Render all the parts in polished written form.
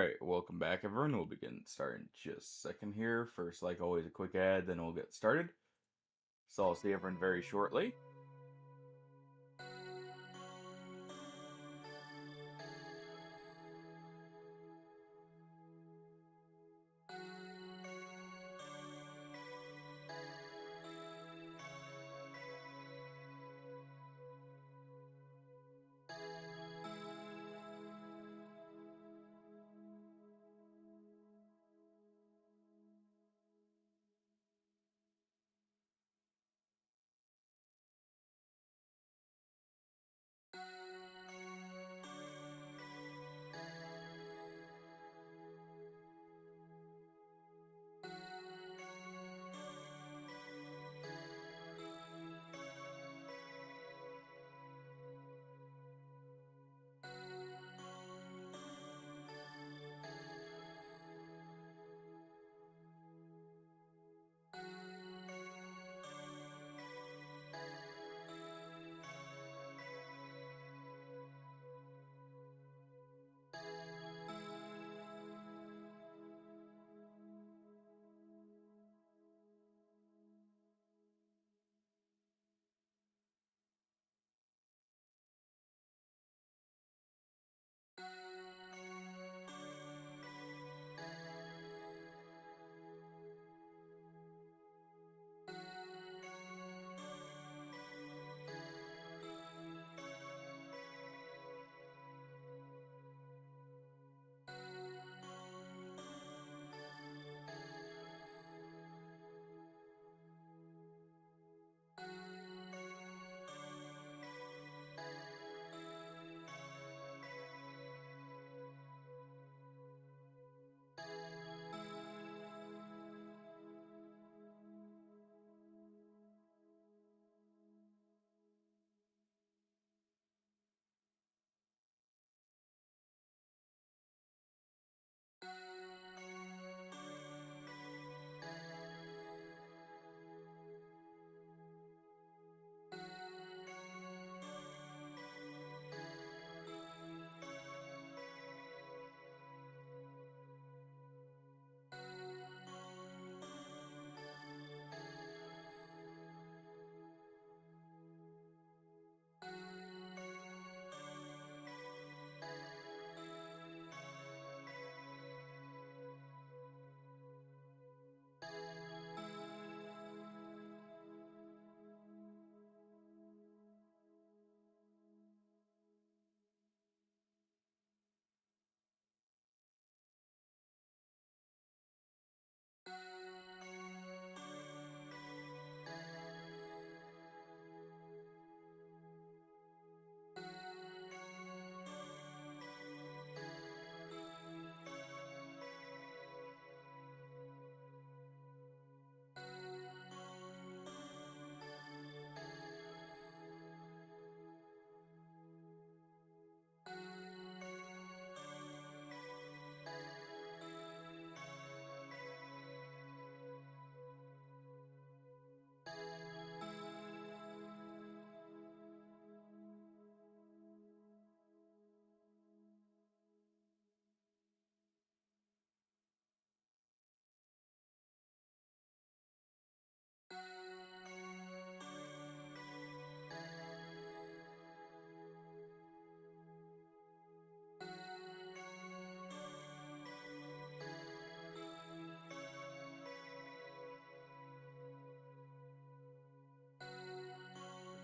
Alright, welcome back everyone. We'll begin starting just a second here. First, like always, a quick ad, then we'll get started. So I'll see everyone very shortly.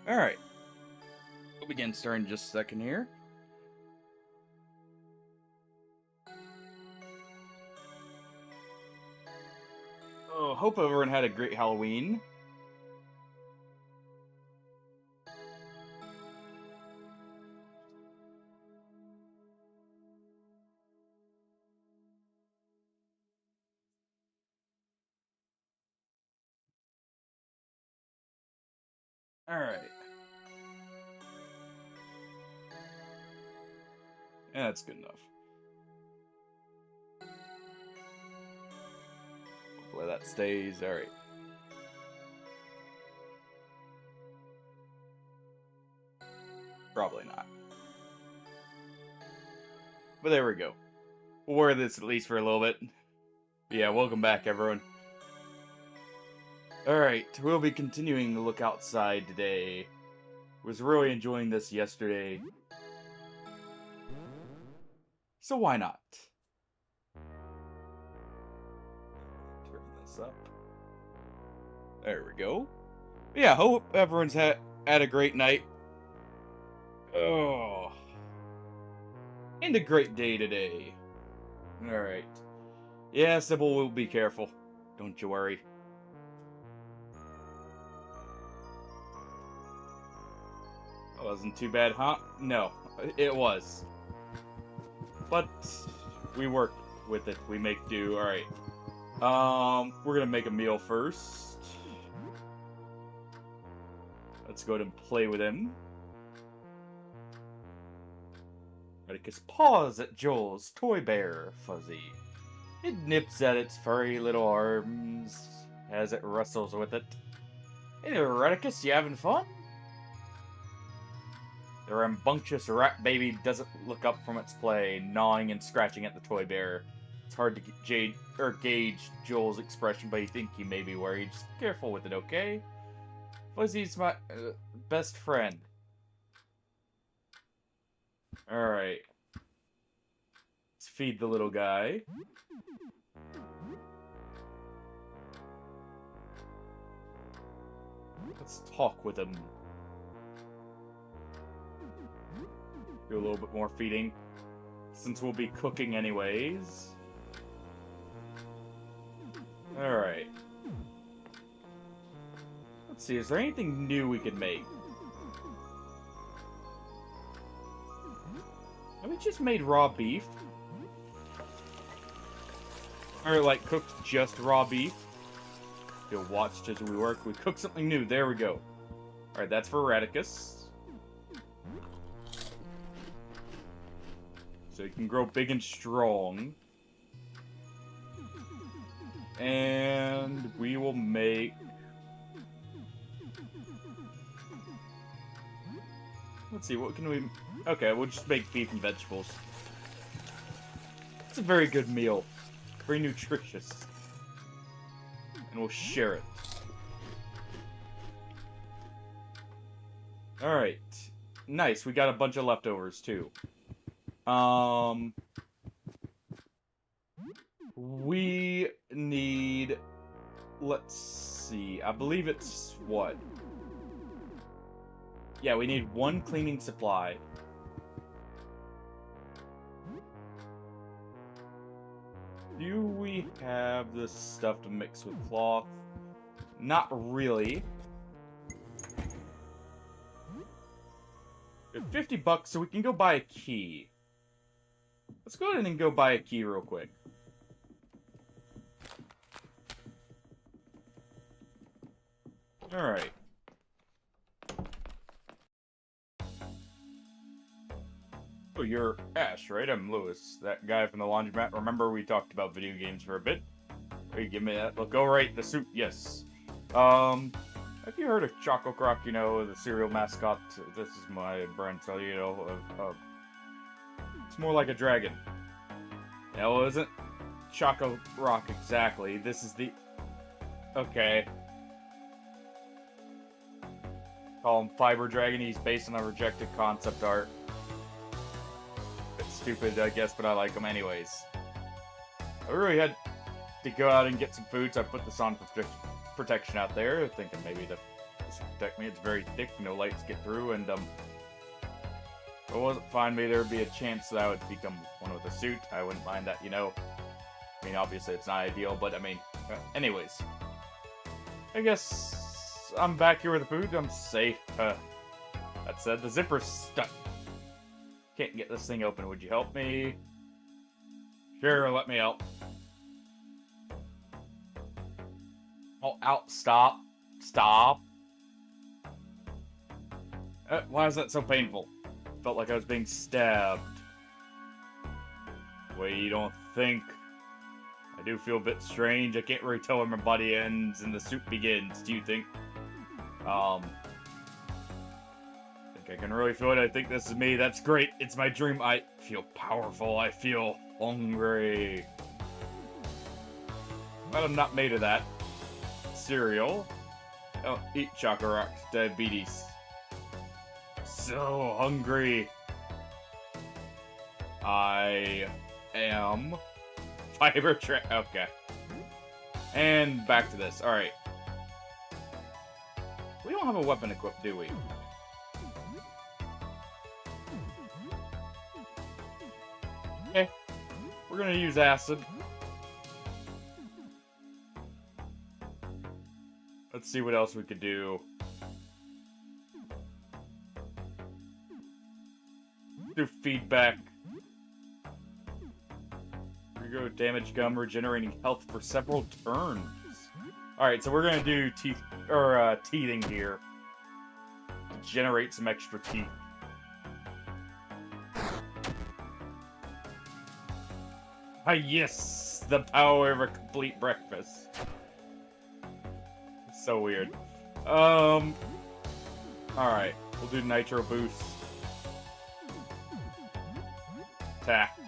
Alright, we'll begin starting just a second here. Oh, hope everyone had a great Halloween. Alright. Yeah, that's good enough. Hopefully that stays. Alright. Probably not. But there we go. We'll wear this at least for a little bit. Yeah, welcome back, everyone. Alright, we'll be continuing to look outside today. Was really enjoying this yesterday. So why not? Turn this up. There we go. Yeah, hope everyone's had a great night. Oh. And a great day today. Alright. Yeah, Sybil will be careful. Don't you worry. That wasn't too bad, huh? No, it was. But we work with it. We make do. Alright. We're gonna make a meal first. Let's go ahead and play with him. Redicus paws at Joel's toy bear, Fuzzy. It nips at its furry little arms as it wrestles with it. Hey there, Redicus, you having fun? The rambunctious rat baby doesn't look up from its play, gnawing and scratching at the toy bear. It's hard to gauge Joel's expression, but you think he may be worried. Just be careful with it, okay? Fuzzy's my best friend. Alright. Let's feed the little guy. Let's talk with him. Do a little bit more feeding, since we'll be cooking anyways. Alright. Let's see, is there anything new we can make? Have we just made raw beef? Or, like, cooked just raw beef? You'll watch as we work. We cooked something new. There we go. Alright, that's for Radicus. So he can grow big and strong. And we will make... Let's see, what can we... Okay, we'll just make beef and vegetables. It's a very good meal. Very nutritious. And we'll share it. Alright. Nice, we got a bunch of leftovers, too. We need... Let's see. I believe it's what? Yeah, we need one cleaning supply. Do we have the stuff to mix with cloth? Not really. We have 50 bucks, so we can go buy a key. Let's go ahead and go buy a key real quick. Alright. Oh, you're Ash, right? I'm Lewis, that guy from the laundromat. Remember we talked about video games for a bit? Hey, give me that look. Oh, right, the suit, yes. Have you heard of Choco Croc, you know, the cereal mascot? This is my brand, so, you know, it's more like a dragon. Yeah, well, isn't Choco Rock exactly. This is the... Okay. Call him Fiber Dragon. He's based on a rejected concept art. It's stupid, I guess, but I like him anyways. I really had to go out and get some food, so I put this on for protection out there, thinking maybe this will protect me. It's very thick, no lights get through, and if it wasn't fine, maybe there would be a chance that I would become one with a suit. I wouldn't mind that, you know. I mean, obviously it's not ideal, but I mean, anyways. I guess I'm back here with the food. I'm safe. That said, the zipper's stuck. Can't get this thing open. Would you help me? Sure, let me help. Oh, out. Stop. Stop. Why is that so painful? Felt like I was being stabbed. Wait, you don't think? I do feel a bit strange. I can't really tell where my body ends and the suit begins. Do you think? I think I can really feel it. I think this is me. That's great. It's my dream. I feel powerful. I feel Hungry. But I'm not made of that. Cereal. Oh, eat Choco Rocks. Diabetes. So hungry. I am fiber track. Okay. And back to this. Alright. We don't have a weapon equipped, do we? Okay. We're gonna use acid. Let's see what else we could do. Do feedback. Here you go, damage gum, regenerating health for several turns. Alright, so we're gonna do teeth or teething here. To generate some extra teeth. Ah yes! The power of a complete breakfast. So weird. Alright, we'll do Nitro Boost. Attack.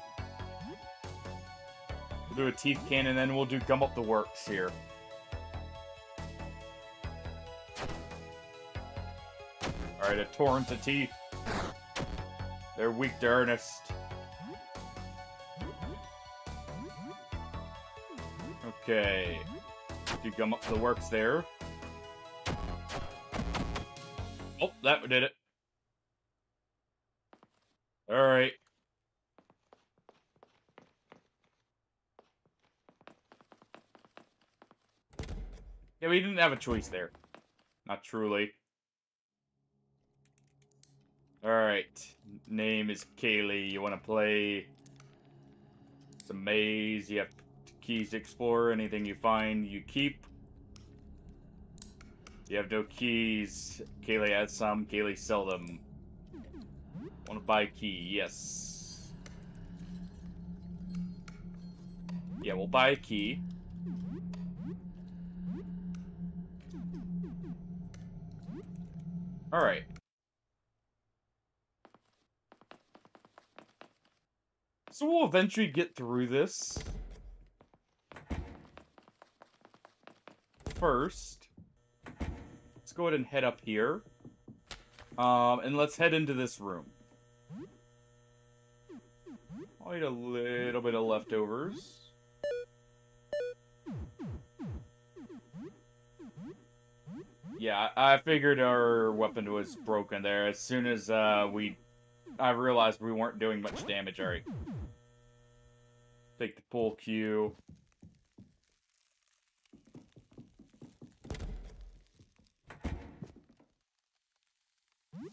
We'll do a Teeth Cannon, then we'll do Gum Up the Works here. Alright, a Torrent of Teeth. They're weak to Earnest. Okay. Do Gum Up the Works there. Oh, that did it. Alright. Yeah, we didn't have a choice there. Not truly. Alright. Name is Kaylee. You want to play some maze. You have keys to explore. Anything you find, you keep. You have no keys. Kaylee has some. Kaylee sell them. Want to buy a key? Yes. Yeah, we'll buy a key. Alright. So we'll eventually get through this. First, let's go ahead and head up here. And let's head into this room. I'll eat a little bit of leftovers. Yeah, I figured our weapon was broken there. As soon as I realized we weren't doing much damage. Alright. Take the pull cue.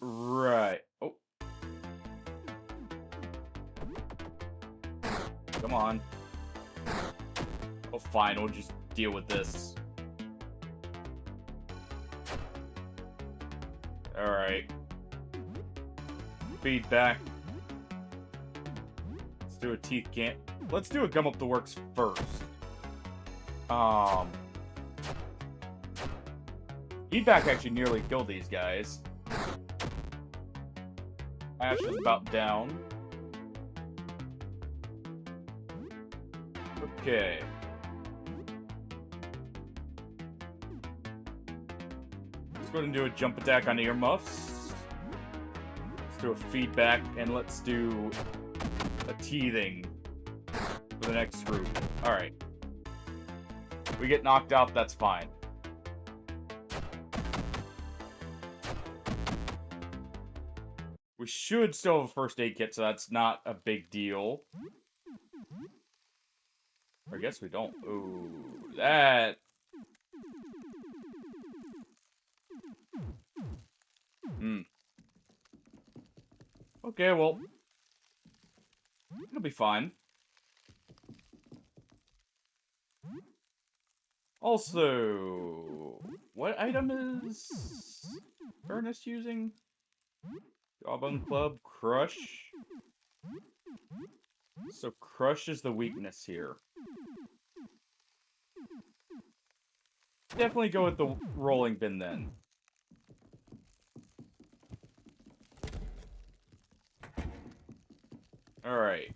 Right. Oh. Come on. Oh, fine. We'll just deal with this. Alright. Feedback. Let's do a teeth can't. Let's do a Gum Up the Works first. Feedback actually nearly killed these guys. Ash is about down. Okay. Let's go ahead and do a jump attack on earmuffs. Let's do a feedback, and let's do a teething for the next group. Alright. We get knocked out, that's fine. We should still have a first aid kit, so that's not a big deal. I guess we don't. Ooh, that... Okay, well... it'll be fine. Also... what item is Ernest using? Goblin Club, Crush. So Crush is the weakness here. Definitely go with the rolling bin then. Alright.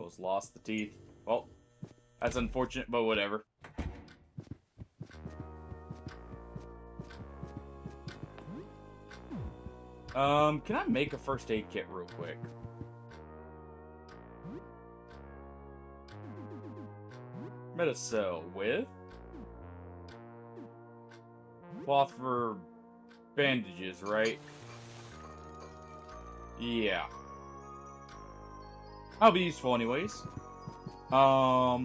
Almost lost the teeth. Well, that's unfortunate, but whatever. Can I make a first aid kit real quick? Metacell with cloth for bandages, right? Yeah. That'll be useful anyways. Yeah,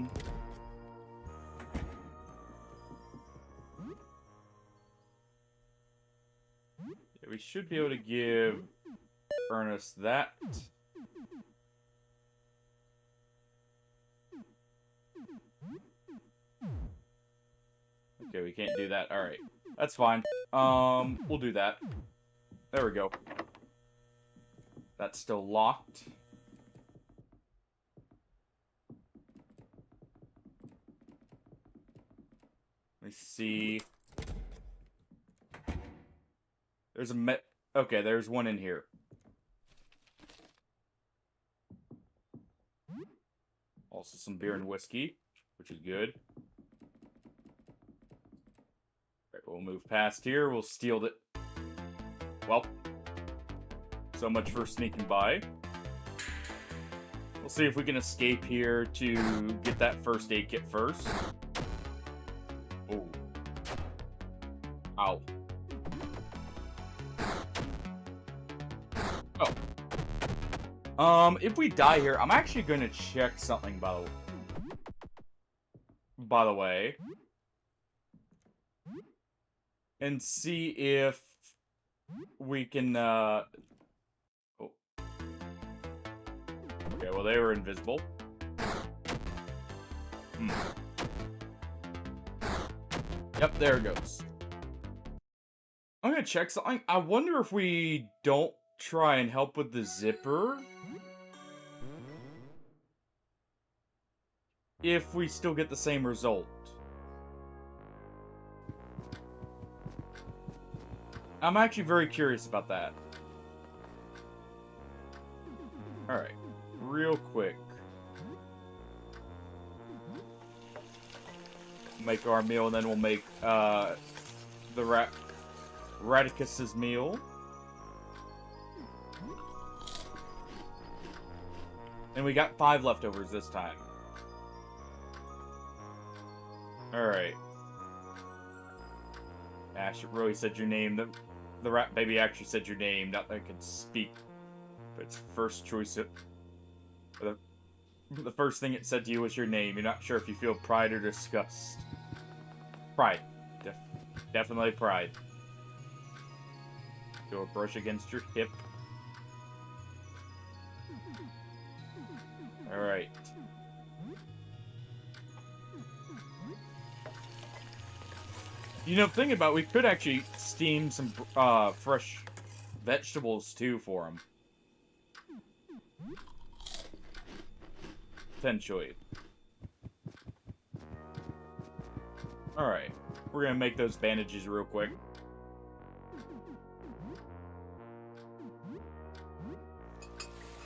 we should be able to give Ernest that. Okay, we can't do that. Alright. That's fine. We'll do that. There we go. That's still locked. Let me see. There's a okay, there's one in here. Also some beer and whiskey, which is good. Alright, we'll move past here. We'll steal it. Well, so much for sneaking by. We'll see if we can escape here to get that first aid kit first. Oh. Ow. Oh. If we die here, I'm actually going to check something, by the way. And see if we can, Oh. Okay, well, they were invisible. Yep, there it goes. I'm gonna check something. I wonder if we don't try and help with the zipper, if we still get the same result. I'm actually very curious about that. Alright, real quick. Make our meal, and then we'll make, the Radicus's meal. And we got 5 leftovers this time. Alright. Ash, it really said your name. The rat baby actually said your name, not that I could speak. But its first choice of... The first thing it said to you was your name. You're not sure if you feel pride or disgust. Pride. Definitely pride. Do a brush against your hip. Alright. You know, thinking about it, we could actually steam some fresh vegetables too for him. Potentially. Alright. We're gonna make those bandages real quick.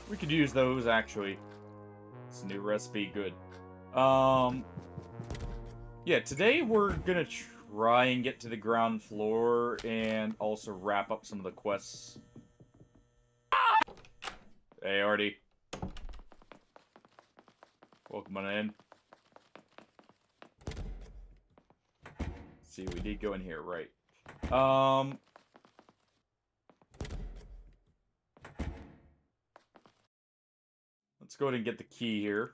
We could use those, actually. It's a new recipe, good. Yeah, today we're gonna try and get to the ground floor and also wrap up some of the quests. Hey, Artie. Welcome on in. Let's see, we did go in here, right. Let's go ahead and get the key here.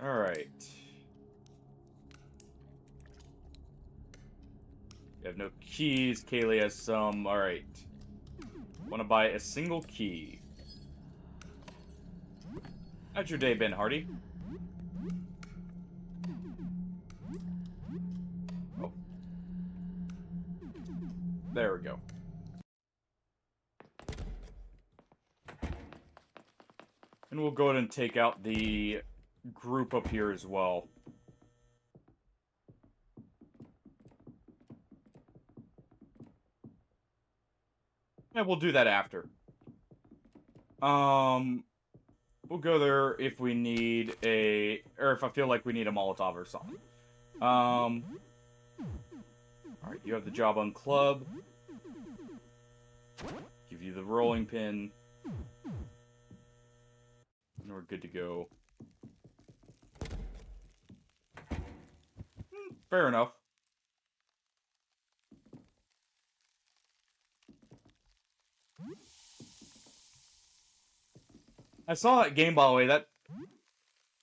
Alright. We have no keys. Kaylee has some. Alright. Want to buy a single key. How's your day been, Hardy? Oh. There we go. And we'll go ahead and take out the group up here as well. Yeah, we'll do that after. We'll go there if we need or if I feel like we need a Molotov or something. Alright, you have the job on club. Give you the rolling pin. And we're good to go. Fair enough. I saw that game, by the way.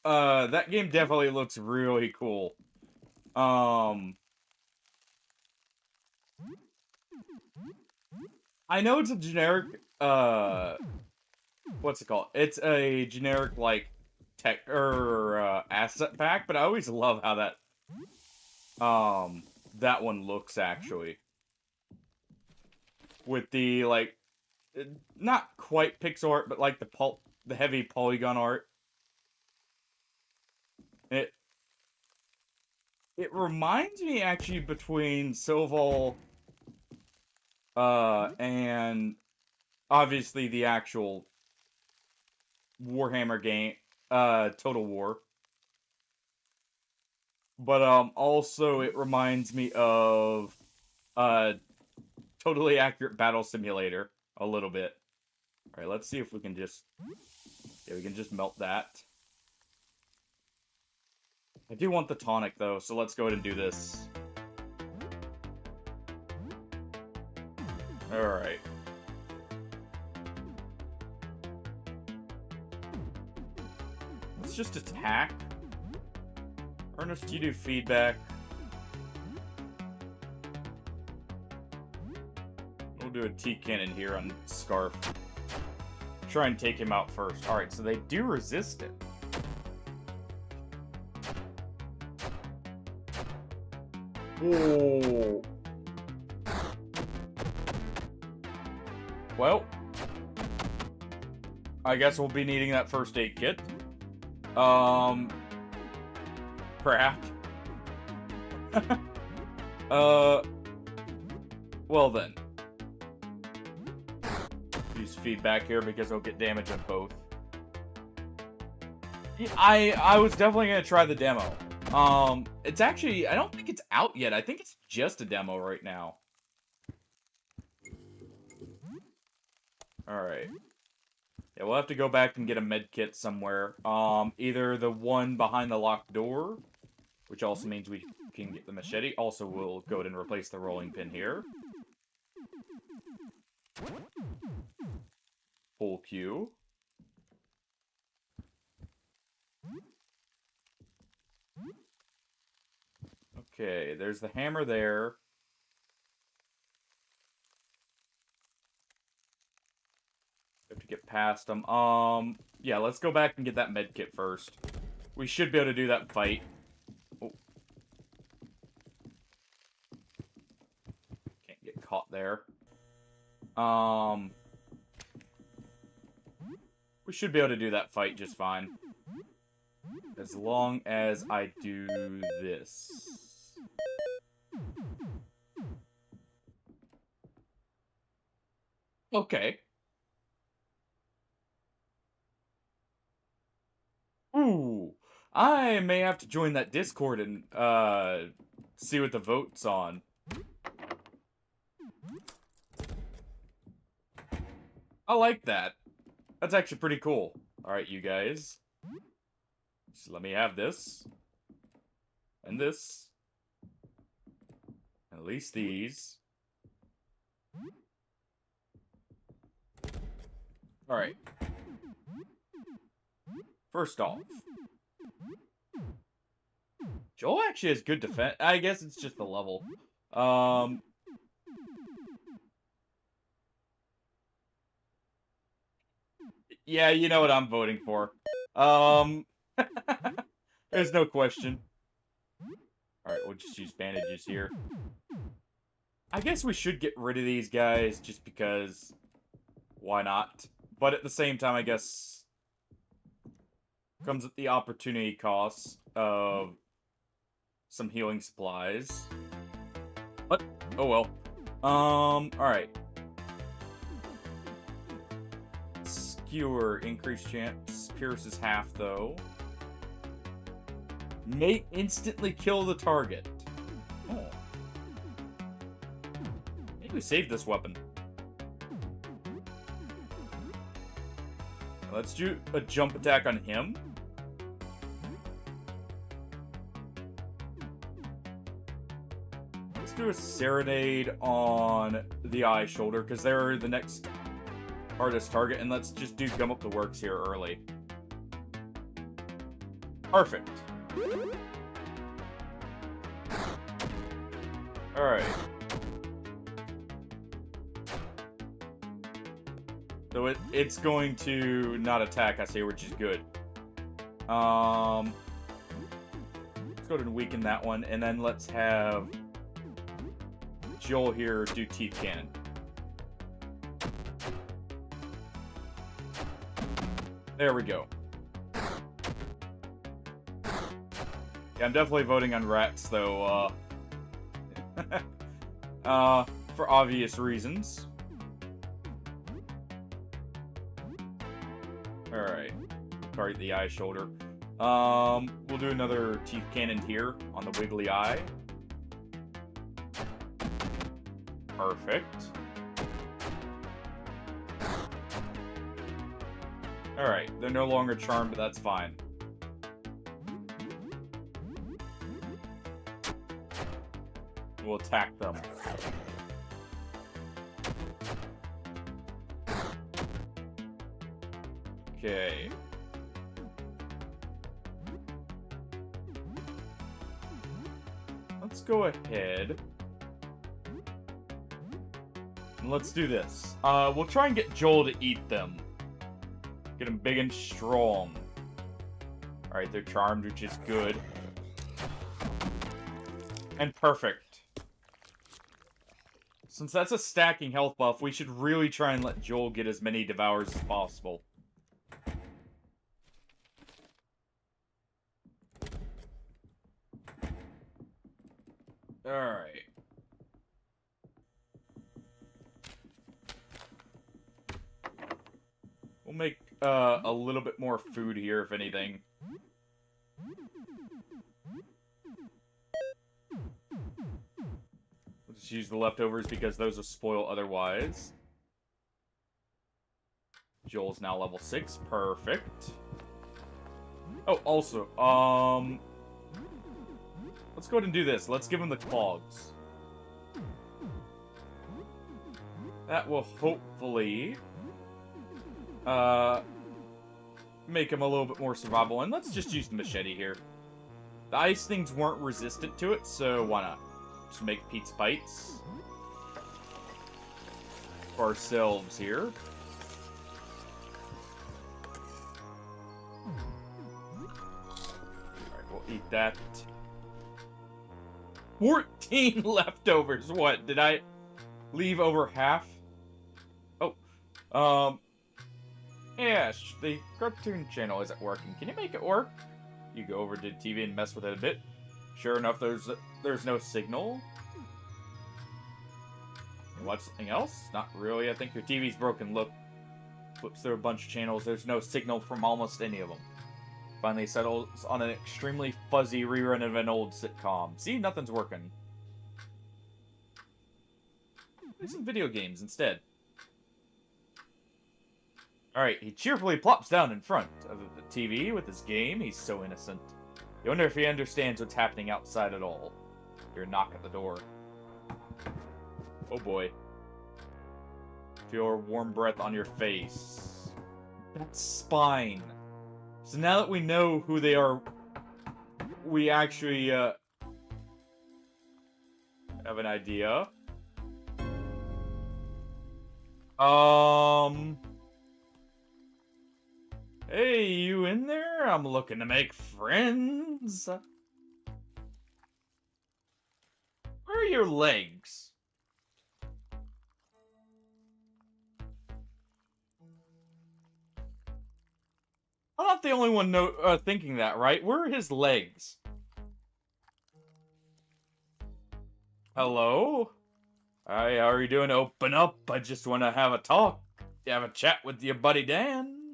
That game definitely looks really cool. I know it's a generic, what's it called? It's a generic, like, tech, or, asset pack, but I always love how that one looks, actually. With the, like, not quite pixel art, but, like, the heavy polygon art. It reminds me, actually, between Silval, and obviously the actual Warhammer game, Total War. But, also it reminds me of, Totally Accurate Battle Simulator, a little bit. Alright, let's see if we can just, yeah, we can just melt that. I do want the tonic, though, so let's go ahead and do this. Alright. Let's just attack. Ernest, you do feedback. We'll do a T-cannon here on Scarf. Try and take him out first. Alright, so they do resist it. Whoa. Well, I guess we'll be needing that first aid kit. Perhaps. Well then. Use feedback here because I'll get damage on both. I was definitely gonna try the demo. It's actually, I don't think it's out yet. I think it's just a demo right now. Alright. Yeah, we'll have to go back and get a med kit somewhere. Either the one behind the locked door, which also means we can get the machete. Also, we'll go ahead and replace the rolling pin here. Full Q. Okay, there's the hammer there. Have to get past them. Yeah, let's go back and get that med kit first. We should be able to do that fight. Oh. Can't get caught there. We should be able to do that fight just fine. As long as I do this. Okay. Ooh. I may have to join that Discord and, see what the vote's on. I like that. That's actually pretty cool. Alright, you guys. So let me have this. And this. And at least these. Alright. First off. Joel actually has good defense. I guess it's just the level. Yeah, you know what I'm voting for. There's no question. Alright, we'll just use bandages here. I guess we should get rid of these guys just because... Why not? But at the same time, I guess... Comes at the opportunity cost of... some healing supplies. But, oh well. Alright. Skewer, increased chance. Pierce is half, though. May instantly kill the target. Oh. Maybe we save this weapon. Let's do a jump attack on him. Let's do a serenade on the eye shoulder, because they're the next hardest target, and let's just do gum up the works here early. Perfect. Alright. So it's going to not attack us here, which is good. Let's go ahead and weaken that one, and then let's have Joel here do Teeth Cannon. There we go. Yeah, I'm definitely voting on Rats, though, for obvious reasons. Alright. Target the eye shoulder. We'll do another Teeth Cannon here on the wiggly eye. Perfect. Alright, they're no longer charmed, but that's fine. We'll attack them. Okay. Let's go ahead. And let's do this. We'll try and get Joel to eat them. Get him big and strong. Alright, they're charmed, which is good. And perfect. Since that's a stacking health buff, we should really try and let Joel get as many devours as possible. Alright. We'll make a little bit more food here, if anything. We'll just use the leftovers because those will spoil otherwise. Joel's now level 6. Perfect. Oh, also, let's go ahead and do this. Let's give him the clogs. That will hopefully make him a little bit more survivable. And let's just use the machete here. The ice things weren't resistant to it, so why not? Just make Pete's bites for ourselves here. Alright, we'll eat that. 14 leftovers. What? Did I leave over half? Oh. Ash, the cartoon channel isn't working. Can you make it work? You go over to the TV and mess with it a bit. Sure enough, there's no signal. You watch something else? Not really. I think your TV's broken. Look. Flips through a bunch of channels. There's no signal from almost any of them. Finally settles on an extremely fuzzy rerun of an old sitcom. See? Nothing's working. Play some video games instead. Alright, he cheerfully plops down in front of the TV with his game. He's so innocent. You wonder if he understands what's happening outside at all. Your knock at the door. Oh boy. Feel a warm breath on your face. That's Spine. So now that we know who they are, we actually have an idea. Hey, you in there? I'm looking to make friends. Where are your legs? I'm not the only one thinking that, right? Where are his legs? Hello? Hi, how are you doing? Open up. I just want to have a talk. Have a chat with your buddy Dan.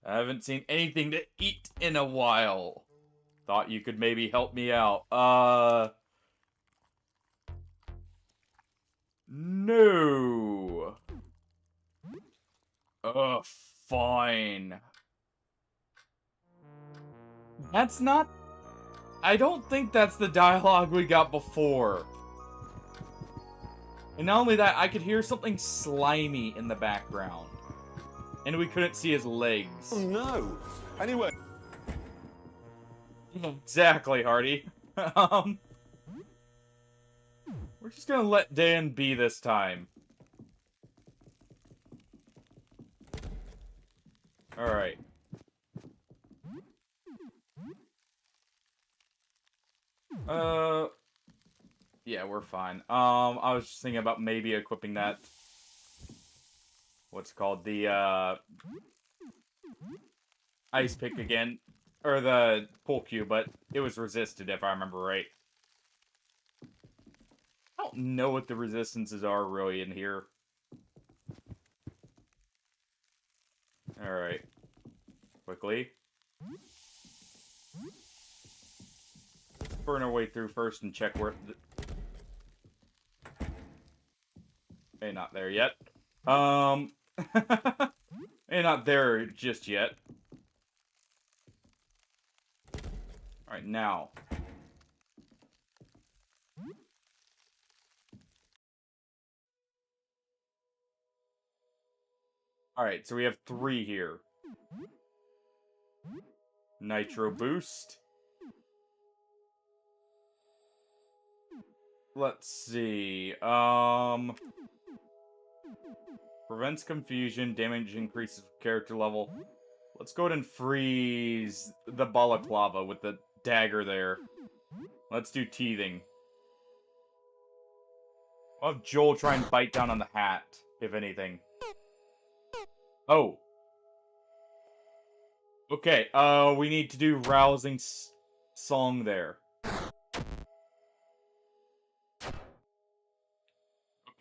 I haven't seen anything to eat in a while. Thought you could maybe help me out. No. Fine. That's not... I don't think that's the dialogue we got before. And not only that, I could hear something slimy in the background. And we couldn't see his legs. Oh no! Anyway... Exactly, Hardy. We're just gonna let Dan be this time. Alright. Yeah, we're fine. I was just thinking about maybe equipping that... What's it called? The, ice pick again. Or the pull cue, but it was resisted, if I remember right. I don't know what the resistances are really in here. Alright. Quickly. Burn our way through first and check where... Hey, not there yet. Hey, not there just yet. Alright, now. Alright, so we have 3 here. Nitro Boost. Let's see, prevents confusion, damage increases character level. Let's go ahead and freeze the balaclava with the dagger there. Let's do teething. I'll have Joel try and bite down on the hat, if anything. Oh. Okay, we need to do rousing song there.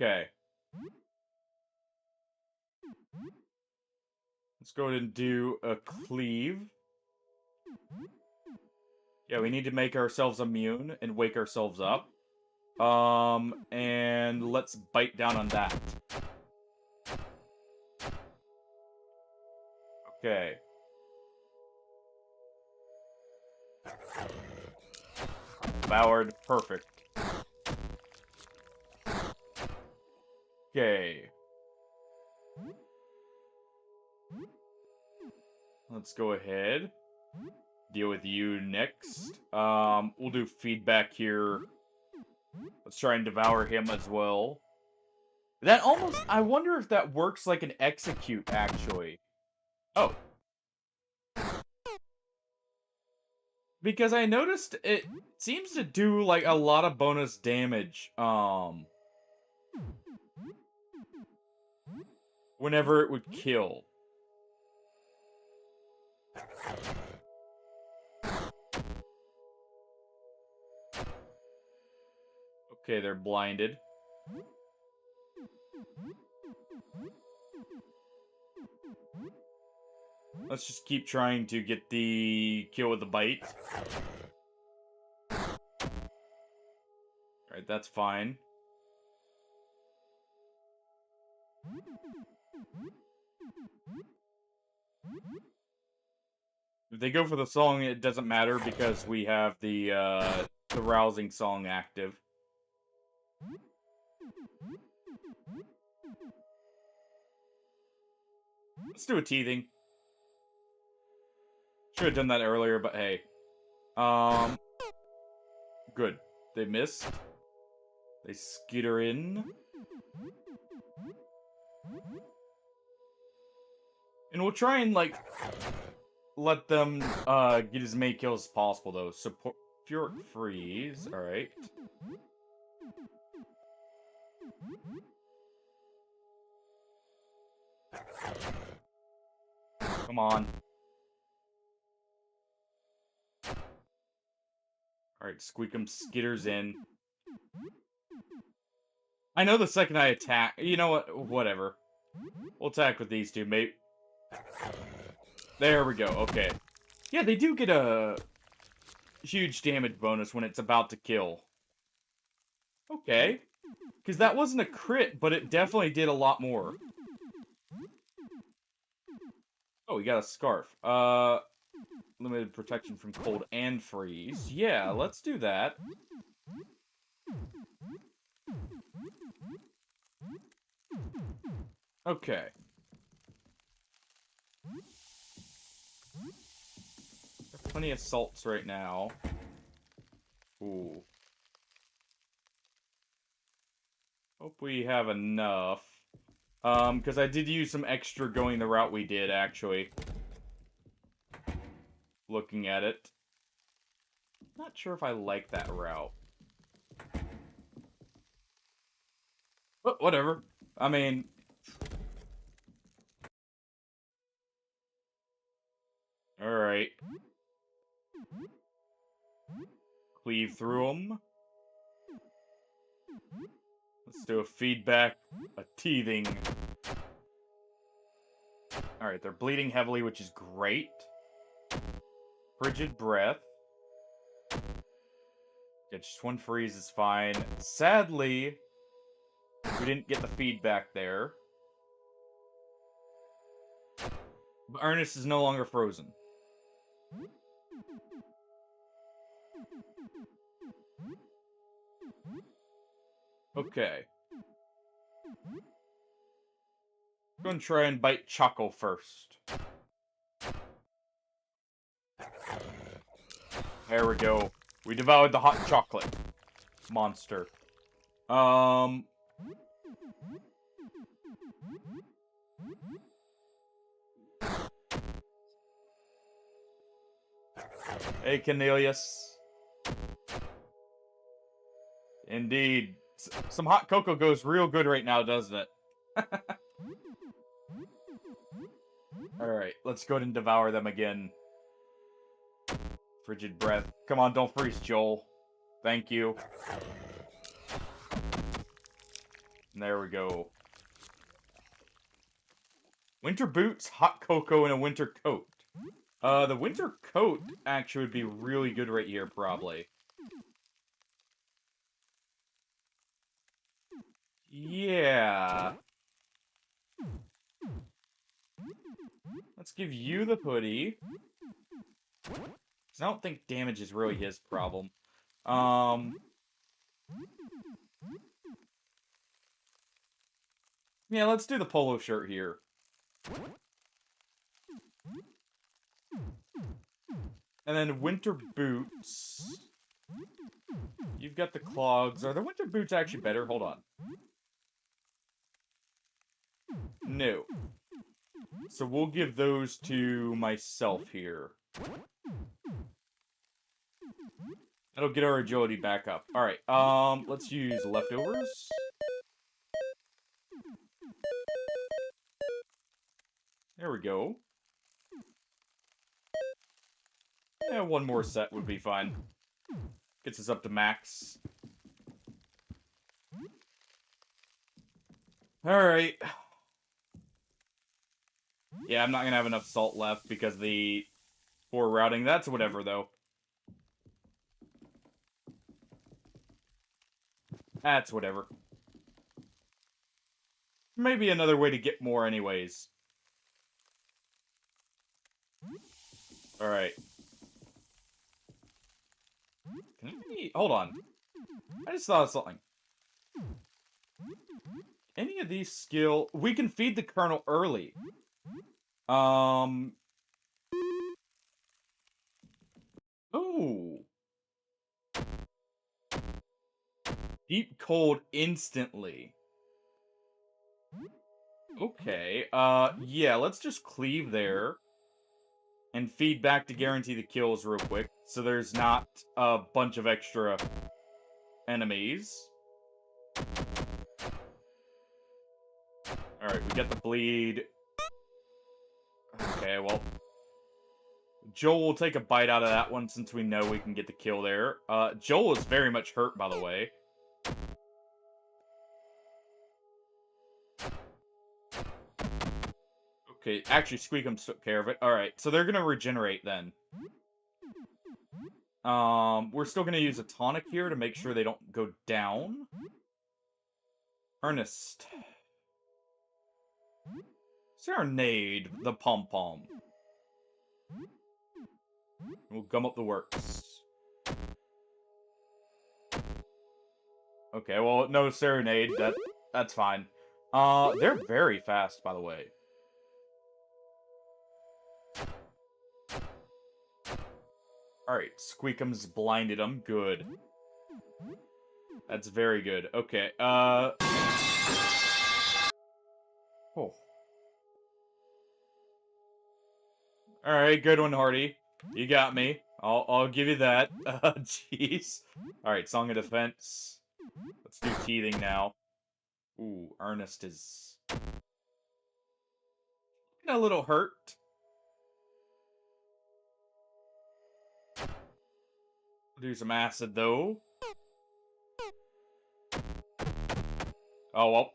Okay. Let's go ahead and do a cleave. Yeah, we need to make ourselves immune and wake ourselves up. And let's bite down on that. Okay. Devoured. Perfect. Okay. Let's go ahead. Deal with you next. We'll do feedback here. Let's try and devour him as well. That almost... I wonder if that works like an execute, actually. Oh. Because I noticed it seems to do, like, a lot of bonus damage, whenever it would kill. Okay, they're blinded. Let's just keep trying to get the kill with the bite. Alright, that's fine. If they go for the song, it doesn't matter because we have the rousing song active. Let's do a teething. Should have done that earlier, but hey. Good. They missed. They skitter in. And we'll try and, like, let them, get as many kills as possible, though. Support... Pure freeze. Alright. Come on. Alright, Squeakum skitters in. I know the second I attack... You know what? Whatever. We'll attack with these two, mate. There we go, okay. Yeah, they do get a huge damage bonus when it's about to kill. Okay. Because that wasn't a crit, but it definitely did a lot more. Oh, we got a scarf. Limited protection from cold and freeze. Yeah, let's do that. Okay. Plenty of salts right now. Ooh. Hope we have enough. Because I did use some extra going the route we did, actually. Looking at it. Not sure if I like that route. But whatever. I mean... Alright. Cleave through them. Let's do a feedback. A teething. Alright, they're bleeding heavily, which is great. Frigid breath. Yeah, just one freeze is fine. Sadly, we didn't get the feedback there. But Ernest is no longer frozen. Okay. I'm gonna try and bite Choco first. There we go. We devoured the hot chocolate monster. Hey, Cornelius. Indeed. Some hot cocoa goes real good right now, doesn't it? Alright, let's go ahead and devour them again. Frigid breath. Come on, don't freeze, Joel. Thank you. And there we go. Winter boots, hot cocoa, and a winter coat. The winter coat actually would be really good right here, probably. Yeah. Let's give you the hoodie. 'Cause I don't think damage is really his problem. Yeah, let's do the polo shirt here. And then winter boots. You've got the clogs. Are the winter boots actually better? Hold on. No. So we'll give those to myself here. That'll get our agility back up. Alright, let's use leftovers. There we go. Yeah, one more set would be fine. Gets us up to max. Alright. Yeah, I'm not gonna have enough salt left because of the poor routing. That's whatever, though. That's whatever. Maybe another way to get more anyways. Alright. Hold on. I just thought of something. Any of these skill... We can feed the Colonel early. Ooh. Deep cold instantly. Okay, yeah, let's just cleave there. And feed back to guarantee the kills real quick, so there's not a bunch of extra enemies. Alright, we get the bleed. Okay, well... Joel will take a bite out of that one since we know we can get the kill there. Joel is very much hurt, by the way. Okay, actually, Squeakums took care of it. Alright, so they're gonna regenerate then. We're still gonna use a tonic here to make sure they don't go down. Ernest. Serenade the pom-pom. We'll gum up the works. Okay, well, no Serenade. That's fine. They're very fast, by the way. Alright, Squeakums blinded them. Good. That's very good. Okay, Oh. Alright, good one, Hardy. You got me. I'll give you that. Jeez. Alright, Song of Defense. Let's do teething now. Ooh, Ernest is a little hurt. Do some acid, though. Oh, well.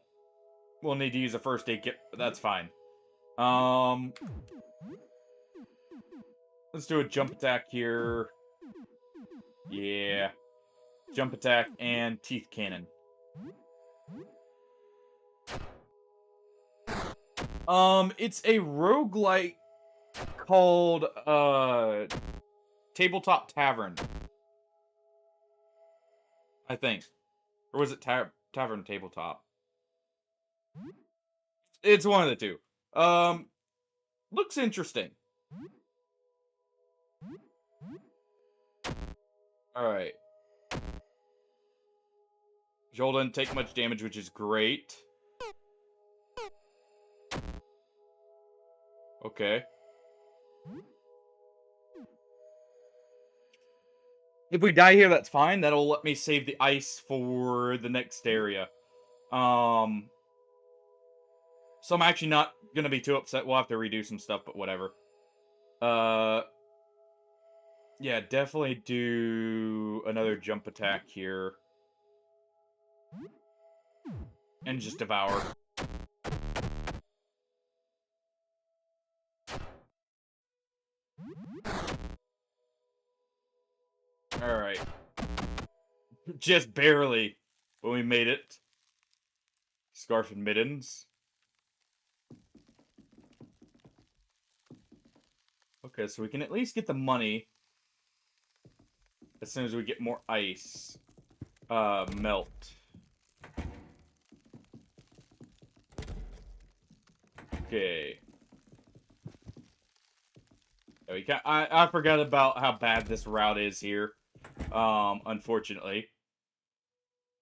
We'll need to use a first aid kit, but that's fine. Let's do a jump attack here. Yeah. Jump attack and teeth cannon. It's a roguelike called, Tabletop Tavern. I think. Or was it Tavern Tabletop? It's one of the two. Looks interesting. Alright. Joel didn't take much damage, which is great. Okay. If we die here, that's fine. That'll let me save the ice for the next area. So I'm actually not gonna be too upset. We'll have to redo some stuff, but whatever. Yeah, definitely do another jump attack here. And just devour. Alright. Just barely. But we made it. Scarf and mittens. Okay, so we can at least get the money. As soon as we get more ice. Melt. Okay. I forgot about how bad this route is here. Unfortunately.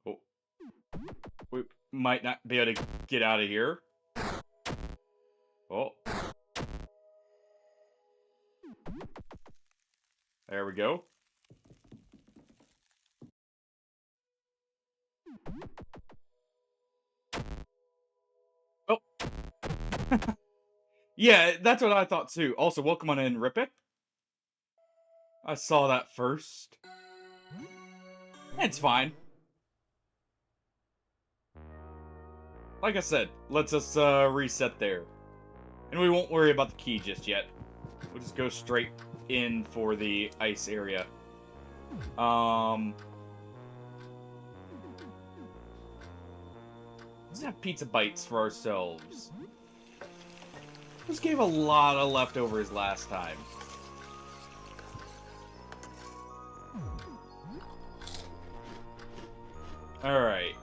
Oh. We might not be able to get out of here. Oh. There we go. Oh. Yeah, that's what I thought too. Also, welcome on in, Rip It. I saw that first. It's fine. Like I said, let's us reset there. And we won't worry about the key just yet. We'll just go straight in for the ice area. Let's have pizza bites for ourselves. This gave a lot of leftovers last time. Alright.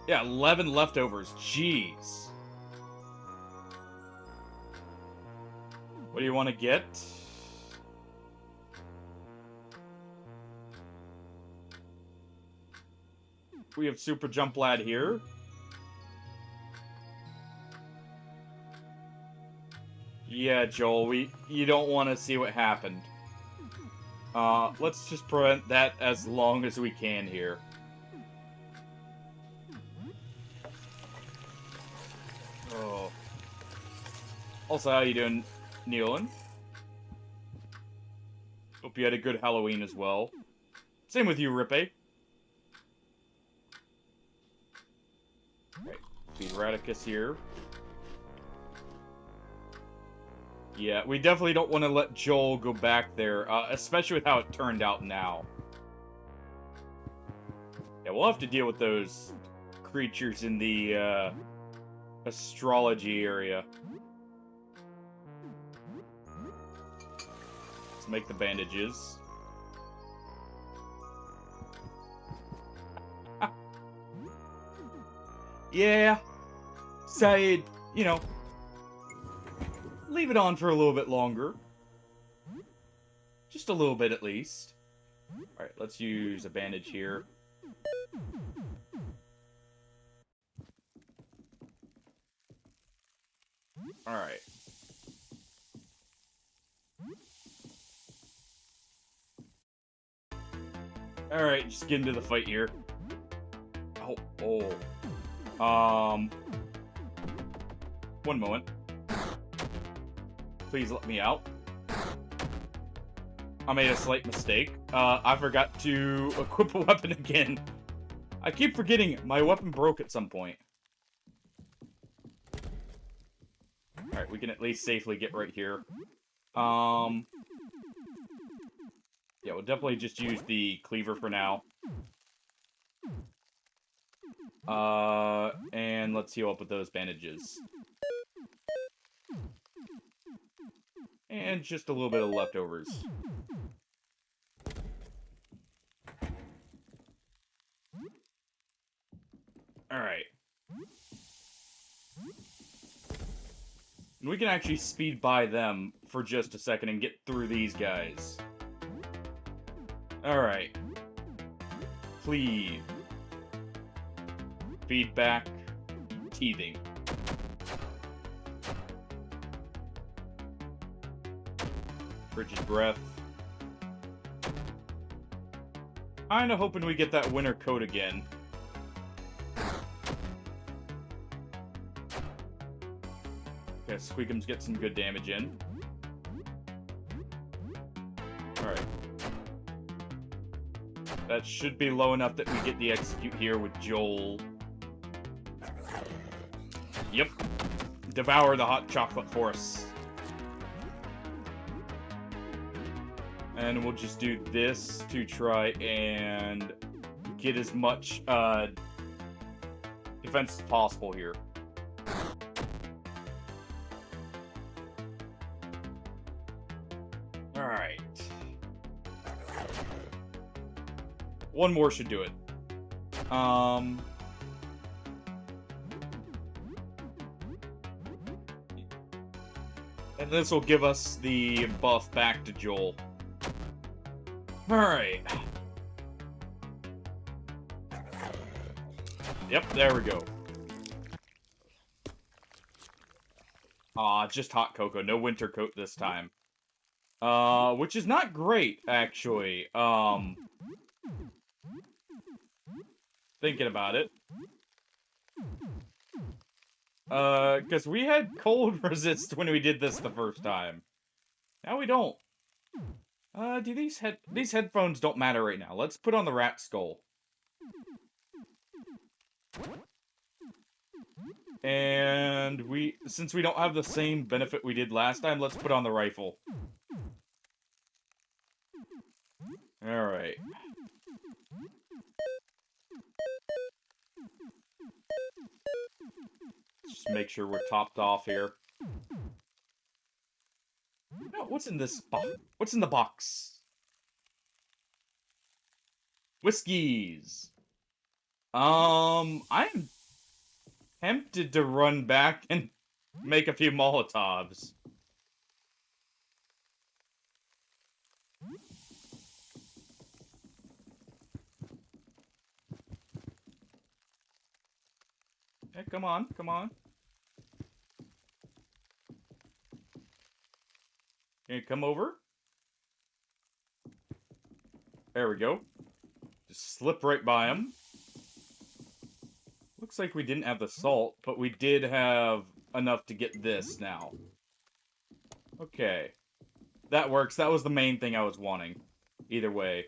Yeah, 11 leftovers. Jeez. What do you want to get? We have Super Jump Lad here. Yeah, Joel, you don't want to see what happened. Let's just prevent that as long as we can here. Oh. Also, how you doing, Nealon? Hope you had a good Halloween as well. Same with you, Rippe. Right, see Radicus here. Yeah, we definitely don't want to let Joel go back there, especially with how it turned out now. Yeah, we'll have to deal with those creatures in the, astrology area. Let's make the bandages. Yeah. So, you know, leave it on for a little bit longer. Just a little bit at least. Alright, let's use a bandage here. Alright. Alright, just get into the fight here. Oh. One moment. Please let me out. I made a slight mistake. I forgot to equip a weapon again. I keep forgetting my weapon broke at some point. Alright, we can at least safely get right here. Yeah, we'll definitely just use the cleaver for now. And let's heal up with those bandages. And just a little bit of leftovers. Alright. And we can actually speed by them for just a second and get through these guys. Alright. Cleave. Feedback. Teething. Frigid breath. Kinda hoping we get that winter coat again. Okay, Squeakums get some good damage in. Alright. That should be low enough that we get the execute here with Joel. Yep. Devour the hot chocolate for us. And we'll just do this to try and get as much defense as possible here. Alright. One more should do it. And this will give us the buff back to Joel. Alright. Yep, there we go. Aw, just hot cocoa. No winter coat this time. Which is not great, actually. Thinking about it. Because we had cold resist when we did this the first time. Now we don't. Do these headphones don't matter right now. Let's put on the rat skull. And since we don't have the same benefit we did last time, let's put on the rifle. Alright. Just make sure we're topped off here. No, what's in this box? What's in the box? Whiskeys. I'm tempted to run back and make a few Molotovs. Hey, come on, come on. Can you come over? There we go. Just slip right by him. Looks like we didn't have the salt, but we did have enough to get this now. Okay. That works. That was the main thing I was wanting. Either way.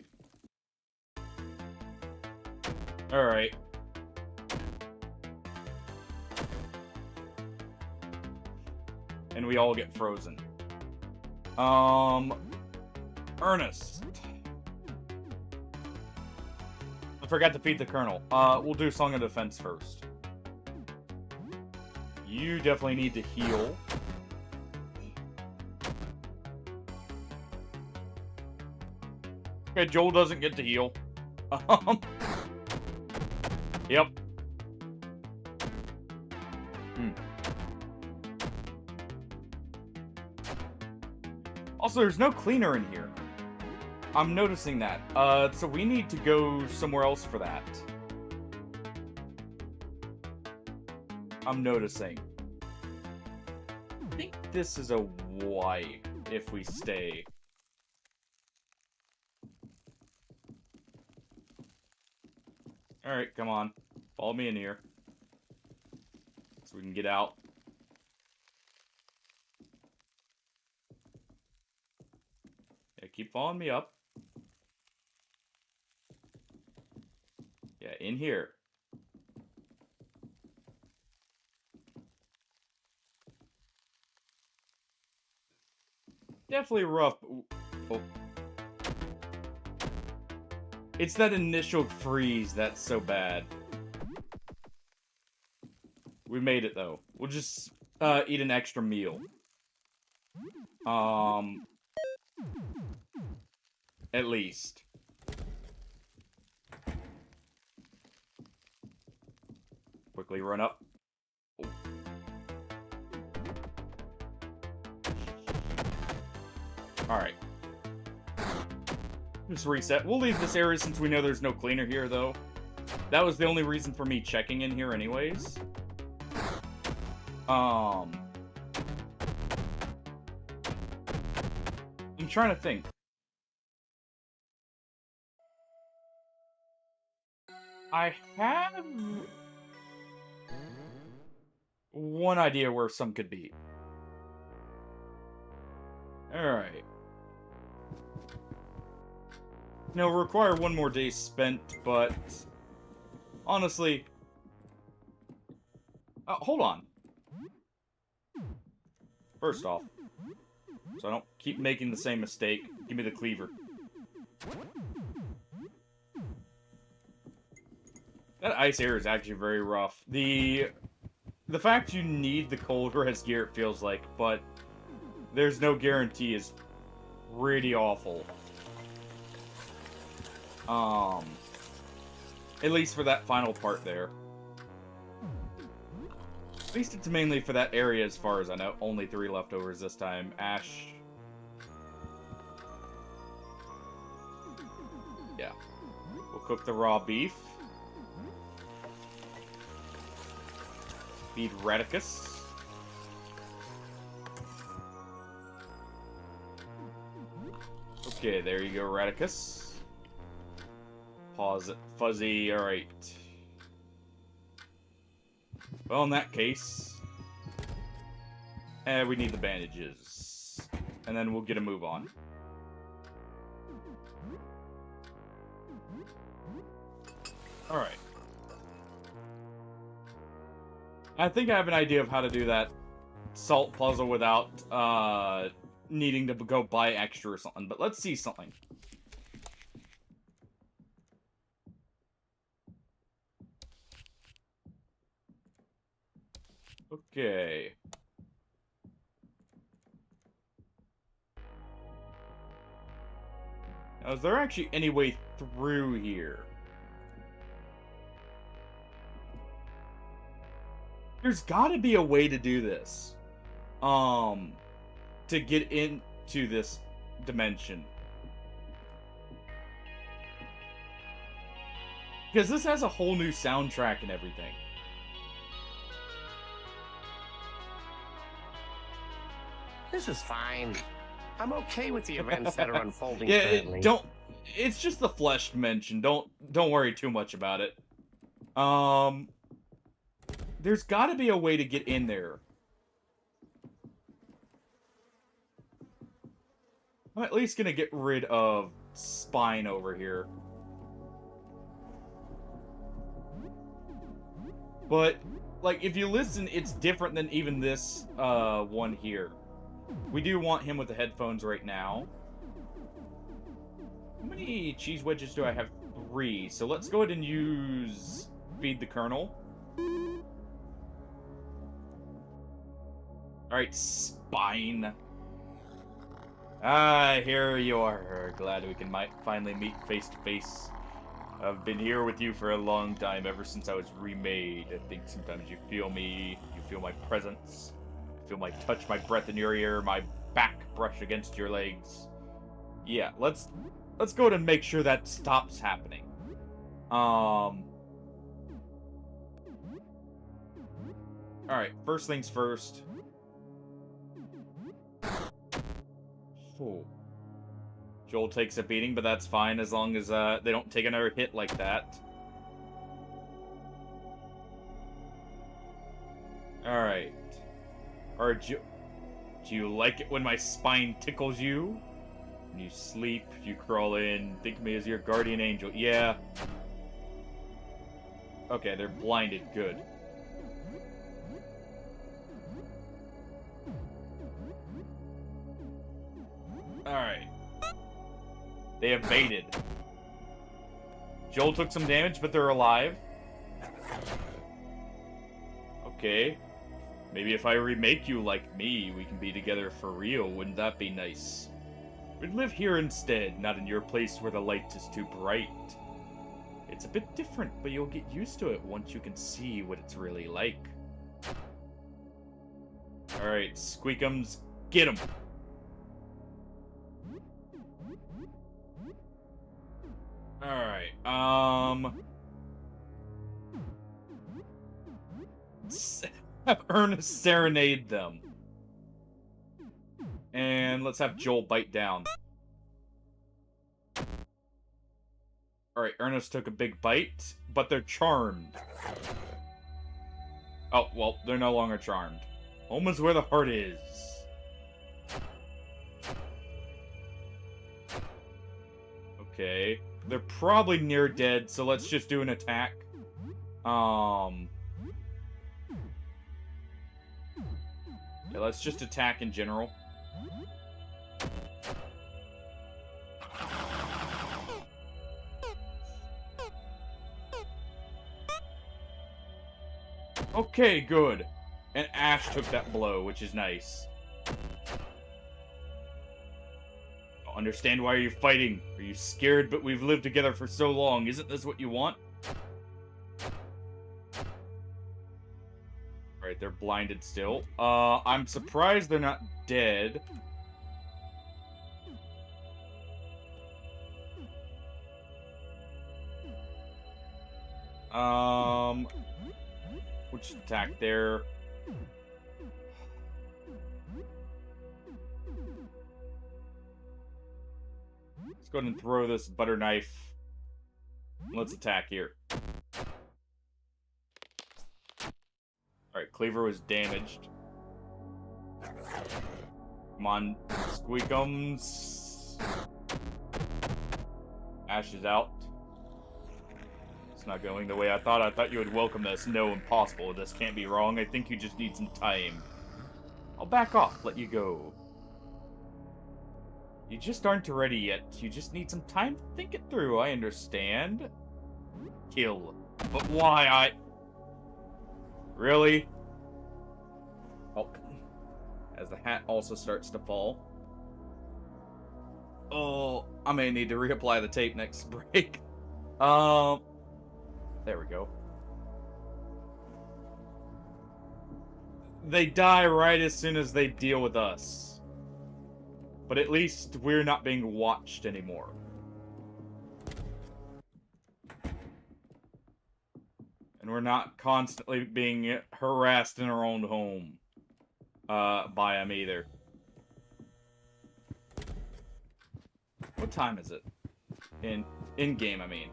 Alright. And we all get frozen. Ernest. I forgot to feed the Colonel. We'll do Song of Defense first. You definitely need to heal. Okay, Joel doesn't get to heal. Yep. Also, there's no cleaner in here. I'm noticing that. So we need to go somewhere else for that. I'm noticing. I think this is a Y if we stay. Alright, come on. Follow me in here. So we can get out. Yeah, keep following me up. Yeah, in here. Definitely rough. Oh. It's that initial freeze that's so bad. We made it, though. We'll just eat an extra meal. At least. Quickly run up. Oh. Alright. Just reset. We'll leave this area since we know there's no cleaner here, though. That was the only reason for me checking in here anyways. I'm trying to think. I have one idea where some could be. Alright. Now, require one more day spent, but honestly, hold on. First off, so I don't keep making the same mistake, give me the cleaver. That ice air is actually very rough. The fact you need the cold res gear, it feels like, but there's no guarantee is pretty awful. At least for that final part there. At least it's mainly for that area as far as I know. Only 3 leftovers this time. Ash. Yeah. We'll cook the raw beef. Feed Radicus. Okay, there you go, Radicus. Pause it. Fuzzy, alright. Well, in that case... we need the bandages. And then we'll get a move on. Alright. I think I have an idea of how to do that salt puzzle without, needing to go buy extra or something. But let's see something. Okay. Now, is there actually any way through here? There's gotta be a way to do this. To get into this dimension. Because this has a whole new soundtrack and everything. This is fine. I'm okay with the events that are unfolding Yeah, currently. it's just the flesh dimension. Don't worry too much about it. There's got to be a way to get in there. I'm at least gonna get rid of Spine over here. But, like, if you listen, it's different than even this one here. We do want him with the headphones right now. How many cheese wedges do I have? 3. So let's go ahead and use Feed the Colonel. Alright, Spine. Ah, here you are. Glad we can finally meet face to face. I've been here with you for a long time, ever since I was remade. I think sometimes you feel me, you feel my presence, you feel my touch, my breath in your ear, my back brush against your legs. Yeah, let's go ahead and make sure that stops happening. Alright, first things first. Oh. Joel takes a beating, but that's fine as long as they don't take another hit like that. Alright. Do you like it when my spine tickles you? When you sleep, you crawl in, think of me as your guardian angel. Yeah. Okay, they're blinded. Good. Alright. They evaded. Joel took some damage, but they're alive. Okay. Maybe if I remake you like me, we can be together for real. Wouldn't that be nice? We'd live here instead, not in your place where the light is too bright. It's a bit different, but you'll get used to it once you can see what it's really like. Alright, Squeakums, get him! Alright, have Ernest serenade them. And let's have Joel bite down. Alright, Ernest took a big bite, but they're charmed. Oh, well, they're no longer charmed. Home is where the heart is. Okay. They're probably near dead, so let's just do an attack. Yeah, let's just attack in general. Okay, good. And Ash took that blow, which is nice. I don't understand why you're fighting. Are you scared? But we've lived together for so long. Isn't this what you want? Alright, they're blinded still. I'm surprised they're not dead. Which attack there? Let's go ahead and throw this butter knife. Let's attack here. Alright, Cleaver was damaged. Come on, Squeakums. Ash is out. It's not going the way I thought. I thought you would welcome this. No, impossible. This can't be wrong. I think you just need some time. I'll back off, let you go. You just aren't ready yet. You just need some time to think it through. I understand. Kill. But why? Really? Oh. As the hat also starts to fall. Oh, I may need to reapply the tape next break. There we go. They die right as soon as they deal with us. But at least we're not being watched anymore. And we're not constantly being harassed in our own home. By them either. What time is it? In-game, I mean.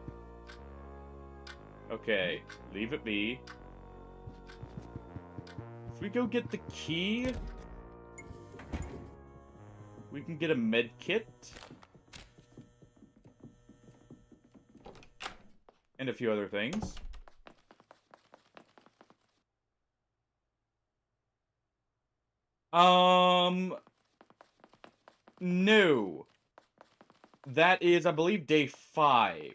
Okay, leave it be. If we go get the key, we can get a med kit. And a few other things. No. That is, I believe, day 5.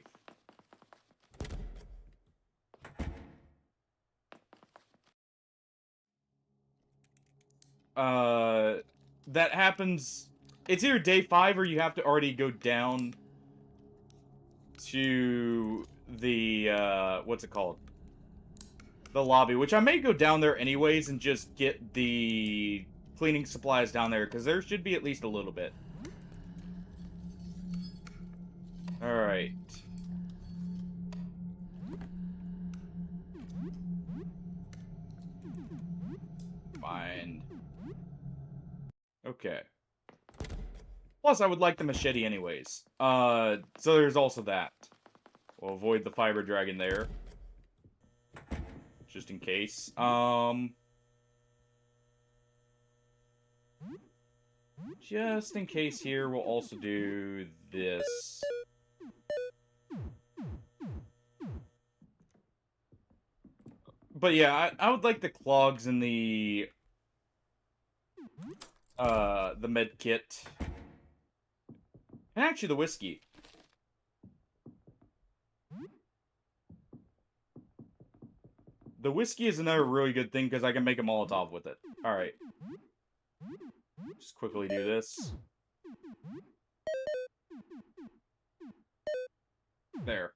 That happens... It's either day 5 or you have to already go down to the, what's it called? The lobby, which I may go down there anyways and just get the cleaning supplies down there, because there should be at least a little bit. Alright. Fine. Okay. Plus, I would like the machete anyways. So there's also that. We'll avoid the fiber dragon there. Just in case. Just in case here, we'll also do this. But yeah, I would like the clogs and the med kit. And actually the whiskey. The whiskey is another really good thing because I can make a Molotov with it. Alright. Just quickly do this. There.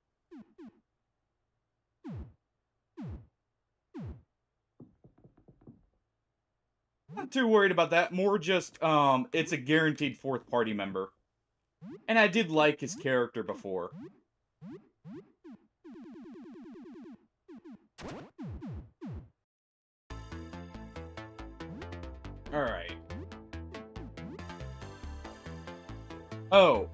Not too worried about that. More just, it's a guaranteed 4th party member. And I did like his character before. Alright. Oh.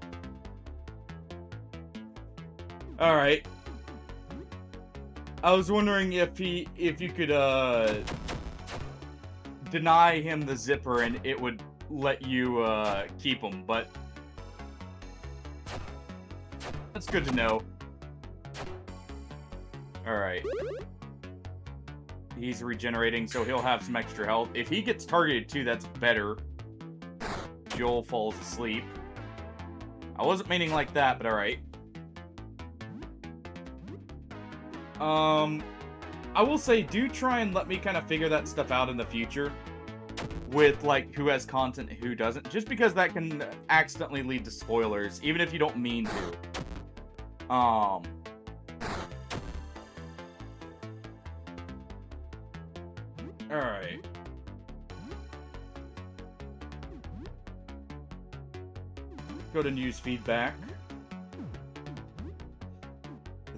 Alright. I was wondering if you could, deny him the zipper and it would let you, keep him, but... That's good to know. Alright. He's regenerating, so he'll have some extra health. If he gets targeted too, that's better. Joel falls asleep. I wasn't meaning like that, but alright. I will say, do try and let me kind of figure that stuff out in the future. With, like, who has content and who doesn't. Just because that can accidentally lead to spoilers, even if you don't mean to. Alright. Go to news feedback.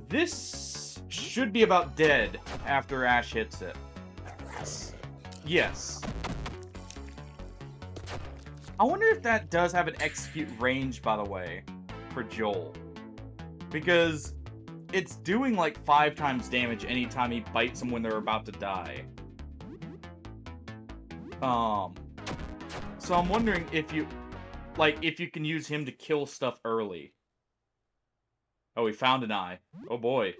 This should be about dead after Ash hits it. Yes. I wonder if that does have an execute range, by the way, for Joel. Because it's doing like 5 times damage anytime he bites them when they're about to die. So I'm wondering if you, like, if you can use him to kill stuff early. Oh, we found an eye. Oh boy.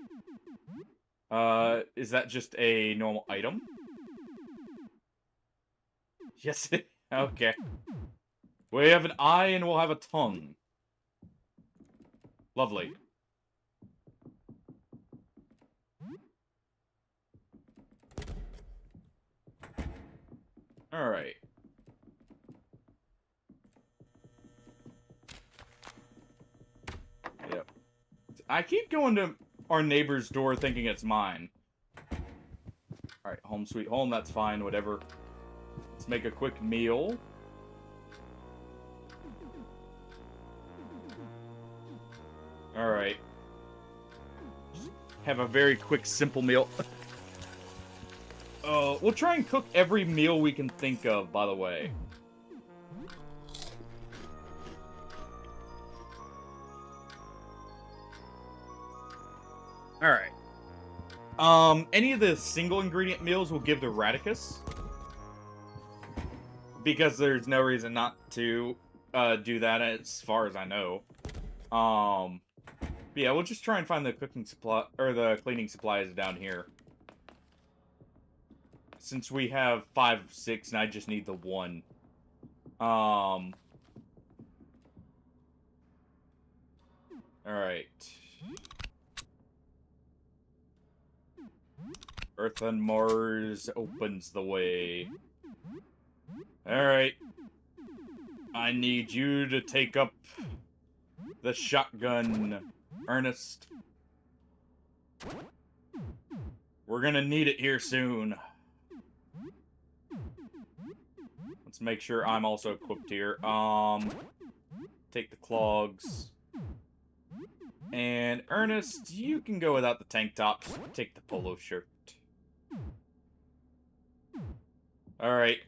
Is that just a normal item? Yes, okay. We have an eye and we'll have a tongue. Lovely. Alright. Yep. I keep going to our neighbor's door thinking it's mine. Alright, home sweet home, that's fine, whatever. Let's make a quick meal. Alright. Have a very quick, simple meal. We'll try and cook every meal we can think of, by the way. Alright. Any of the single ingredient meals will give the Radicus. Because there's no reason not to do that as far as I know. Yeah, we'll just try and find the cooking supply or the cleaning supplies down here. Since we have 5, 6, and I just need the 1. Alright. Earth and Mars opens the way. Alright. I need you to take up the shotgun, Ernest. We're gonna need it here soon. Let's make sure I'm also equipped here. Take the clogs. And Ernest, you can go without the tank top. Just take the polo shirt. Alright.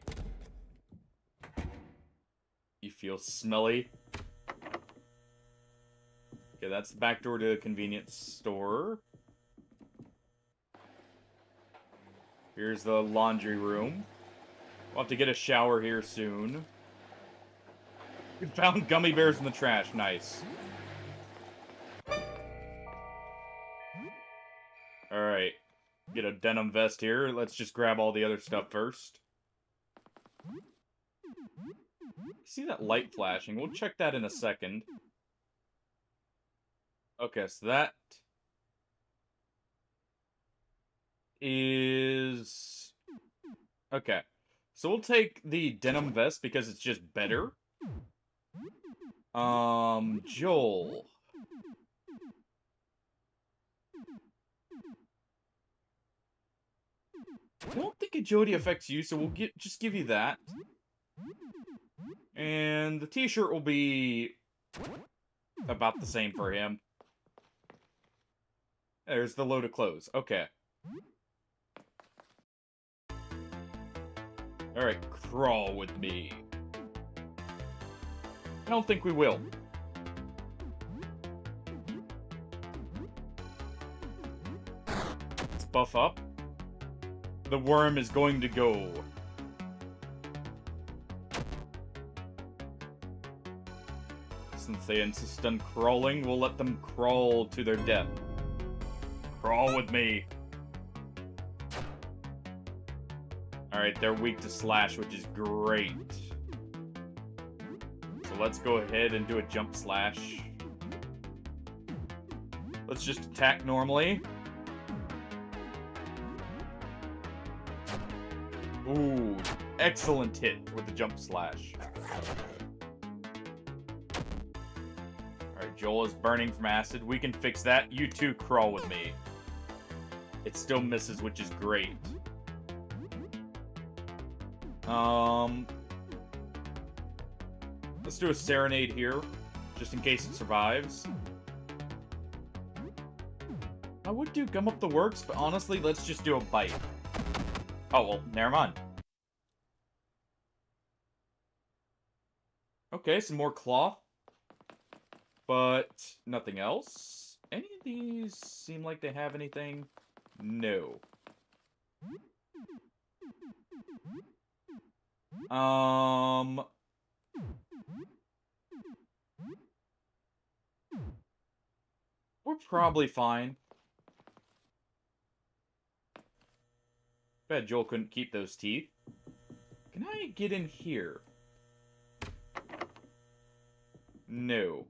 You feel smelly? Okay, that's the back door to the convenience store. Here's the laundry room. We'll have to get a shower here soon. We found gummy bears in the trash. Nice. Alright. Get a denim vest here. Let's just grab all the other stuff first. See that light flashing? We'll check that in a second. Okay, so that is... Okay. So we'll take the denim vest because it's just better. Joel. I don't think agility affects you, so we'll just give you that. And the t-shirt will be about the same for him. There's the load of clothes. Okay. Alright, crawl with me. I don't think we will. Let's buff up. The worm is going to go. Since they insist on crawling, we'll let them crawl to their death. Crawl with me. Alright, they're weak to slash, which is great. So let's go ahead and do a jump slash. Let's just attack normally. Ooh, excellent hit with the jump slash. Alright, Joel is burning from acid. We can fix that. You too, crawl with me. It still misses, which is great. Let's do a serenade here, just in case it survives. I would do gum up the works, but honestly, let's just do a bite. Oh, well, never mind. Okay, some more cloth. But nothing else. Any of these seem like they have anything? No. We're probably fine. Bet Joel couldn't keep those teeth. Can I get in here? No.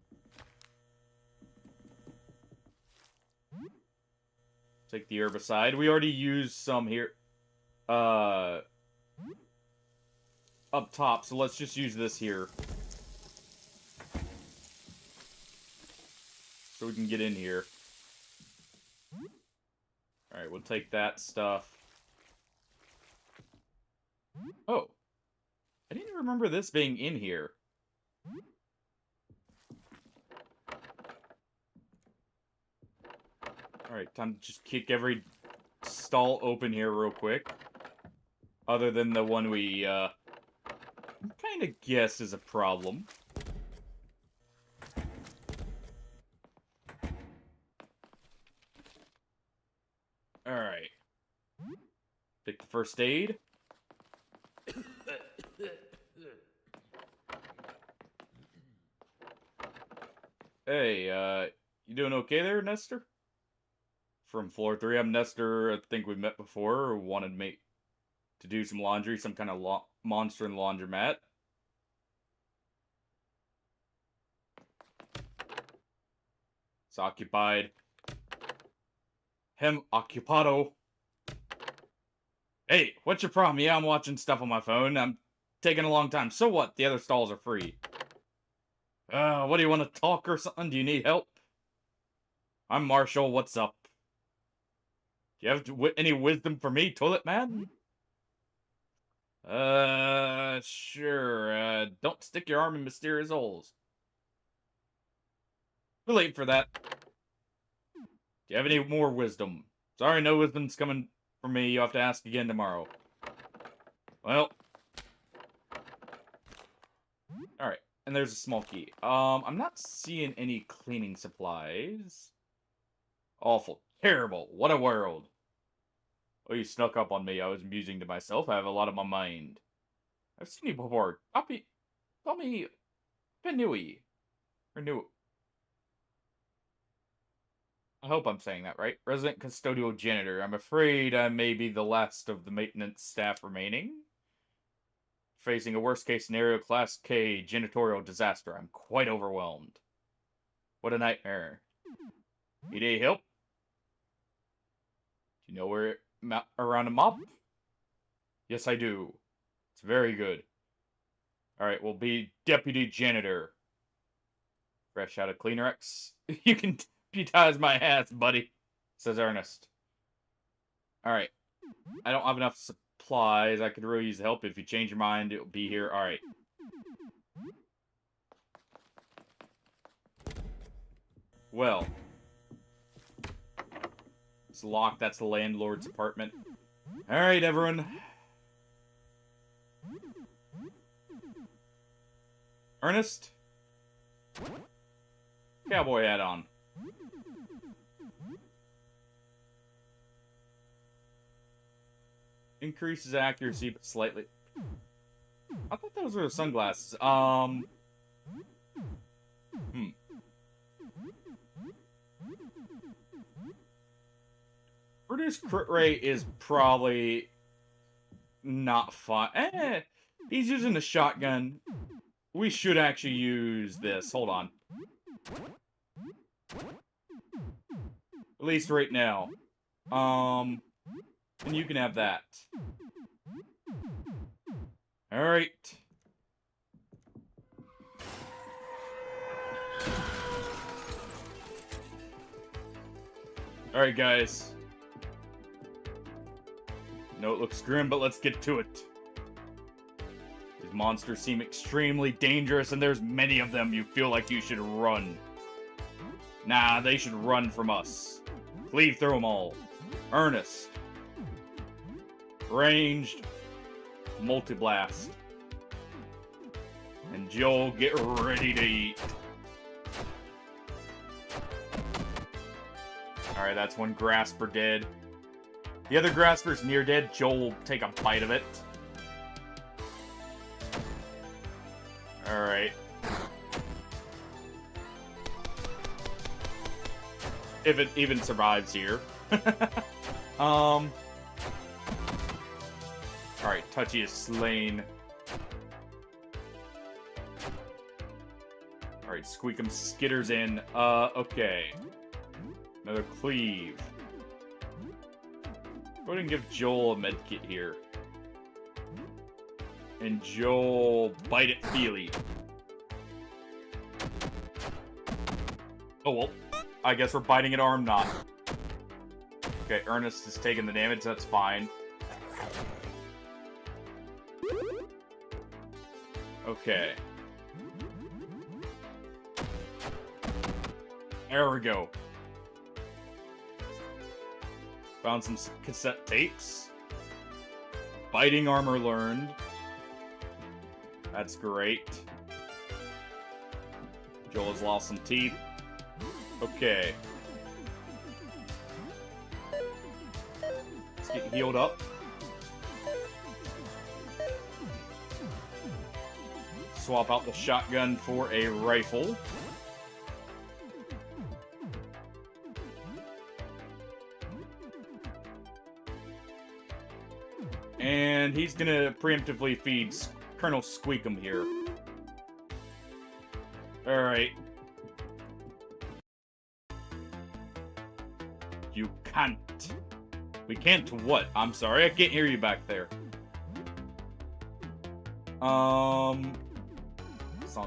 Take the herbicide. We already used some here. Up top, so let's just use this here. So we can get in here. Alright, we'll take that stuff. Oh. I didn't remember this being in here. Alright, time to just kick every stall open here real quick. Other than the one we, kind of guess is a problem. Alright. Take the first aid. Hey, you doing okay there, Nestor? From floor 3, I'm Nestor. I think we met before. Wanted me to do some laundry, some kind of monster in the laundromat. It's occupied. Him occupado. Hey, what's your problem? Yeah, I'm watching stuff on my phone. I'm taking a long time. So what? The other stalls are free. What do you want to talk or something? Do you need help? I'm Marshall. What's up? Do you have any wisdom for me, Toilet Man? Sure. Don't stick your arm in mysterious holes. We're late for that. Do you have any more wisdom? Sorry, no wisdom's coming from me. You have to ask again tomorrow. Well. Alright. And there's a small key. I'm not seeing any cleaning supplies. Awful. Terrible. What a world. Oh, you snuck up on me. I was musing to myself. I have a lot on my mind. I've seen you before. Call me Benui. Or New. I hope I'm saying that right. Resident custodial janitor. I'm afraid I may be the last of the maintenance staff remaining. Facing a worst-case scenario, Class K janitorial disaster. I'm quite overwhelmed. What a nightmare. Need any help? Do you know where around a mop? Yes, I do. It's very good. Alright, we'll be deputy janitor. Fresh out of Cleanerex. You can deputize my ass, buddy, says Ernest. Alright. I don't have enough supplies. I could really use help. If you change your mind, it'll be here. Alright. Well. It's locked. That's the landlord's apartment. Alright, everyone. Ernest? Cowboy hat on. Increases accuracy, but slightly. I thought those were sunglasses. Reduced crit rate is probably not fun. He's using a shotgun. We should actually use this. Hold on. At least right now. And you can have that. Alright. Alright, guys. No, it looks grim, but let's get to it. These monsters seem extremely dangerous, and there's many of them. You feel like you should run. Nah, they should run from us. Cleave through them all. Ernest. Ranged. Multi-blast. And Joel, get ready to eat. Alright, that's one Grasper dead. The other Grasper's near dead. Joel will take a bite of it. Alright. If it even survives here. Alright, Touchy is slain. Alright, Squeakum skitters in. Okay. Another cleave. Go ahead and give Joel a medkit here. And Joel, bite it feely. Oh well. I guess we're biting at arm knot. Okay, Ernest is taking the damage, that's fine. Okay. There we go. Found some cassette tapes. Biting armor learned. That's great. Joel has lost some teeth. Okay. Let's get healed up. Swap out the shotgun for a rifle. And he's gonna preemptively feed Colonel Squeakum here. Alright. can't. We can't what? I'm sorry, I can't hear you back there. Song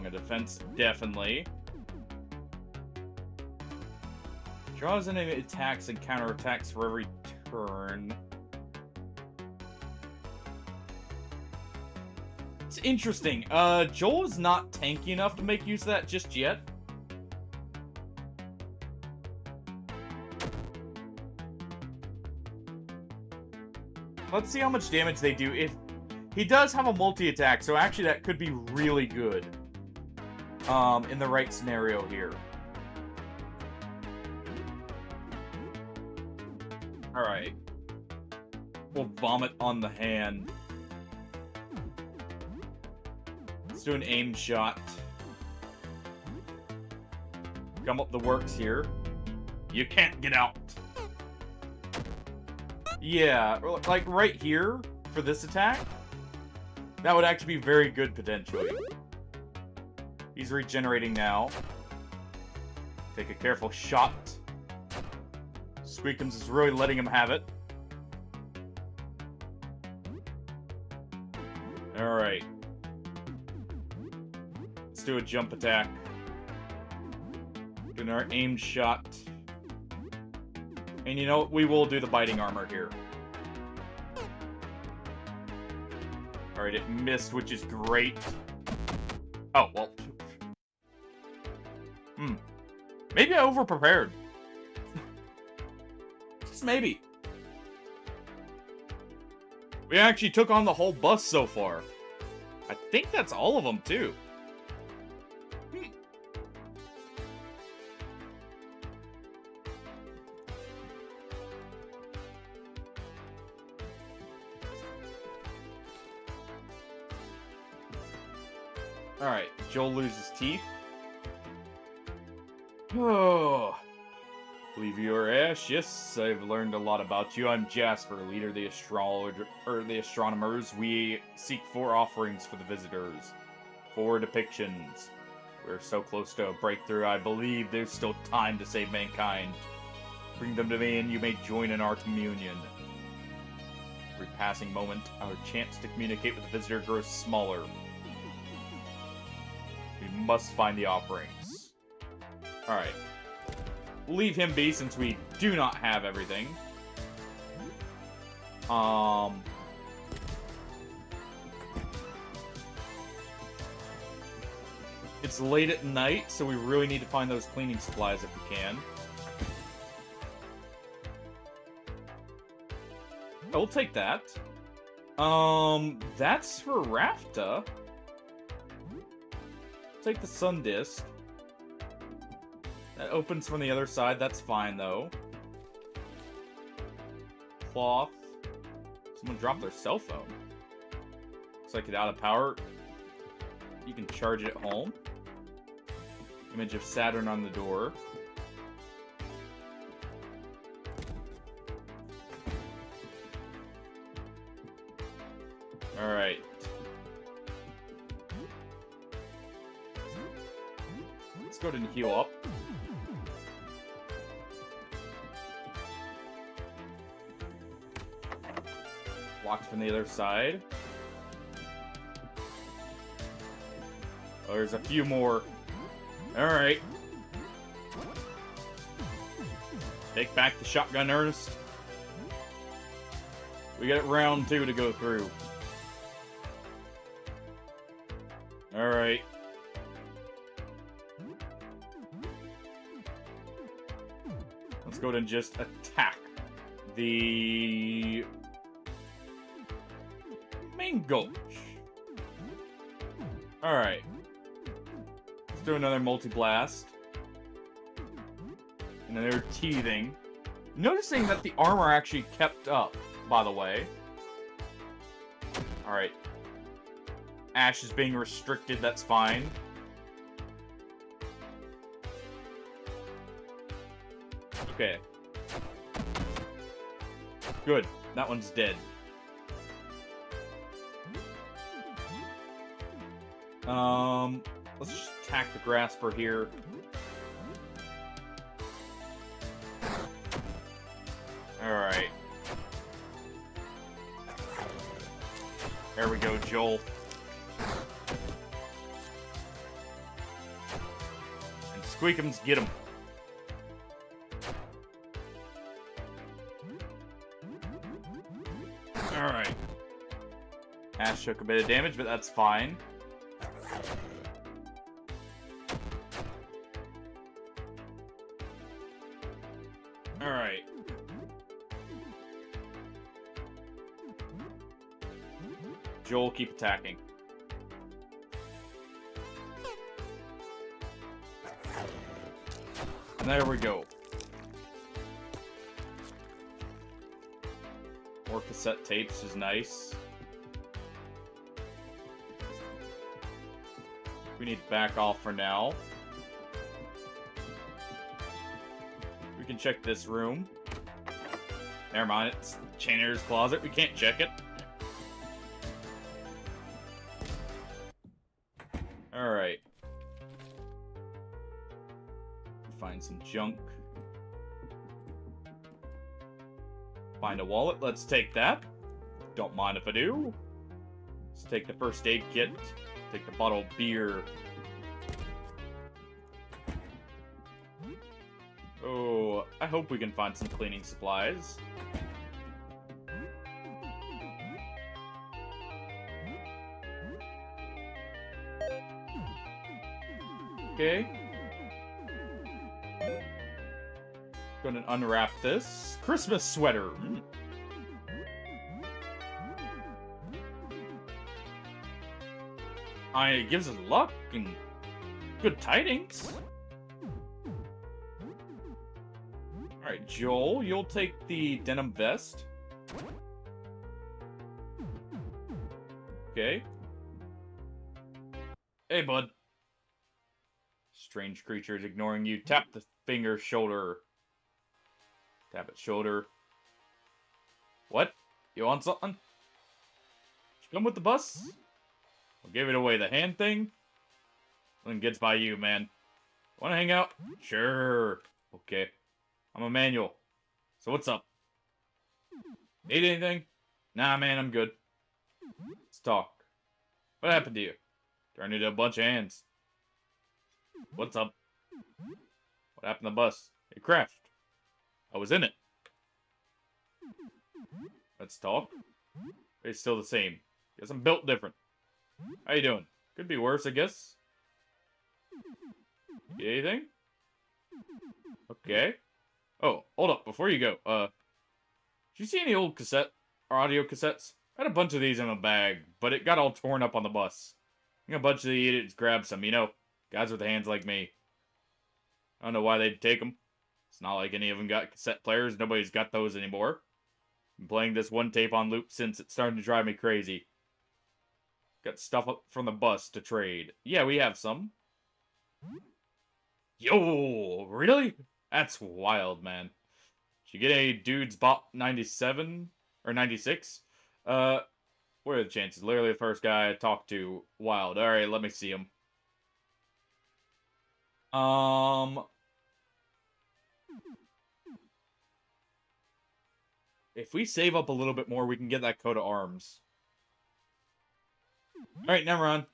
of Defense, definitely. Draws enemy attacks and counterattacks for every turn. It's interesting. Joel is not tanky enough to make use of that just yet. Let's see how much damage they do. If he does have a multi-attack, so actually that could be really good. In the right scenario here. Alright. We'll vomit on the hand. Let's do an aim shot. Gum up the works here. You can't get out. Yeah, like right here for this attack. That would actually be very good potentially. He's regenerating now. Take a careful shot. Squeakums is really letting him have it. Alright. Let's do a jump attack. Doing our aim shot. And you know what? We will do the biting armor here. Alright, it missed, which is great. Oh, well. Maybe I overprepared. Just maybe. We actually took on the whole bus so far. I think that's all of them, too. Alright, Joel loses teeth. Oh. Believe you are Ash? Yes, I've learned a lot about you. I'm Jasper, leader of the astronomers. We seek 4 offerings for the visitors. 4 depictions. We're so close to a breakthrough, I believe there's still time to save mankind. Bring them to me and you may join in our communion. Every passing moment, our chance to communicate with the visitor grows smaller. We must find the offerings. Alright. Leave him be since we do not have everything. It's late at night, so we really need to find those cleaning supplies if we can. I'll take that. That's for Rafta. Take the sun disc. That opens from the other side, that's fine though. Cloth. Someone dropped their cell phone. Looks like it's out of power. You can charge it at home. Image of Saturn on the door. Alright. Let's go ahead and heal up. Blocked from the other side. Oh, there's a few more. Alright. Take back the shotgun, Ernest. We got round 2 to go through. Alright. Let's go ahead and just attack the main gulch. Alright. Let's do another multi-blast. And then they're teething. Noticing that the armor actually kept up, by the way. Alright. Ash is being restricted, that's fine. Okay. Good. That one's dead. Let's just attack the Grasper here. Alright. There we go, Joel. And Squeakums, get him. Alright. Ash took a bit of damage, but that's fine. Alright. Joel, keep attacking. And there we go. More cassette tapes is nice. We need to back off for now. We can check this room. Never mind, it's Chainer's closet. We can't check it. Alright. Find some junk. Find a wallet. Let's take that. Don't mind if I do. Let's take the first aid kit. Take the bottle of beer. Oh, I hope we can find some cleaning supplies. Okay. Gonna unwrap this. Christmas sweater. It gives us luck and good tidings. Alright, Joel, you'll take the denim vest. Okay. Hey, bud. Strange creature is ignoring you. Tap the finger shoulder. Tap its shoulder. What? You want something? Did you come with the bus? I'll give it away. The hand thing? Nothing gets by you, man. Wanna hang out? Sure. Okay. I'm Emmanuel. So what's up? Need anything? Nah, man, I'm good. Let's talk. What happened to you? Turned into a bunch of hands. What's up? What happened to the bus? It crashed. I was in it. Let's talk. It's still the same. Guess I'm built different. How you doing? Could be worse, I guess. Get anything? Okay. Oh, hold up. Before you go, did you see any old cassette or audio cassettes? I had a bunch of these in a bag, but it got all torn up on the bus. I think a bunch of the idiots grabbed some, you know, guys with hands like me. I don't know why they'd take them. It's not like any of them got cassette players. Nobody's got those anymore. Been playing this one tape on loop since it's starting to drive me crazy. Got stuff up from the bus to trade. Yeah, we have some. Yo, really? That's wild, man. Did you get a dude's bop 97 or 96? What are the chances? Literally the first guy I talked to. Wild. All right, let me see him. If we save up a little bit more, we can get that coat of arms. Alright, never mind.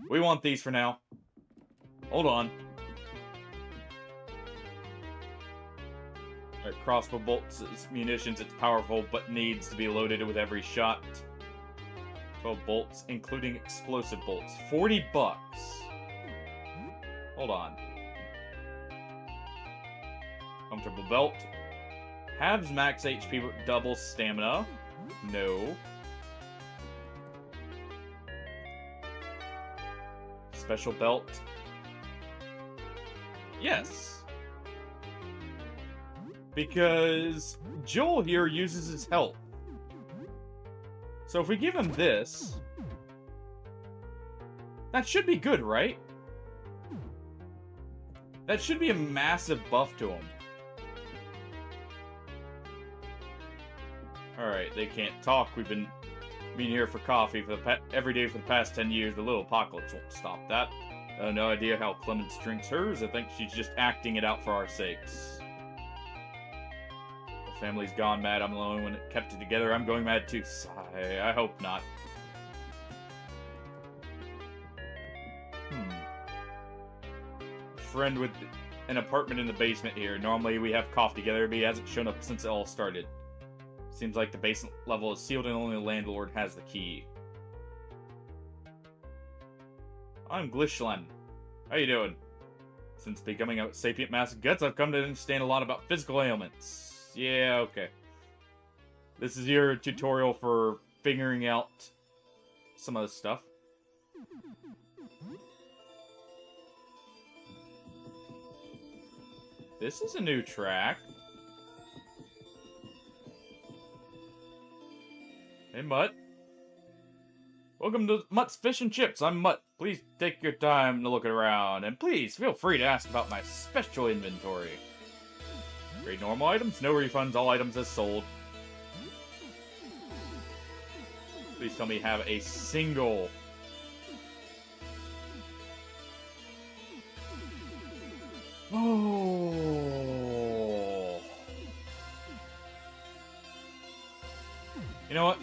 We want these for now. Hold on. Alright, crossbow bolts is munitions. It's powerful, but needs to be loaded with every shot. 12 bolts, including explosive bolts. 40 bucks. Hold on. Comfortable belt. Halves max HP but double stamina. No. Special belt. Yes. Because Joel here uses his health. So if we give him this, that should be good, right? That should be a massive buff to him. Alright, they can't talk. We've been being here for coffee for every day for the past 10 years. The little apocalypse won't stop that. No idea how Clemens drinks hers. I think she's just acting it out for our sakes. Family's gone mad. I'm the only one that kept it together. I'm going mad too. Sigh. I hope not. Friend with an apartment in the basement here. Normally we have coffee together, but he hasn't shown up since it all started. Seems like the basement level is sealed and only the landlord has the key. I'm Glishlan. How you doing? Since becoming a sapient mass of guts, I've come to understand a lot about physical ailments. Yeah, okay. This is your tutorial for figuring out some of the stuff. This is a new track. Hey, Mutt. Welcome to Mutt's Fish and Chips. I'm Mutt. Please take your time to look around, and please feel free to ask about my special inventory. Trade normal items, no refunds, all items as sold. Please tell me you have a single... Oh. You know what?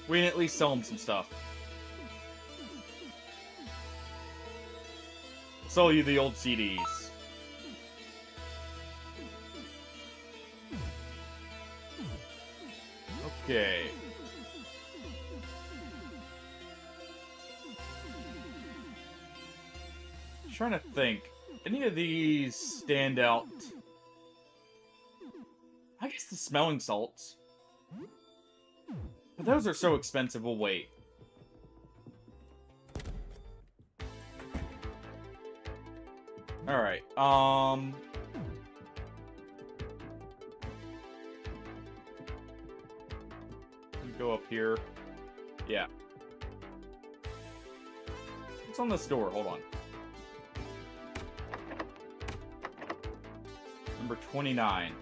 We can at least sell him some stuff. Sell you the old CDs. Okay. Trying to think. Any of these stand out? I guess the smelling salts. But those are so expensive, we'll wait. Alright, go up here. Yeah. What's on this door? Hold on. Number 29.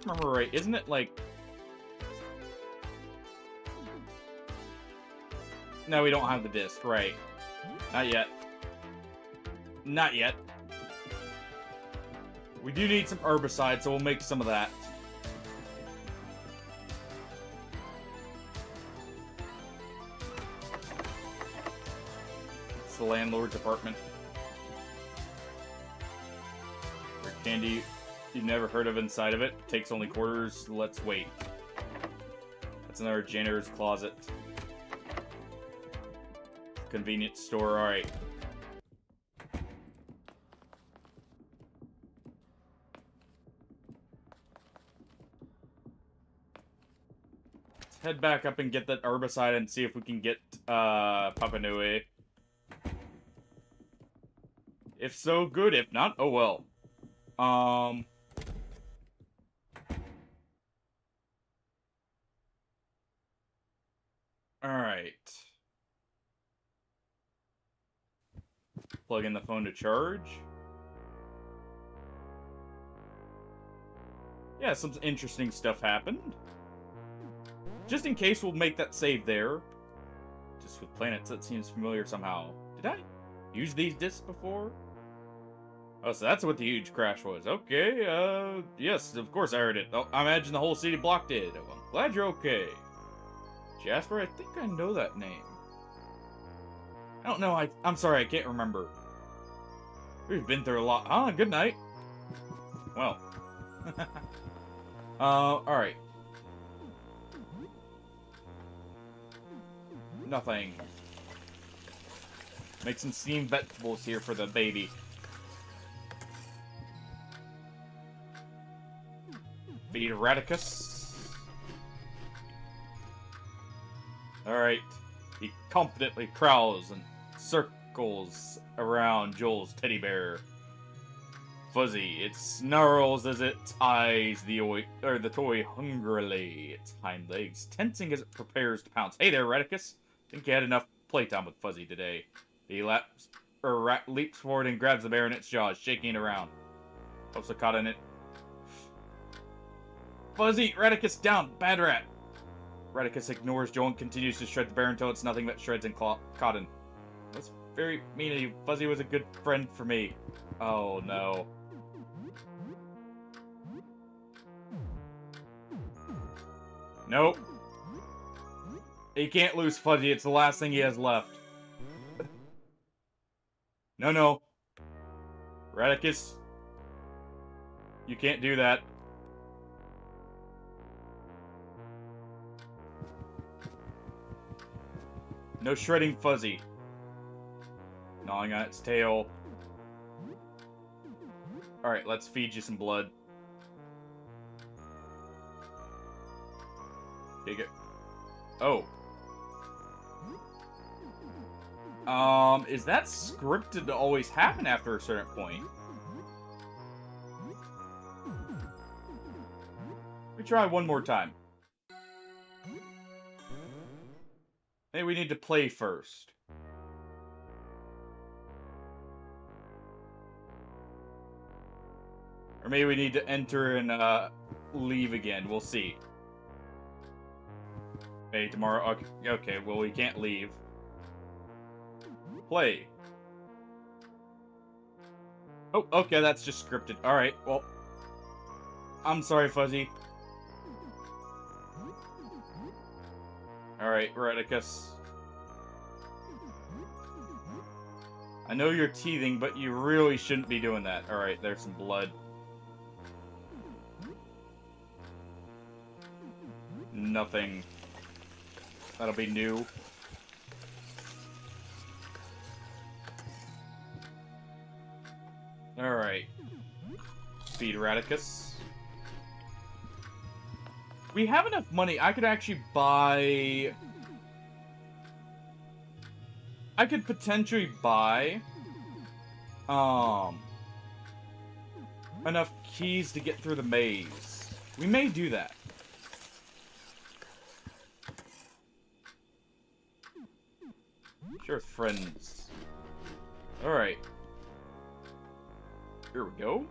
Remember right, isn't it like... No, we don't have the disc, right. Not yet. Not yet. We do need some herbicide, so we'll make some of that. It's the landlord's apartment. There's candy you've never heard of inside of it. Takes only quarters. Let's wait. That's another janitor's closet. Convenience store, alright. Let's head back up and get that herbicide and see if we can get Papa Nui. If so, good. If not, oh well. Alright. Plug in the phone to charge. Yeah, some interesting stuff happened. Just in case, we'll make that save there. Just with planets, that seems familiar somehow. Did I use these discs before? Oh, so that's what the huge crash was. Okay, yes, of course I heard it. Oh, I imagine the whole city block did. Oh, I'm glad you're okay. Jasper, I think I know that name. I don't know, I'm sorry, I can't remember. We've been through a lot. Ah, good night. Well. Alright. Nothing. Make some steamed vegetables here for the baby. Feed Radicus. Alright. He confidently prowls and circles around Joel's teddy bear. Fuzzy, it snarls as it eyes the toy hungrily, its hind legs tensing as it prepares to pounce. Hey there, Radicus. Think you had enough playtime with Fuzzy today. He leaps forward and grabs the bear in its jaws, shaking it around. Also caught in it. Fuzzy, Radicus down, bad rat. Radicus ignores Joel and continues to shred the bear until it's nothing but shreds and cotton. What's very mean of you. Fuzzy was a good friend for me. Oh, no. Nope. He can't lose Fuzzy. It's the last thing he has left. No, no. Radicus. You can't do that. No shredding Fuzzy. Gnawing on its tail. Alright, let's feed you some blood. Take it. Oh. Is that scripted to always happen after a certain point? Let me try one more time. Maybe we need to play first. Or maybe we need to enter and, leave again. We'll see. Hey, tomorrow... Okay, well, we can't leave. Play. Oh, okay, that's just scripted. Alright, well... I'm sorry, Fuzzy. Alright, Radicus. I know you're teething, but you really shouldn't be doing that. Alright, there's some blood. Nothing. That'll be new. Alright. Feed Radicus. We have enough money. I could actually buy... I could potentially buy... enough keys to get through the maze. We may do that. Sure, friends. Alright. Here we go.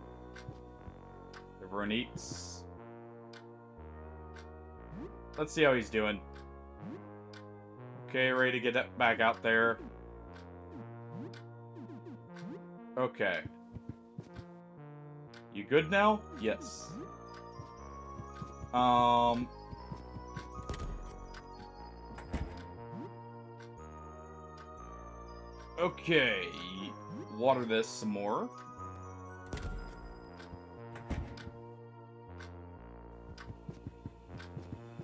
Everyone eats. Let's see how he's doing. Okay, ready to get that back out there. Okay. You good now? Yes. Okay. Water this some more.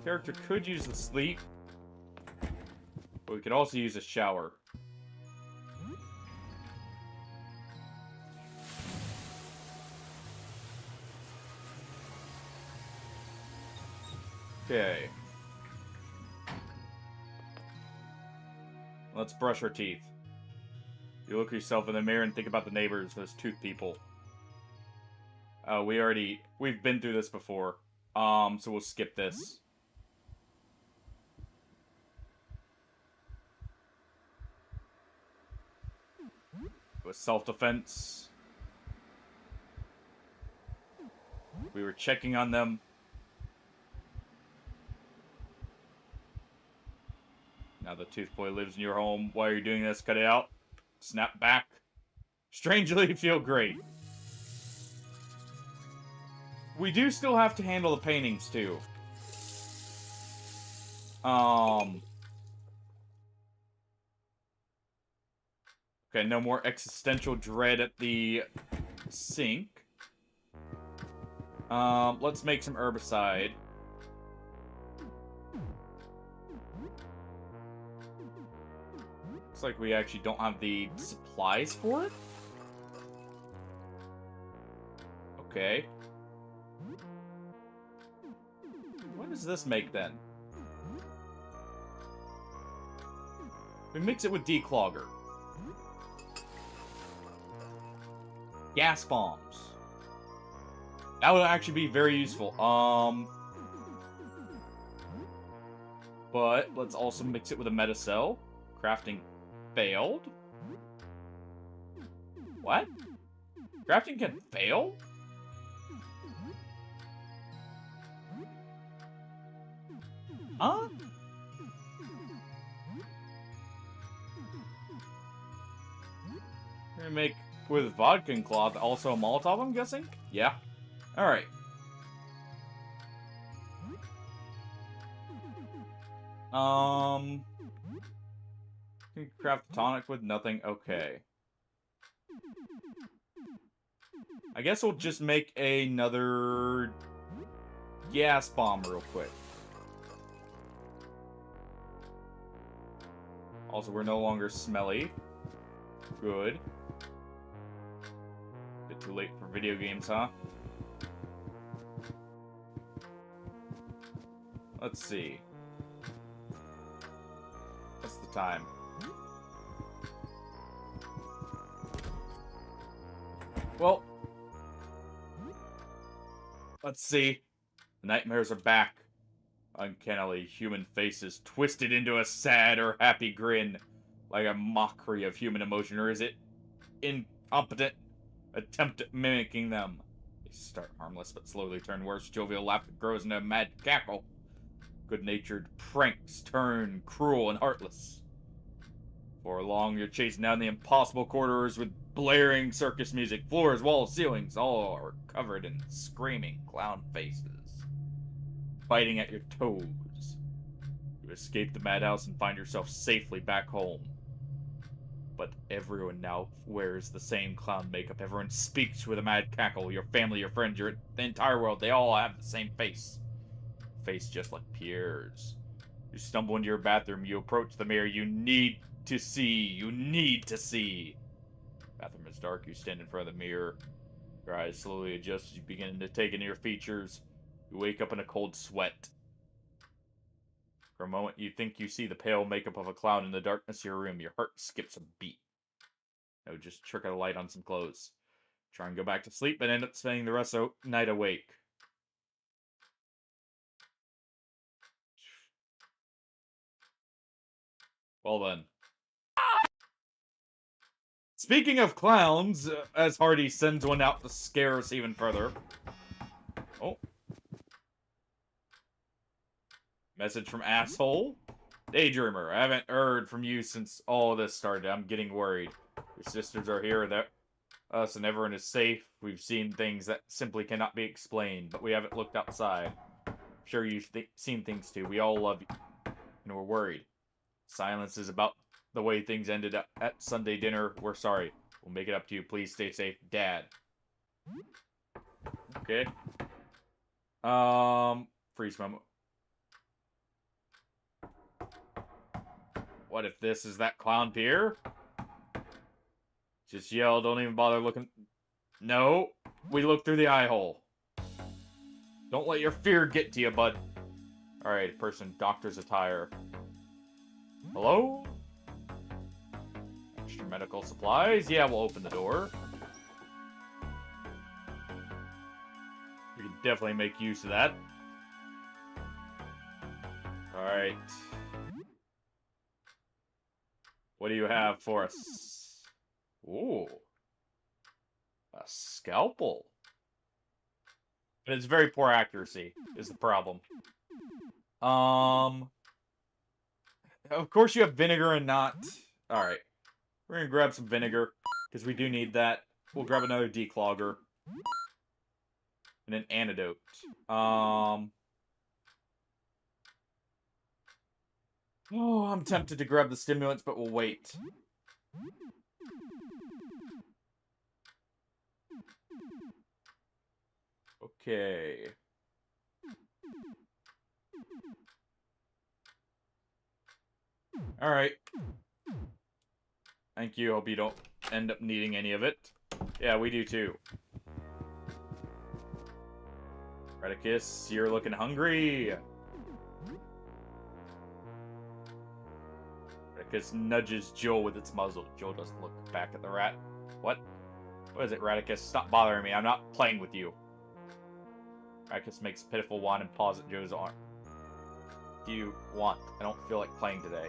Character could use the sleep, but we could also use a shower. Okay. Let's brush our teeth. You look yourself in the mirror and think about the neighbors, those tooth people. We've been through this before. So we'll skip this. It was self-defense. We were checking on them. Now the tooth boy lives in your home. Why are you doing this? Cut it out. Snap back. Strangely feel great. We do still have to handle the paintings, too. Okay, no more existential dread at the sink. Let's make some herbicide. Looks like we actually don't have the supplies for it. Okay. What does this make, then? We mix it with declogger. Gas bombs. That would actually be very useful. But let's also mix it with a metacell. Crafting failed? What? Crafting can fail? Huh? We're gonna make with vodka and cloth also a Molotov, I'm guessing? Yeah. Alright. Craft tonic with nothing. Okay. I guess we'll just make another gas bomb real quick. Also, we're no longer smelly. Good. Bit too late for video games, huh? Let's see. What's the time? Well, let's see. The nightmares are back. Uncannily, human faces twisted into a sad or happy grin, like a mockery of human emotion, or is it incompetent attempt at mimicking them? They start harmless but slowly turn worse. Jovial laughter grows into a mad cackle. Good-natured pranks turn cruel and heartless. For long, you're chasing down the impossible corridors with blaring circus music. Floors, walls, ceilings, all are covered in screaming clown faces, biting at your toes. You escape the madhouse and find yourself safely back home. But everyone now wears the same clown makeup. Everyone speaks with a mad cackle. Your family, your friends, the entire world, they all have the same face. Face just like Pierre's. You stumble into your bathroom. You approach the mirror. You need to see. You need to see. Bathroom is dark. You stand in front of the mirror. Your eyes slowly adjust as you begin to take in your features. You wake up in a cold sweat. For a moment, you think you see the pale makeup of a clown in the darkness of your room. Your heart skips a beat. No, just trick a light on some clothes. Try and go back to sleep, but end up spending the rest of the night awake. Well then. Speaking of clowns, as Hardy sends one out to scare us even further. Oh. Message from asshole. Daydreamer, I haven't heard from you since all this started. I'm getting worried. Your sisters are here, that us and everyone is safe. We've seen things that simply cannot be explained, but we haven't looked outside. I'm sure you've seen things too. We all love you, and we're worried. Silence is about the way things ended up at Sunday dinner. We're sorry. We'll make it up to you. Please stay safe, Dad. Okay. Freeze moment. What if this is that clown Pierre? Just yell, don't even bother looking. No, we look through the eye hole. Don't let your fear get to you, bud. Alright, person, doctor's attire. Hello? Extra medical supplies? Yeah, we'll open the door. We can definitely make use of that. Alright. What do you have for us? Ooh. A scalpel. But it's very poor accuracy, is the problem. Of course you have vinegar and not... Alright. We're gonna grab some vinegar, because we do need that. We'll grab another declogger. And an antidote. Oh, I'm tempted to grab the stimulants, but we'll wait. Okay. Alright. Thank you. Hope you don't end up needing any of it. Yeah, we do too. Redicus, you're looking hungry. Radicus nudges Joel with its muzzle. Joel doesn't look back at the rat. What? What is it, Radicus? Stop bothering me. I'm not playing with you. Radicus makes a pitiful whine and paws at Joe's arm. What do you want? I don't feel like playing today.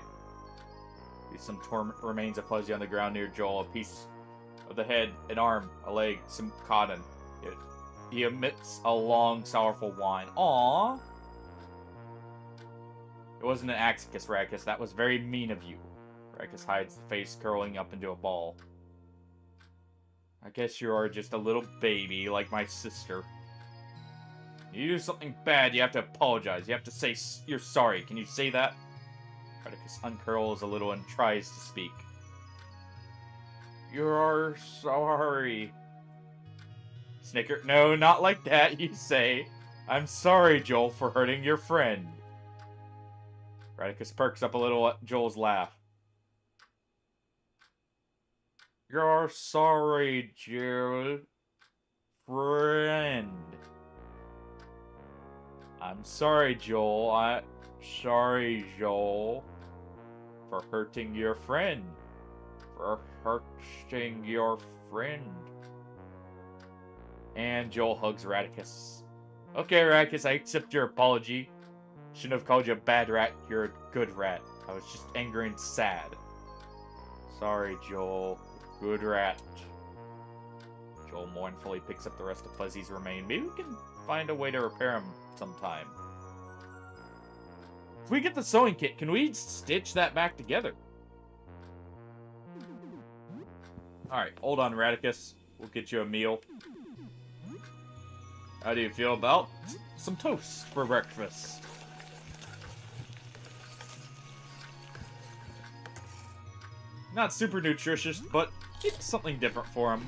Some torn remains of Fuzzy on the ground near Joel. A piece of the head, an arm, a leg, some cotton. He emits a long, sorrowful whine. Aww. It wasn't an accident, Radicus. That was very mean of you. Radicus hides the face curling up into a ball. I guess you are just a little baby like my sister. You do something bad, you have to apologize. You have to say you're sorry. Can you say that? Redicus uncurls a little and tries to speak. You're sorry. Snicker, no, not like that, you say. I'm sorry, Joel, for hurting your friend. Redicus perks up a little at Joel's laugh. You're sorry, Joel. Friend. I'm sorry, Joel. Sorry, Joel. For hurting your friend. For hurting your friend. And Joel hugs Radicus. Okay, Radicus, I accept your apology. Shouldn't have called you a bad rat. You're a good rat. I was just angry and sad. Sorry, Joel. Good rat. Joel mournfully picks up the rest of Fuzzy's remain. Maybe we can find a way to repair him sometime. If we get the sewing kit, can we stitch that back together? Alright, hold on, Radicus. We'll get you a meal. How do you feel about some toast for breakfast? Not super nutritious, but it's something different for him.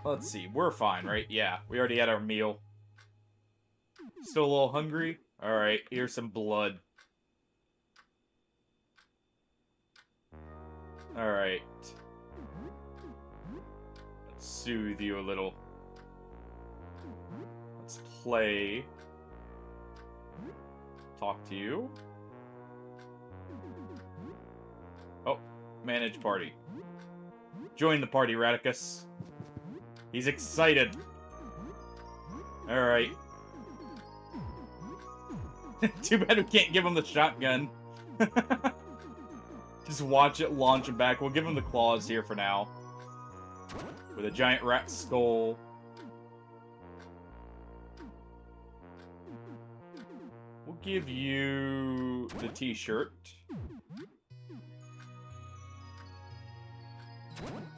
Let's see, we're fine, right? Yeah, we already had our meal. Still a little hungry? Alright, here's some blood. Alright. Let's soothe you a little. Let's play. Talk to you. Oh, manage party. Join the party, Radicus. He's excited. Alright. Too bad we can't give him the shotgun. Just watch it launch him back. We'll give him the claws here for now. With a giant rat skull. We'll give you the t-shirt.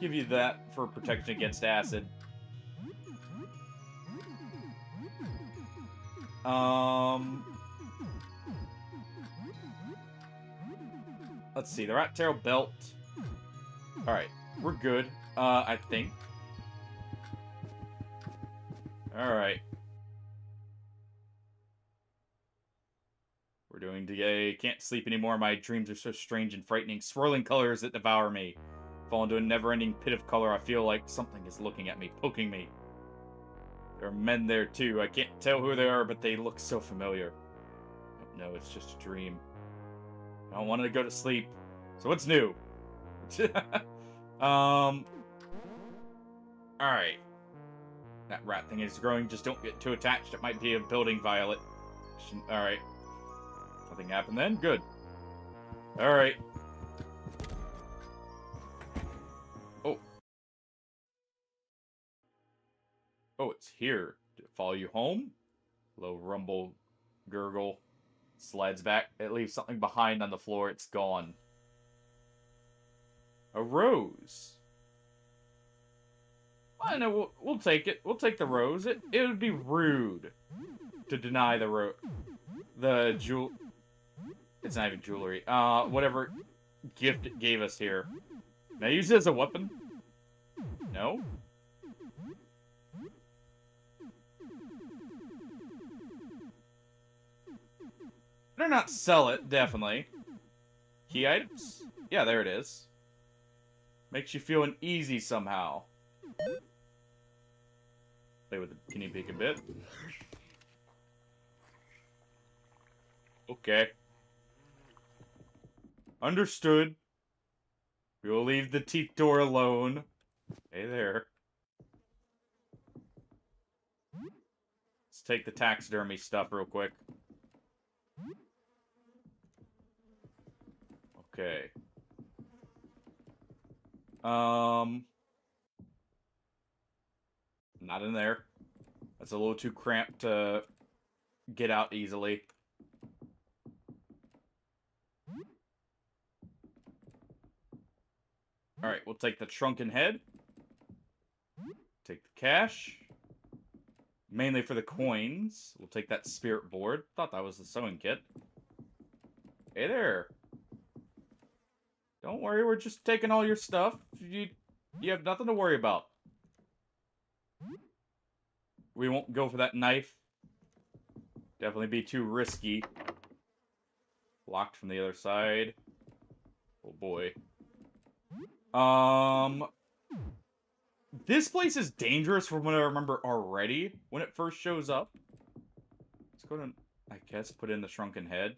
Give you that for protection against acid. Let's see, the rat tail belt. Alright, we're good, I think. Alright. We're doing today. Can't sleep anymore. My dreams are so strange and frightening. Swirling colors that devour me. Fall into a never-ending pit of color. I feel like something is looking at me, poking me. There are men there too. I can't tell who they are, but they look so familiar. No, it's just a dream. I don't want to go to sleep. So what's new? Alright. That rat thing is growing. Just don't get too attached. It might be a building violet. Alright. Nothing happened then? Good. Alright. Oh. Oh, it's here. Did it follow you home? Low rumble, gurgle. Slides back. It leaves something behind on the floor. It's gone. A rose. I know. We'll take it. We'll take the rose. It would be rude to deny the the jewel. It's not even jewelry. Whatever gift it gave us here. Can I use it as a weapon? No. Better not sell it, definitely. Key items? Yeah, there it is. Makes you feel uneasy somehow. Play with the guinea pig a bit. Okay. Understood. We will leave the teeth door alone. Hey there. Let's take the taxidermy stuff real quick. Okay. Not in there. That's a little too cramped to get out easily. Alright, we'll take the shrunken head. Take the cash. Mainly for the coins. We'll take that spirit board. Thought that was the sewing kit. Hey there. Don't worry, we're just taking all your stuff. You have nothing to worry about. We won't go for that knife. Definitely be too risky. Locked from the other side. Oh boy. This place is dangerous from what I remember already when it first shows up. Let's go to, I guess, put in the shrunken head.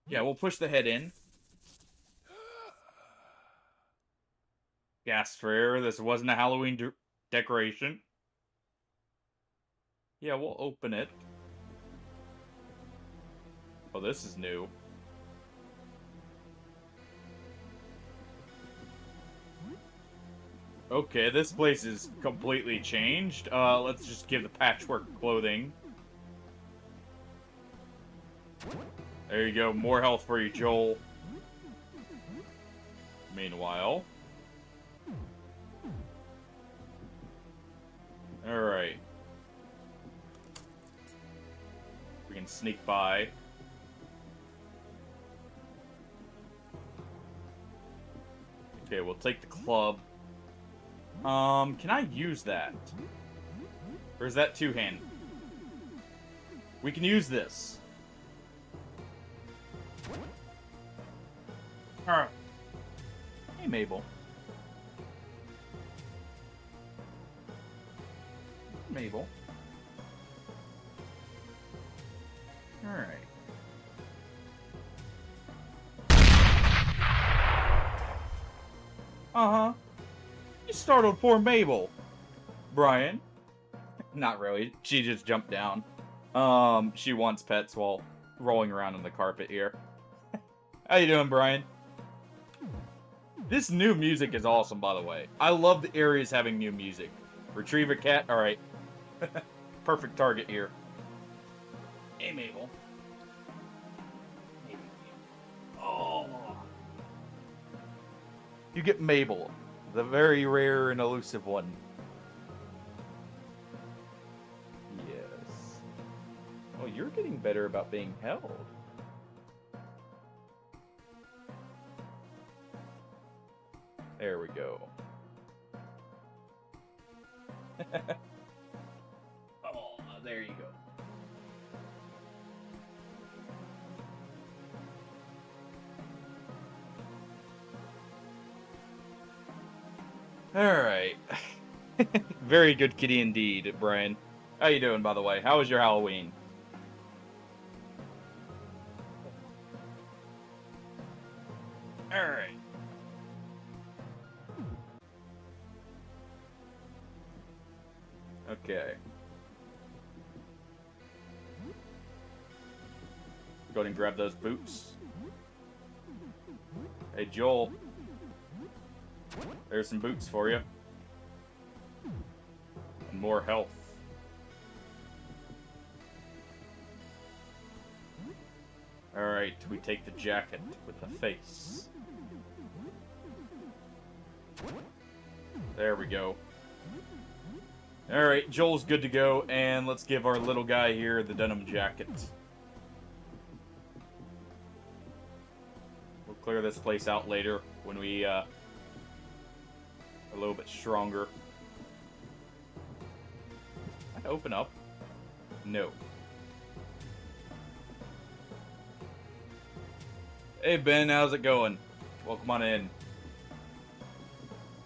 Yeah, we'll push the head in. Gasp for air, this wasn't a Halloween decoration. Yeah, we'll open it. Oh, this is new. Okay, this place is completely changed. Let's just give the patchwork clothing. There you go, more health for you, Joel. Meanwhile. Alright. We can sneak by. Okay, we'll take the club. Can I use that? Or is that two-handed? We can use this. Alright. Hey, Mabel. Mabel. Alright. Uh-huh. You startled poor Mabel. Brian. Not really. She just jumped down. She wants pets while rolling around on the carpet here. How you doing, Brian? This new music is awesome, by the way. I love the areas having new music. Retrieve a cat. Alright. Perfect target here. Hey, Mabel. Oh. You get Mabel. The very rare and elusive one. Yes. Oh, you're getting better about being held. There we go. Oh, there you go. Alright. Very good kitty indeed, Brian. How you doing, by the way? How was your Halloween? Alright. Okay. Go ahead and grab those boots. Hey, Joel. There's some boots for you. And more health. Alright, we take the jacket with the face. There we go. Alright, Joel's good to go, and let's give our little guy here the denim jacket. We'll clear this place out later when we, a little bit stronger. Can I open up? No. Hey Ben, how's it going? Welcome on in.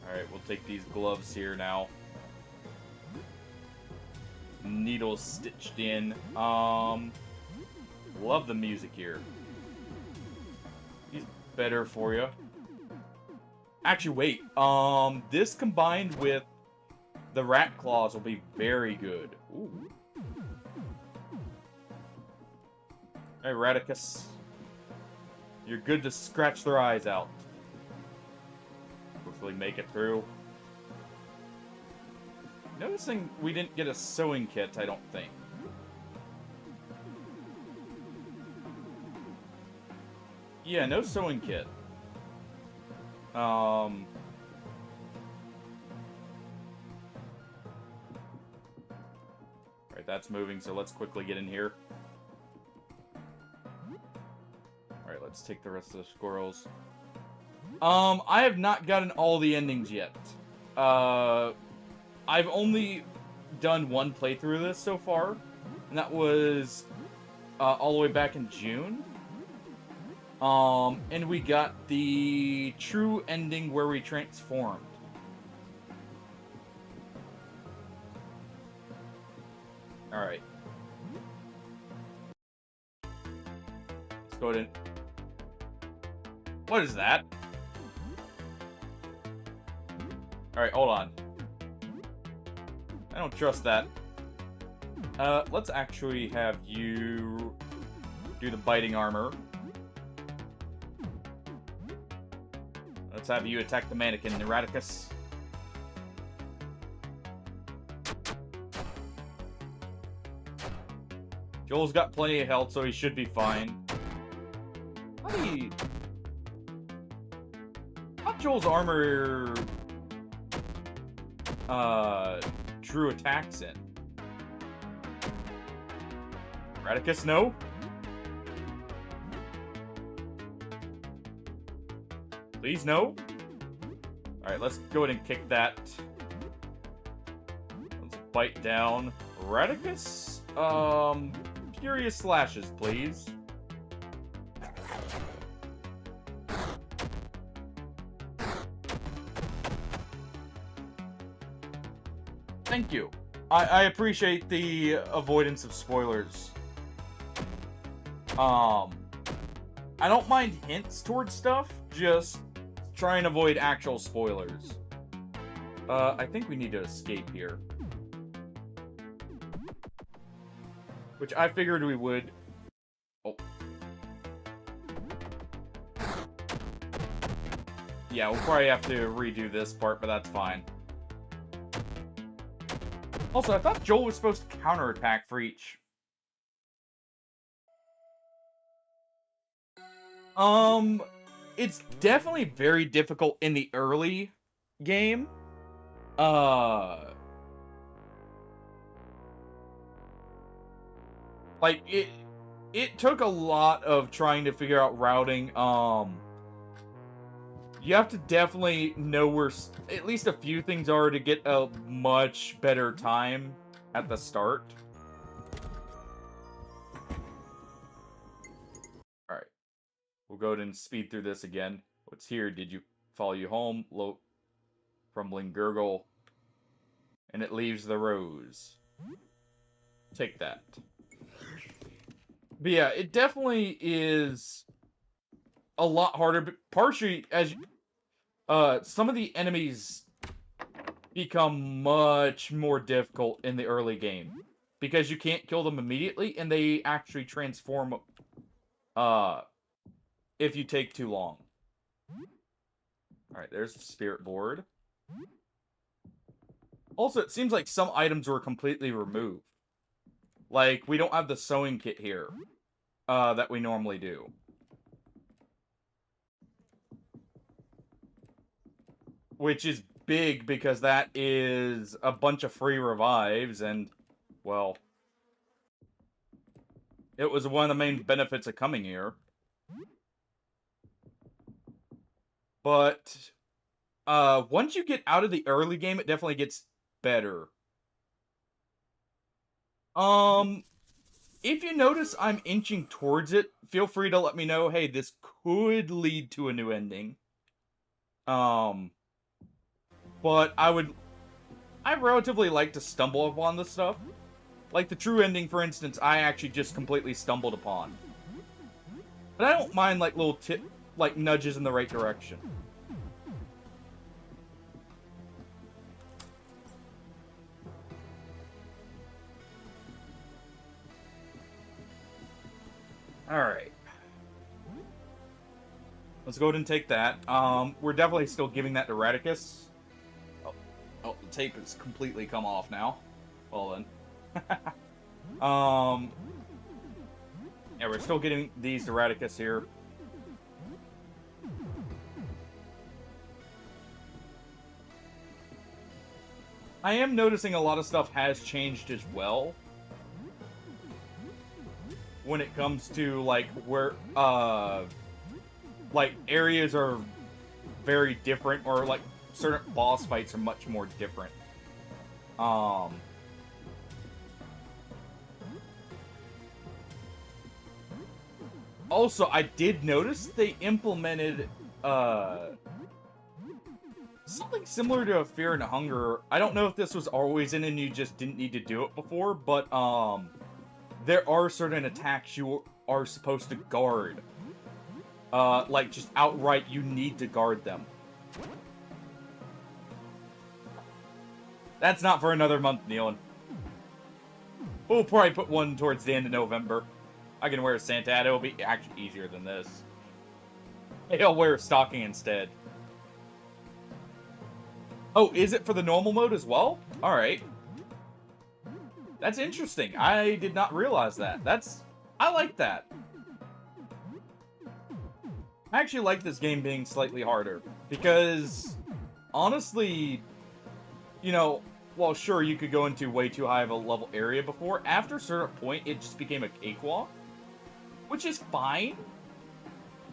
Alright, we'll take these gloves here now. Needles stitched in. Love the music here. He's better for you. Actually, wait. This combined with the rat claws will be very good. Ooh. Hey, Radicus. You're good to scratch their eyes out. Hopefully make it through. Noticing we didn't get a sewing kit, I don't think. Yeah, no sewing kit. Alright, that's moving, so let's quickly get in here. Alright, let's take the rest of the squirrels. I have not gotten all the endings yet. I've only done one playthrough of this so far, and that was all the way back in June. And we got the true ending where we transformed. Alright. Let's go ahead and... What is that? Alright, hold on. I don't trust that. Let's actually have you do the biting armor. Let's have you attack the mannequin, Neuroticus. Joel's got plenty of health, so he should be fine. How Joel's armor drew attacks in? Neuroticus, no? Please, no? Alright, let's go ahead and kick that. Let's bite down. Radicus? Furious Slashes, please. Thank you. I appreciate the avoidance of spoilers. I don't mind hints towards stuff, just try and avoid actual spoilers. I think we need to escape here. Which I figured we would. Oh. Yeah, we'll probably have to redo this part, but that's fine. Also, I thought Joel was supposed to counterattack for each. It's definitely very difficult in the early game. Like, it took a lot of trying to figure out routing. You have to definitely know where at least a few things are to get a much better time at the start. Alright. We'll go ahead and speed through this again. What's here? Did you follow you home? Low crumbling gurgle. And it leaves the rose. Take that. But yeah, it definitely is a lot harder, but partially as some of the enemies become much more difficult in the early game because you can't kill them immediately and they actually transform if you take too long. Alright, there's the spirit board. Also, it seems like some items were completely removed. Like, we don't have the sewing kit here that we normally do. Which is big because that is a bunch of free revives and, well, it was one of the main benefits of coming here. But once you get out of the early game, it definitely gets better. If you notice I'm inching towards it, feel free to let me know, hey, this could lead to a new ending. But I relatively like to stumble upon this stuff. Like the true ending, for instance, I actually just completely stumbled upon. But I don't mind like little nudges in the right direction. Alright. Let's go ahead and take that. We're definitely still giving that to Radicus. Oh, the tape has completely come off now. Well then. Yeah, we're still getting these to Radicus here. I am noticing a lot of stuff has changed as well. When it comes to, like, where, like, areas are very different, or, like, certain boss fights are much more different. Also, I did notice they implemented, something similar to a Fear and Hunger. I don't know if this was always in and you just didn't need to do it before, but, there are certain attacks you are supposed to guard. Like, just outright, you need to guard them. That's not for another month, Nealon. We'll probably put one towards the end of November. I can wear a Santa hat. It'll be actually easier than this. I'll wear a stocking instead. Oh, is it for the normal mode as well? Alright. That's interesting. I did not realize that. I like that. I actually like this game being slightly harder. Because, honestly, you know, well, sure, you could go into way too high of a level area before. After a certain point, it just became a cakewalk. Which is fine.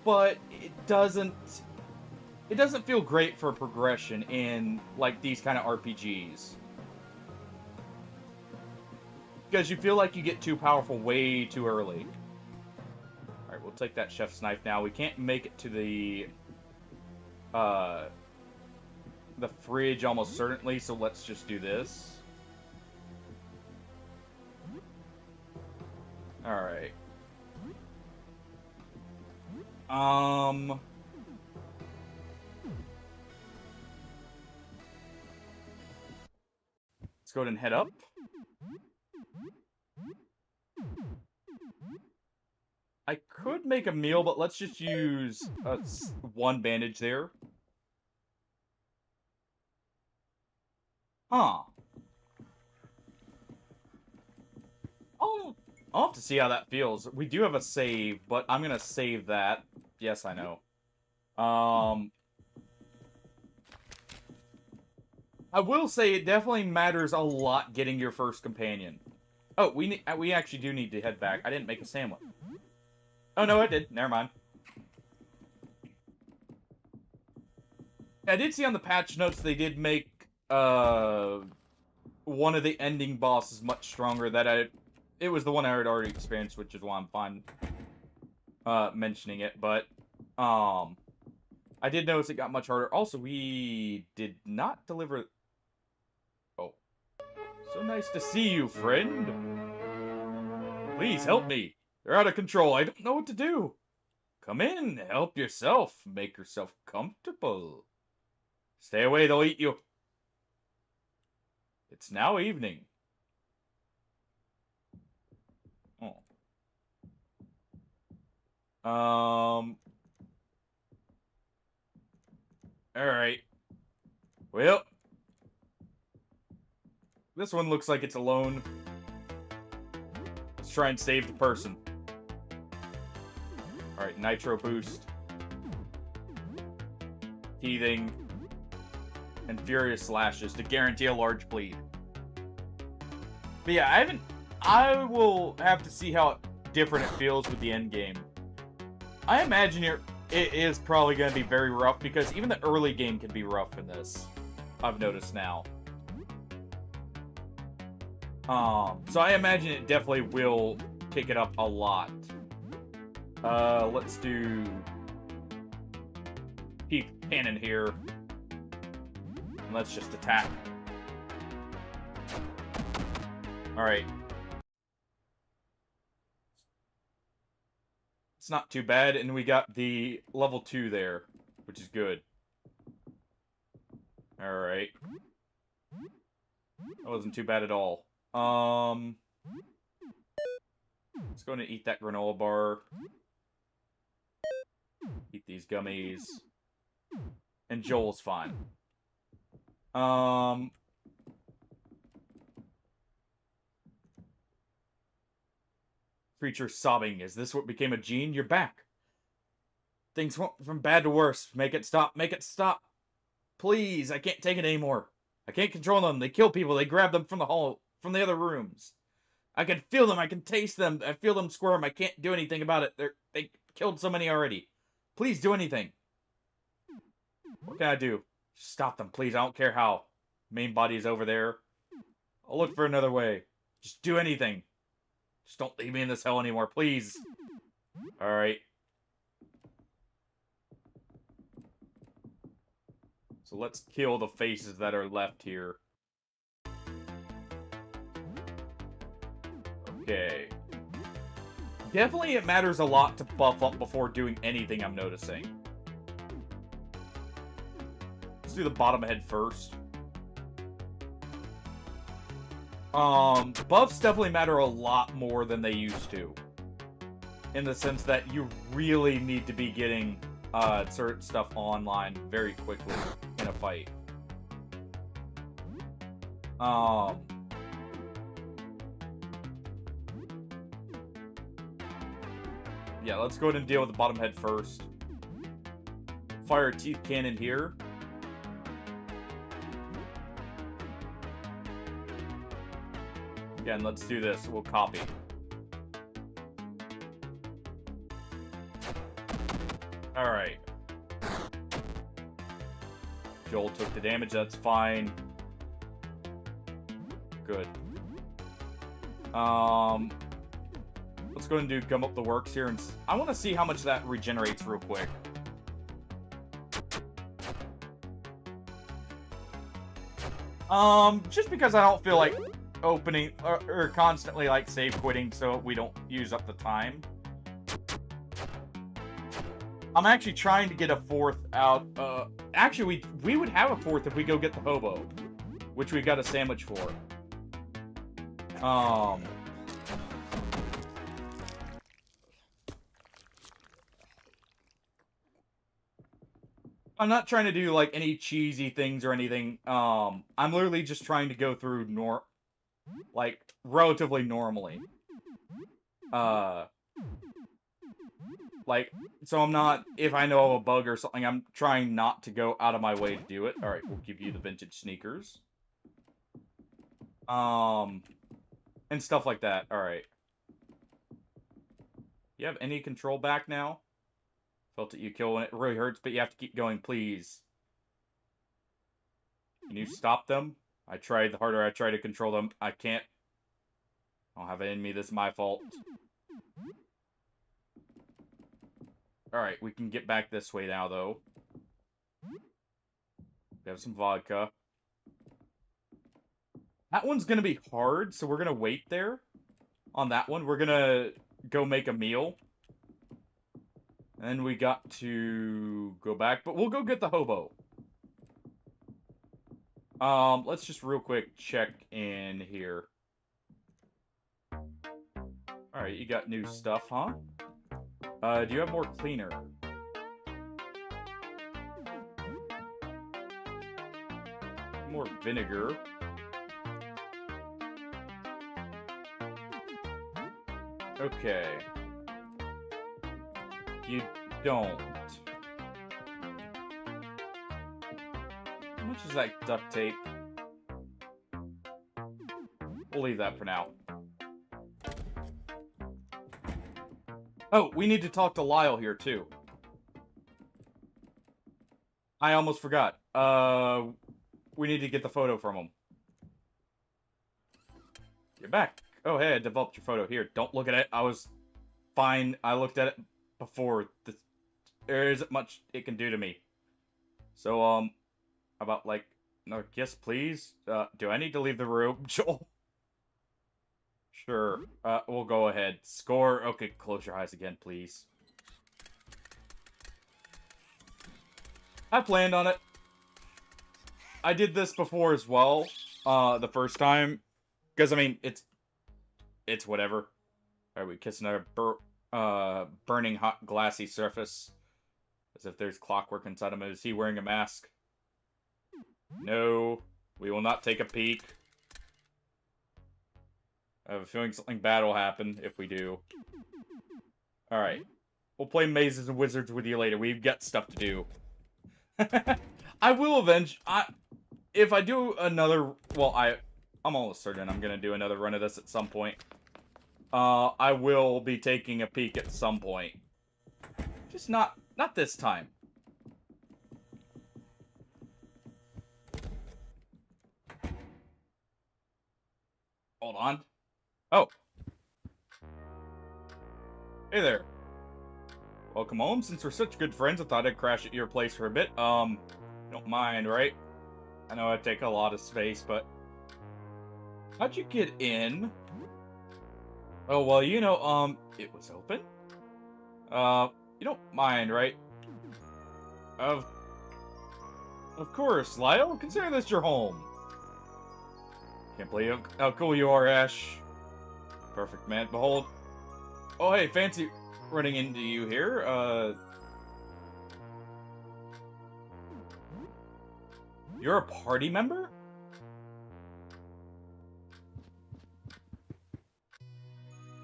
But it doesn't feel great for progression in, like, these kind of RPGs. Because you feel like you get too powerful way too early. Alright, we'll take that chef's knife now. We can't make it to the fridge almost certainly, so let's just do this. Alright. Let's go ahead and head up. I could make a meal, but let's just use one bandage there. Huh. I'll have to see how that feels. We do have a save, but I'm gonna save that. Yes, I know. I will say it definitely matters a lot getting your first companion. Oh, we actually do need to head back. I didn't make a sandwich. Oh, no, I did. Never mind. I did see on the patch notes they did make, one of the ending bosses much stronger. It was the one I had already experienced, which is why I'm fine, mentioning it. But, I did notice it got much harder. Also, we did not deliver... Oh. So nice to see you, friend. Please help me. They're out of control. I don't know what to do. Come in. Help yourself. Make yourself comfortable. Stay away. They'll eat you. It's now evening. Oh. Alright. Well. This one looks like it's alone. Let's try and save the person. Alright, Nitro Boost. Teething. And Furious Slashes to guarantee a large bleed. But yeah, I will have to see how different it feels with the end game. I imagine it is probably going to be very rough, because even the early game can be rough in this. I've noticed now. So I imagine it definitely will pick it up a lot. Let's do... Keep Cannon here. And let's just attack. Alright. It's not too bad, and we got the level 2 there, which is good. Alright. That wasn't too bad at all. Let's go and eat that granola bar. Eat these gummies. And Joel's fine. Creature sobbing. Is this what became a gene? You're back. Things went from bad to worse. Make it stop. Make it stop. Please, I can't take it anymore. I can't control them. They kill people. They grab them from the hall, from the other rooms. I can feel them. I can taste them. I feel them squirm. I can't do anything about it. They killed so many already. Please do anything. What can I do? Stop them, please. I don't care how. Main body is over there. I'll look for another way. Just do anything. Just don't leave me in this hell anymore, please. Alright. So let's kill the faces that are left here. Okay. Definitely it matters a lot to buff up before doing anything, I'm noticing. Let's do the bottom head first. Buffs definitely matter a lot more than they used to. In the sense that you really need to be getting certain stuff online very quickly in a fight. Yeah, let's go ahead and deal with the bottom head first. Fire a teeth cannon here. Again, let's do this. We'll copy. Alright. Joel took the damage, that's fine. Good. Let's go ahead and do Gum Up the Works here, and I want to see how much that regenerates real quick. Just because I don't feel like opening or constantly like save quitting so we don't use up the time. I'm actually trying to get a fourth out. Actually, we would have a fourth if we go get the hobo, which we got a sandwich for. I'm not trying to do like any cheesy things or anything. I'm literally just trying to go through like relatively normally. Like, so I'm not, if I know of a bug or something, I'm trying not to go out of my way to do it. Alright, we'll give you the vintage sneakers. And stuff like that. Alright. You have any control back now? Felt that you kill when it really hurts, but you have to keep going, please. Can you stop them? I tried. The harder I try to control them, I can't. I don't have it in me. This is my fault. Alright, we can get back this way now, though. We have some vodka. That one's gonna be hard, so we're gonna wait there. On that one, we're gonna go make a meal. And then we got to go back, but we'll go get the hobo. Let's just real quick check in here. Alright, you got new stuff, huh? Do you have more cleaner? More vinegar. Okay. You don't. How much is that duct tape? We'll leave that for now. Oh, we need to talk to Lyle here, too. I almost forgot. We need to get the photo from him. You're back. Oh, hey, I developed your photo. Here, don't look at it. I was fine. I looked at it before. There isn't much it can do to me. So, about, like, no, yes, please? Do I need to leave the room, Joel? Sure. We'll go ahead. Score. Okay, close your eyes again, please. I planned on it. I did this before as well, the first time. Because, I mean, it's whatever. Alright, we kiss another burning hot glassy surface. As if there's clockwork inside him. Is he wearing a mask? No. We will not take a peek. I have a feeling something bad will happen if we do. Alright. We'll play Mazes and Wizards with you later. We've got stuff to do. I will avenge... if I do another, well, I'm almost certain I'm gonna do another run of this at some point. I will be taking a peek at some point. Just not this time. Hold on. Oh. Hey there. Welcome home. Since we're such good friends, I thought I'd crash at your place for a bit. Don't mind, right? I know I take a lot of space, but how'd you get in? Oh, well, you know, it was open? You don't mind, right? Of course, Lyle. Consider this your home. Can't believe how cool you are, Ash. Perfect, man. Behold. Oh, hey, fancy running into you here. You're a party member?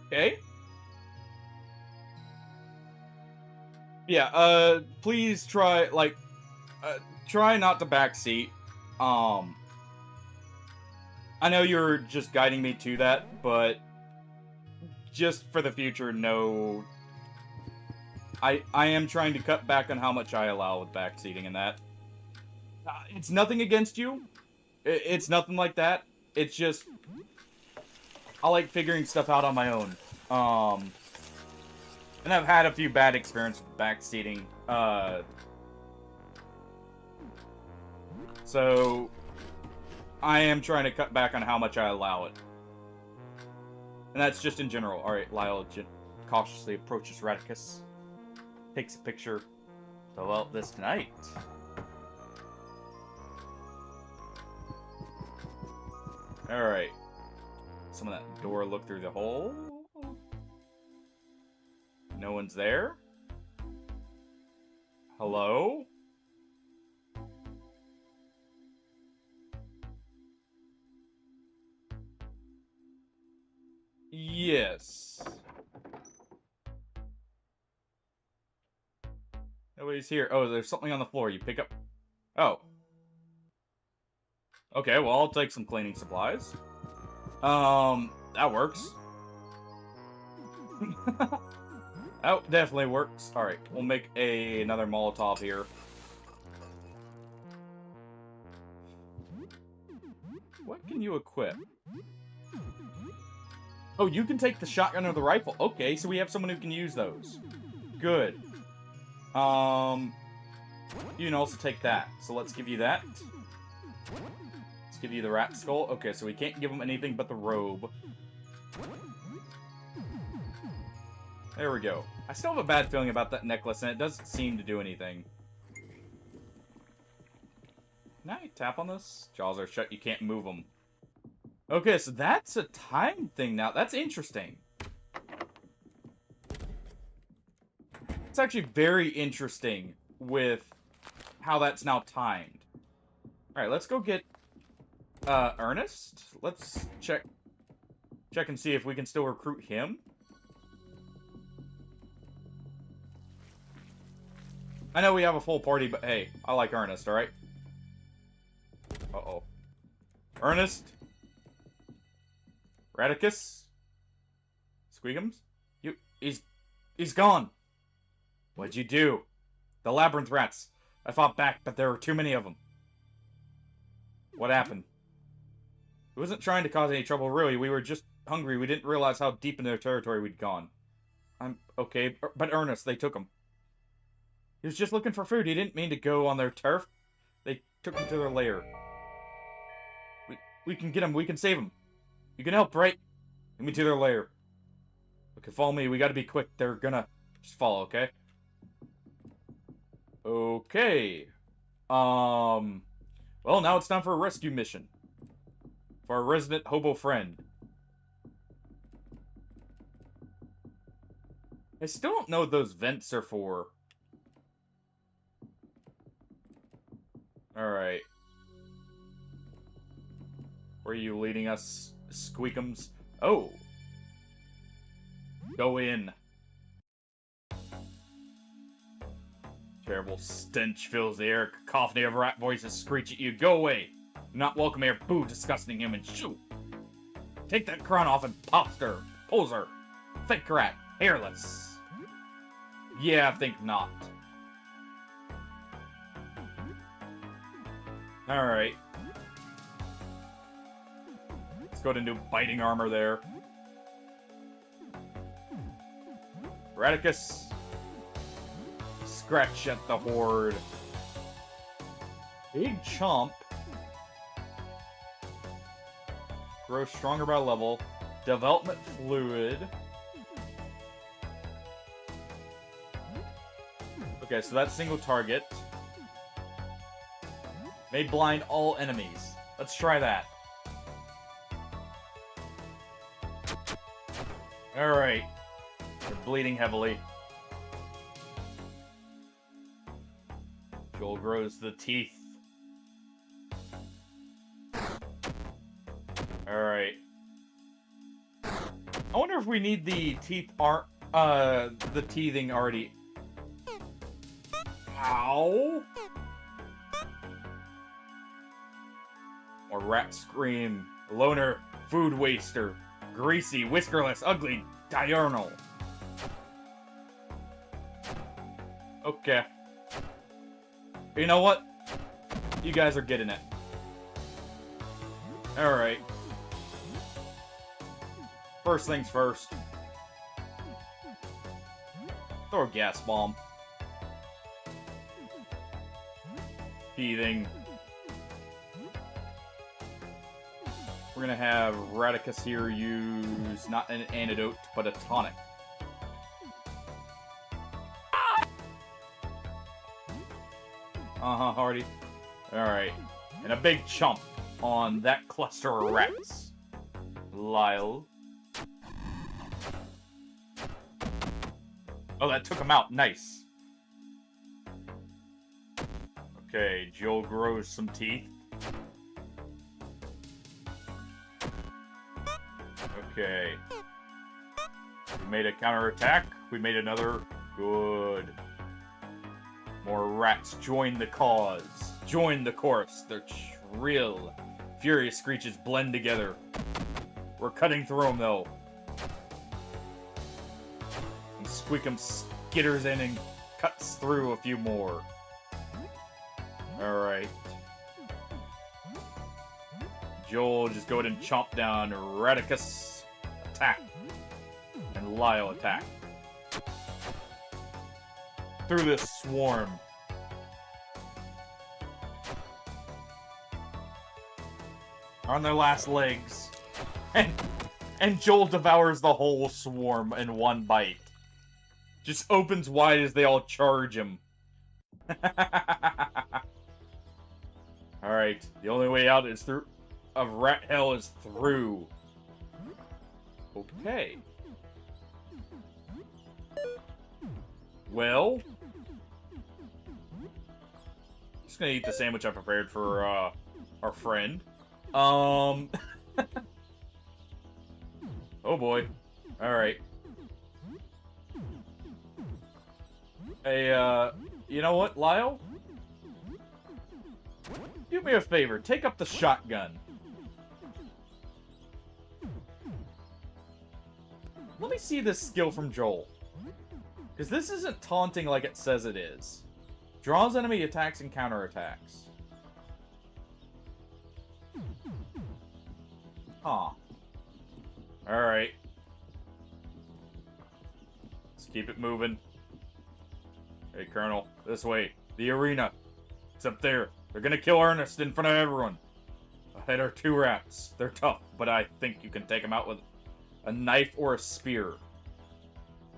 Okay. Yeah, please try, like, try not to backseat. I know you're just guiding me to that, but just for the future, no. I am trying to cut back on how much I allow with backseating and that. It's nothing against you. It's nothing like that. It's just I like figuring stuff out on my own. And I've had a few bad experiences with backseating. So I am trying to cut back on how much I allow it. And that's just in general. Alright, Lyle cautiously approaches Radicus. Takes a picture. So, well, this tonight. Alright. Some of that door look through the hole. No one's there. Hello? Yes. Nobody's here. Oh, there's something on the floor. You pick up... Oh. Okay, well, I'll take some cleaning supplies. That works. That definitely works. Alright, we'll make another Molotov here. What can you equip? Oh, you can take the shotgun or the rifle. Okay, so we have someone who can use those. Good. You can also take that. So let's give you that. Let's give you the rat skull. Okay, so we can't give him anything but the robe. There we go. I still have a bad feeling about that necklace, and it doesn't seem to do anything. Can I tap on this? Jaws are shut, you can't move them. Okay, so that's a time thing now. That's interesting. It's actually very interesting with how that's now timed. Alright, let's go get Ernest. Let's check and see if we can still recruit him. I know we have a full party, but hey, I like Ernest, alright? Uh-oh. Ernest? Radicus? Squeakums? He's gone! What'd you do? The labyrinth rats. I fought back, but there were too many of them. What happened? We wasn't trying to cause any trouble, really. We were just hungry. We didn't realize how deep in their territory we'd gone. I'm okay, but Ernest, they took him. He was just looking for food. He didn't mean to go on their turf. They took him to their lair. We can get him. We can save him. You can help, right? Get me to their lair. Okay, follow me. We gotta be quick. They're gonna... Just follow, okay? Okay. Well, now it's time for a rescue mission. For our resident hobo friend. I still don't know what those vents are for. Alright. Where are you leading us, Squeakums? Oh. Go in. Terrible stench fills the air. Cacophony of rat voices screech at you. Go away. Not welcome here. Boo, disgusting human. Shoot. Take that crown off, imposter. Poser. Fake rat. Hairless. Yeah, I think not. Alright. Let's go to new biting armor there. Radicus. Scratch at the horde. Big Chomp. Grow stronger by level. Development fluid. Okay, so that's single target. May blind all enemies. Let's try that. Alright. They're bleeding heavily. Joel grows the teeth. Alright. I wonder if we need the teeth the teething already. Ow! Or rat scream. Loner. Food waster. Greasy. Whiskerless. Ugly. Diurnal. Okay. You know what? You guys are getting it. Alright. First things first. Throw a gas bomb. Teething. We're gonna have Radicus here use not an antidote, but a tonic. Hardy. Alright. And a big chomp on that cluster of rats. Lyle. Oh, that took him out. Nice. Okay, Joel grows some teeth. Okay. We made a counterattack. We made another. Good. More rats join the cause. Join the chorus. Their shrill, furious screeches blend together. We're cutting through them, though. And Squeakum skitters in and cuts through a few more. Alright. Joel, just go ahead and chomp down Radicus. Attack. And Lyle attack. Through this swarm. On their last legs. And Joel devours the whole swarm in one bite. Just opens wide as they all charge him. Alright, the only way out is through of rat hell is through. Okay. Well, just gonna eat the sandwich I prepared for our friend. Oh boy. Alright. Hey, you know what, Lyle? Do me a favor, take up the shotgun. Let me see this skill from Joel. Because this isn't taunting like it says it is. Draws enemy attacks and counterattacks. Huh. Alright. Let's keep it moving. Hey, Colonel. This way. The arena. It's up there. They're gonna kill Ernest in front of everyone. Ahead are 2 rats. They're tough, but I think you can take them out with a knife or a spear.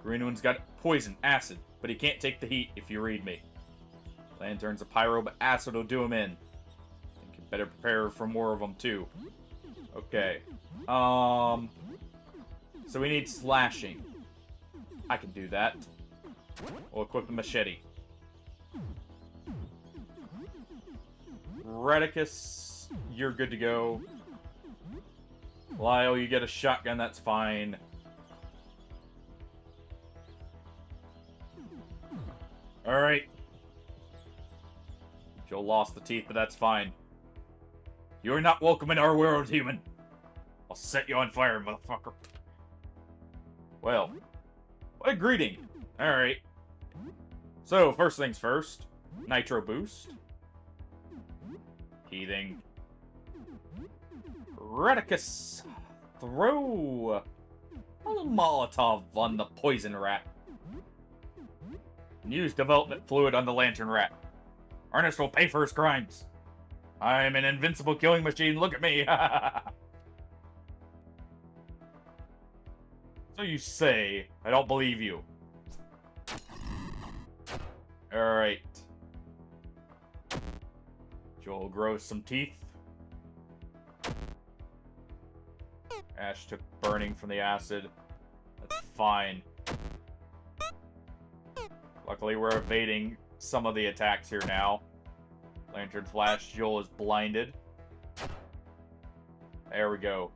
Green one's got poison, acid, but he can't take the heat if you read me. Lantern's a pyro, but acid will do him in. Think you better prepare for more of them, too. Okay. So we need slashing. I can do that. We'll equip a machete. Radicus, you're good to go. Lyle, you get a shotgun, that's fine. Alright. Joel lost the teeth, but that's fine. You're not welcome in our world, human. I'll set you on fire, motherfucker. Well, what a greeting. Alright. So, first things first. Nitro boost. Heathing. Radicus. Throw a little Molotov on the poison rat. And use development fluid on the lantern rat. Ernest will pay for his crimes. I'm an invincible killing machine, look at me! So you say, I don't believe you. Alright. Joel grows some teeth. Ash took burning from the acid. That's fine. Luckily, we're evading some of the attacks here now. Lantern flash, Joel is blinded. There we go.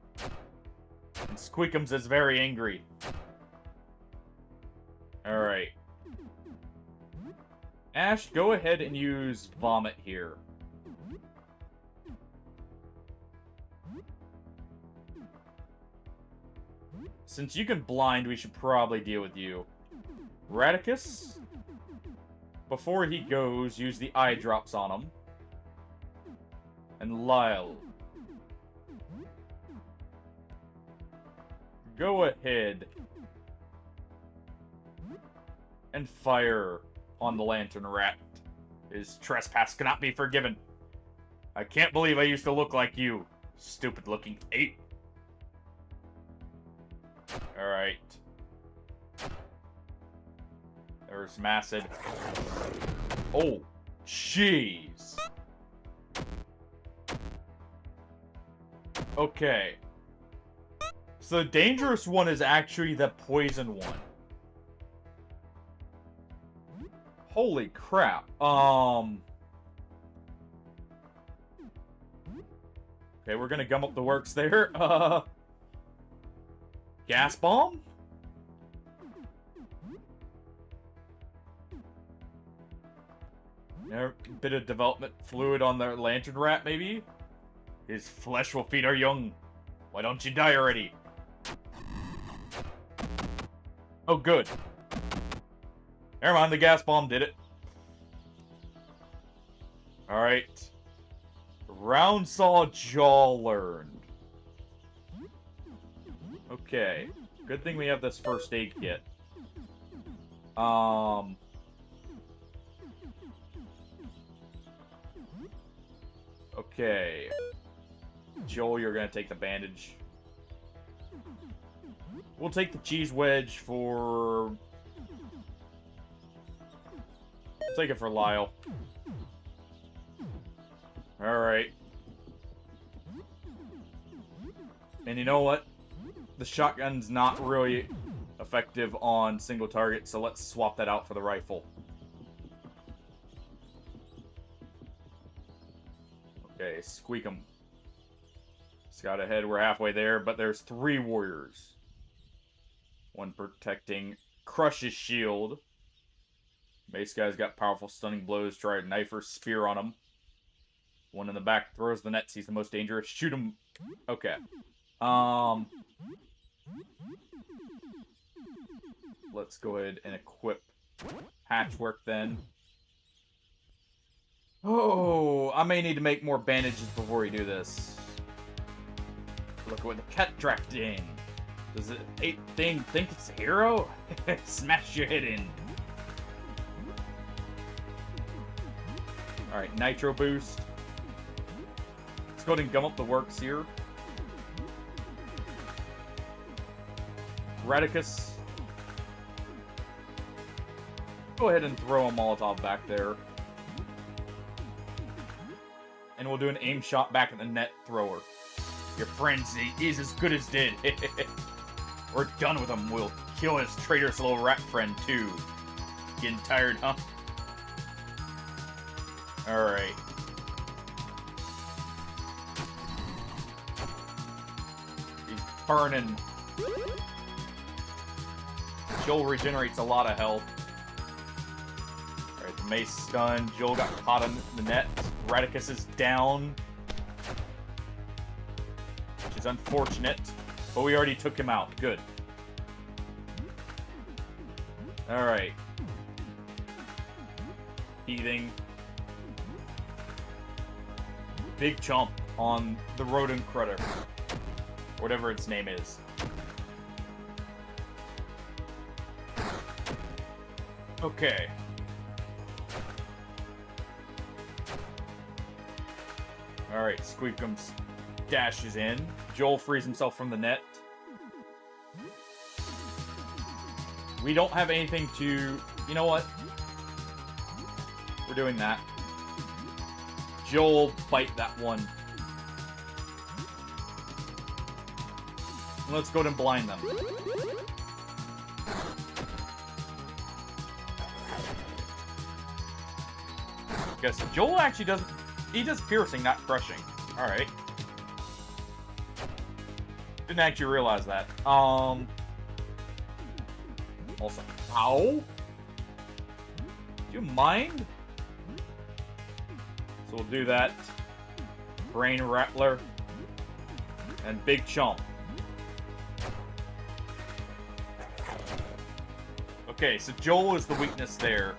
And Squeakums is very angry. Alright. Ash, go ahead and use Vomit here. Since you can blind, we should probably deal with you. Radicus, before he goes, use the eye drops on him. And Lyle, go ahead and fire on the lantern rat. His trespass cannot be forgiven. I can't believe I used to look like you, stupid looking ape. Alright. There's some acid. Oh, jeez. Okay. So the dangerous one is actually the poison one. Holy crap. Okay, we're gonna gum up the works there. Gas bomb? A bit of development fluid on the lantern rat, maybe? His flesh will feed our young. Why don't you die already? Oh, good. Never mind, the gas bomb did it. Alright. Round saw jaw learned. Okay. Good thing we have this first aid kit. Okay. Joel, you're gonna take the bandage. We'll take the cheese wedge for... Take it for Lyle. Alright. And you know what? The shotgun's not really effective on single target, so let's swap that out for the rifle. Okay, Squeakum. Scout ahead, we're halfway there, but there's 3 warriors. One protecting Crush's shield. Mace guy's got powerful stunning blows, try a knife or spear on him. One in the back throws the nets, he's the most dangerous. Shoot him. Okay. Let's go ahead and equip Hatchwork then. Oh, I may need to make more bandages before we do this. Look at what the cat tracked in. Does the ape thing think it's a hero? Smash your head in. Alright, Nitro boost. Let's go ahead and gum up the works here. Radicus. Go ahead and throw a Molotov back there. And we'll do an aim shot back at the net thrower. Your friend is as good as dead. We're done with him. We'll kill his traitorous little rat friend too. Getting tired, huh? Alright. He's burning. Joel regenerates a lot of health. Alright, the mace stunned. Joel got caught in the net. Radicus is down. which is unfortunate, but we already took him out. Good. Alright. Teething. Big chomp on the rodent critter. Whatever its name is. Okay. Alright, Squeakums dashes in. Joel frees himself from the net. We don't have anything to... You know what? We're doing that. Joel, bite that one. Let's go and blind them. Guess Joel actually doesn't... He does piercing, not crushing. Alright. Didn't actually realize that. Also, ow? Do you mind? So we'll do that. Brain Rattler. And Big Chomp. Okay, so Joel is the weakness there.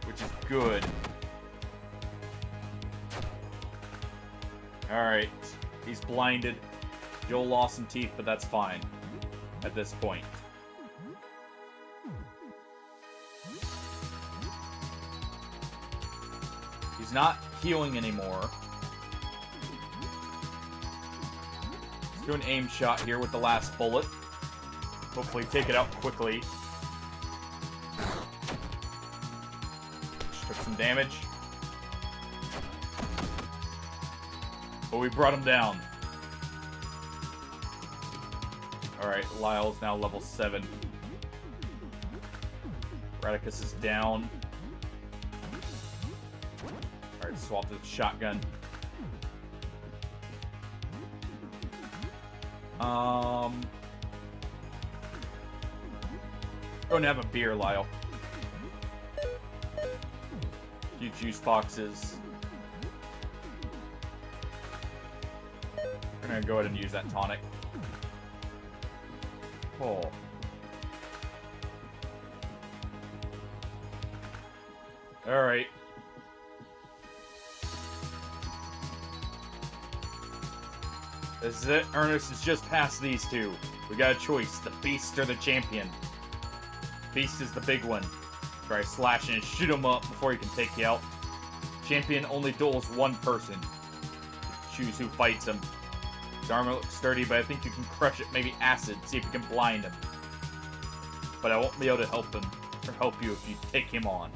Which is good. Alright. He's blinded. Joel lost some teeth, but that's fine. At this point. He's not healing anymore. Let's do an aim shot here with the last bullet. Hopefully take it out quickly. Just took some damage. But we brought him down. Alright, Lyle's now level 7. Radicus is down. Alright, swap to the shotgun. Go and have a beer, Lyle. A few juice boxes. We're gonna go ahead and use that tonic. Oh. Alright. This is it. Ernest is just past these two. We got a choice. The Beast or the Champion. Beast is the big one. Try slashing and shoot him up before he can take you out. Champion only duels one person. Choose who fights him. His armor looks sturdy, but I think you can crush it. Maybe acid. See if you can blind him. But I won't be able to help him or help you if you take him on.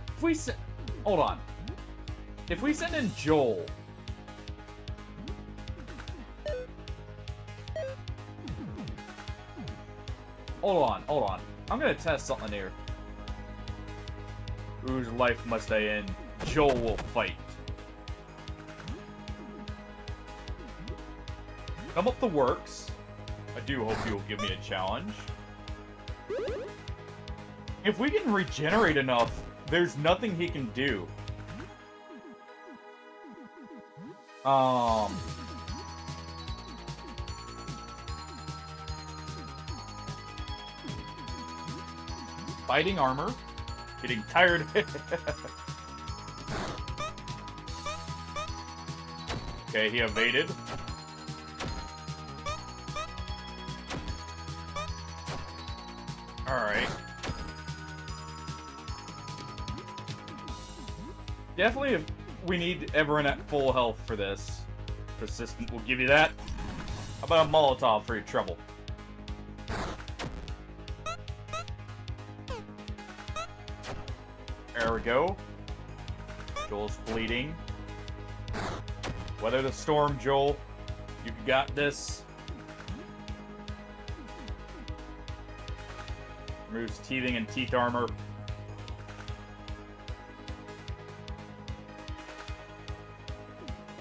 If we hold on. If we send in Joel. Hold on. I'm gonna test something here. Whose life must I end? Joel will fight. Come up the works. I do hope you will give me a challenge. If we can regenerate enough, there's nothing he can do. Fighting armor. Getting tired. Okay, he evaded. Alright. Definitely if we need everyone at full health for this. Persistent will give you that. How about a Molotov for your trouble? There we go. Joel's bleeding. Weather the storm, Joel. You got this. Removes teething and teeth armor.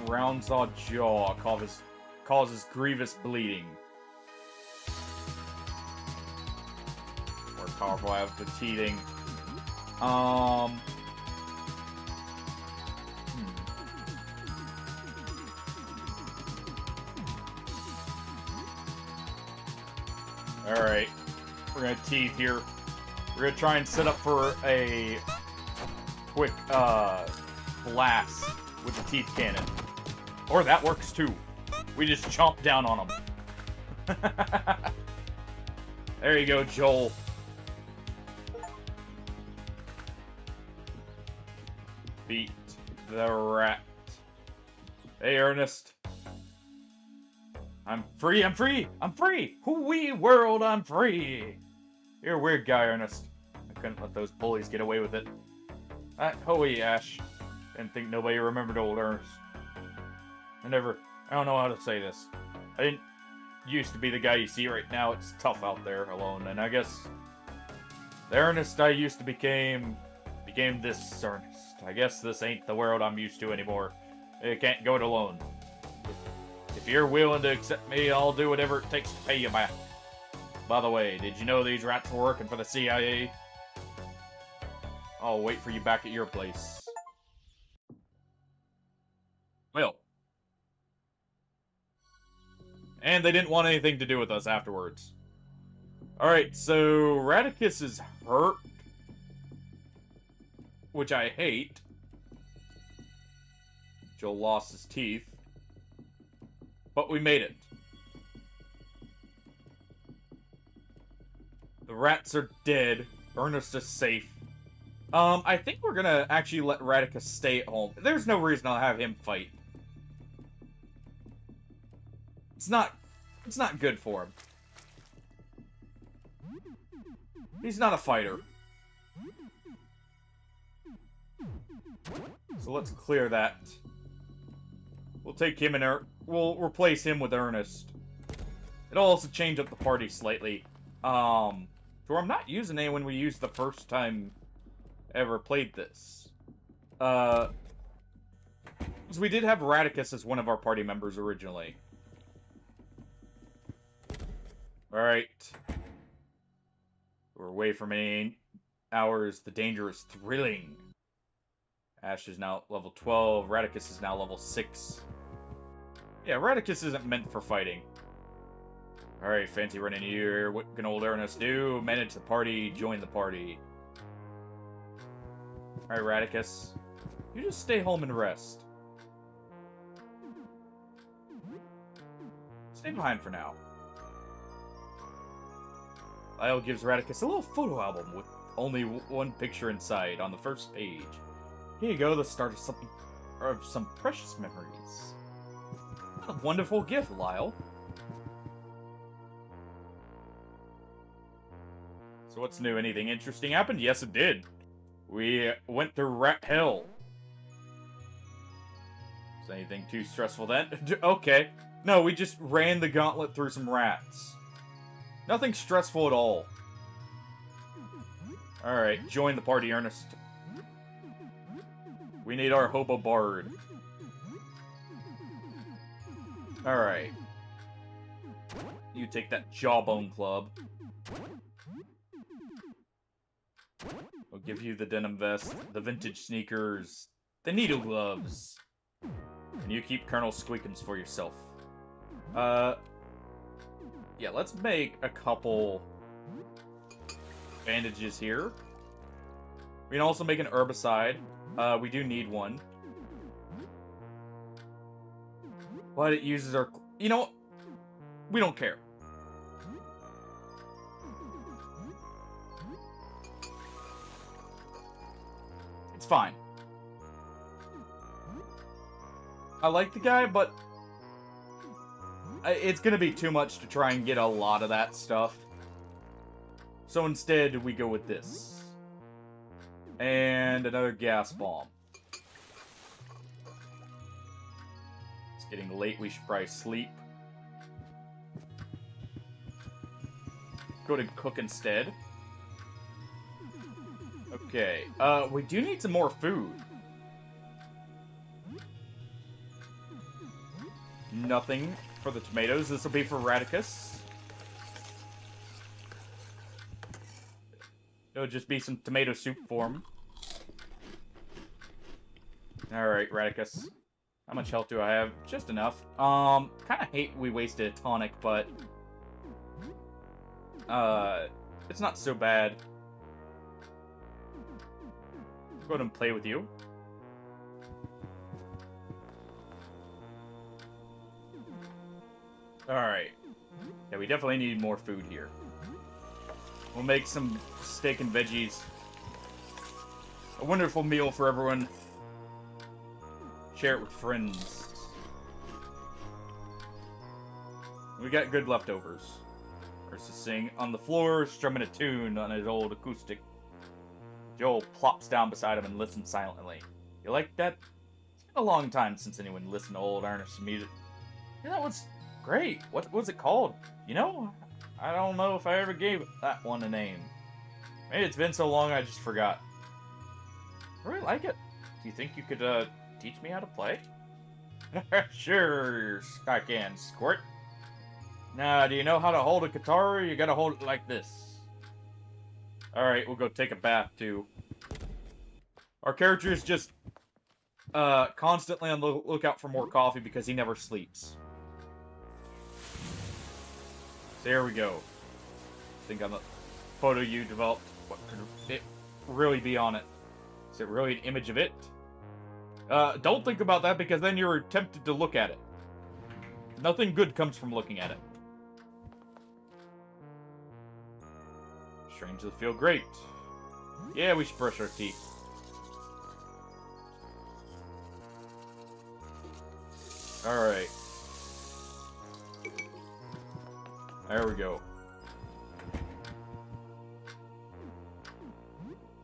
Roundsaw jaw causes grievous bleeding. More powerful I have the teething. Alright. We're gonna teeth here. We're gonna try and set up for a quick, blast with the teeth cannon. Or that works too. We just chomp down on them. There you go, Joel. Beat the rat. Hey, Ernest. I'm free, I'm free, I'm free! Hoo-wee world, I'm free! You're a weird guy, Ernest. I couldn't let those bullies get away with it. Hooey, Ash. Didn't think nobody remembered old Ernest. I don't know how to say this. I didn't used to be the guy you see right now. It's tough out there alone, and I guess the Ernest I used to became this Ernest. I guess this ain't the world I'm used to anymore. It can't go it alone. If you're willing to accept me, I'll do whatever it takes to pay you back. By the way, did you know these rats were working for the CIA? I'll wait for you back at your place. Well. And they didn't want anything to do with us afterwards. Alright, so Radicus is hurt. Which I hate. Joel lost his teeth. But we made it. The rats are dead. Ernest is safe. I think we're gonna actually let Radicus stay at home. There's no reason I'll have him fight. It's not good for him. He's not a fighter. So let's clear that. We'll take him and we'll replace him with Ernest. It'll also change up the party slightly. So I'm not using anyone we used the first time ever played this. So we did have Radicus as one of our party members originally. Alright. We're away for many hours. The danger is thrilling. Ash is now level 12. Radicus is now level 6. Yeah, Radicus isn't meant for fighting. Alright, fancy running here. What can old Ernest do? Manage the party, join the party. Alright, Radicus. You just stay home and rest. Stay behind for now. Lyle gives Radicus a little photo album with only one picture inside on the first page. Here you go, the start of some precious memories. What a wonderful gift, Lyle. So what's new? Anything interesting happened? Yes, it did. We went through rat hell. Is anything too stressful then? Okay. No, we just ran the gauntlet through some rats. Nothing stressful at all. Alright, join the party, Ernest. We need our hobo bard. Alright. You take that jawbone club. We'll give you the denim vest, the vintage sneakers, the needle gloves. And you keep Colonel Squeakins for yourself. Yeah, let's make a couple bandages here. We can also make an herbicide. We do need one. But it uses our... You know what? We don't care. It's fine. I like the guy, but... it's gonna be too much to try and get a lot of that stuff. So instead, we go with this. And another gas bomb. It's getting late, we should probably sleep. Go to cook instead. Okay, we do need some more food. Nothing for the tomatoes. This will be for Radicus. It'll just be some tomato soup for him. Alright, Radicus. How much health do I have? Just enough. Kinda hate we wasted a tonic, but... it's not so bad. Go ahead and play with you. Alright. Yeah, we definitely need more food here. We'll make some steak and veggies. A wonderful meal for everyone. Share it with friends. We got good leftovers. Versus sing on the floor, strumming a tune on his old acoustic. Joel plops down beside him and listens silently. You like that? It's been a long time since anyone listened to old Ernest music. Yeah, that was great. What was it called? You know? I don't know if I ever gave that one a name. Maybe it's been so long I just forgot. I really like it. Do you think you could, teach me how to play? Sure, I can, Squirt. Now, do you know how to hold a guitar? You gotta hold it like this. Alright, we'll go take a bath, too. Our character is just, constantly on the lookout for more coffee because he never sleeps. There we go. I think on the photo you developed, what could it really be on it? Is it really an image of it? Don't think about that because then you're tempted to look at it. Nothing good comes from looking at it. Strangely feel great. Yeah, we should brush our teeth. Alright. There we go.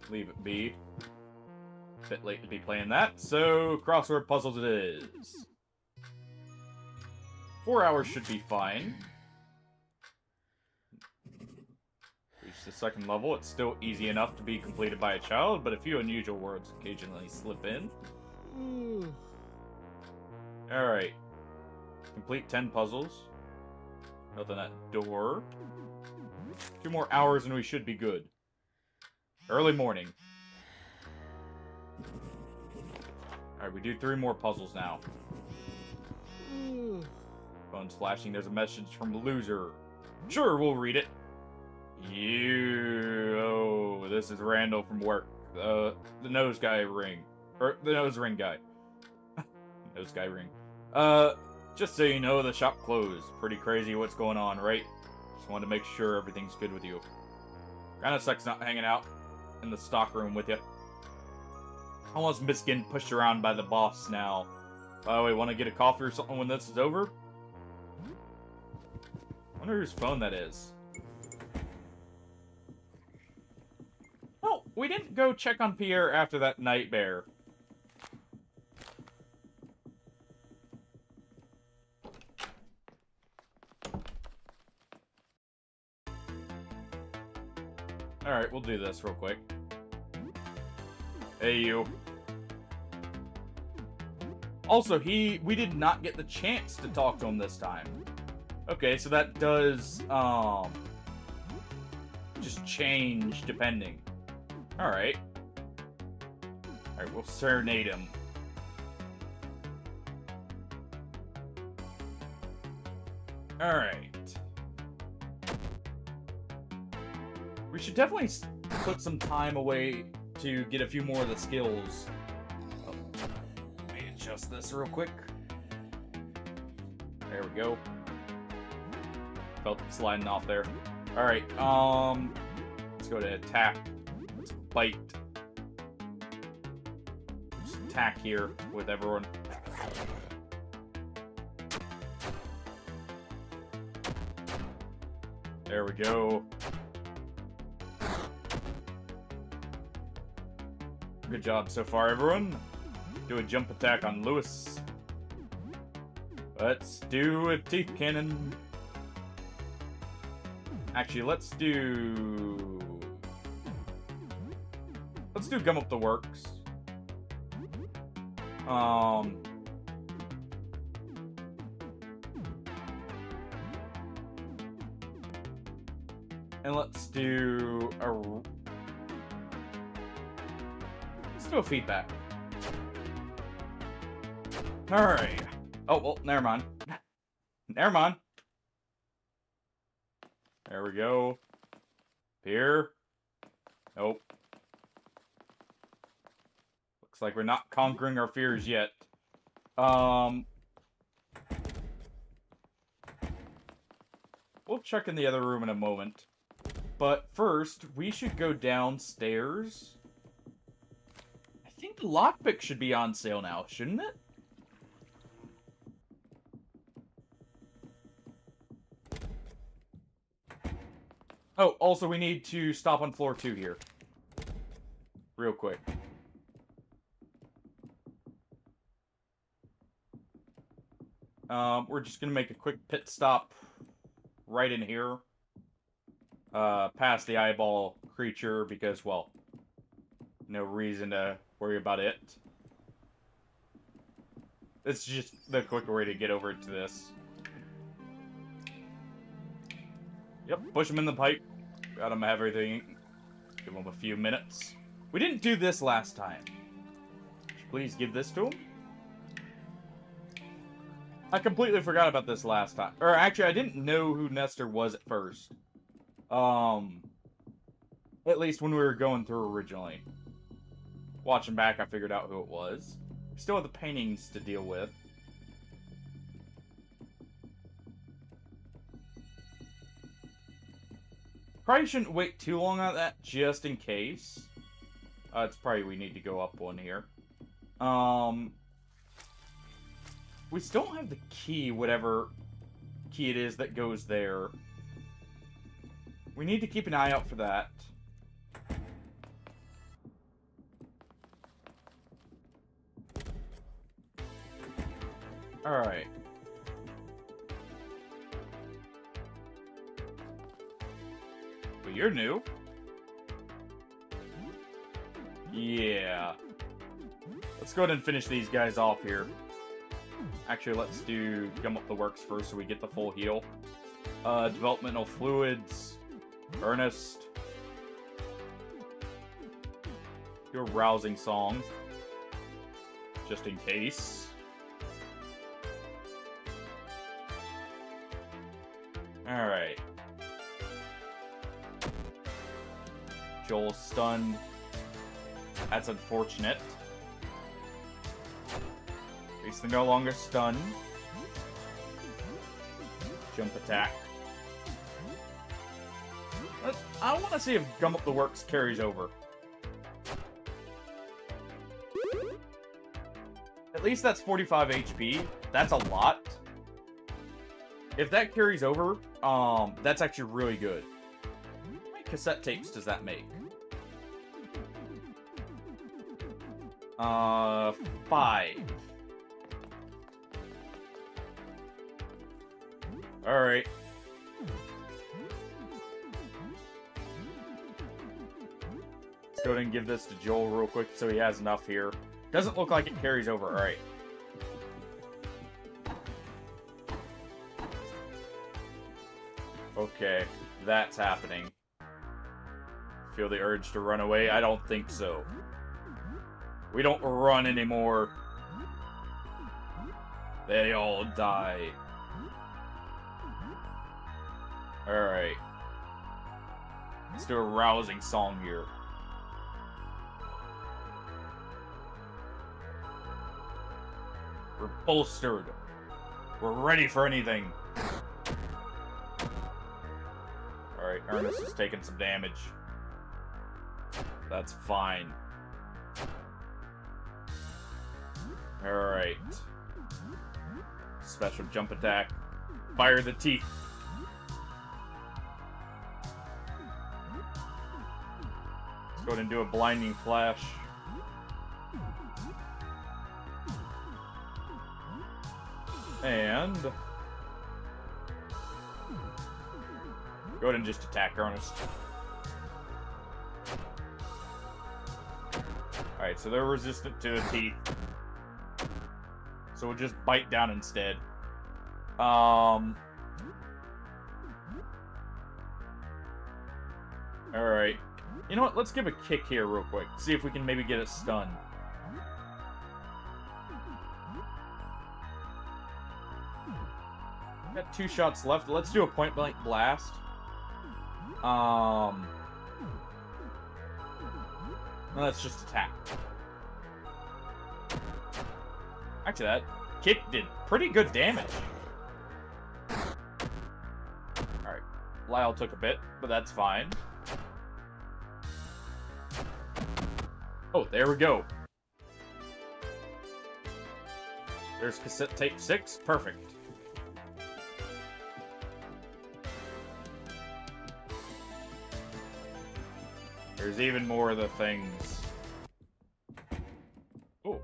Leave it be. Bit late to be playing that, so crossword puzzles it is. 4 hours should be fine. Reach the second level. It's still easy enough to be completed by a child, but a few unusual words occasionally slip in. Alright. Complete 10 puzzles. Nothing at door. 2 more hours and we should be good. Early morning. Alright, we do 3 more puzzles now. Phone's flashing. There's a message from the loser. Sure, we'll read it. Oh, this is Randall from work. The nose guy ring. Or, the nose ring guy. Nose guy ring. Just so you know, the shop closed. Pretty crazy what's going on, right? Just wanted to make sure everything's good with you. Kinda sucks not hanging out in the stock room with you. Almost miss getting pushed around by the boss now. By the way, want to get a coffee or something when this is over? Wonder whose phone that is. Oh, we didn't go check on Pierre after that nightmare. Alright, we'll do this real quick. Hey, you. Also, we did not get the chance to talk to him this time. Okay, so that does, just change depending. Alright. Alright, we'll serenade him. Alright. We should definitely put some time away to get a few more of the skills. Oh, let me adjust this real quick. There we go. Felt it sliding off there. Alright, let's go to attack. Let's bite. Just attack here with everyone. There we go. Good job so far, everyone. Do a jump attack on Lewis. Let's do a teeth cannon. Actually, let's do gum up the works. And let's do a feedback. Alright. Oh, well, never mind. Never mind. There we go. Here. Nope. Looks like we're not conquering our fears yet. We'll check in the other room in a moment. But first, we should go downstairs. I think the lockpick should be on sale now, shouldn't it? Oh, also we need to stop on floor 2 here. Real quick. We're just gonna make a quick pit stop right in here. Past the eyeball creature because, well, no reason to worry about it. It's just the quicker way to get over to this. Yep, push him in the pipe. Got him everything. Give him a few minutes. We didn't do this last time. Please give this to him. I completely forgot about this last time. Or actually, I didn't know who Nestor was at first. At least when we were going through originally. Watching back, I figured out who it was. We still have the paintings to deal with. Probably shouldn't wait too long on that, just in case. It's probably we need to go up one here. We still don't have the key, whatever key it is that goes there. We need to keep an eye out for that. Alright. Well, you're new. Yeah. Let's go ahead and finish these guys off here. Actually, let's do gum up the works first so we get the full heal. Developmental fluids. Ernest. Your rousing song. Just in case. Alright. Joel's stunned. That's unfortunate. At least they're no longer stunned. Jump attack. I want to see if Gum Up the Works carries over. At least that's 45 HP. That's a lot. If that carries over, that's actually really good. How many cassette tapes does that make? 5. Alright. Let's go ahead and give this to Joel real quick so he has enough here. Doesn't look like it carries over. Alright. Okay, that's happening. Feel the urge to run away? I don't think so. We don't run anymore. They all die. Alright. Let's do a rousing song here. We're bolstered. We're ready for anything. Alright, Ernest is taking some damage. That's fine. Alright. Special jump attack. Fire the teeth. Let's go ahead and do a blinding flash. And go ahead and just attack Ernest. Alright, so they're resistant to the teeth. So we'll just bite down instead. Alright. You know what? Let's give a kick here real quick. See if we can maybe get it stunned. Got 2 shots left. Let's do a point blank blast. No, that's just attack. Actually, that kick did pretty good damage. Alright. Lyle took a bit, but that's fine. Oh, there we go. There's cassette tape 6. Perfect. There's even more of the things. Oh. You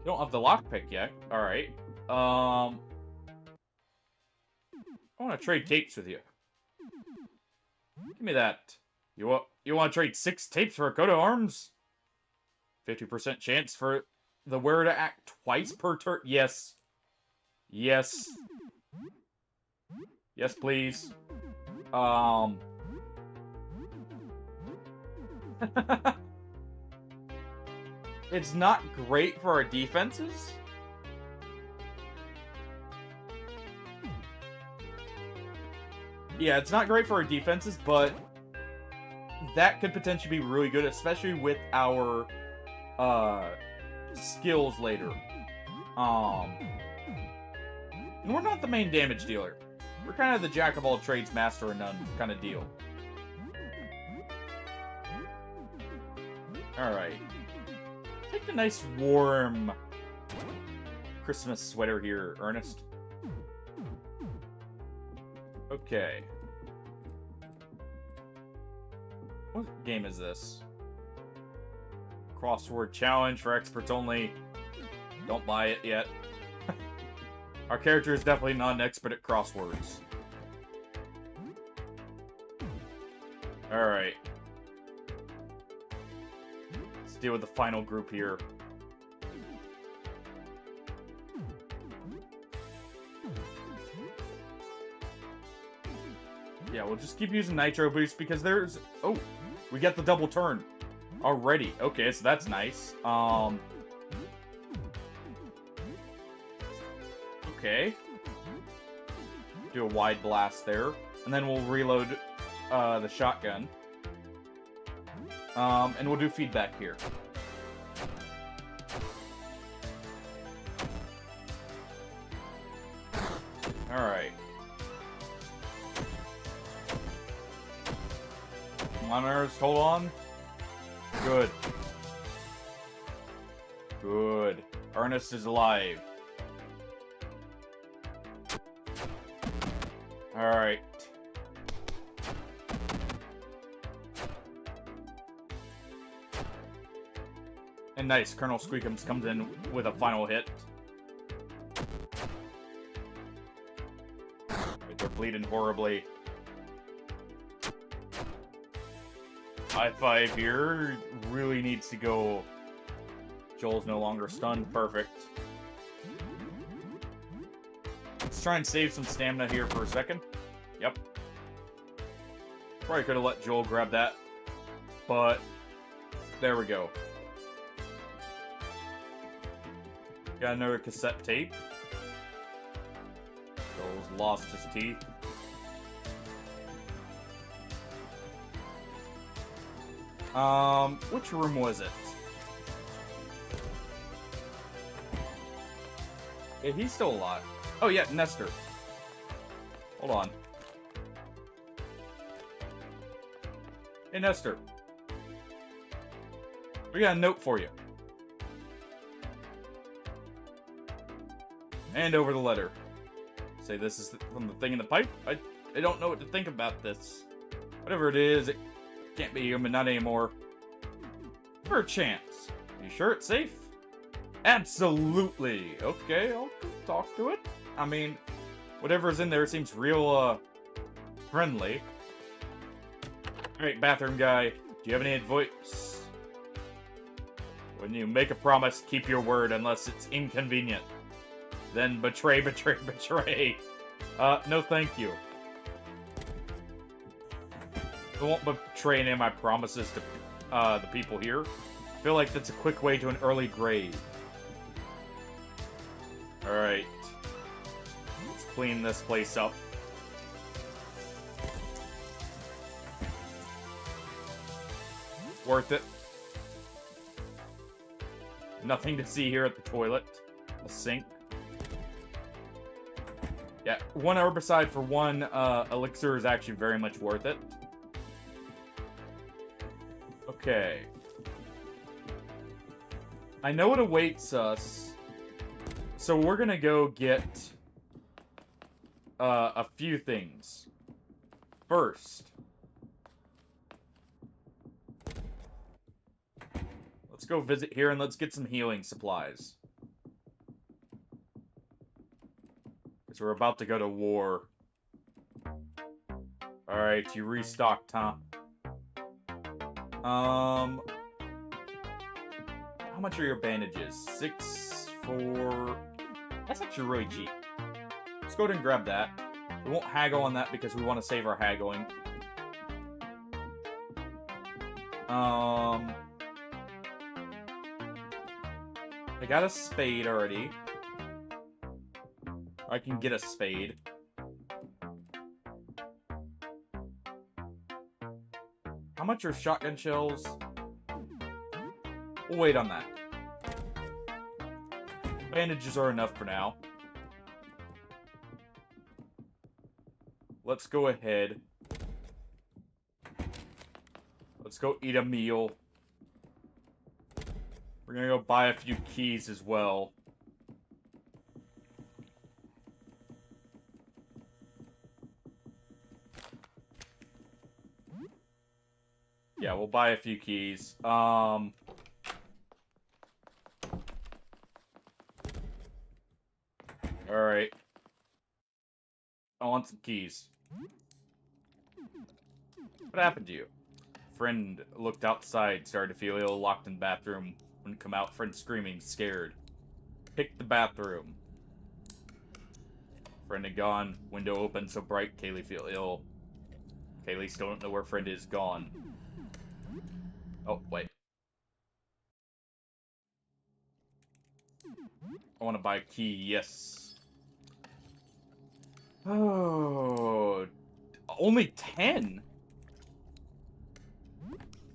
don't have the lockpick yet. Alright. I want to trade tapes with you. Give me that. You want to trade 6 tapes for a coat of arms? 50% chance for the wearer to act twice per turn. Yes. Yes. Yes, please. It's not great for our defenses. Yeah, it's not great for our defenses, but that could potentially be really good, especially with our skills later. And we're not the main damage dealer. We're kind of the jack of all trades, master of none kind of deal. Alright. Take the nice warm Christmas sweater here, Ernest. Okay. What game is this? Crossword challenge for experts only. Don't buy it yet. Our character is definitely not an expert at crosswords. Alright. Let's deal with the final group here. Yeah, we'll just keep using Nitro Boost because there's... Oh, we get the double turn already. Okay, so that's nice. Okay. Do a wide blast there. And then we'll reload the shotgun. And we'll do feedback here. Alright. Come on, Ernest, hold on. Good. Good. Ernest is alive. Alright. And nice, Colonel Squeakums comes in with a final hit. They're bleeding horribly. High five here really needs to go. Joel's no longer stunned. Perfect. Let's try and save some stamina here for a second. Yep. Probably could have let Joel grab that. But there we go. Got another cassette tape. Joel's lost his teeth. Which room was it? Yeah, he's still alive. Oh yeah, Nestor. Hold on. Hey Nestor. We got a note for you. Hand over the letter. Say this is from the thing in the pipe. I don't know what to think about this. Whatever it is, it can't be human, not anymore. For a chance. You sure it's safe? Absolutely. Okay, I'll talk to it. I mean, whatever's in there seems real, friendly. Alright, bathroom guy. Do you have any advice? When you make a promise, keep your word unless it's inconvenient. Then betray, betray, betray. No thank you. I won't betray any of my promises to the people here. I feel like that's a quick way to an early grave. Alright. Let's clean this place up. Worth it. Nothing to see here at the toilet. A sink. Yeah, one herbicide for one elixir is actually very much worth it. Okay. I know what awaits us. So we're gonna go get a few things. First, let's go visit here and let's get some healing supplies. Because we're about to go to war. Alright, you restocked, huh? How much are your bandages? 6, 4... That's actually really cheap. Let's go ahead and grab that. We won't haggle on that because we want to save our haggling. I got a spade already. I can get a spade. How much are shotgun shells? We'll wait on that. Bandages are enough for now. Let's go ahead. Let's go eat a meal. We're gonna go buy a few keys as well. Yeah, we'll buy a few keys. Alright. I want some keys. What happened to you? Friend looked outside, started to feel ill, locked in the bathroom. Wouldn't come out, friend screaming, scared. Picked the bathroom. Friend had gone, window open, so bright, Kaylee feel ill. Kaylee still don't know where friend is gone. Oh, wait. I want to buy a key, yes. Oh, only 10?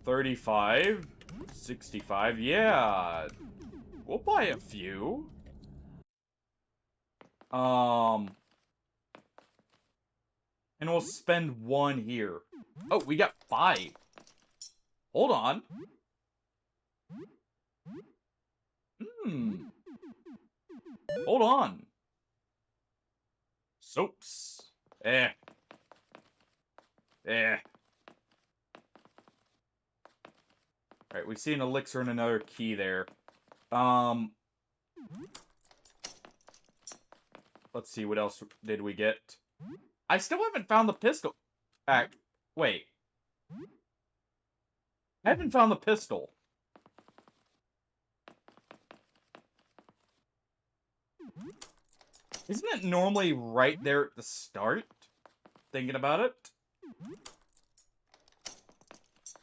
35? 65? Yeah. We'll buy a few. And we'll spend one here. Oh, we got 5. Hold on. Hold on. Soaps. Alright, we see an elixir and another key there. Let's see, what else did we get? I still haven't found the pistol. Wait. I haven't found the pistol. Isn't it normally right there at the start? Thinking about it.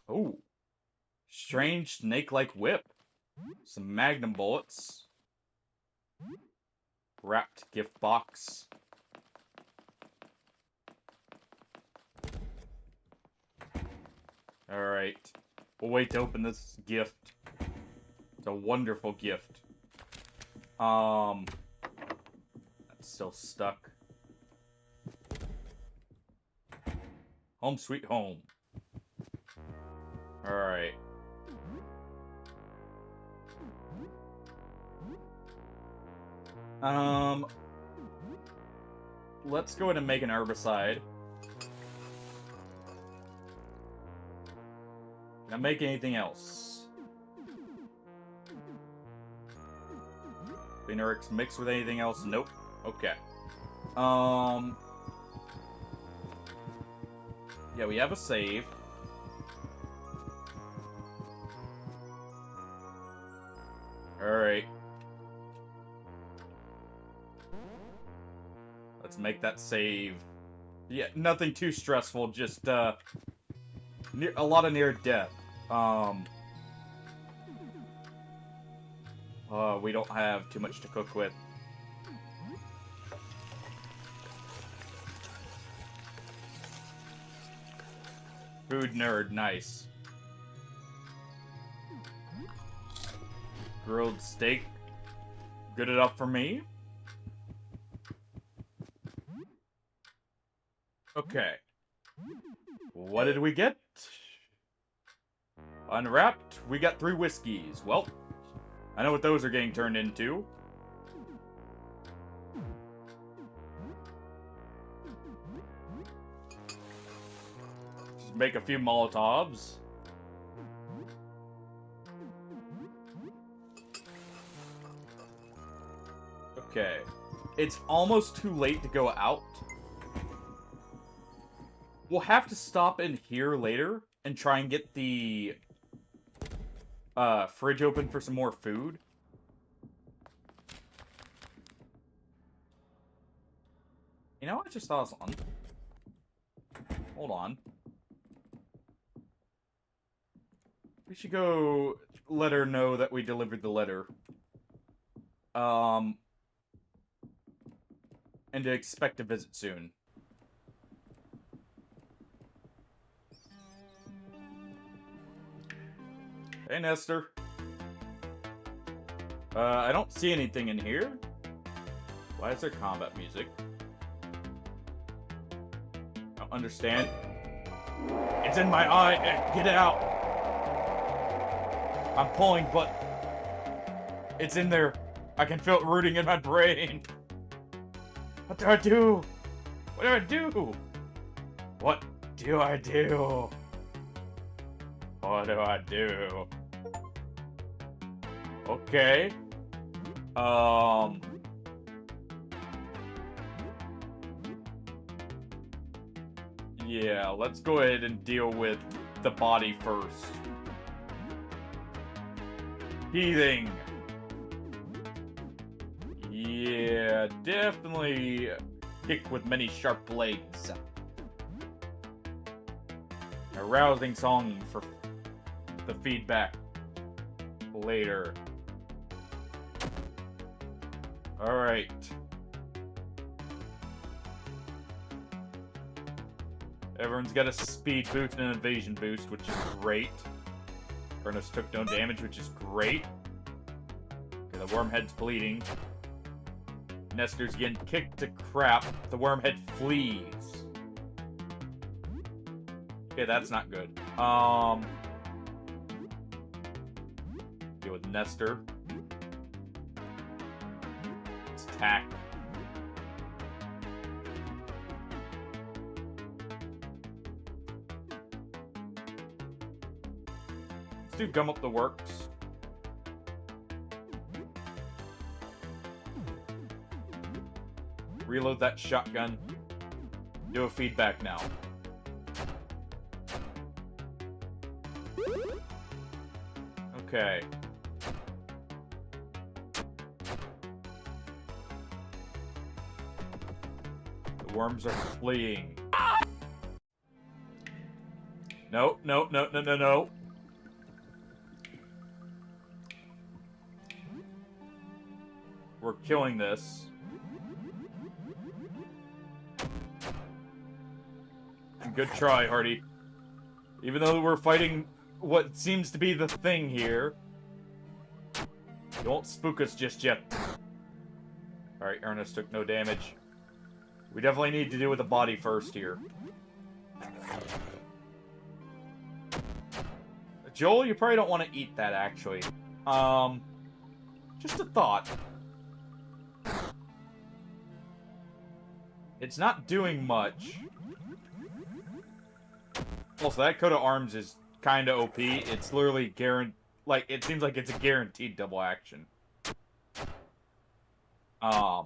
Oh. Strange snake-like whip. Some magnum bullets. Wrapped gift box. Alright. We'll wait to open this gift. It's a wonderful gift. That's still stuck. Home sweet home. Alright. Let's go ahead and make an herbicide. Can I make anything else? Phoenix mixed with anything else? Nope. Okay. Yeah, we have a save. Alright. Let's make that save. Yeah, nothing too stressful, just, a lot of near death. We don't have too much to cook with. Food nerd, nice. grilled steak. Good enough for me. Okay. What did we get? Unwrapped, we got 3 whiskeys. Well, I know what those are getting turned into. Just make a few Molotovs. Okay. It's almost too late to go out. We'll have to stop in here later and try and get the fridge open for some more food. You know, I just thought of something. Hold on. We should go let her know that we delivered the letter. And to expect a visit soon. Hey, Nestor. I don't see anything in here. Why is there combat music? I don't understand. It's in my eye! Get it out! I'm pulling, but... it's in there. I can feel it rooting in my brain. What do I do? What do I do? What do I do? What do I do? Okay. Yeah, let's go ahead and deal with the body first. Healing. Yeah, definitely kick with many sharp blades. A rousing song for the feedback later. Alright. Everyone's got a speed boost and an evasion boost, which is great. Ernest took no damage, which is great. Okay, the Wormhead's bleeding. Nestor's getting kicked to crap. The Wormhead flees. Okay, that's not good. Deal with Nestor. Let's attack. Let's do Gum Up the Works. Reload that shotgun. Do a feedback now. Okay. The worms are fleeing. No, no, no, no, no, no. We're killing this. Good try, Hardy. Even though we're fighting what seems to be the thing here, you won't spook us just yet. Alright, Ernest took no damage. We definitely need to deal with the body first here. Joel, you probably don't want to eat that, actually. Just a thought. It's not doing much. Also, that coat of arms is kind of OP. It's literally guaranteed. Like, it seems like it's a guaranteed double action. There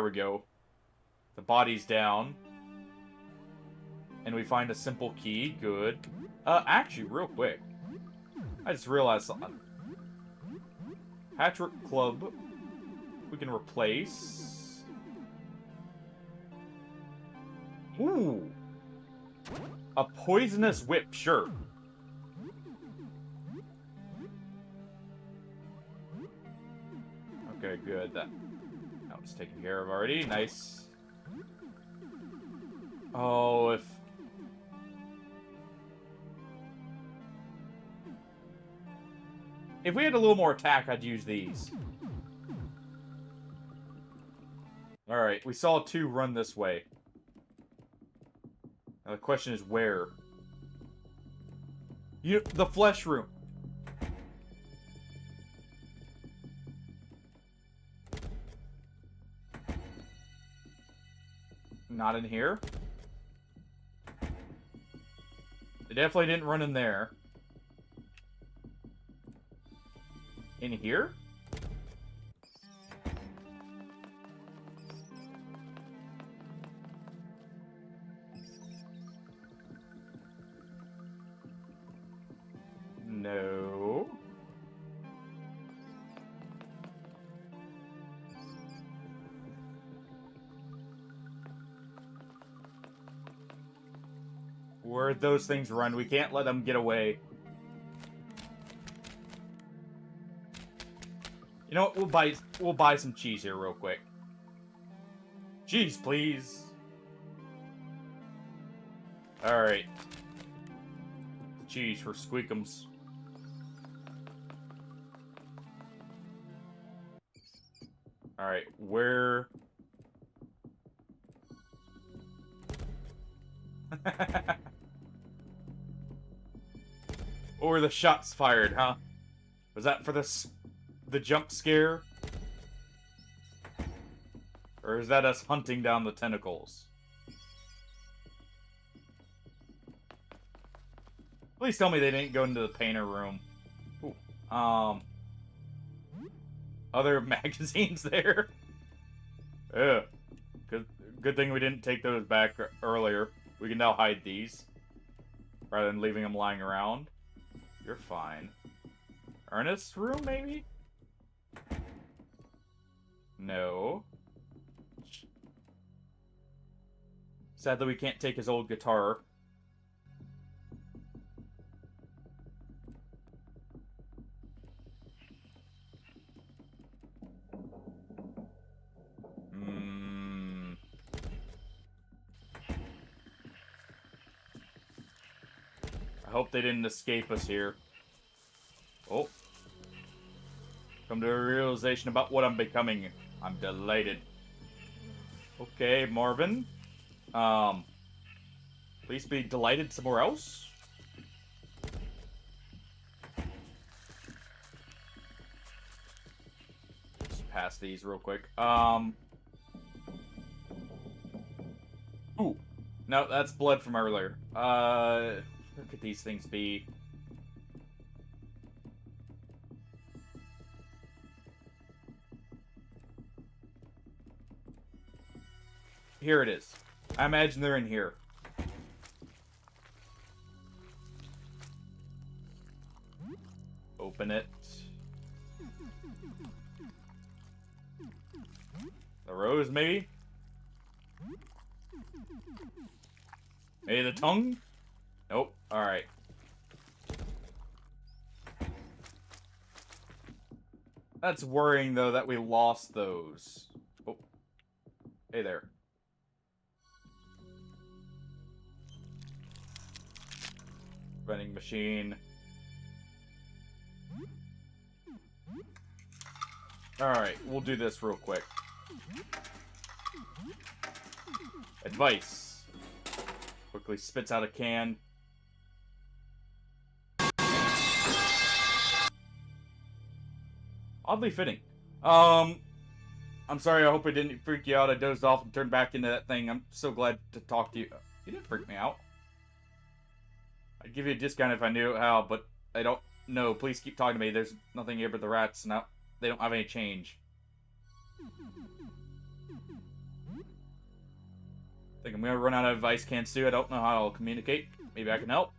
we go. The body's down. And we find a simple key. Good. Actually, real quick. I just realized something. Hatchwork Club. We can replace. Ooh. A poisonous whip, sure. Okay, good. That was taken care of already. Nice. Oh, if... If we had a little more attack, I'd use these. Alright, we saw 2 run this way. Now the question is where? The flesh room. Not in here. They definitely didn't run in there. In here? No. Where'd those things run? We can't let them get away. You know what? We'll buy some cheese here real quick. Cheese, please. Alright. Cheese for Squeakums. Alright, where... What were the shots fired, huh? Was that for the jump scare? Or is that us hunting down the tentacles? Please tell me they didn't go into the painter room. Ooh. Other magazines there? Ugh. Good thing we didn't take those back earlier. We can now hide these. Rather than leaving them lying around. You're fine. Ernest's room, maybe? No. Sad that we can't take his old guitar. I hope they didn't escape us here. Oh. Come to a realization about what I'm becoming. I'm delighted. Okay, Marvin. Please be delighted somewhere else. Just pass these real quick. Ooh. No, that's blood from earlier. Where could these things be? Here it is. I imagine they're in here. Open it. The rose, maybe? Maybe the tongue? Nope. Alright. That's worrying, though, that we lost those. Oh. Hey there. Vending machine. Alright, we'll do this real quick. Advice. Quickly spits out a can. Oddly fitting. I'm sorry, I hope I didn't freak you out. I dozed off and turned back into that thing. I'm so glad to talk to you. You didn't freak me out. I'd give you a discount if I knew how, but I don't know. Please keep talking to me. There's nothing here but the rats. Now, they don't have any change. I think I'm gonna run out of ice cans too. I don't know how I'll communicate. Maybe I can help.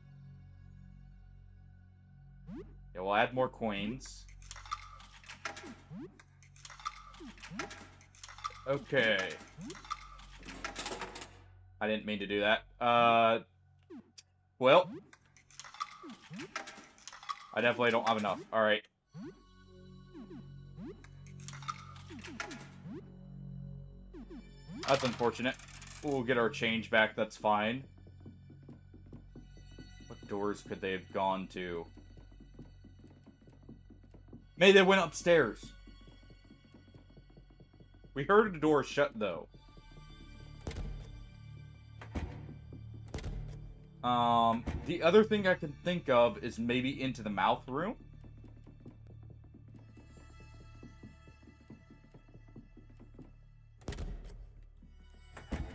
Yeah, we'll add more coins. Okay. I didn't mean to do that. Well. I definitely don't have enough. Alright. That's unfortunate. We'll get our change back, that's fine. What doors could they have gone to? Maybe they went upstairs. We heard the door shut, though. The other thing I can think of is maybe into the mouth room.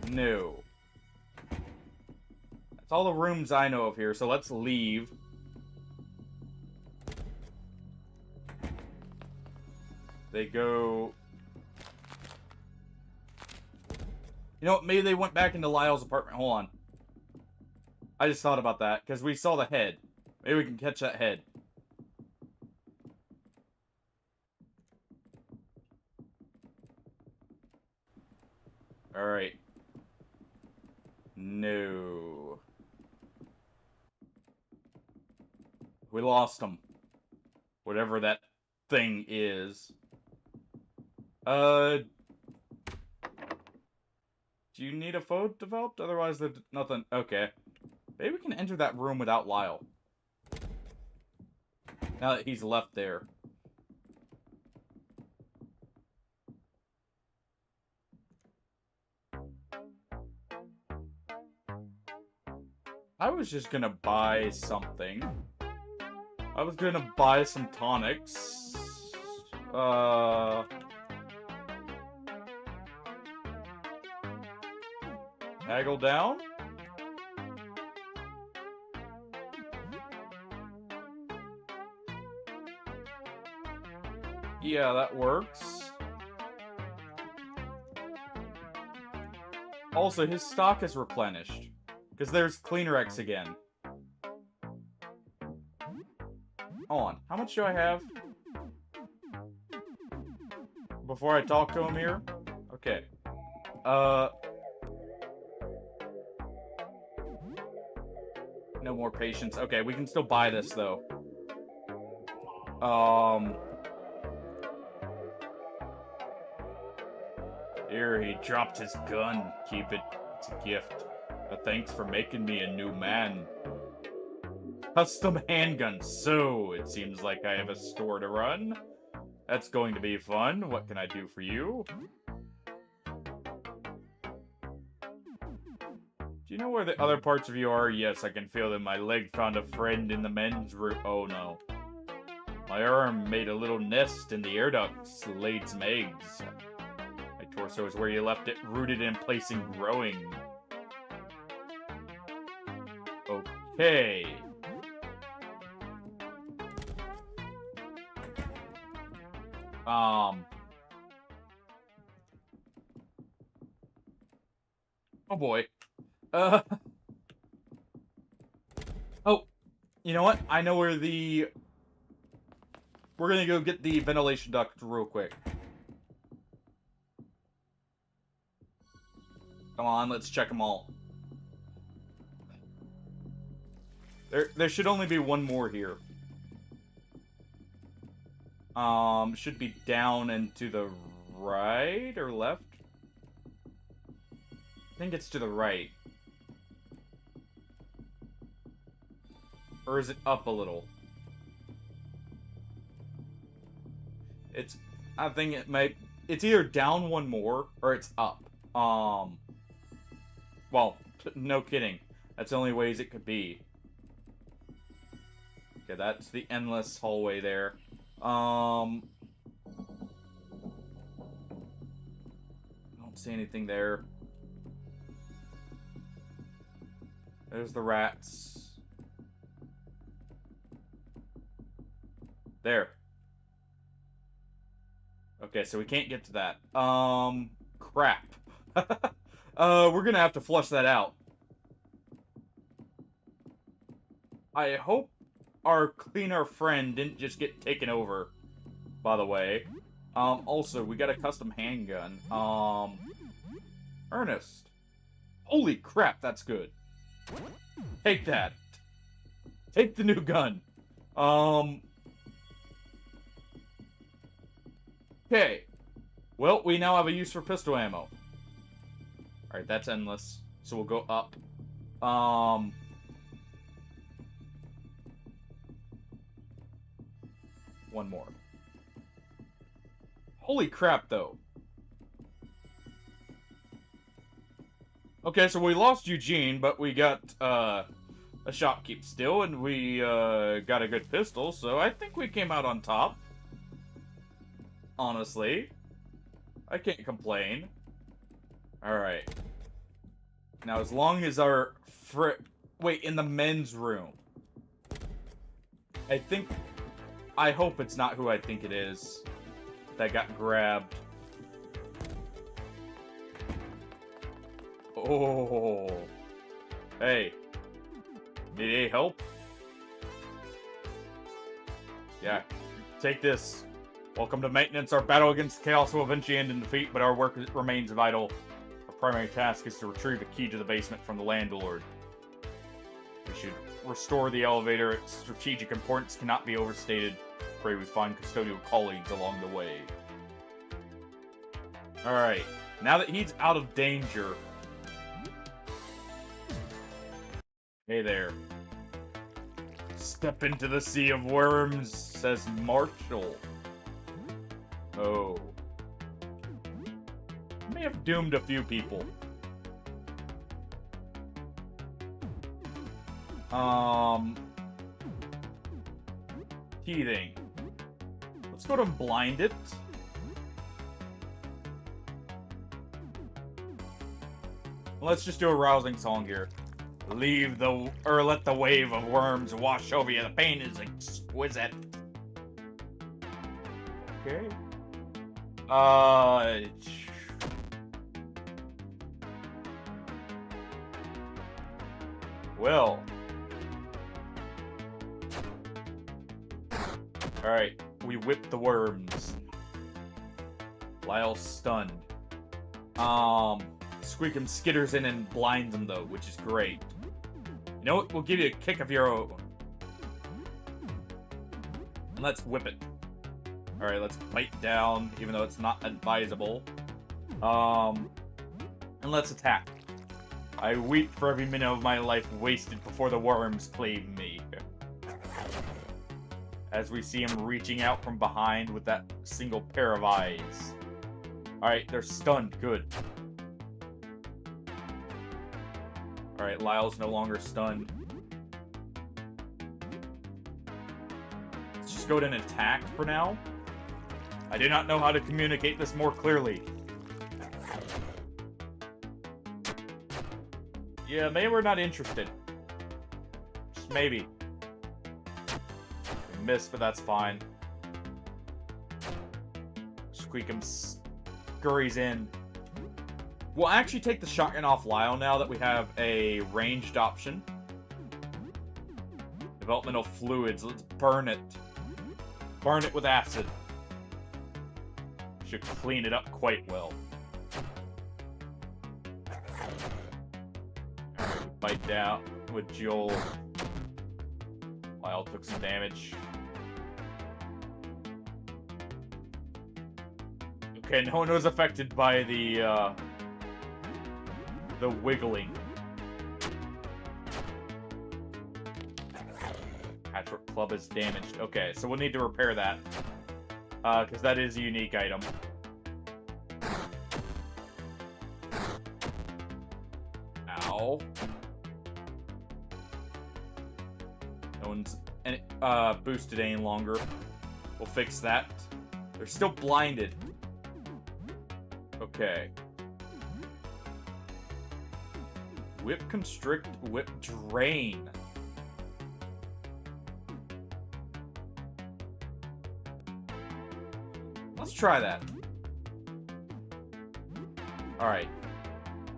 No. That's all the rooms I know of here, so let's leave. They go... You know what? Maybe they went back into Lyle's apartment. Hold on. I just thought about that, because we saw the head. Maybe we can catch that head. Alright. No. We lost him. Whatever that thing is. Do you need a phone developed? Otherwise, there's nothing. Okay. Maybe we can enter that room without Lyle. Now that he's left there. I was just gonna buy something. I was gonna buy some tonics. Haggle down? Yeah, that works. Also, his stock is replenished. Because there's Cleanerex again. Hold on. How much do I have? Before I talk to him here? Okay. No more patience. Okay, we can still buy this, though. Here, he dropped his gun. Keep it. It's a gift. Thanks for making me a new man. Custom handgun. So, it seems like I have a store to run. That's going to be fun. What can I do for you? Do you know where the other parts of you are? Yes, I can feel them. My leg found a friend in the men's room. Oh no. My arm made a little nest in the air ducts, laid some eggs. My torso is where you left it, rooted in place and growing. Okay. Oh boy. Oh, you know what? I know where the... We're gonna go get the ventilation duct real quick. Come on, let's check them all. There should only be one more here. Should be down and to the right or left? I think it's to the right. Or is it up a little? I think it might... It's either down one more, or it's up. Well, no kidding. That's the only ways it could be. Okay, that's the endless hallway there. I don't see anything there. There's the rats. There. Okay, so we can't get to that. Crap. We're gonna have to flush that out. I hope our cleaner friend didn't just get taken over, by the way. Also, we got a custom handgun. Ernest. Holy crap, that's good. Take that. Take the new gun. Okay. Well, we now have a use for pistol ammo. Alright, that's endless. So we'll go up. One more. Holy crap, though. Okay, so we lost Eugene, but we got, a shopkeep still, and we, got a good pistol, so I think we came out on top. Honestly. I can't complain. Alright. Now, as long as our wait, in the men's room. I hope it's not who I think it is that got grabbed. Oh. Hey. Need any help? Yeah. Take this. Welcome to maintenance. Our battle against chaos will eventually end in defeat, but our work remains vital. Our primary task is to retrieve a key to the basement from the landlord. We should restore the elevator. Its strategic importance cannot be overstated. Pray we find custodial colleagues along the way. Alright. Now that he's out of danger... Hey there. Step into the sea of worms, says Marshall. Oh. May have doomed a few people. Teething. Let's go to blind it. Let's just do a rousing song here. Let the wave of worms wash over you. The pain is exquisite. Okay. Well. Alright, we whip the worms. Lyle's stunned. Squeakum skitters in and blinds him, though, which is great. You know what? We'll give you a kick of your own. And let's whip it. Alright, let's bite down, even though it's not advisable. And let's attack. I weep for every minute of my life wasted before the worms claimed me. As we see him reaching out from behind with that single pair of eyes. Alright, they're stunned. Good. Alright, Lyle's no longer stunned. Let's just go ahead and attack for now. I do not know how to communicate this more clearly. Yeah, maybe we're not interested. Just maybe. We missed, but that's fine. Squeakum scurries in. We'll actually take the shotgun off Lyle now that we have a ranged option. Developmental fluids. Let's burn it. Burn it with acid. Should clean it up quite well. Bite down with Joel. Lyle took some damage. Okay, no one was affected by the wiggling. Patchwork Club is damaged. Okay, so we'll need to repair that. Because that is a unique item. Ow. No one's boosted any longer. We'll fix that. They're still blinded. Okay. Whip constrict, whip drain. Let's try that. Alright.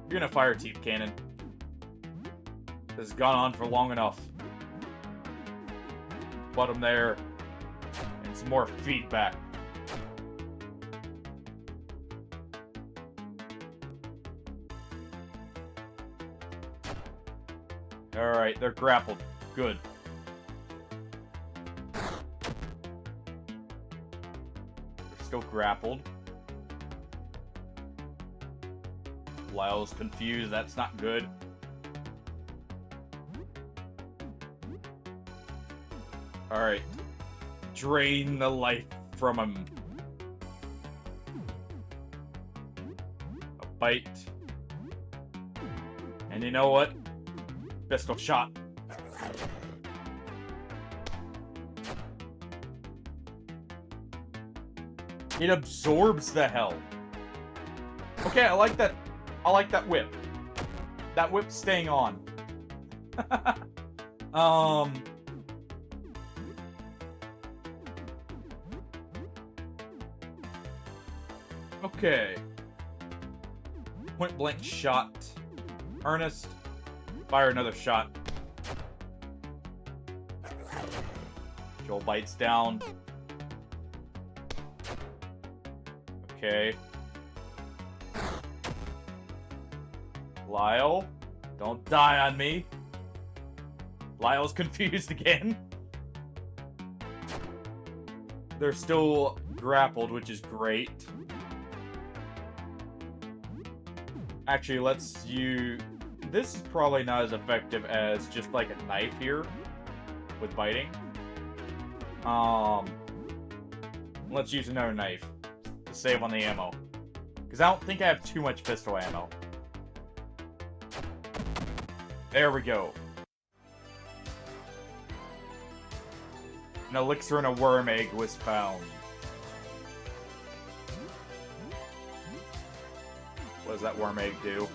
You're gonna fire Teeth Cannon. This has gone on for long enough. Bottom there. And some more feedback. Alright, they're grappled. Good. They're still grappled. Lyle's confused. That's not good. Alright. Drain the life from him. bite. And you know what? Pistol shot. It absorbs the health. Okay, I like that. I like that whip. That whip's staying on. Okay. Point blank shot. Ernest, fire another shot. Joel bites down. Okay. Lyle, don't die on me. Lyle's confused again. They're still grappled, which is great. Actually, let's use... This is probably not as effective as just like a knife here with biting. Let's use another knife to save on the ammo. Because I don't think I have too much pistol ammo. There we go. An elixir and a worm egg was found. What does that worm egg do?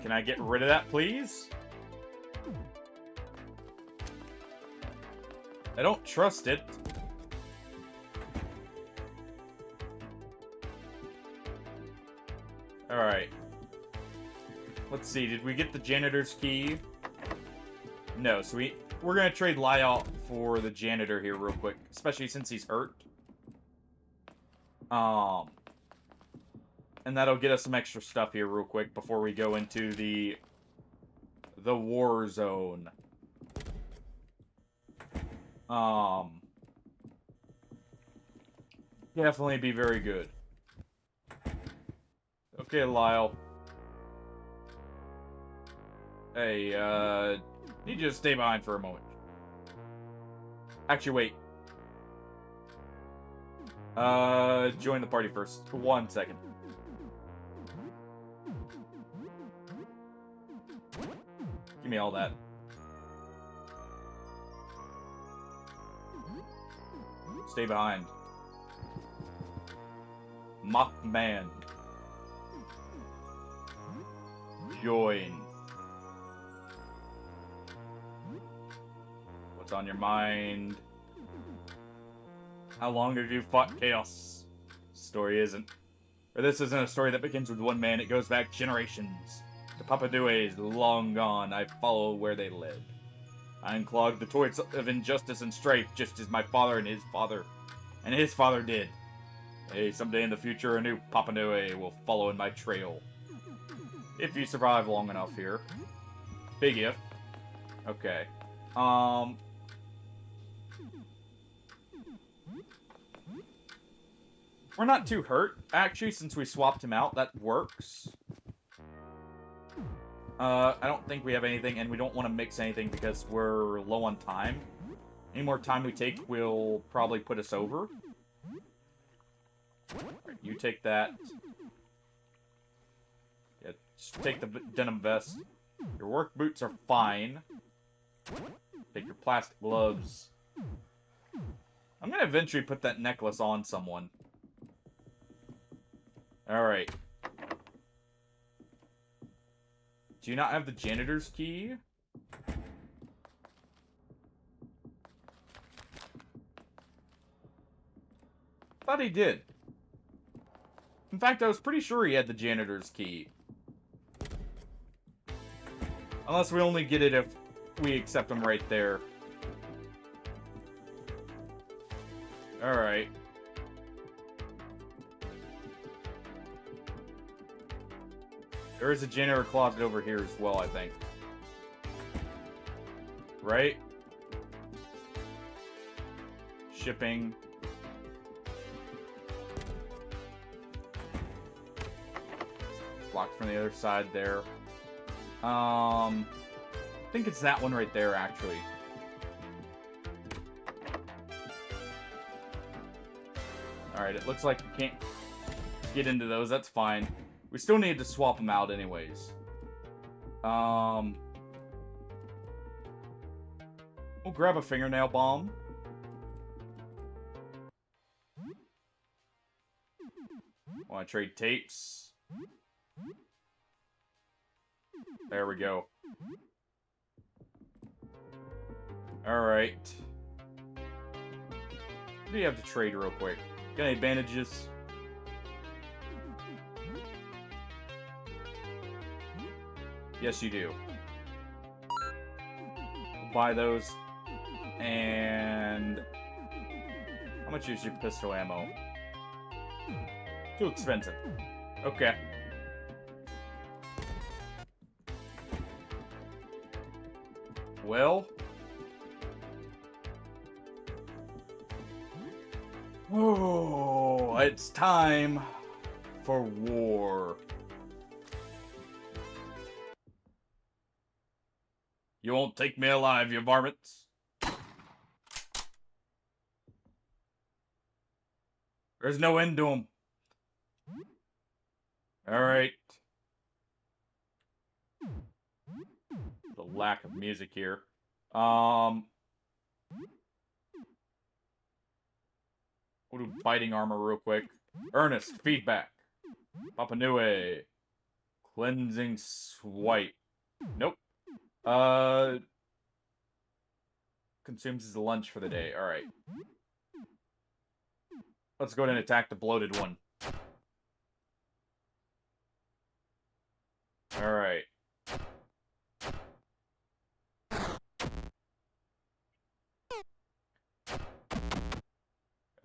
Can I get rid of that, please? I don't trust it. Alright. Let's see, did we get the janitor's key? No, so we're gonna trade Lyle for the janitor here real quick, especially since he's hurt. And that'll get us some extra stuff here real quick before we go into the war zone. Definitely be very good. Okay, Lyle. Hey, need you to stay behind for a moment. Actually, wait. Join the party first. 1 second. Give me all that. Stay behind. Mothman. Join. What's on your mind? How long have you fought chaos? Story isn't. Or this isn't a story that begins with one man, it goes back generations. The Papadues, long gone, I follow where they led. I unclogged the toils of injustice and strife, just as my father and his father did. Hey, someday in the future, a new Papadue will follow in my trail. If you survive long enough here. Big if. Okay. We're not too hurt, actually, since we swapped him out. That works. I don't think we have anything, and we don't want to mix anything because we're low on time. Any more time we take will probably put us over. Right, you take that. Yeah, just take the denim vest. Your work boots are fine. Take your plastic gloves. I'm gonna eventually put that necklace on someone. Alright. Do you not have the janitor's key? Thought he did. In fact, I was pretty sure he had the janitor's key. Unless we only get it if we accept him right there. Alright. There is a janitor closet over here as well, I think. Right? Shipping. Blocked from the other side there. I think it's that one right there, actually. Alright, it looks like you can't get into those. That's fine. We still need to swap them out anyways. We'll grab a fingernail bomb. Want to trade tapes? There we go. Alright. What do you have to trade real quick? Got any bandages? Yes, you do. We'll buy those. And... how much is your pistol ammo? Too expensive. Okay. Well... oh, it's time for war. You won't take me alive, you varmints. There's no end to them. Alright. The lack of music here. We'll do fighting armor real quick. Ernest, feedback. Papa Nue. Cleansing swipe. Nope. Consumes his lunch for the day. Alright. Let's go ahead and attack the bloated one. Alright.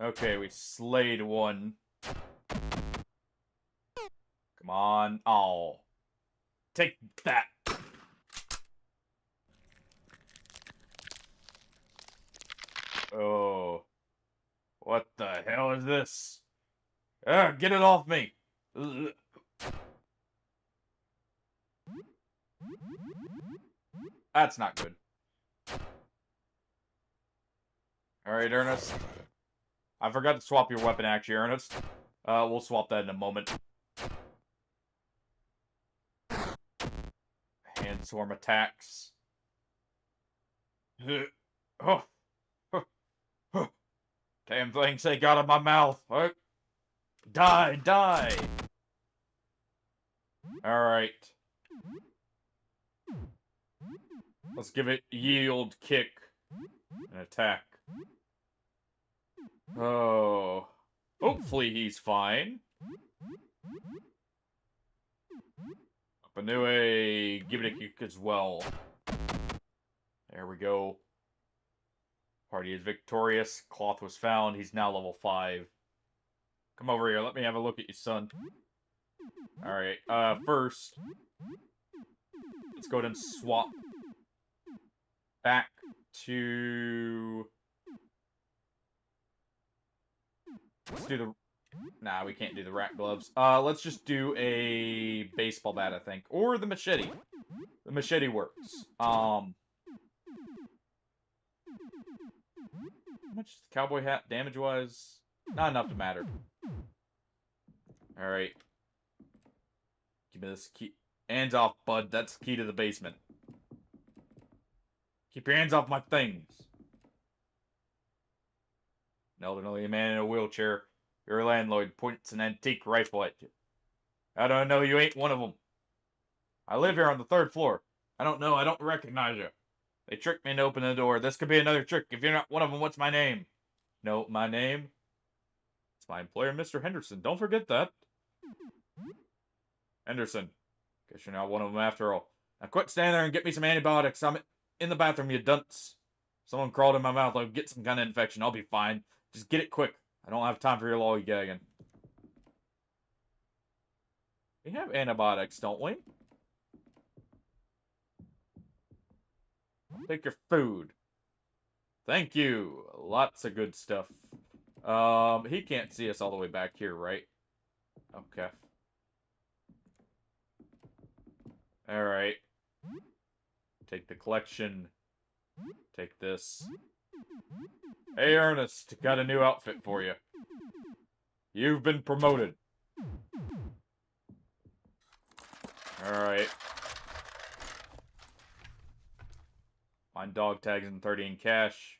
Okay, we slayed one. Come on. Oh. Take that. Oh. What the hell is this? Get it off me. Ugh. That's not good. Alright, Ernest. I forgot to swap your weapon, actually, Ernest. We'll swap that in a moment. Hand swarm attacks. Oh. Damn things they got in my mouth. Die, die. Alright. Let's give it yield, kick, and attack. Oh. Hopefully he's fine. Banue, give it a kick as well. There we go. Party is victorious. Cloth was found. He's now level 5. Come over here. Let me have a look at you, son. Alright, first, let's go ahead and swap back to... let's do the... nah, we can't do the rat gloves. Let's just do a baseball bat, I think. Or the machete. The machete works. How much is the cowboy hat damage-wise? Not enough to matter. Alright. Give me this key. Hands off, bud. That's the key to the basement. Keep your hands off my things. An elderly man in a wheelchair. Your landlord points an antique rifle at you. How do I know you ain't one of them? I live here on the 3rd floor. I don't know. I don't recognize you. They tricked me into opening the door. This could be another trick. If you're not one of them, what's my name? No, my name? It's my employer, Mr. Henderson. Don't forget that. Henderson. Guess you're not one of them after all. Now quit standing there and get me some antibiotics. I'm in the bathroom, you dunce. Someone crawled in my mouth. I'll get some kind of infection. I'll be fine. Just get it quick. I don't have time for your lollygagging. We have antibiotics, don't we? Take your food. Thank you. Lots of good stuff. He can't see us all the way back here, right? Okay. Alright. Take the collection. Take this. Hey, Ernest. Got a new outfit for you. You've been promoted. Alright. Find dog tags and 30 in cash.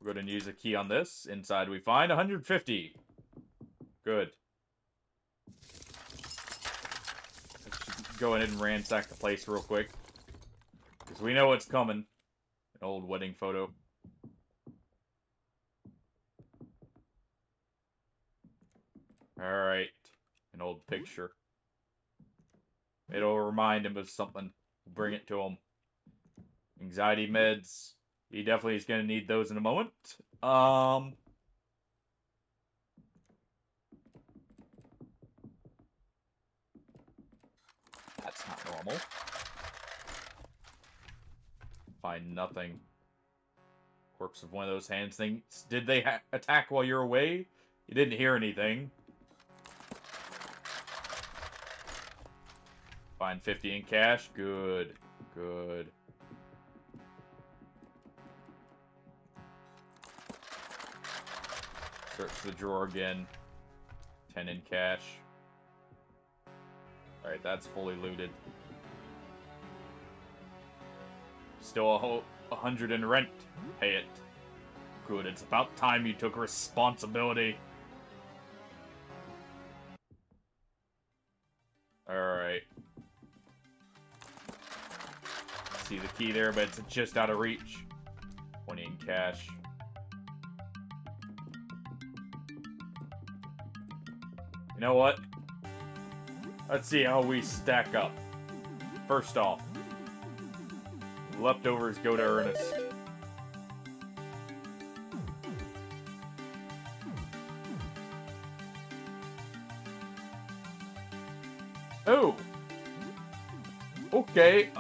We're going to use a key on this. Inside we find 150. Good. Let's go ahead and ransack the place real quick. Because we know what's coming. An old wedding photo. Alright. An old picture. It'll remind him of something. Bring it to him. Anxiety meds. He definitely is going to need those in a moment. That's not normal. Find nothing. Corpse of one of those hands things. Did they attack while you're away? You didn't hear anything. Find 50 in cash. Good. Good. Search the drawer again. 10 in cash. Alright, that's fully looted. Still a 100 in rent. Pay it. Good, it's about time you took responsibility. Alright. See the key there, but it's just out of reach. 20 in cash. You know what? Let's see how we stack up. First off, leftovers go to Ernest. Oh! Okay,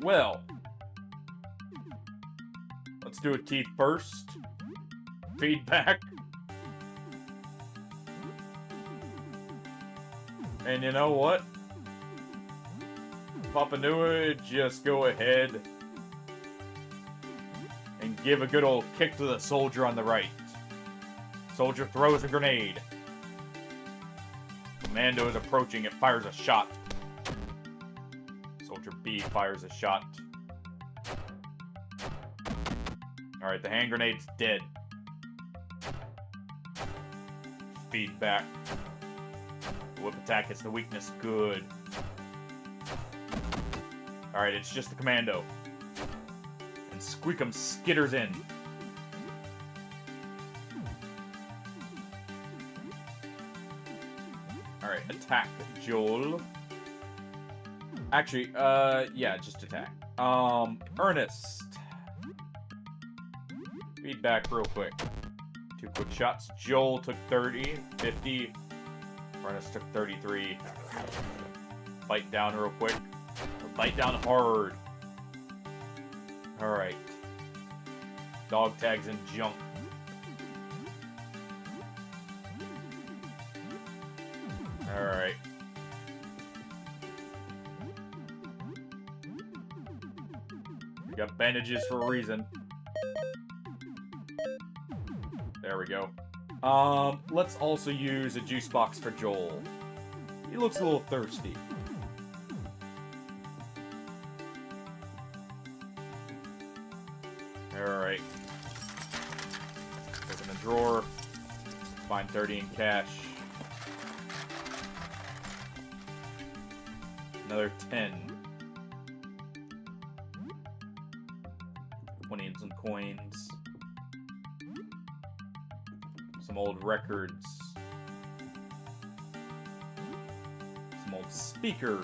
well. Let's do a teeth first. Feedback. And you know what? Papa Nui, just go ahead and give a good old kick to the soldier on the right. Soldier throws a grenade. Commando is approaching, it fires a shot. Soldier B fires a shot. Alright, the hand grenade's dead. Feedback. Whip attack hits the weakness. Good. Alright, it's just the commando. And Squeakum skitters in. Alright, attack Joel. Actually, yeah, just attack. Ernest. Feedback real quick. 2 quick shots. Joel took 30, 50. Ernest took 33. Bite down real quick. Bite down hard. Alright. Dog tags and jump. Alright. We got bandages for a reason. There we go. Let's also use a juice box for Joel. He looks a little thirsty. Alright. Open the drawer. Find 30 in cash. Another 10. 20 and some coins. Some old records. Some old speakers.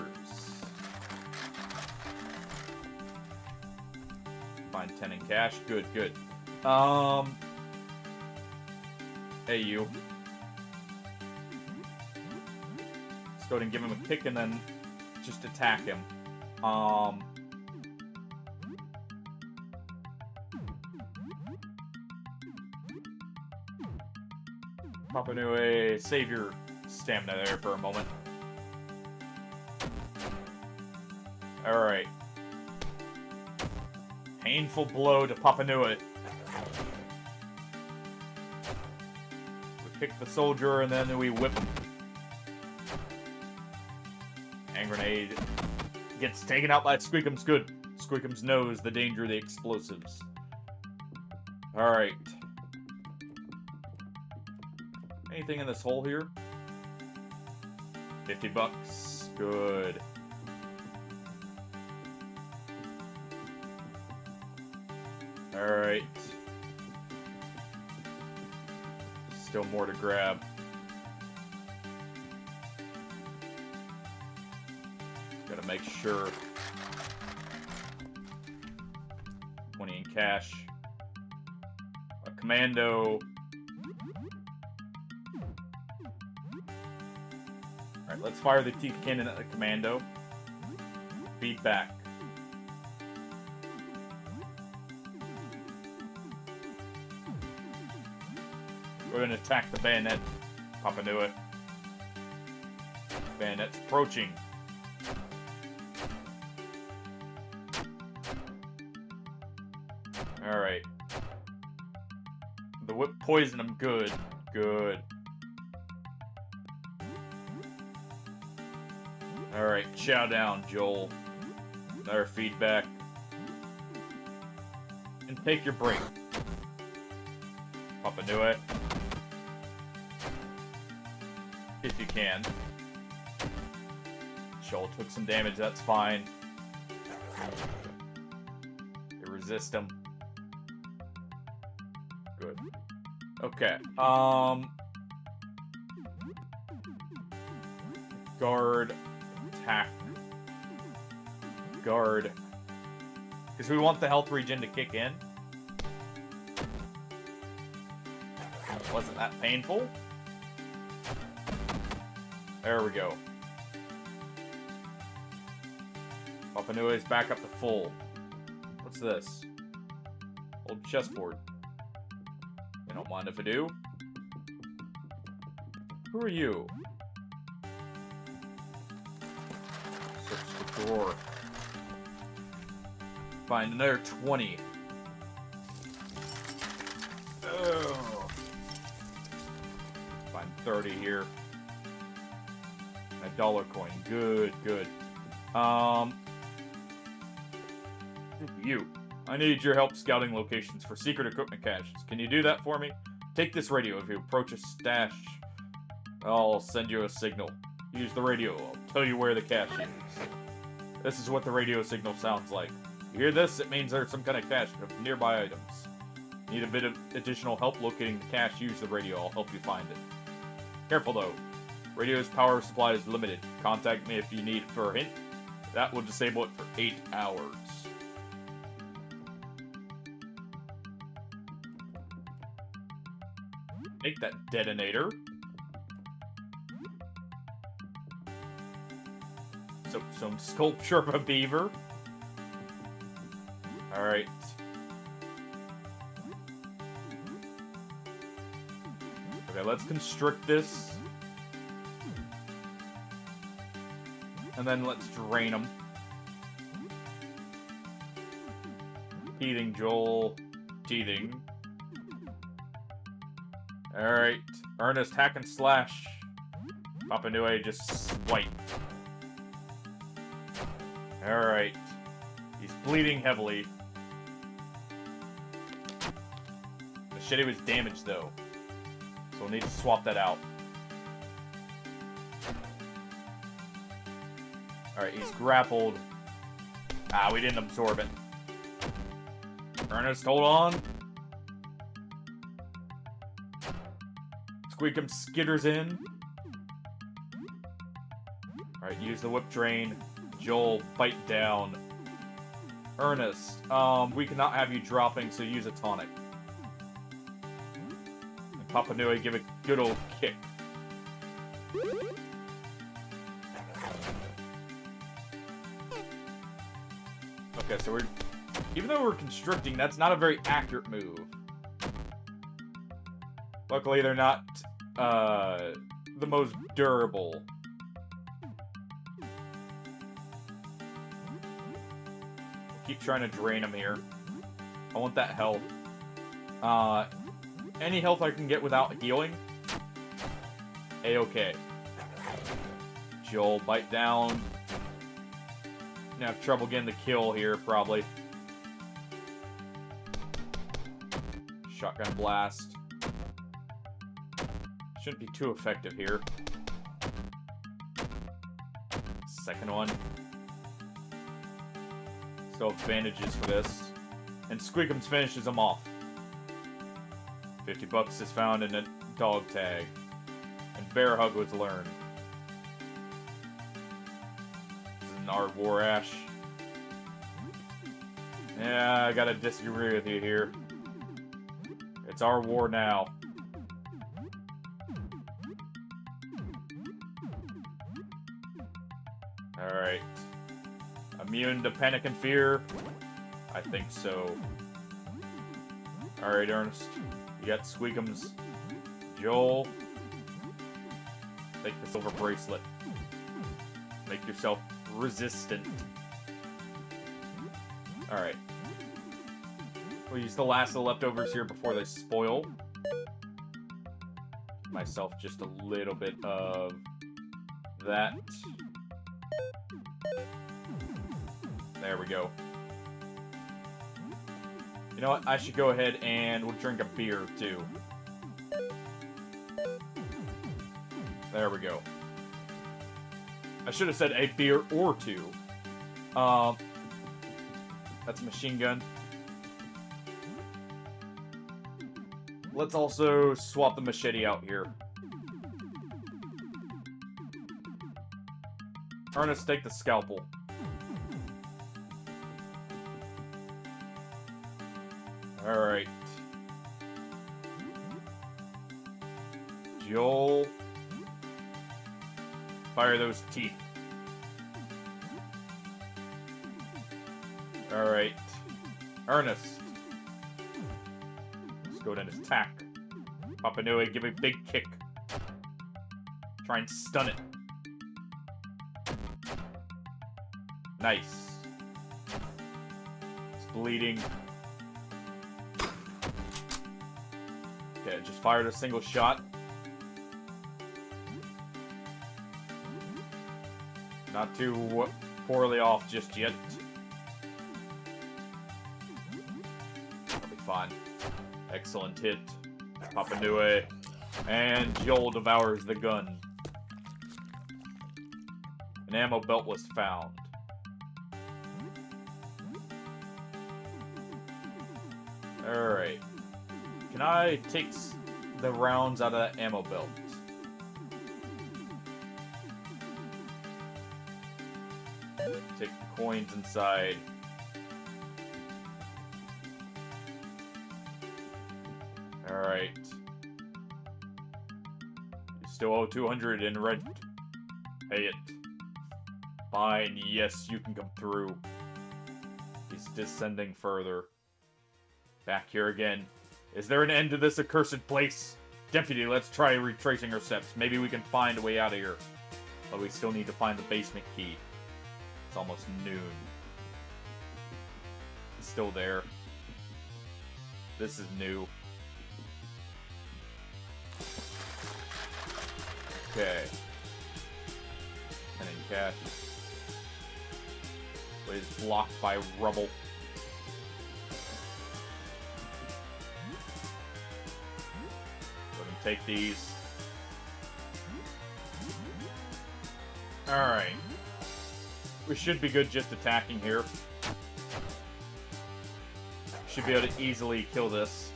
Find 10 in cash. Good, good. Hey, you. Let's go ahead and give him a kick and then just attack him. Papa Nui, save your stamina there for a moment. Alright. Painful blow to Papa Nui. We kick the soldier and then we whip him. Hand grenade gets taken out by Squeakums. Good. Squeakums knows the danger of the explosives. Alright. Anything in this hole here? 50 bucks. Good. Alright. Still more to grab. Gotta make sure. 20 in cash. A commando. Alright, let's fire the teeth cannon at the commando. Beat back. Go ahead and attack the bayonet. Papa Nui. Bayonet's approaching. Alright. The whip poisoned him. Good. Good. Alright, chow down, Joel. Another feedback. And take your break. Papa Nui. If you can. Joel took some damage, that's fine. You resist him. Good. Okay. Guard. Attack. Guard. Because we want the health regen to kick in. Wasn't that painful? There we go. Papa Nui's back up to full. What's this? Old chessboard. You don't mind if I do? Who are you? Search the drawer. Find another 20. Oh. Find 30 here. A dollar coin. Good, good. You. I need your help scouting locations for secret equipment caches. Can you do that for me? Take this radio. If you approach a stash, I'll send you a signal. Use the radio. I'll tell you where the cache is. This is what the radio signal sounds like. You hear this? It means there's some kind of cache of nearby items. Need a bit of additional help locating the cache? Use the radio. I'll help you find it. Careful though. Radio's power supply is limited. Contact me if you need it for a hint. That will disable it for 8 hours. Make that detonator. So, some sculpture of a beaver. Alright. Okay, let's constrict this. And then let's drain them. Teething, Joel. Teething. Alright. Ernest, hack and slash. Papa Nui, just swipe. Alright. He's bleeding heavily. Machete was damaged, though. So we'll need to swap that out. Alright, he's grappled. Ah, we didn't absorb it. Ernest, hold on. Squeakum skitters in. Alright, use the whip drain. Joel, bite down. Ernest, we cannot have you dropping, so use a tonic. And Papa Nui, give a good old kick. Okay, so we're... Even though we're constricting, that's not a very accurate move. Luckily, they're not, the most durable. Keep trying to drain them here. I want that health. Any health I can get without healing? A-okay. Joel, bite down. Gonna have trouble getting the kill here, probably. Shotgun blast. Shouldn't be too effective here. Second one. Still have bandages for this. And Squeakums finishes him off. 50 bucks is found in a dog tag. And Bear Hug was learned. This is an Ard War Ash. Yeah, I gotta disagree with you here. It's our war now. Alright. Immune to panic and fear? I think so. Alright, Ernest. You got Squeakums. Joel. Take the silver bracelet. Make yourself resistant. Alright. We'll use the last of the leftovers here before they spoil. Myself just a little bit of that. There we go. You know what? I should go ahead and we'll drink a beer, too. There we go. I should have said a beer or two. That's a machine gun. Let's also swap the machete out here. Ernest, take the scalpel. Alright. Joel. Fire those teeth. Alright. Ernest. Let's go to his attack. Papa Nui, give a big kick. Try and stun it. Nice. It's bleeding. Okay, just fired a single shot. Not too poorly off just yet. That'll be fine. Excellent hit. Papa Nui. And Joel devours the gun. An ammo belt was found. Alright. Can I take the rounds out of that ammo belt? Take the coins inside. Alright. You still owe 200 in rent. Pay it. Fine, yes, you can come through. He's descending further. Back here again. Is there an end to this accursed place? Deputy, let's try retracing our steps. Maybe we can find a way out of here. But we still need to find the basement key. It's almost noon. It's still there. This is new. Okay. And in cash. But it's blocked by rubble. Let him take these. Alright. We should be good just attacking here. Should be able to easily kill this.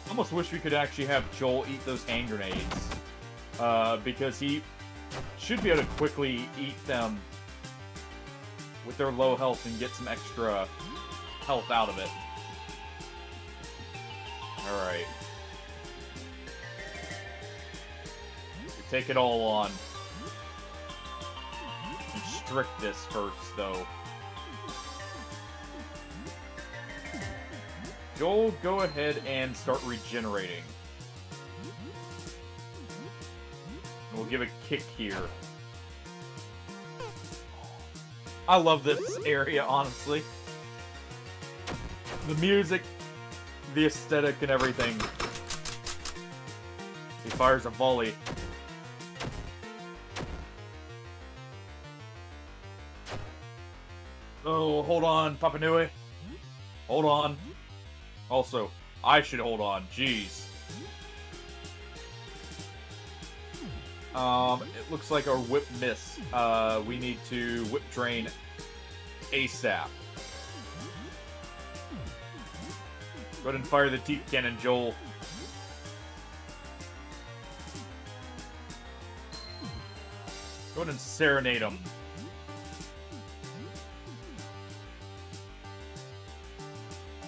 Almost wish we could actually have Joel eat those hand grenades. Because he should be able to quickly eat them with their low health and get some extra health out of it. Alright. Take it all on. Constrict this first, though. Joel, go ahead and start regenerating. And we'll give a kick here. I love this area, honestly. The music, the aesthetic, and everything. He fires a volley. Oh, hold on, Papa Nui. Hold on. Also, I should hold on. Jeez. It looks like our whip missed. We need to whip drain ASAP. Go ahead and fire the teeth cannon, Joel. Go ahead and serenade him.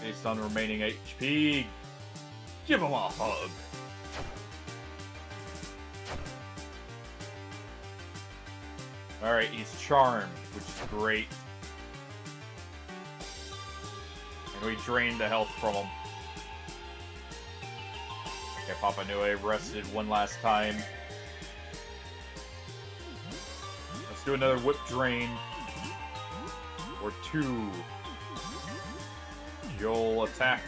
Based on remaining HP, give him a hug. Alright, he's charmed, which is great. And we drained the health from him. Okay, Papa Nui rested one last time. Let's do another whip drain. Or two. Joel, attack.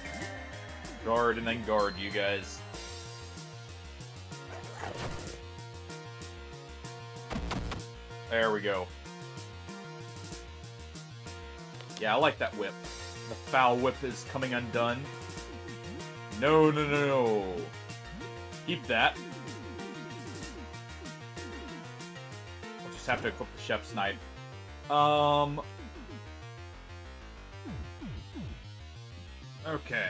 Guard, and then guard, you guys. There we go. Yeah, I like that whip. The foul whip is coming undone. No, no, no, no. Keep that. I'll just have to equip the chef's knife. Okay.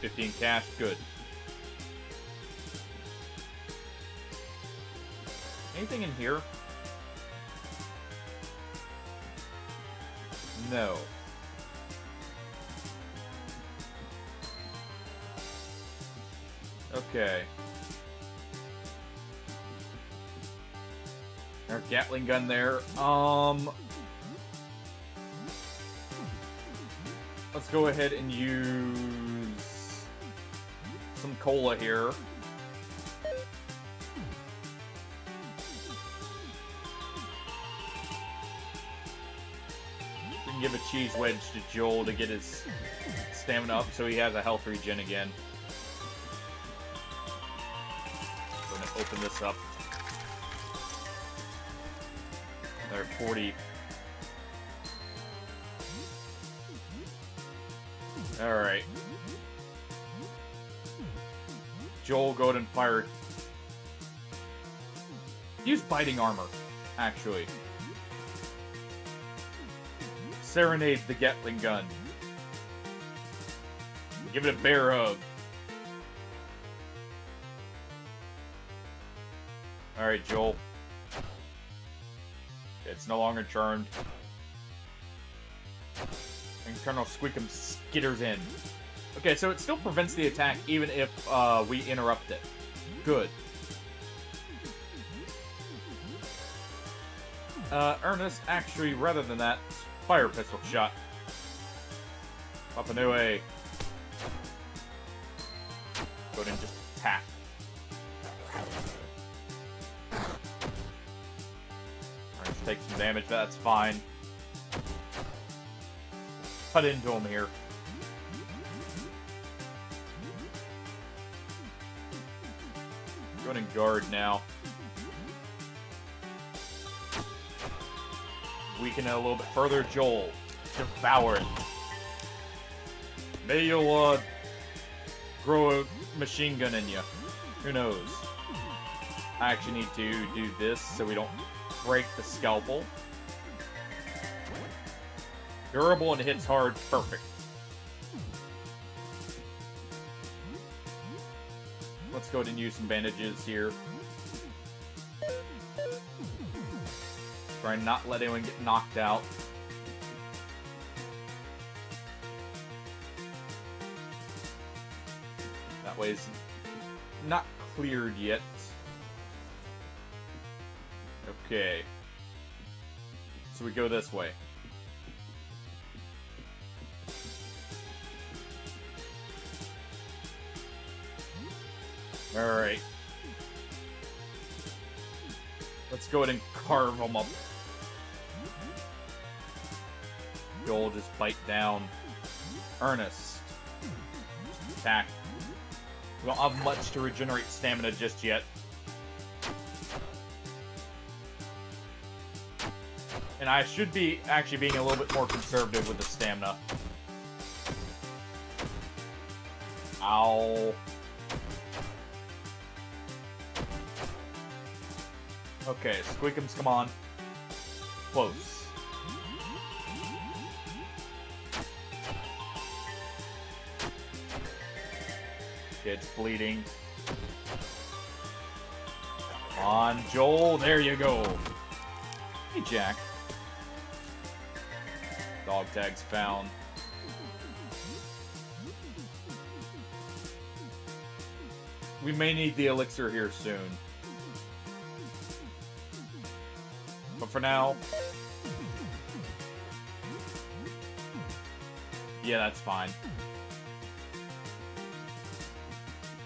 $15 cash, good. Anything in here? No. Okay. Our Gatling gun there. Let's go ahead and use some cola here. We can give a cheese wedge to Joel to get his stamina up so he has a health regen again. I'm gonna open this up. Another 40. Alright. Joel, go ahead and fire. Use biting armor, actually. Serenade the Gatling gun. Give it a bear hug. Alright, Joel. It's no longer charmed. And Colonel Squeakum skitters in. Okay, so it still prevents the attack even if we interrupt it. Good. Ernest, actually, rather than that, fire pistol shot. Papa Nui. Go ahead and just attack. Alright, just take some damage, that's fine. Cut into him here. Go ahead and guard now. Weaken it a little bit further. Joel, devour it. Maybe you'll grow a machine gun in you. Who knows? I actually need to do this so we don't break the scalpel. Durable and hits hard. Perfect. Let's go ahead and use some bandages here. Try and not let anyone get knocked out. That way it's not cleared yet. Okay. So we go this way. Alright. Let's go ahead and carve them up. Joel just bite down. Ernest. Attack. We don't have much to regenerate stamina just yet. And I should be actually being a little bit more conservative with the stamina. Ow. Okay, Squeakums, come on. Close. It's bleeding. Come on, Joel, there you go. Hey, Jack. Dog tags found. We may need the elixir here soon. But for now... yeah, that's fine.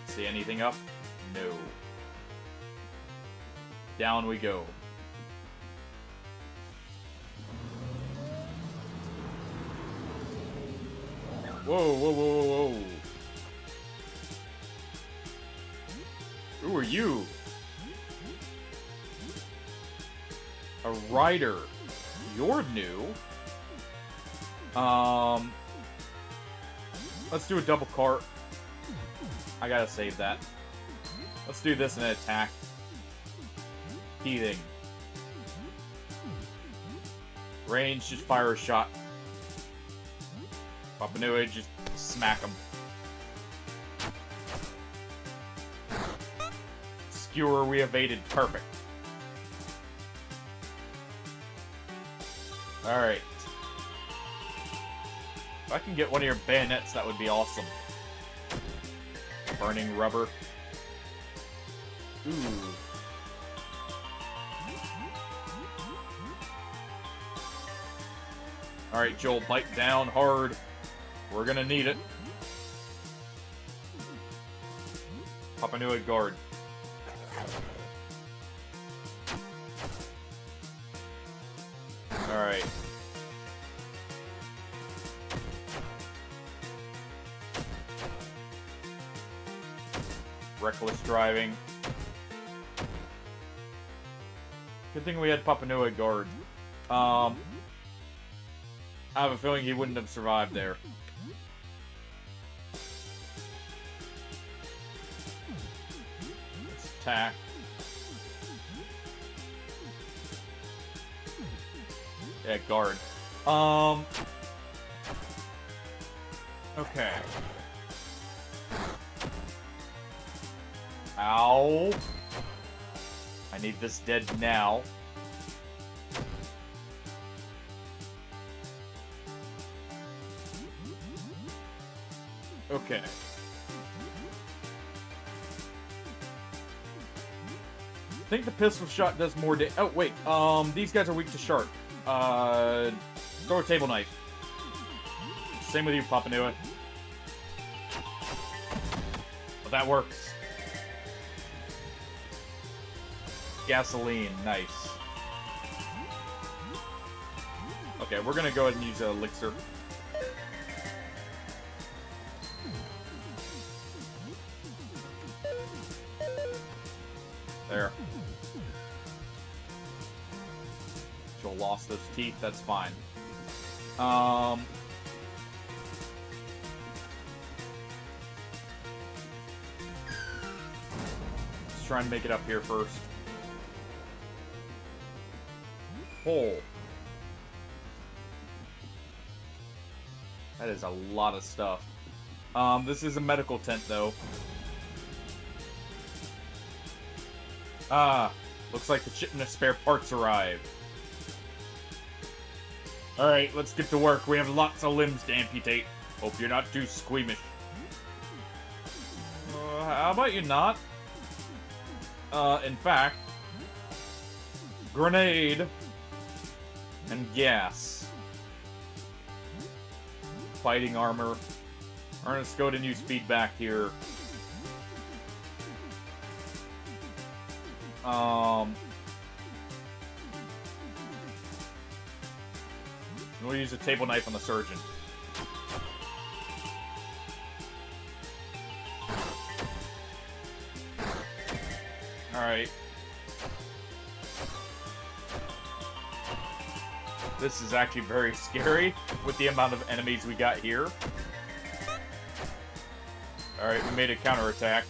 See anything up? No. Down we go. Whoa, whoa, whoa, whoa, whoa. Who are you? A rider. You're new. Let's do a double cart. I gotta save that. Let's do this and an attack. Heating. Range, just fire a shot. Papanui, just smack him. Skewer, we evaded. Perfect. Alright. If I can get one of your bayonets, that would be awesome. Burning rubber. Ooh. Alright, Joel, bite down hard. We're gonna need it. Papanui guard. Alright. Reckless driving. Good thing we had Papanui guard. I have a feeling he wouldn't have survived there. Let's attack. Yeah, guard. Okay. Ow. I need this dead now. Okay. I think the pistol shot does more damage. Oh, wait. These guys are weak to sharp. Throw a table knife. Same with you, Papanui. But that works. Gasoline, nice. Okay, we're gonna go ahead and use an elixir. There. Joel lost those teeth, that's fine. Let's try and make it up here first. Hole. That is a lot of stuff. This is a medical tent, though. Ah, looks like the shipment of spare parts arrived. Alright, let's get to work. We have lots of limbs to amputate. Hope you're not too squeamish. How about you not? In fact, grenade and gas. Fighting armor. Ernest, go ahead and use feedback here. We'll use a table knife on the surgeon. Alright. This is actually very scary with the amount of enemies we got here. Alright, we made a counterattack.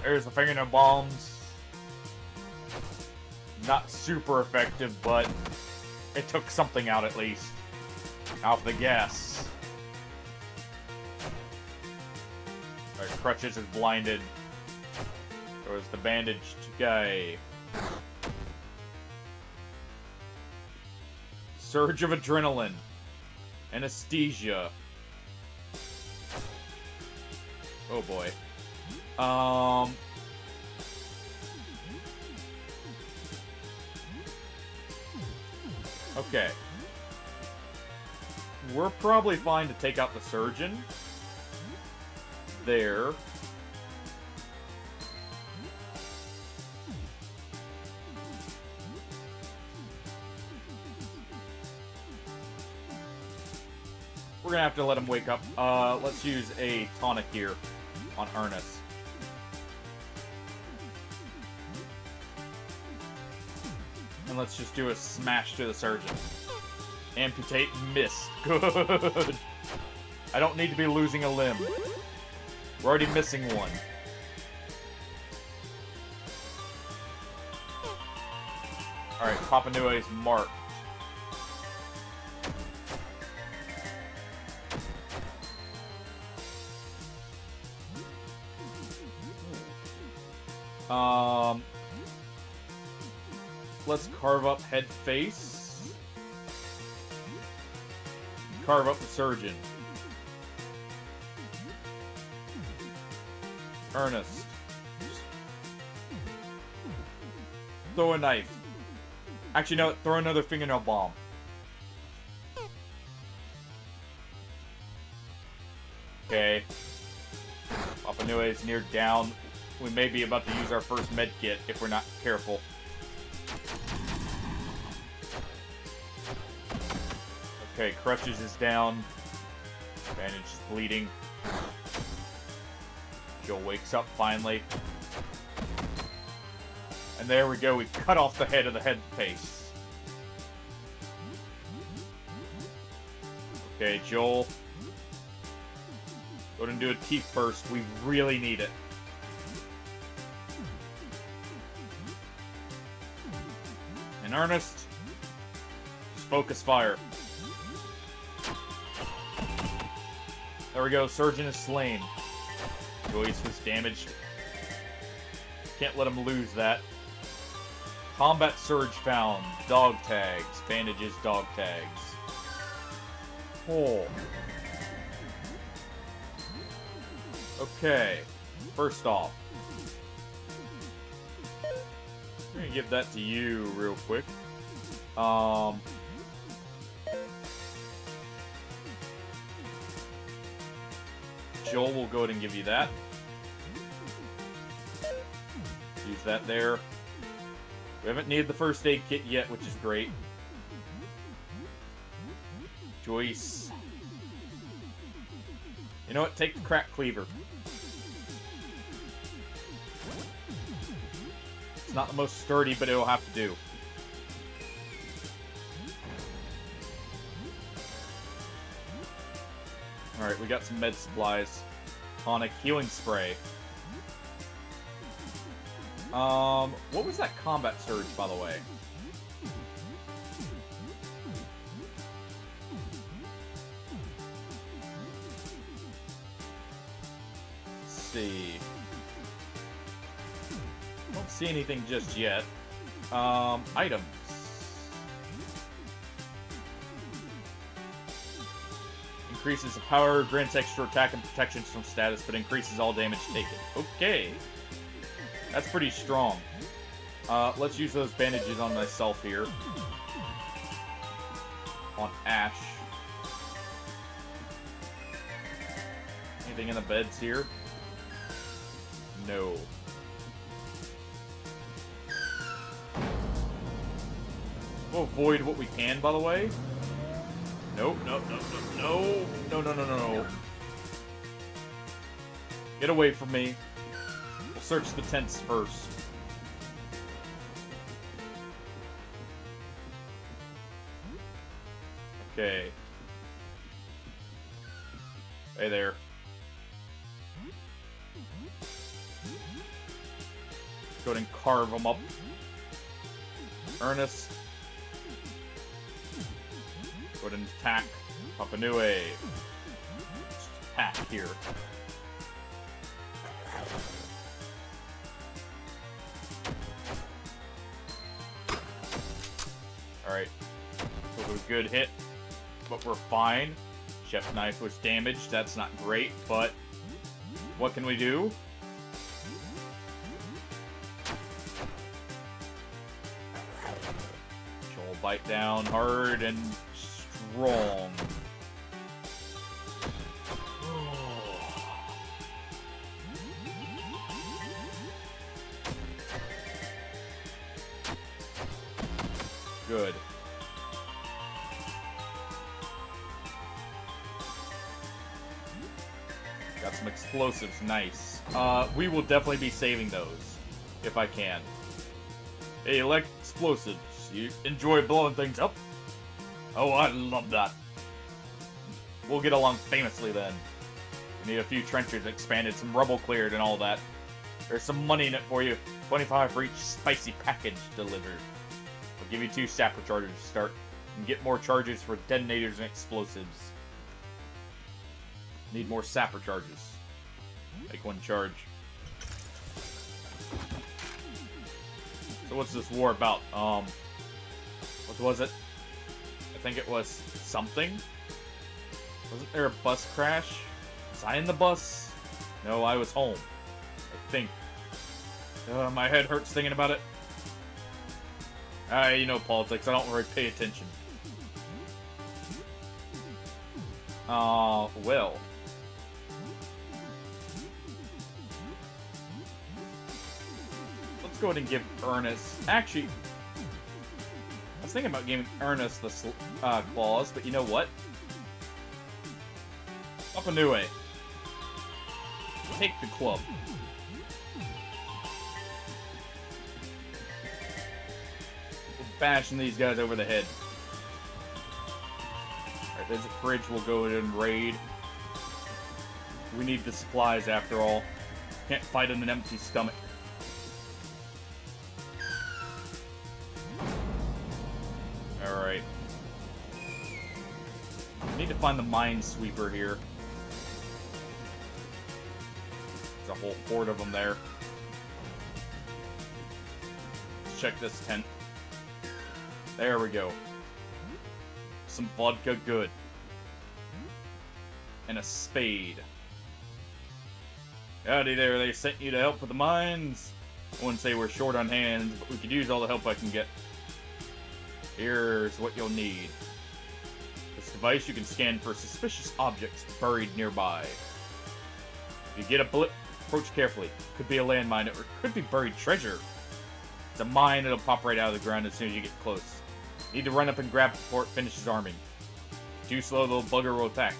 There's the fingernail bombs. Not super effective, but it took something out at least. Out the gas. Alright, Crutches is blinded. There was the bandaged guy. Surge of adrenaline. Anesthesia. Oh boy. Okay. We're probably fine to take out the surgeon. There. We're gonna have to let him wake up. Let's use a tonic here on Ernest. And let's just do a smash to the surgeon. Amputate, miss. Good. I don't need to be losing a limb. We're already missing one. Alright, Papa Nui is marked. Let's carve up head face. Carve up the surgeon. Ernest. Throw a knife. Actually, no, throw another fingernail bomb. Okay. Papa Nui is near down. We may be about to use our first med kit if we're not careful. Okay, Crutches is down. Bandage is bleeding. Joel wakes up finally. And there we go, we cut off the head of the head face. Okay, Joel. Go ahead and do a teeth burst. We really need it. And Ernest, just focus fire. There we go, surgeon is slain. Joyce was damaged. Can't let him lose that. Combat surge found. Dog tags. Bandages, dog tags. Oh. Okay. First off. I'm gonna give that to you real quick. Joel will go ahead and give you that. Use that there. We haven't needed the first aid kit yet, which is great. Joyce. You know what? Take the crack cleaver. It's not the most sturdy, but it'll have to do. Alright, we got some med supplies. Tonic healing spray. What was that combat surge, by the way? Let's see. Don't see anything just yet. Items. Increases the power, grants extra attack and protection from status, but increases all damage taken. Okay. That's pretty strong. Let's use those bandages on myself here. On Ash. Anything in the beds here? No. We'll avoid what we can, by the way. Nope, no, no, no, no, no, no, no, no. Get away from me. We'll search the tents first. Okay. Hey there. Go ahead and carve them up. Ernest. Go ahead and attack Papanui. Just attack here. Alright. So a good hit, but we're fine. Chef Knife was damaged. That's not great, but what can we do? She'll bite down hard and strong. Good. Got some explosives, nice. We will definitely be saving those, if I can. Hey, you like explosives? You enjoy blowing things up? Oh, I love that. We'll get along famously then. We need a few trenches expanded, some rubble cleared and all that. There's some money in it for you. 25 for each spicy package delivered. I'll give you 2 sapper charges to start, and get more charges for detonators and explosives. Need more sapper charges. Make 1 charge. So what's this war about? What was it? I think it was something. Wasn't there a bus crash? Was I in the bus? No, I was home. I think. My head hurts thinking about it. You know politics. I don't really pay attention. Well. Let's go ahead and give Ernest... Actually, I was thinking about giving Ernest the claws, but you know what? Papanui. Take the club. We're bashing these guys over the head. Alright, there's a fridge we'll go in and raid. We need the supplies after all. Can't fight on an empty stomach. Alright. Need to find the minesweeper here. There's a whole horde of them there. Let's check this tent. There we go. Some vodka, good. And a spade. Howdy there, they sent you to help with the mines? I wouldn't say we're short on hands, but we could use all the help I can get. Here's what you'll need. This device you can scan for suspicious objects buried nearby. If you get a blip, approach carefully. Could be a landmine, or could be buried treasure. It's a mine, it'll pop right out of the ground as soon as you get close. Need to run up and grab it before it finishes arming. Too slow, the little bugger will attack.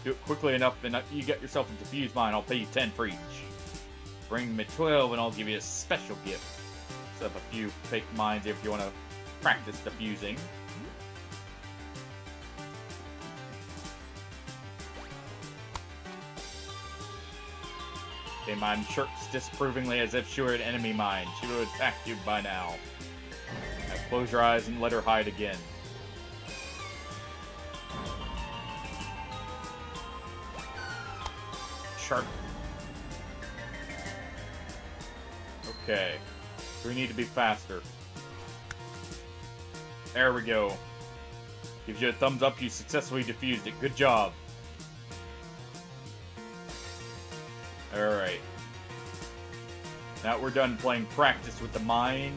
Do it quickly enough, and you get yourself a defused mine. I'll pay you 10 for each. Bring me 12, and I'll give you a special gift. Set up a few fake mines if you want to practice defusing. Okay, mine chirps disapprovingly as if she were an enemy mine. She would have attacked you by now. Now close your eyes and let her hide again. Sharp. Okay. We need to be faster. There we go. Gives you a thumbs up, you successfully defused it. Good job. Alright. Now we're done playing practice with the mine.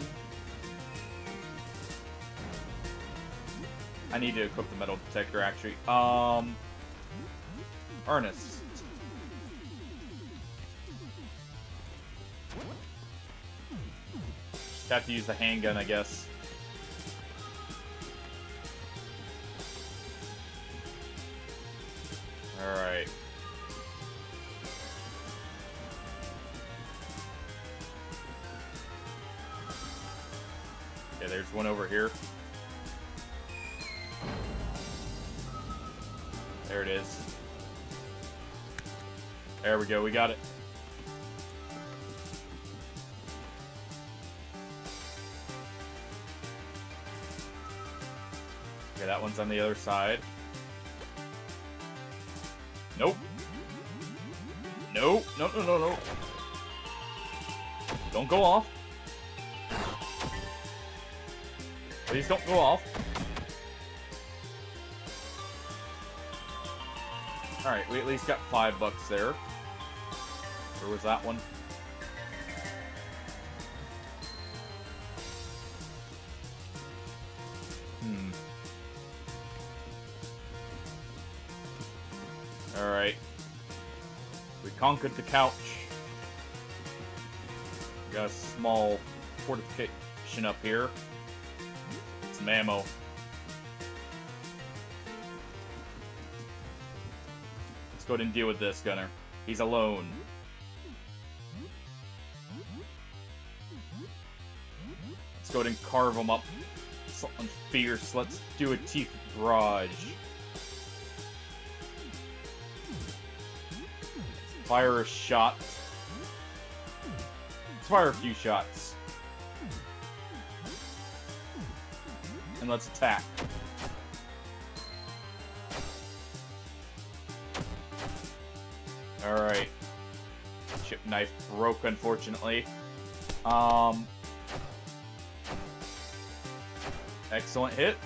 I need to equip the metal detector, actually. Ernest. Have to use the handgun, I guess. Alright. Okay, there's one over here. There it is. There we go, we got it. Okay, that one's on the other side. Nope. Nope. No, no, no, no. Don't go off. Please don't go off. Alright, we at least got $5 there. Where was that one? Alright. We conquered the couch. We got a small fortification up here. Some ammo. Let's go ahead and deal with this, Gunner. He's alone. Let's go ahead and carve him up. Something fierce. Let's do a teeth barrage. Fire a shot. Let's fire a few shots. And let's attack. Alright. Chip knife broke, unfortunately. Excellent hit.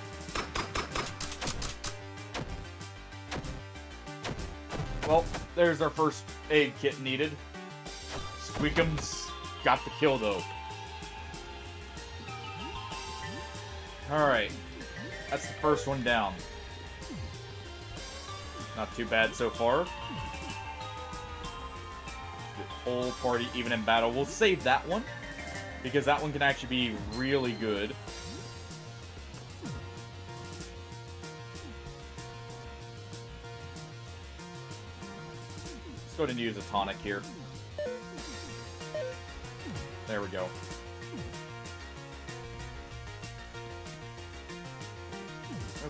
Well, there's our first aid kit needed. Squeakums got the kill, though. Alright. That's the first one down. Not too bad so far. The whole party even in battle. We'll save that one, because that one can actually be really good. Let's go ahead and use a tonic here. There we go.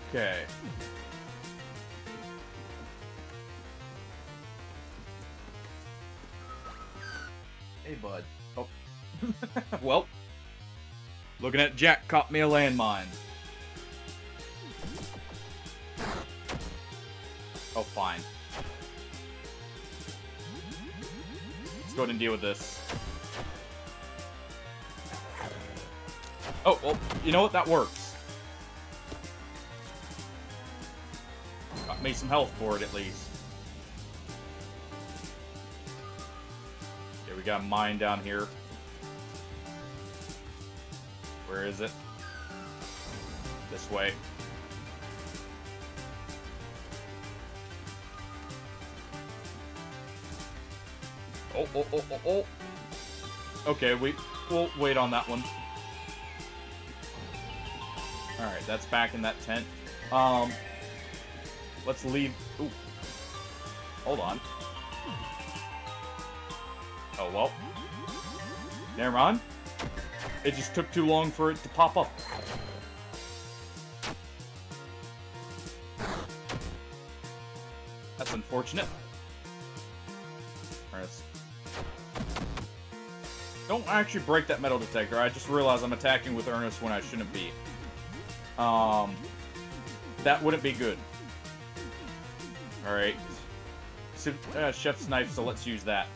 Okay. Hey, bud. Oh. Well. Looking at Jack caught me a landmine. Oh, fine. Let's go ahead and deal with this. Oh, well, you know what? That works. Got me some health for it, at least. Okay, we got a mine down here. Where is it? This way. Oh, oh, oh, oh, oh. Okay, we'll wait on that one. Alright, that's back in that tent. Let's leave. Ooh. Hold on. Oh, well. Never mind. It just took too long for it to pop up. That's unfortunate. Alright. Don't actually break that metal detector. I just realized I'm attacking with Ernest when I shouldn't be. That wouldn't be good. Alright. So, chef's knife, so let's use that.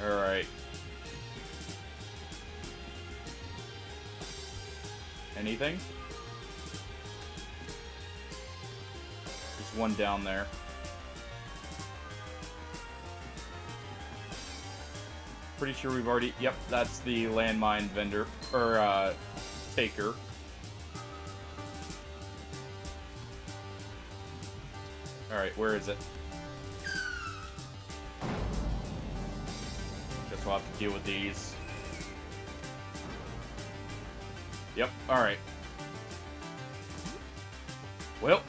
Alright. Anything? There's one down there. Pretty sure we've already... Yep, that's the landmine vendor. Or, taker. Alright, where is it? we'll have to deal with these. Yep, alright. Well.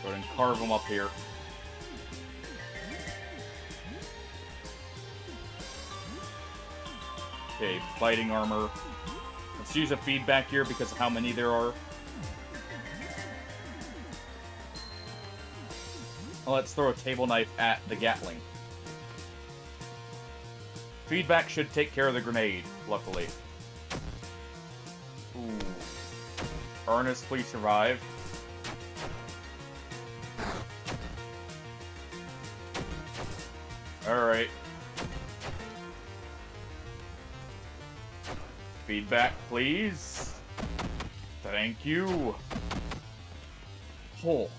Go ahead and carve them up here. Okay, fighting armor. Let's use a feedback here because of how many there are. Let's throw a table knife at the Gatling. Feedback should take care of the grenade, luckily. Ooh. Ernest, please survive. Alright. Feedback, please. Thank you. Oh.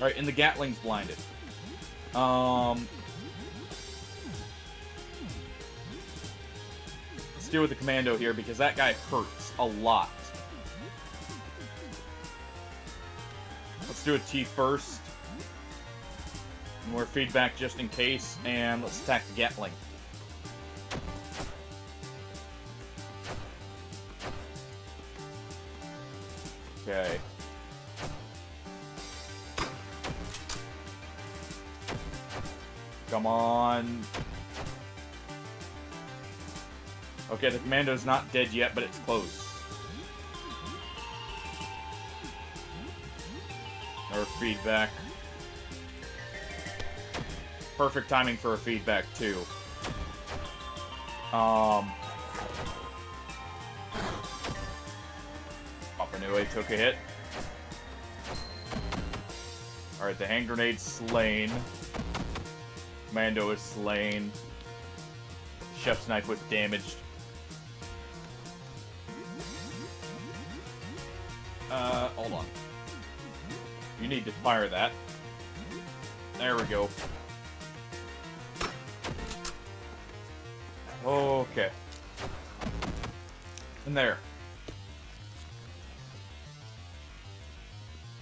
Alright, and the Gatling's blinded. Let's deal with the commando here because that guy hurts a lot. Let's do a T first. More feedback just in case, and let's attack the Gatling. Okay. Come on. Okay, the commando's not dead yet, but it's close. More feedback. Perfect timing for a feedback, too. Papa Nui took a hit. Alright, the hand grenade's slain. Commando is slain. Chef's knife was damaged. Hold on. You need to fire that. There we go. Okay. And there.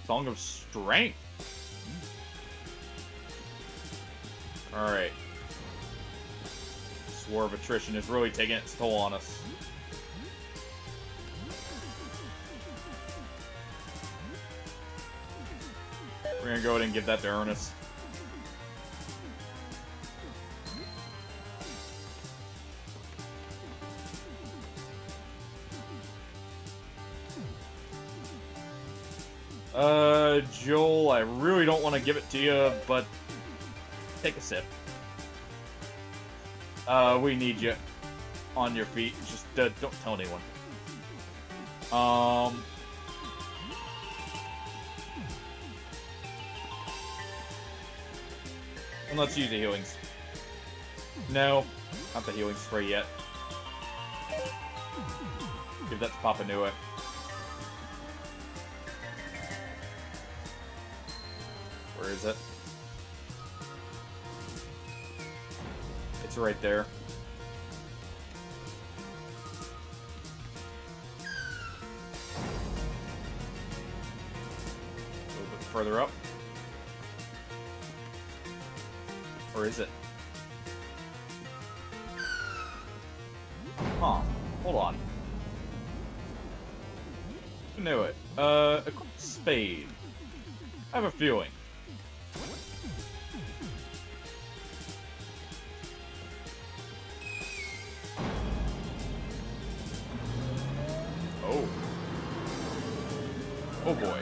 Song of Strength. Alright. This war of attrition is really taking its toll on us. We're gonna go ahead and give that to Ernest. Joel, I really don't want to give it to you, but take a sip. We need you on your feet. Just don't tell anyone. And let's use the healings. No, not the healing spray yet. Give that to Papa Nui. Where is it? It's right there. A little bit further up. Or is it? Huh. Hold on. I knew it. Equip spade. I have a feeling. Oh. Oh boy.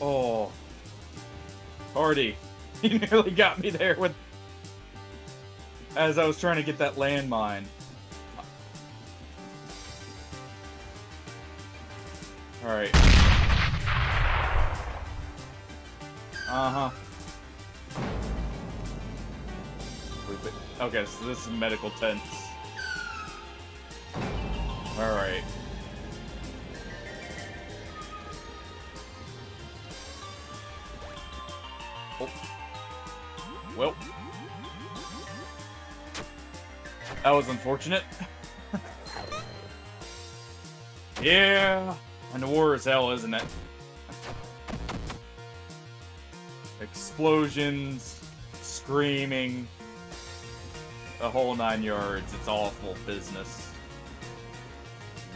Oh. Hardy. He nearly got me there with... as I was trying to get that landmine. Alright. Uh-huh. Okay, so this is medical tents. Alright. Oh. Well. That was unfortunate. Yeah, and the war is hell, isn't it? Explosions, screaming, the whole 9 yards. It's awful business.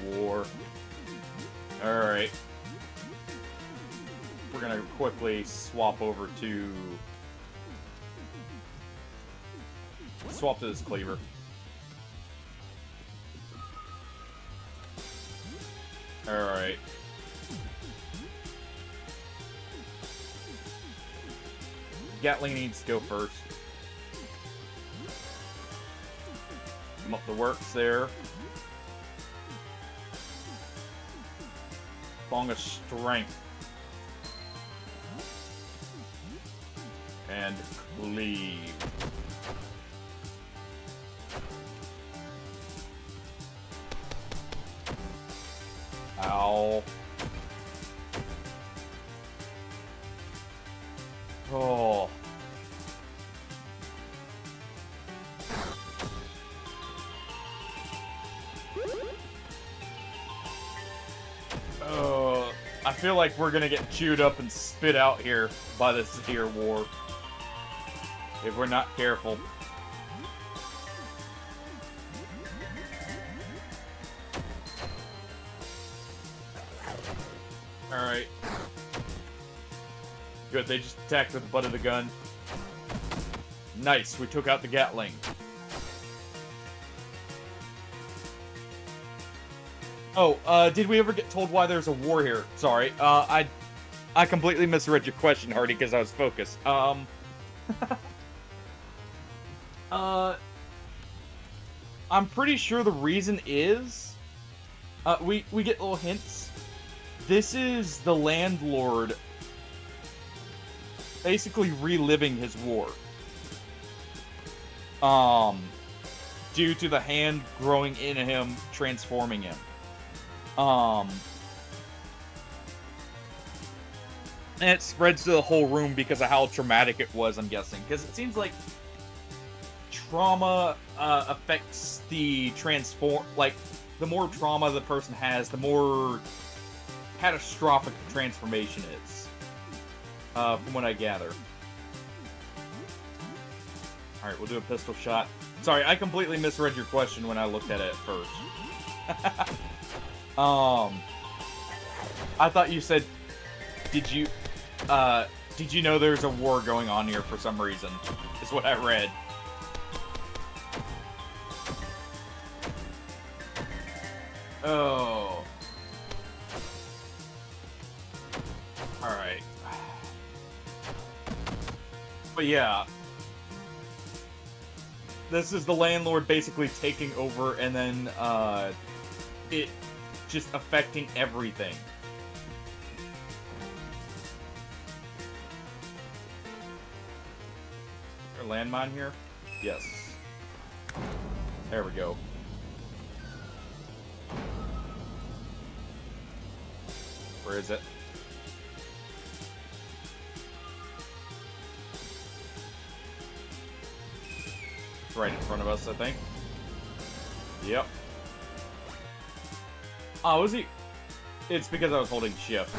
War. Alright. We're gonna quickly swap over to... Swap to this cleaver. Alright. Gatling needs to go first. I'm up the works there. Bong of strength. And cleave. Ow. Oh. I feel like we're gonna get chewed up and spit out here by this here war. If we're not careful. Alright. Good, they just attacked with the butt of the gun. Nice, we took out the Gatling. Oh, did we ever get told why there's a war here? Sorry, I completely misread your question, Hardy, because I was focused. I'm pretty sure the reason is, we get little hints. This is the landlord basically reliving his war. Due to the hand growing in him, transforming him. And it spreads to the whole room because of how traumatic it was, I'm guessing. Because it seems like trauma affects the transform... Like, the more trauma the person has, the more catastrophic the transformation is. From what I gather. Alright, we'll do a pistol shot. Sorry, I completely misread your question when I looked at it at first. I thought you said, did you know there's a war going on here for some reason? Is what I read. Oh. Alright. But yeah. This is the landlord basically taking over and then, it just affecting everything. Is there a landmine here? Yes. There we go. Where is it? It's right in front of us, I think. Yep. Oh, was he? It's because I was holding shift.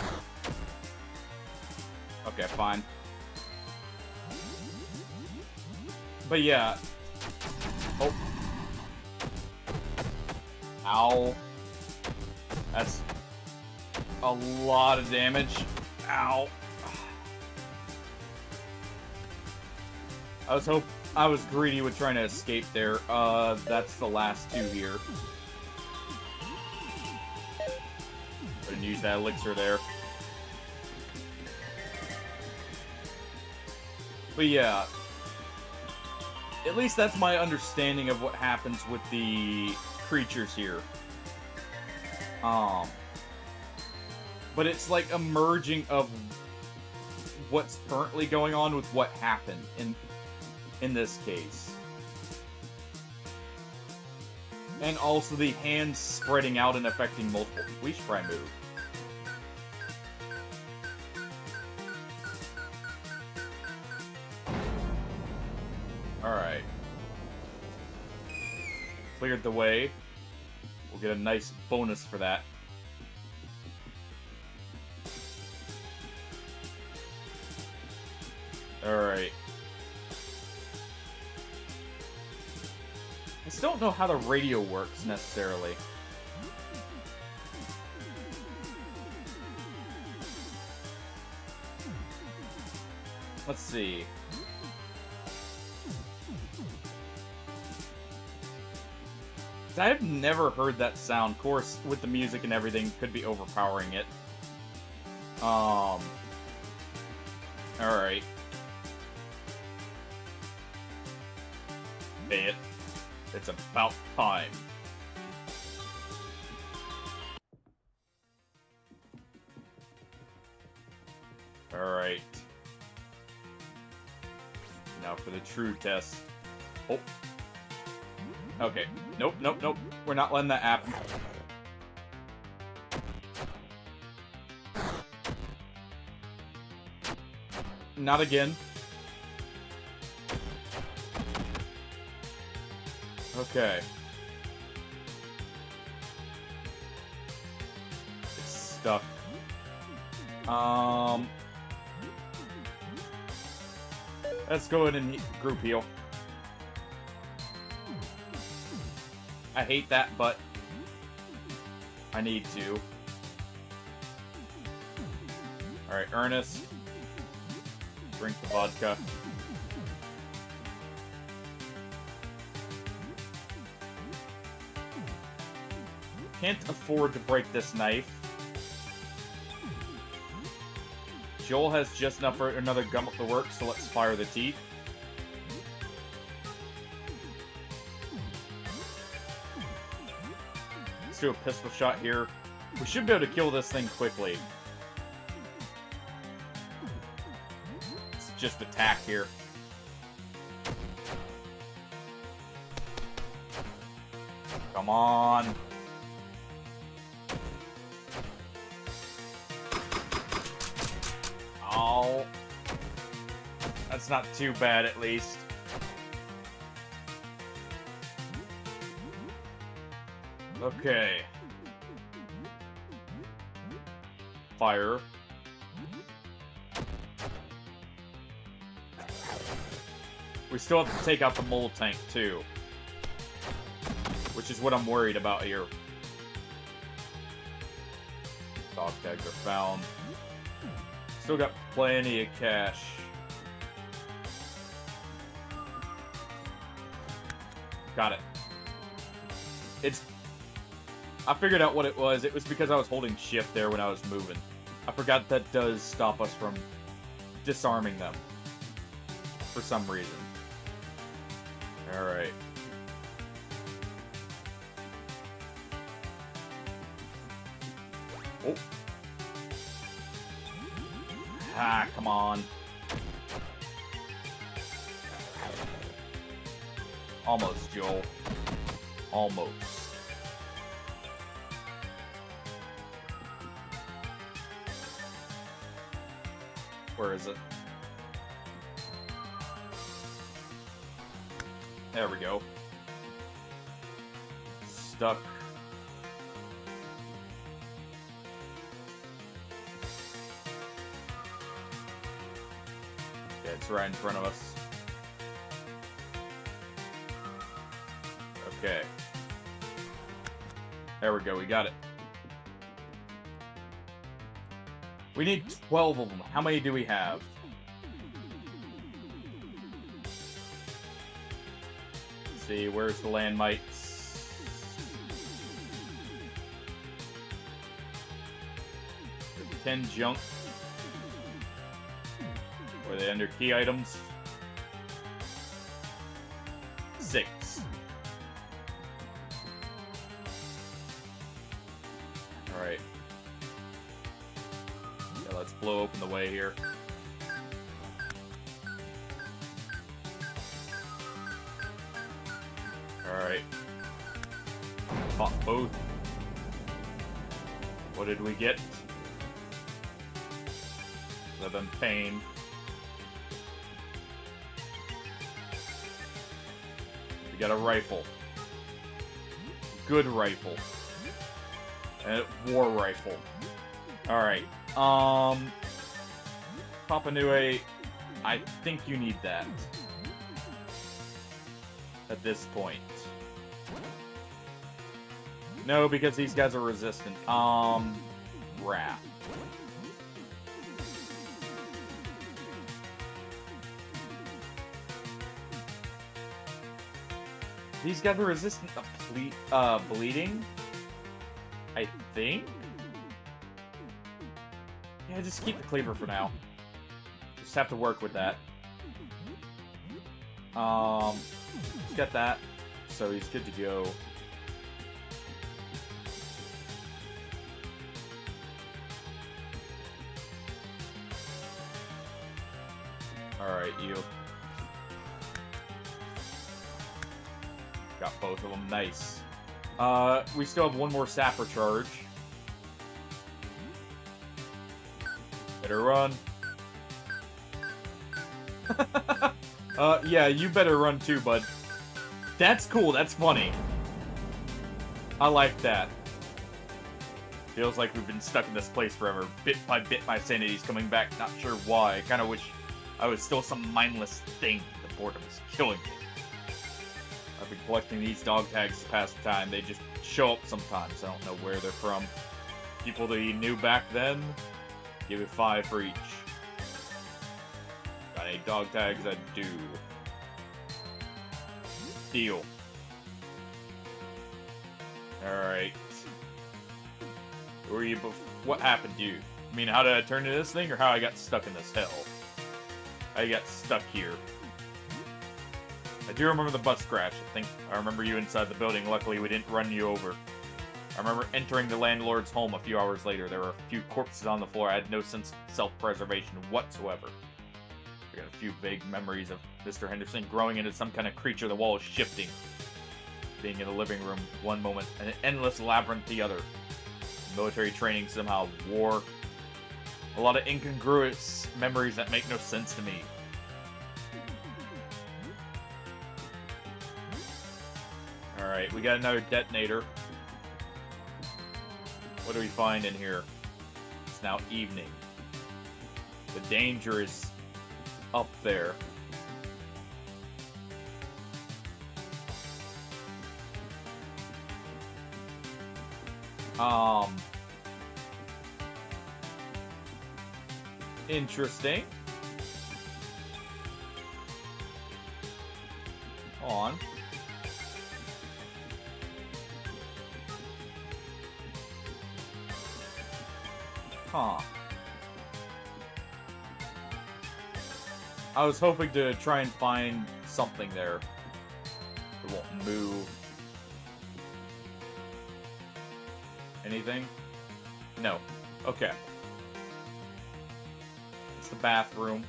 Okay, fine. But yeah. Oh. Ow. That's a lot of damage. Ow. I was greedy with trying to escape there. That's the last two here. Didn't use that elixir there. But yeah. At least that's my understanding of what happens with the creatures here. But it's like a merging of what's currently going on with what happened in this case. And also the hands spreading out and affecting multiple. We should probably move. Alright. cleared the way. We'll get a nice bonus for that. Alright. I still don't know how the radio works, necessarily. Let's see. I've never heard that sound. Of course, with the music and everything, could be overpowering it. Alright. It's about time. Alright. Now for the true test. Oh. Okay. Nope, nope, nope. We're not letting that happen. Not again. Okay. It's stuck. Let's go ahead and group heal. I hate that, but I need to. Alright, Ernest. Drink the vodka. Can't afford to break this knife. Joel has just enough for another gum up the works, so let's fire the teeth. Let's do a pistol shot here. We should be able to kill this thing quickly. Let's just attack here. Come on. Oh. That's not too bad, at least. Okay. Fire. We still have to take out the mole tank, too. Which is what I'm worried about here. Dog tags are found. Still got plenty of cash. Got it. I figured out what it was. It was because I was holding shift there when I was moving. I forgot that does stop us from disarming them. For some reason. Alright. Oh. Ah, come on. Almost, Joel. Almost. Where is it? There we go. Stuck. Yeah, it's right in front of us. Okay. There we go, we got it. We need 12 of them. How many do we have? Let's see, where's the land mites? There's 10 junk. Were they under key items? 6. Alright. Yeah, let's blow open the way here. Alright. Pop both. What did we get? Other than pain. We got a rifle. good rifle. A war rifle. Alright. Papa Nui, I think you need that. At this point. No, because these guys are resistant. Wrath. These guys are resistant to bleeding? I think? Yeah, just keep the cleaver for now. Just have to work with that. He's got that, so he's good to go. Alright, you. Got both of them. Nice. We still have one more sapper charge. Better run. Yeah, you better run too, bud. That's cool, that's funny. I like that. Feels like we've been stuck in this place forever. Bit by bit, my sanity's coming back. Not sure why. I kind of wish I was still some mindless thing. The boredom is killing me. I've been collecting these dog tags the past time. They just show up sometimes. I don't know where they're from. People that you knew back then, give it 5 for each. Got any dog tags? I do. Deal. Alright. Who are you? What happened to you? I mean, how did I turn into this thing, or how I got stuck in this hell? I got stuck here. I do remember the bus crash. I remember you inside the building. Luckily, we didn't run you over. I remember entering the landlord's home a few hours later. There were a few corpses on the floor. I had no sense of self-preservation whatsoever. I got a few vague memories of Mr. Henderson growing into some kind of creature. The wall is shifting. Being in the living room one moment, and an endless labyrinth the other. Military training somehow, war. A lot of incongruous memories that make no sense to me. Alright, we got another detonator. What do we find in here? It's now evening. The danger is up there. Interesting. On. Huh. I was hoping to try and find something there. It won't move. Anything? No. Okay. It's the bathroom.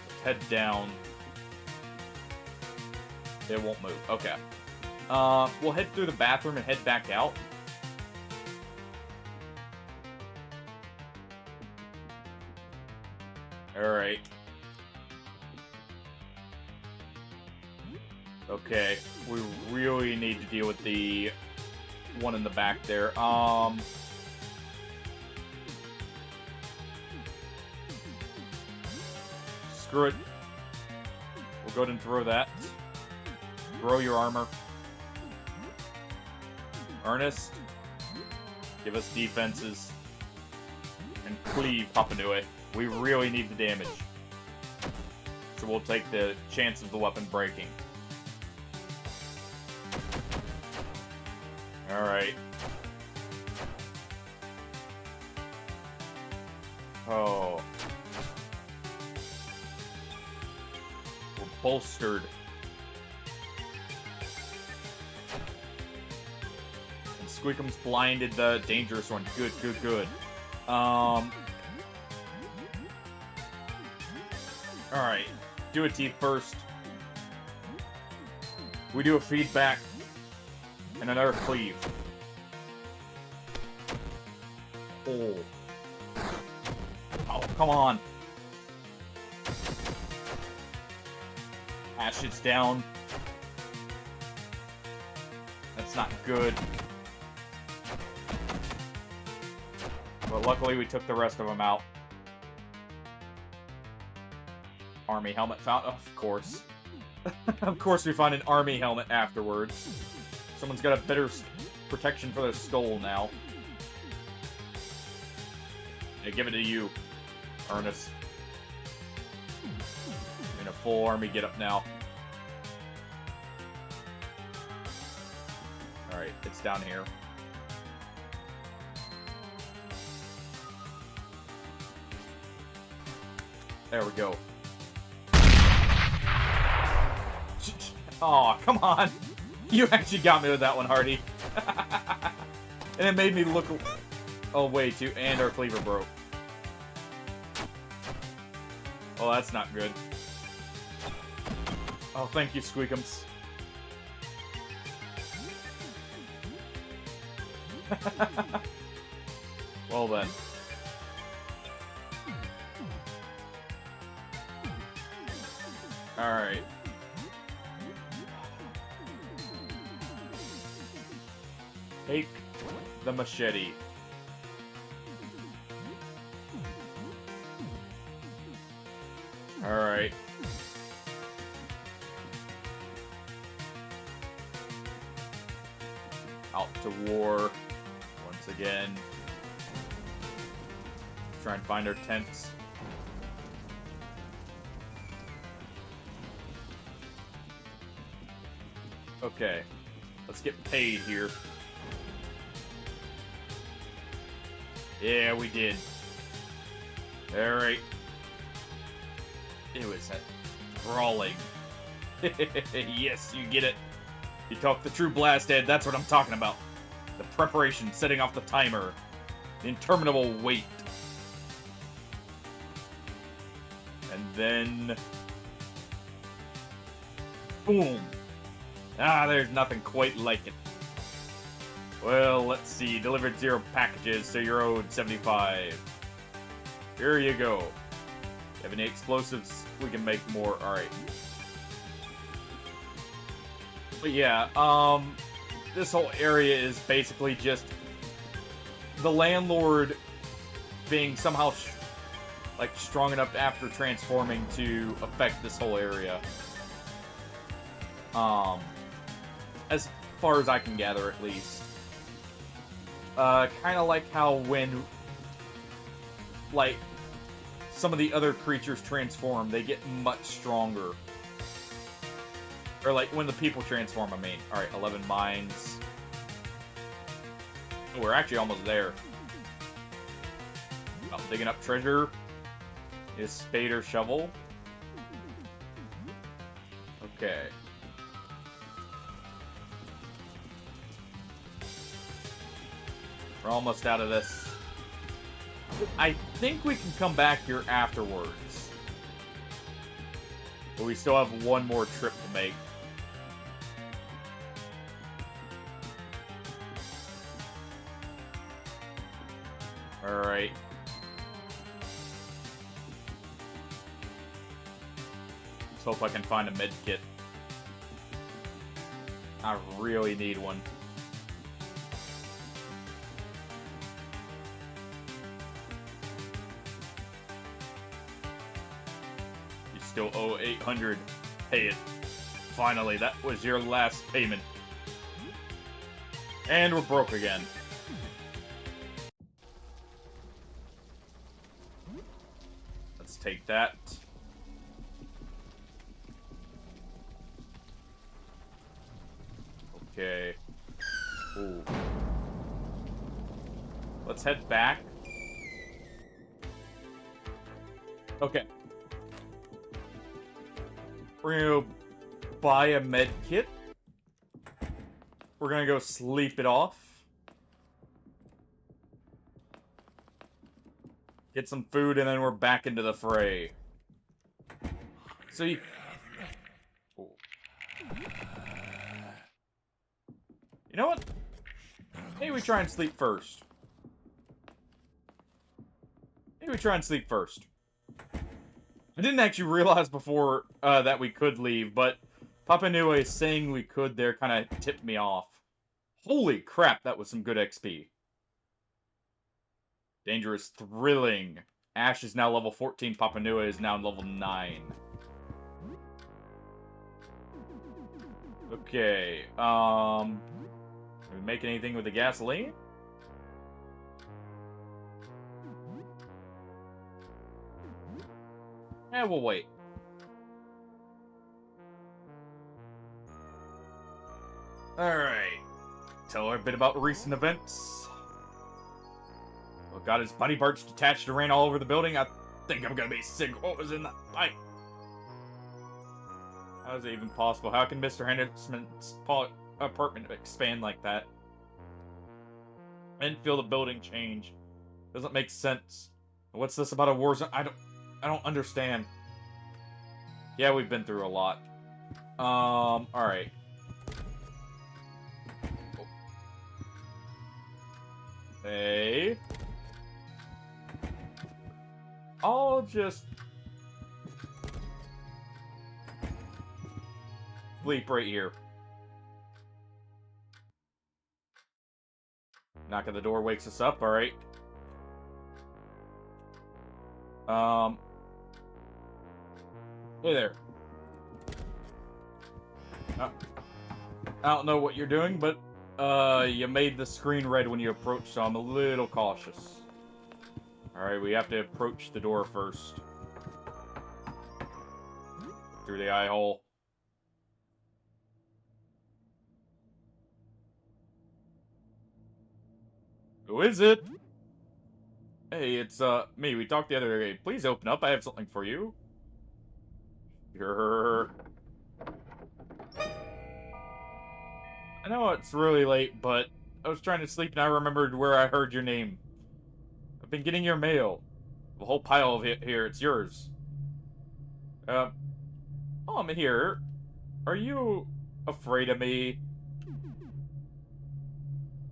Let's head down. It won't move. Okay. We'll head through the bathroom and head back out. Alright. Okay. We really need to deal with the one in the back there. Screw it. We'll go ahead and throw that. Throw your armor. Ernest, give us defenses. And cleave Papa Nui. We really need the damage. So we'll take the chance of the weapon breaking. Alright. Oh. We're bolstered. And Squeakum's blinded the dangerous one. Good, good, good. Alright. Do a teeth first. We do a feedback. And another cleave. Oh. Oh, come on. Ashes down. That's not good. But luckily we took the rest of them out. Army helmet found, of course. Of course we find an army helmet afterwards. Someone's got a better protection for their skull now. Yeah, give it to you, Ernest. In a full army get up now. Alright, it's down here. There we go. Aw, come on! You actually got me with that one, Hardy. And it made me look away too, and our cleaver broke. Oh, that's not good. Oh, thank you, Squeakums. Well then. Alright. Take the machete. Alright. Out to war once again. Try and find our tents. Okay. Let's get paid here. Yeah, we did. Alright. It was brawling. Yes, you get it. You talk the true blast, Ed. That's what I'm talking about. The preparation, setting off the timer. The interminable wait. And then... boom. Ah, there's nothing quite like it. Well, let's see. Delivered 0 packages, so you're owed 75. Here you go. Have any explosives? We can make more. Alright. But yeah, this whole area is basically just the landlord being somehow strong enough after transforming to affect this whole area. As far as I can gather, at least. Kind of like how when, some of the other creatures transform, they get much stronger. Or, when the people transform, I mean. Alright, 11 mines. Oh, we're actually almost there. I'm digging up treasure. Is spade or shovel? Okay. We're almost out of this. I think we can come back here afterwards. But we still have one more trip to make. Alright. Let's hope I can find a med kit. I really need one. You still owe 800. Pay it. Finally, that was your last payment. And we're broke again. Let's take that. Okay. Ooh. Let's head back. Okay. We're gonna go buy a med kit. We're gonna go sleep it off. Get some food, and then we're back into the fray. So you... Ooh. You know what? Maybe we try and sleep first. Maybe we try and sleep first. I didn't actually realize before that we could leave, but Papa Nue saying we could there kind of tipped me off. Holy crap, that was some good XP. Dangerous, thrilling. Ash is now level 14. Papa Nua is now level 9. Okay, Can we make anything with the gasoline? Eh, we'll wait. Alright. Tell her a bit about recent events. Oh god, his bunny barge detached and ran all over the building. I think I'm gonna be sick. What was in that pipe? How is it even possible? How can Mr. Henderson's apartment expand like that? I didn't feel the building change. Doesn't make sense. What's this about a war zone? I don't understand. Yeah, we've been through a lot. Alright. Hey. I'll just sleep right here. Knock at the door wakes us up, alright. Hey there. I don't know what you're doing, but, you made the screen red when you approached, so I'm a little cautious. Alright, we have to approach the door first. Through the eye hole. Who is it? Hey, it's, me. We talked the other day. Please open up. I have something for you. Grrr. I know it's really late, but I was trying to sleep and I remembered where I heard your name. I've been getting your mail. A whole pile of it here. It's yours. Oh, I'm here. Are you afraid of me?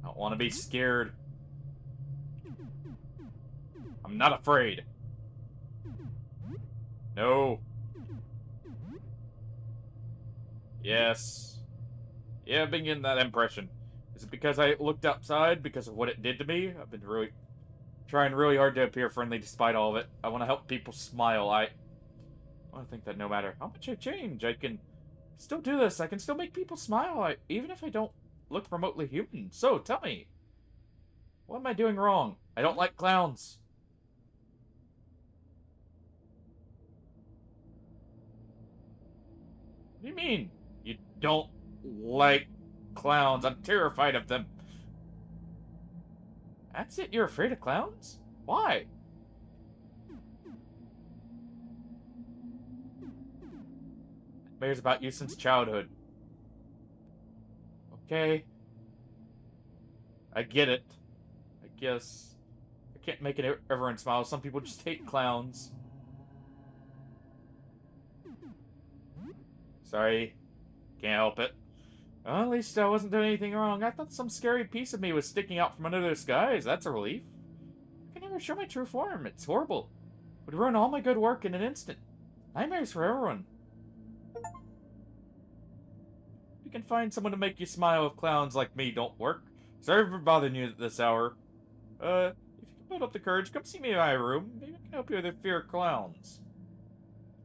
I don't want to be scared. I'm not afraid. No. Yes. Yeah, I've been getting that impression. Is it because I looked outside because of what it did to me? I've been trying really hard to appear friendly despite all of it. I want to help people smile. I want to think that no matter how much I change, I can still do this. I can still make people smile, even if I don't look remotely human. So, tell me. What am I doing wrong? I don't like clowns. What do you mean? You don't like clowns? I'm terrified of them. That's it? You're afraid of clowns? Why? Nightmares about you since childhood. Okay. I get it. I guess. I can't make everyone smile. Some people just hate clowns. Sorry. Can't help it. Well, at least I wasn't doing anything wrong. I thought some scary piece of me was sticking out from under those skies. That's a relief. I can never show my true form. It's horrible. It would ruin all my good work in an instant. Nightmares for everyone. You can find someone to make you smile if clowns like me don't work. Sorry for bothering you at this hour. If you can build up the courage, come see me in my room. Maybe I can help you with your fear of clowns.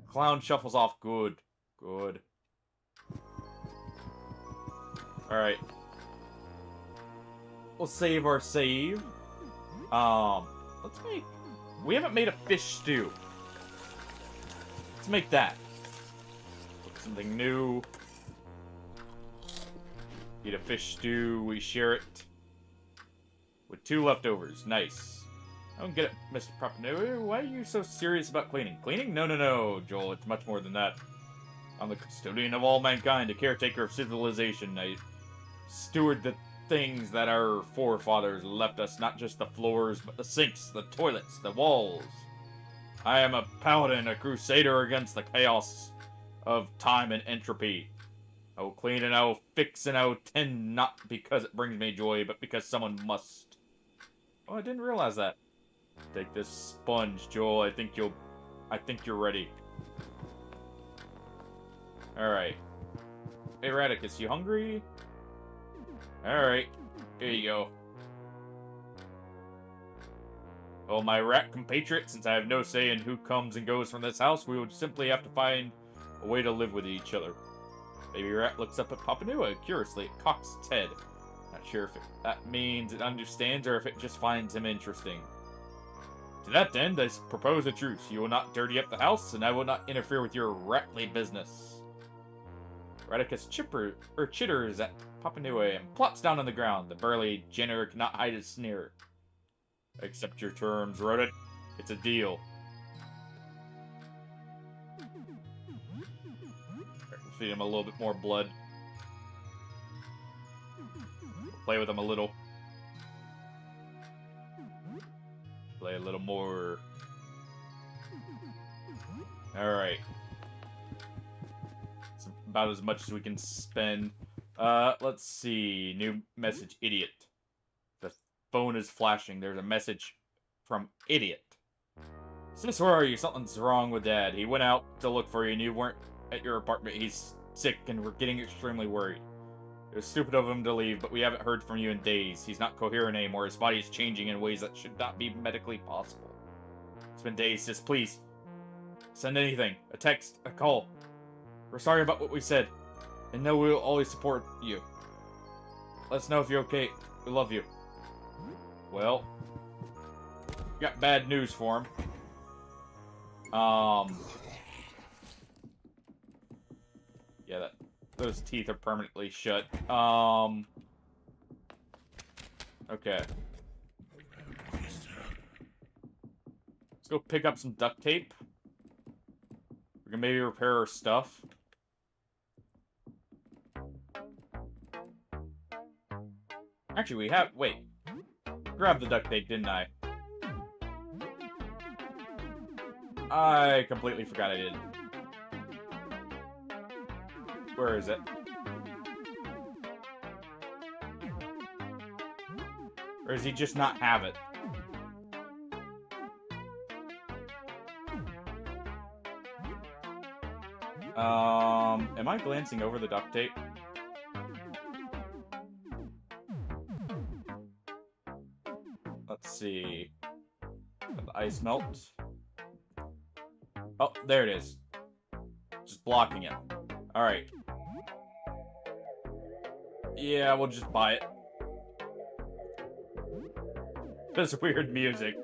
Clown shuffles off. Good. Good. Alright. We'll save our save. Let's make... We haven't made a fish stew. Let's make that. Look, something new. Eat a fish stew. We share it. With 2 leftovers. Nice. I don't get it, Mr. Propanui. Why are you so serious about cleaning? Cleaning? No, no, no, Joel. It's much more than that. I'm the custodian of all mankind, a caretaker of civilization. I steward the things that our forefathers left us, not just the floors, but the sinks, the toilets, the walls. I am a paladin, a crusader against the chaos of time and entropy. I will clean and I will fix and I will tend, not because it brings me joy, but because someone must. Oh, I didn't realize that. Take this sponge, Joel. I think you're ready. Alright. Hey, Radicus, you hungry? Alright. Here you go. Well, my rat compatriot, since I have no say in who comes and goes from this house, we would simply have to find a way to live with each other. Baby Rat looks up at Papa Nua curiously. It cocks its head. Not sure if that means it understands or if it just finds him interesting. To that end, I propose a truce. You will not dirty up the house, and I will not interfere with your ratly business. Radicus chitters at Papa Nua and plops down on the ground. The burly janitor cannot hide his sneer. Accept your terms, rodent. It's a deal. Feed him a little bit more blood. Play with him a little. Play a little more. Alright. It's about as much as we can spend. Let's see. New message, idiot. The phone is flashing. There's a message from idiot. Sis, where are you? Something's wrong with Dad. He went out to look for you and you weren't at your apartment. He's sick and we're getting extremely worried. It was stupid of him to leave, but we haven't heard from you in days. He's not coherent anymore. His body is changing in ways that should not be medically possible. It's been days, sis. Please. Send anything. A text. A call. We're sorry about what we said. And know we'll always support you. Let us know if you're okay. We love you. Well. Got bad news for him. Yeah, those teeth are permanently shut. Okay. Let's go pick up some duct tape. We can maybe repair our stuff. Actually, we have... Wait. Grabbed the duct tape, didn't I? I completely forgot I did. Where is it? Or does he just not have it? Am I glancing over the duct tape? Let's see. The ice melts. Oh, there it is. Just blocking it. Alright. Yeah, we'll just buy it. That's weird music.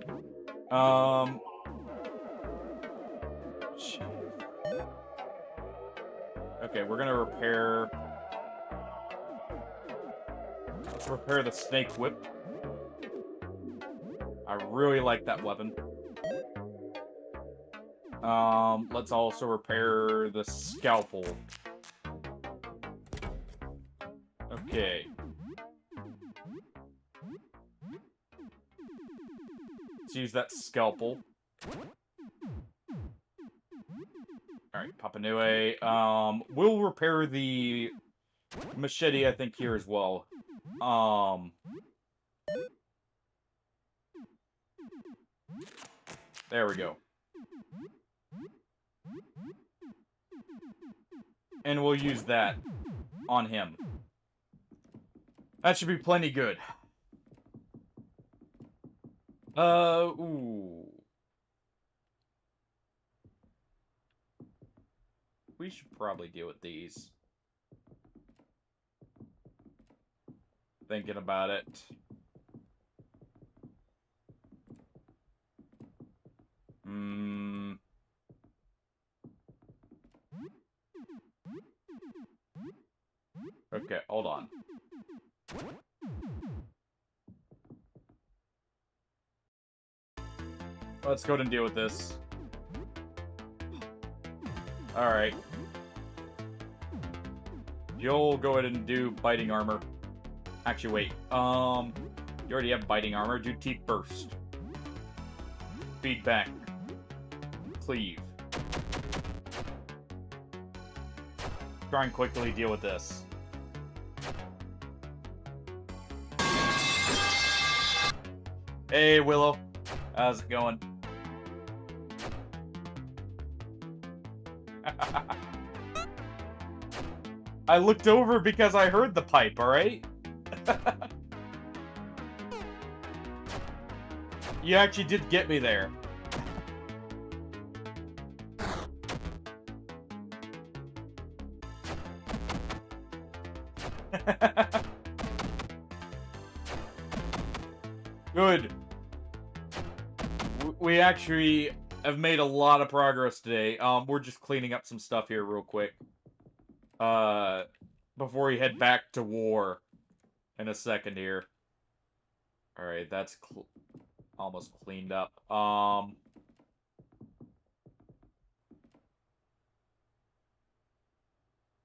Okay, we're gonna repair... Let's repair the snake whip. I really like that weapon. Let's also repair the scalpel. Okay. Let's use that scalpel. Alright, Papa Nua. We'll repair the machete, I think, here as well. There we go. And we'll use that on him. That should be plenty good. Ooh. We should probably deal with these. Thinking about it. Okay, hold on. Let's go ahead and deal with this. Alright. You'll go ahead and do biting armor. Actually, wait. You already have biting armor. Do teeth first. Feedback. Cleave. Try and quickly deal with this. Hey, Willow. How's it going? I looked over because I heard the pipe, alright? You actually did get me there. Good. We actually have made a lot of progress today. We're just cleaning up some stuff here real quick. Before we head back to war in a second here. Alright, that's almost cleaned up.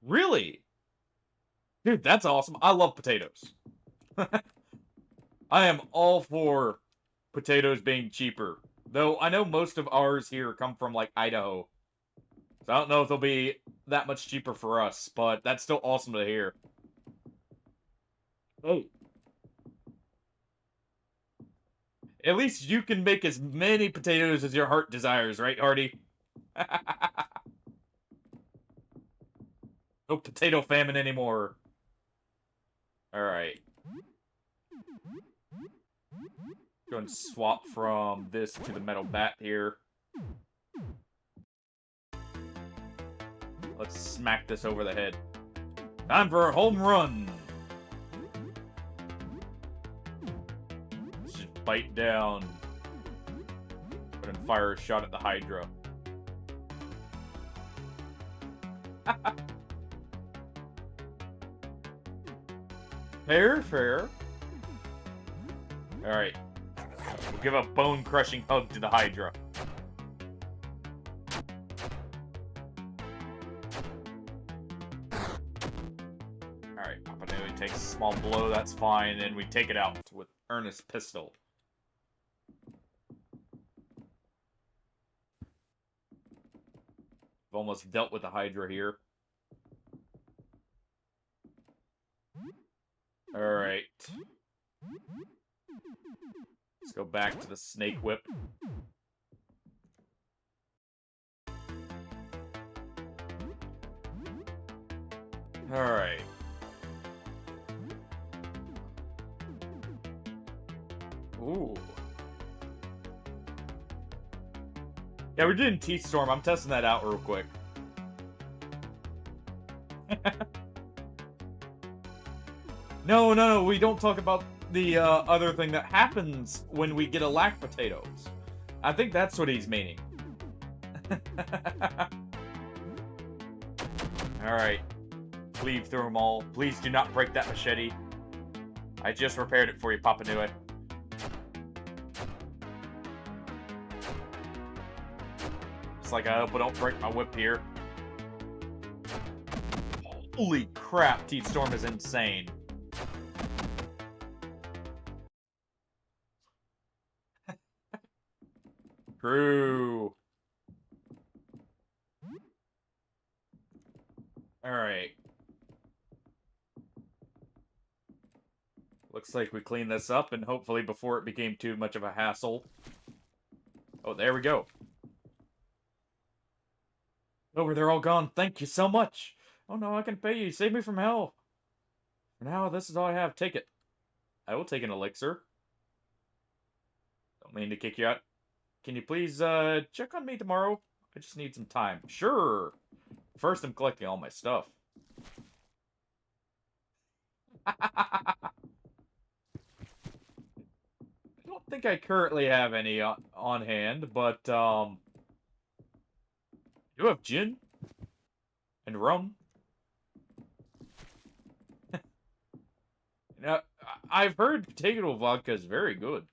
Really? Dude, that's awesome. I love potatoes. I am all for potatoes being cheaper. Though I know most of ours here come from, like, Idaho. So I don't know if they'll be that much cheaper for us, but that's still awesome to hear. Hey. At least you can make as many potatoes as your heart desires, right, Hardy? No potato famine anymore. Alright. Go and swap from this to the metal bat here. Let's smack this over the head. Time for a home run! Let's just bite down. And fire a shot at the Hydra. Fair, fair. Alright. We'll give a bone-crushing hug to the Hydra. Alright, Papa Nui takes a small blow, that's fine, and we take it out with Ernest Pistol. We've almost dealt with the Hydra here. Alright. Let's go back to the Snake Whip. Alright. Ooh. Yeah, we're doing Teeth Storm. I'm testing that out real quick. No, we don't talk about the other thing that happens when we get a lack potatoes. I think that's what he's meaning. Alright. Cleave through them all. Please do not break that machete. I just repaired it for you, Papa Nui. It's like, I hope I don't break my whip here. Holy crap, Teeth Storm is insane. True. Alright. Looks like we cleaned this up, and hopefully before it became too much of a hassle. Oh, there we go. Over, they're all gone. Thank you so much. Oh no, I can pay you. Save me from hell. For now, this is all I have. Take it. I will take an elixir. Don't mean to kick you out. Can you please, check on me tomorrow? I just need some time. Sure. First, I'm collecting all my stuff. I don't think I currently have any on hand, but, I do have gin. And rum. Now, I've heard potato vodka is very good.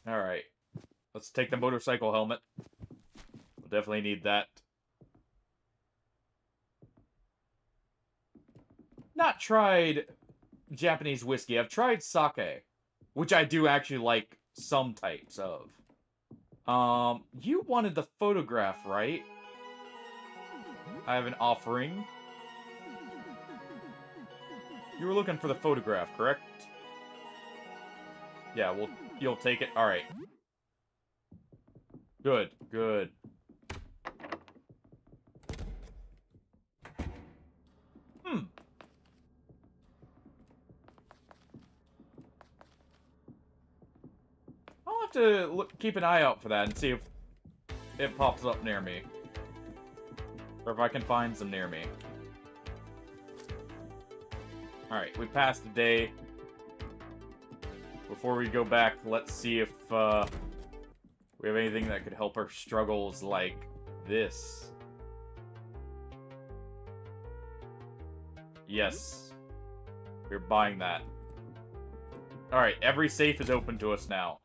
Alright. Let's take the motorcycle helmet. We'll definitely need that. Not tried Japanese whiskey. I've tried sake, which I do actually like some types of. You wanted the photograph, right? I have an offering. You were looking for the photograph, correct? Yeah, well, you'll take it. Alright. Good, good. have to keep an eye out for that and see if it pops up near me. Or if I can find some near me. Alright, we passed the day. Before we go back, let's see if we have anything that could help our struggles like this. Yes. We're buying that. Alright, every safe is open to us now.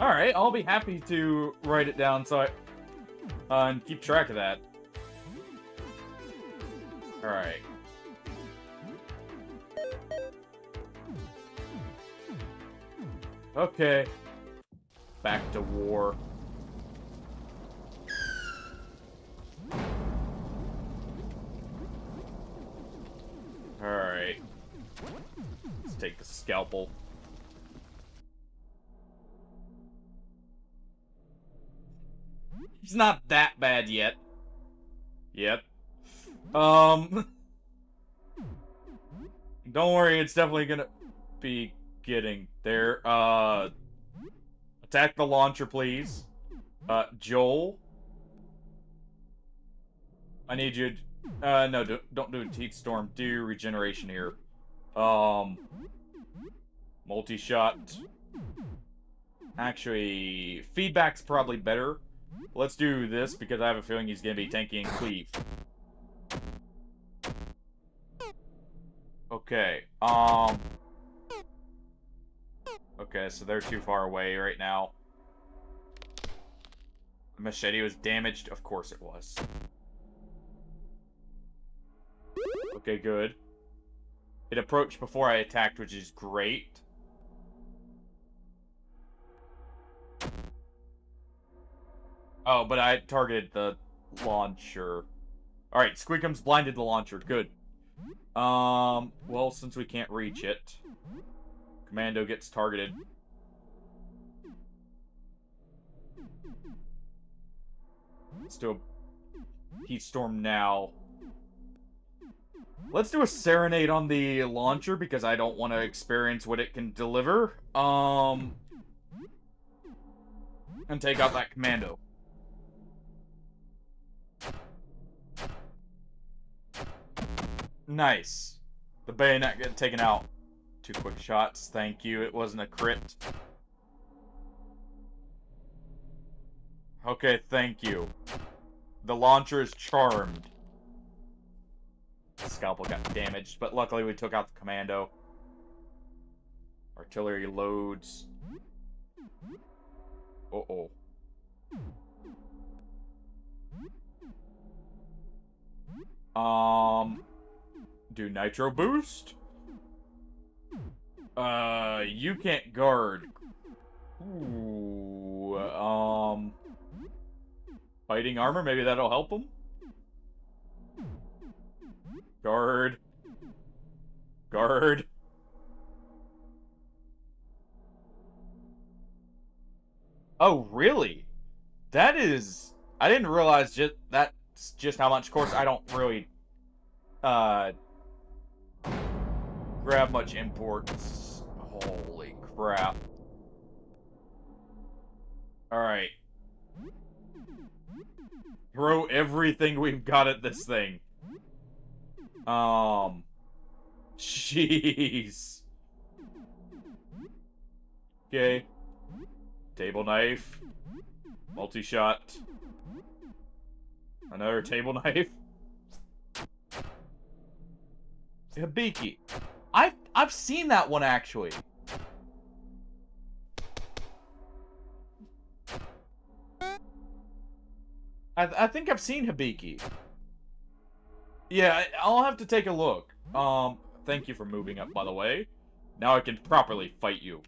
Alright, I'll be happy to write it down so I and keep track of that. Alright. Okay. Back to war. Alright. Let's take the scalpel. It's not that bad yet. Don't worry, it's definitely gonna be getting there. Attack the launcher, please. Joel. I need you... no, don't do Heat Storm. Do regeneration here. Multi-shot. Actually, feedback's probably better. Let's do this, because I have a feeling he's gonna be tanky and cleave. Okay, okay, so they're too far away right now. The machete was damaged? Of course it was. Okay, good. It approached before I attacked, which is great. Oh, but I targeted the launcher. Alright, Squeakum's blinded the launcher. Good. Well, since we can't reach it, Commando gets targeted. Let's do a Heat Storm now. Let's do a Serenade on the launcher, because I don't want to experience what it can deliver. And take out that Commando. Nice. The bayonet getting taken out. 2 quick shots, thank you. It wasn't a crit. Okay, thank you. The launcher is charmed. The scalpel got damaged, but luckily we took out the Commando. Artillery loads. Uh-oh. Do Nitro Boost? You can't guard. Ooh, Fighting Armor, maybe that'll help him? Guard. Guard. Oh, really? That is... I didn't realize that's just how much. Of course, I don't really, grab much imports. Holy crap. Alright. Throw everything we've got at this thing. Jeez. Okay. Table knife. Multi-shot. Another table knife. Hibiki. I've seen that one actually. I think I've seen Hibiki. Yeah, I'll have to take a look. Thank you for moving up, by the way. Now I can properly fight you.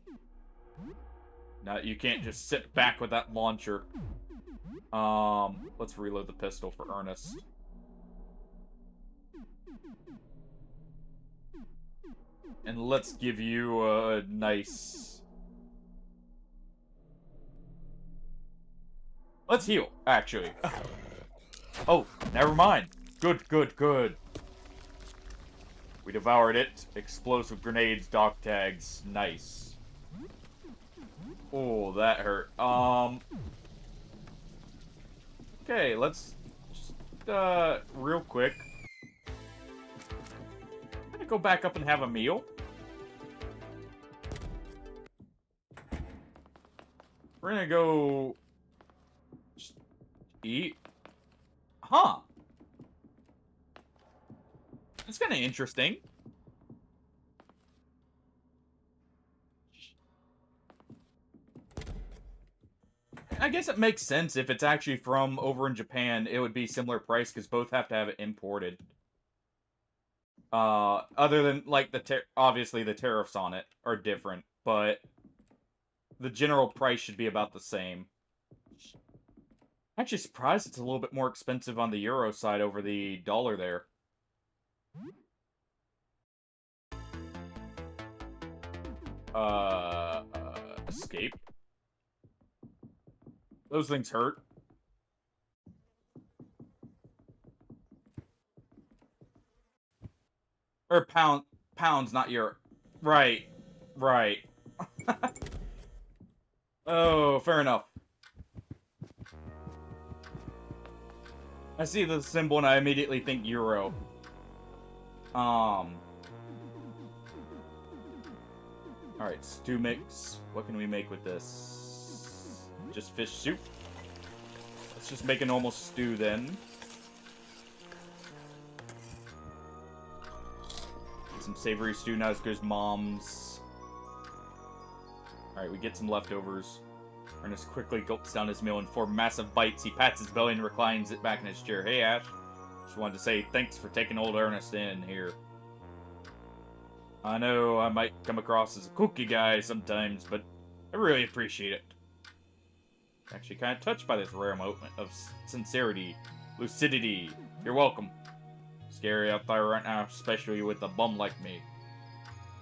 Now you can't just sit back with that launcher. Let's reload the pistol for Ernest. And let's give you a nice... Let's heal, actually. Oh, never mind. Good, good, good. We devoured it. Explosive grenades, dog tags. Nice. Oh, that hurt. Okay, let's just, real quick. I'm gonna go back up and have a meal. We're gonna go just eat. Huh. That's kind of interesting. I guess it makes sense if it's actually from over in Japan, it would be similar price because both have to have it imported. Other than, like, obviously the tariffs on it are different, but the general price should be about the same. Actually surprised it's a little bit more expensive on the euro side over the dollar there. Escape. Those things hurt. Or pounds, not euro. Right. Right. Oh, fair enough. I see the symbol and I immediately think euro. Alright, stew mix. What can we make with this? Just fish soup? Let's just make a normal stew then. Some savory stew, not as good as Mom's. Alright, we get some leftovers. Ernest quickly gulps down his meal in 4 massive bites. He pats his belly and reclines it back in his chair. Hey, Ash. Just wanted to say thanks for taking old Ernest in here. I know I might come across as a cookie guy sometimes, but I really appreciate it. Actually kind of touched by this rare moment of sincerity, lucidity. You're welcome. Scary out there right now, especially with a bum like me.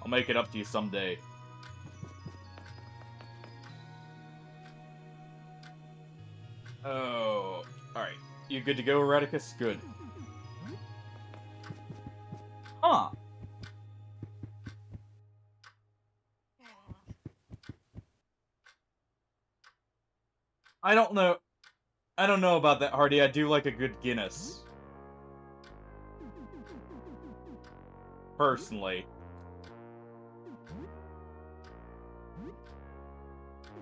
I'll make it up to you someday. Oh, alright. You good to go, Radicus? Good. Huh. I don't know. I don't know about that, Hardy. I do like a good Guinness. Personally.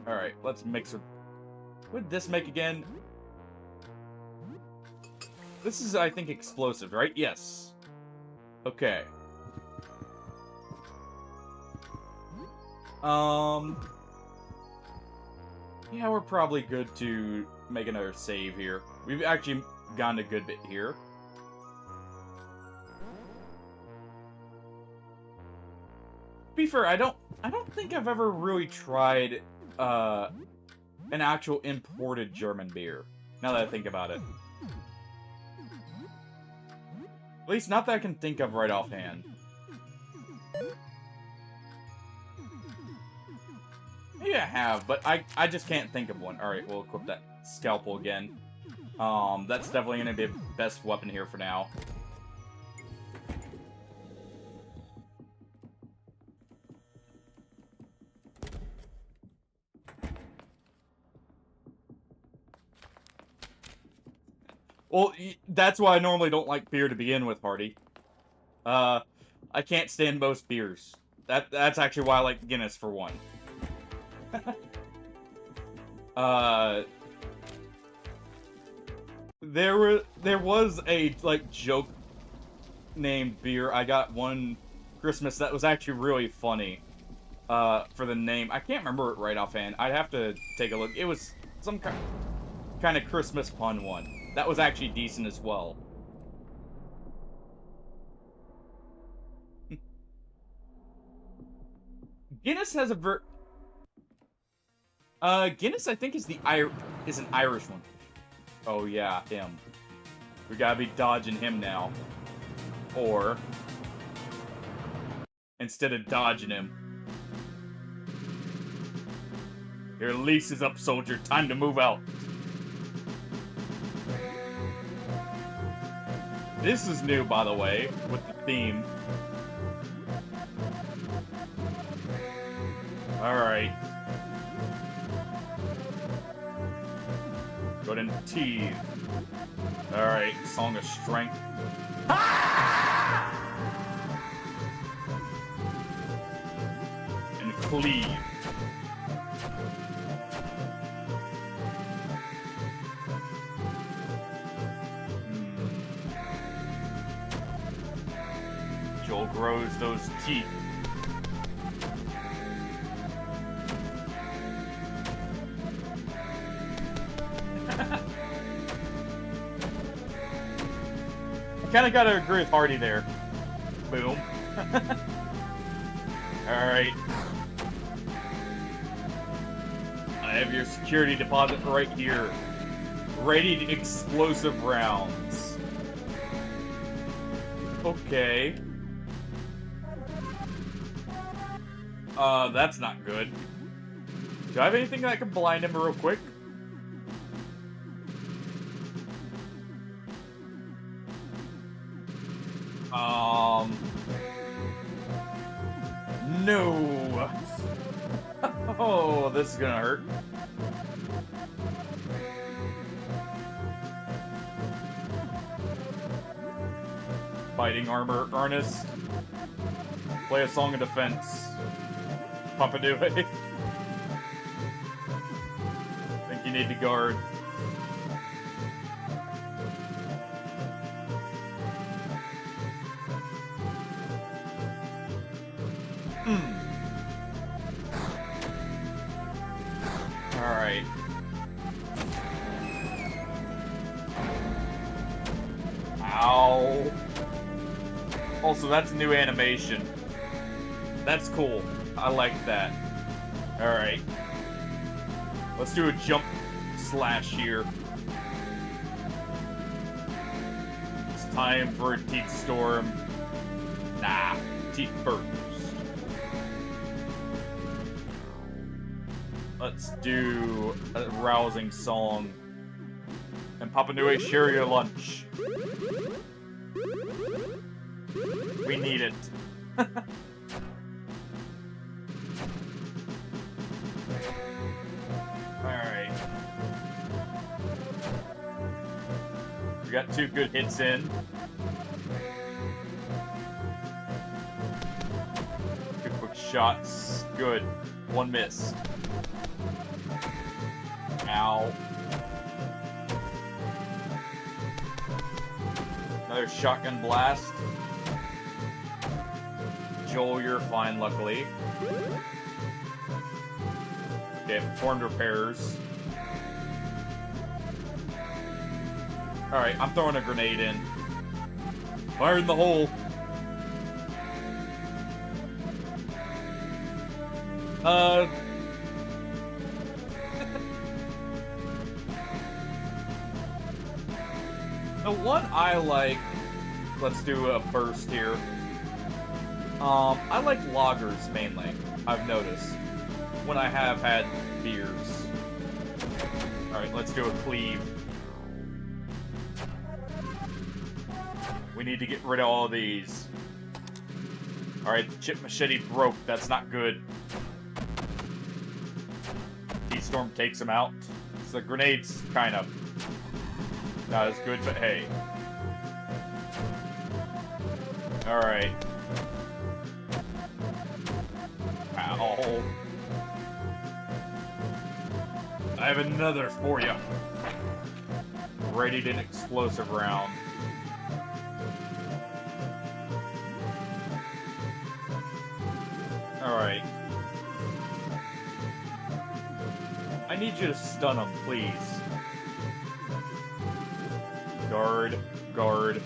Alright, let's mix it. What did this make again? This is, I think, explosive, right? Yes. Okay. Yeah, we're probably good to make another save here. We've actually gotten a good bit here. To be fair, I don't think I've ever really tried an actual imported German beer. Now that I think about it. At least not that I can think of right offhand. Maybe I have, but I just can't think of one. Alright, we'll equip that scalpel again. That's definitely gonna be the best weapon here for now. Well, that's why I normally don't like beer to begin with, Hardy. I can't stand most beers. That's actually why I like Guinness, for one. There was a, like, joke named beer I got one Christmas that was actually really funny. For the name. I can't remember it right offhand. I'd have to take a look. It was some kind of Christmas pun one. That was actually decent as well. Guinness has a Guinness, I think, is an Irish one. Oh yeah, him. We gotta be dodging him now. Or instead of dodging him. Your lease is up, soldier. Time to move out. This is new, by the way, with the theme. Alright. Go to T. Alright, Song of Strength. And Cleave. Joel grows those teeth. I kinda gotta agree with Hardy there. Boom. Alright. I have your security deposit right here. Rated explosive rounds. Okay. That's not good. Do I have anything that can blind him real quick? No. Oh, this is gonna hurt. Fighting armor, Ernest. Play a song of defense. Papadue. Think you need to guard. Alright. Ow. Also, that's a new animation. That's cool. I like that. Alright. Let's do a jump slash here. It's time for a Teeth Storm. Nah, Teeth Burst. Let's do a rousing song. And Papanui, share your lunch. We need it. Alright. We got 2 good hits in. Good quick shots. Good. 1 miss. Ow. Another shotgun blast. Joel, you're fine, luckily. Okay, performed repairs. Alright, I'm throwing a grenade in. Fire in the hole. The one I like, let's do a burst here. I like lagers mainly, I've noticed, when I have had beers. Alright, let's do a cleave. We need to get rid of all of these. Alright, the chip machete broke, that's not good. T-Storm takes him out. So the grenade's kind of not as good, but hey. Alright. Ow. I have another for you. Readied an explosive round. Alright. I need you to stun him, please. Guard, guard.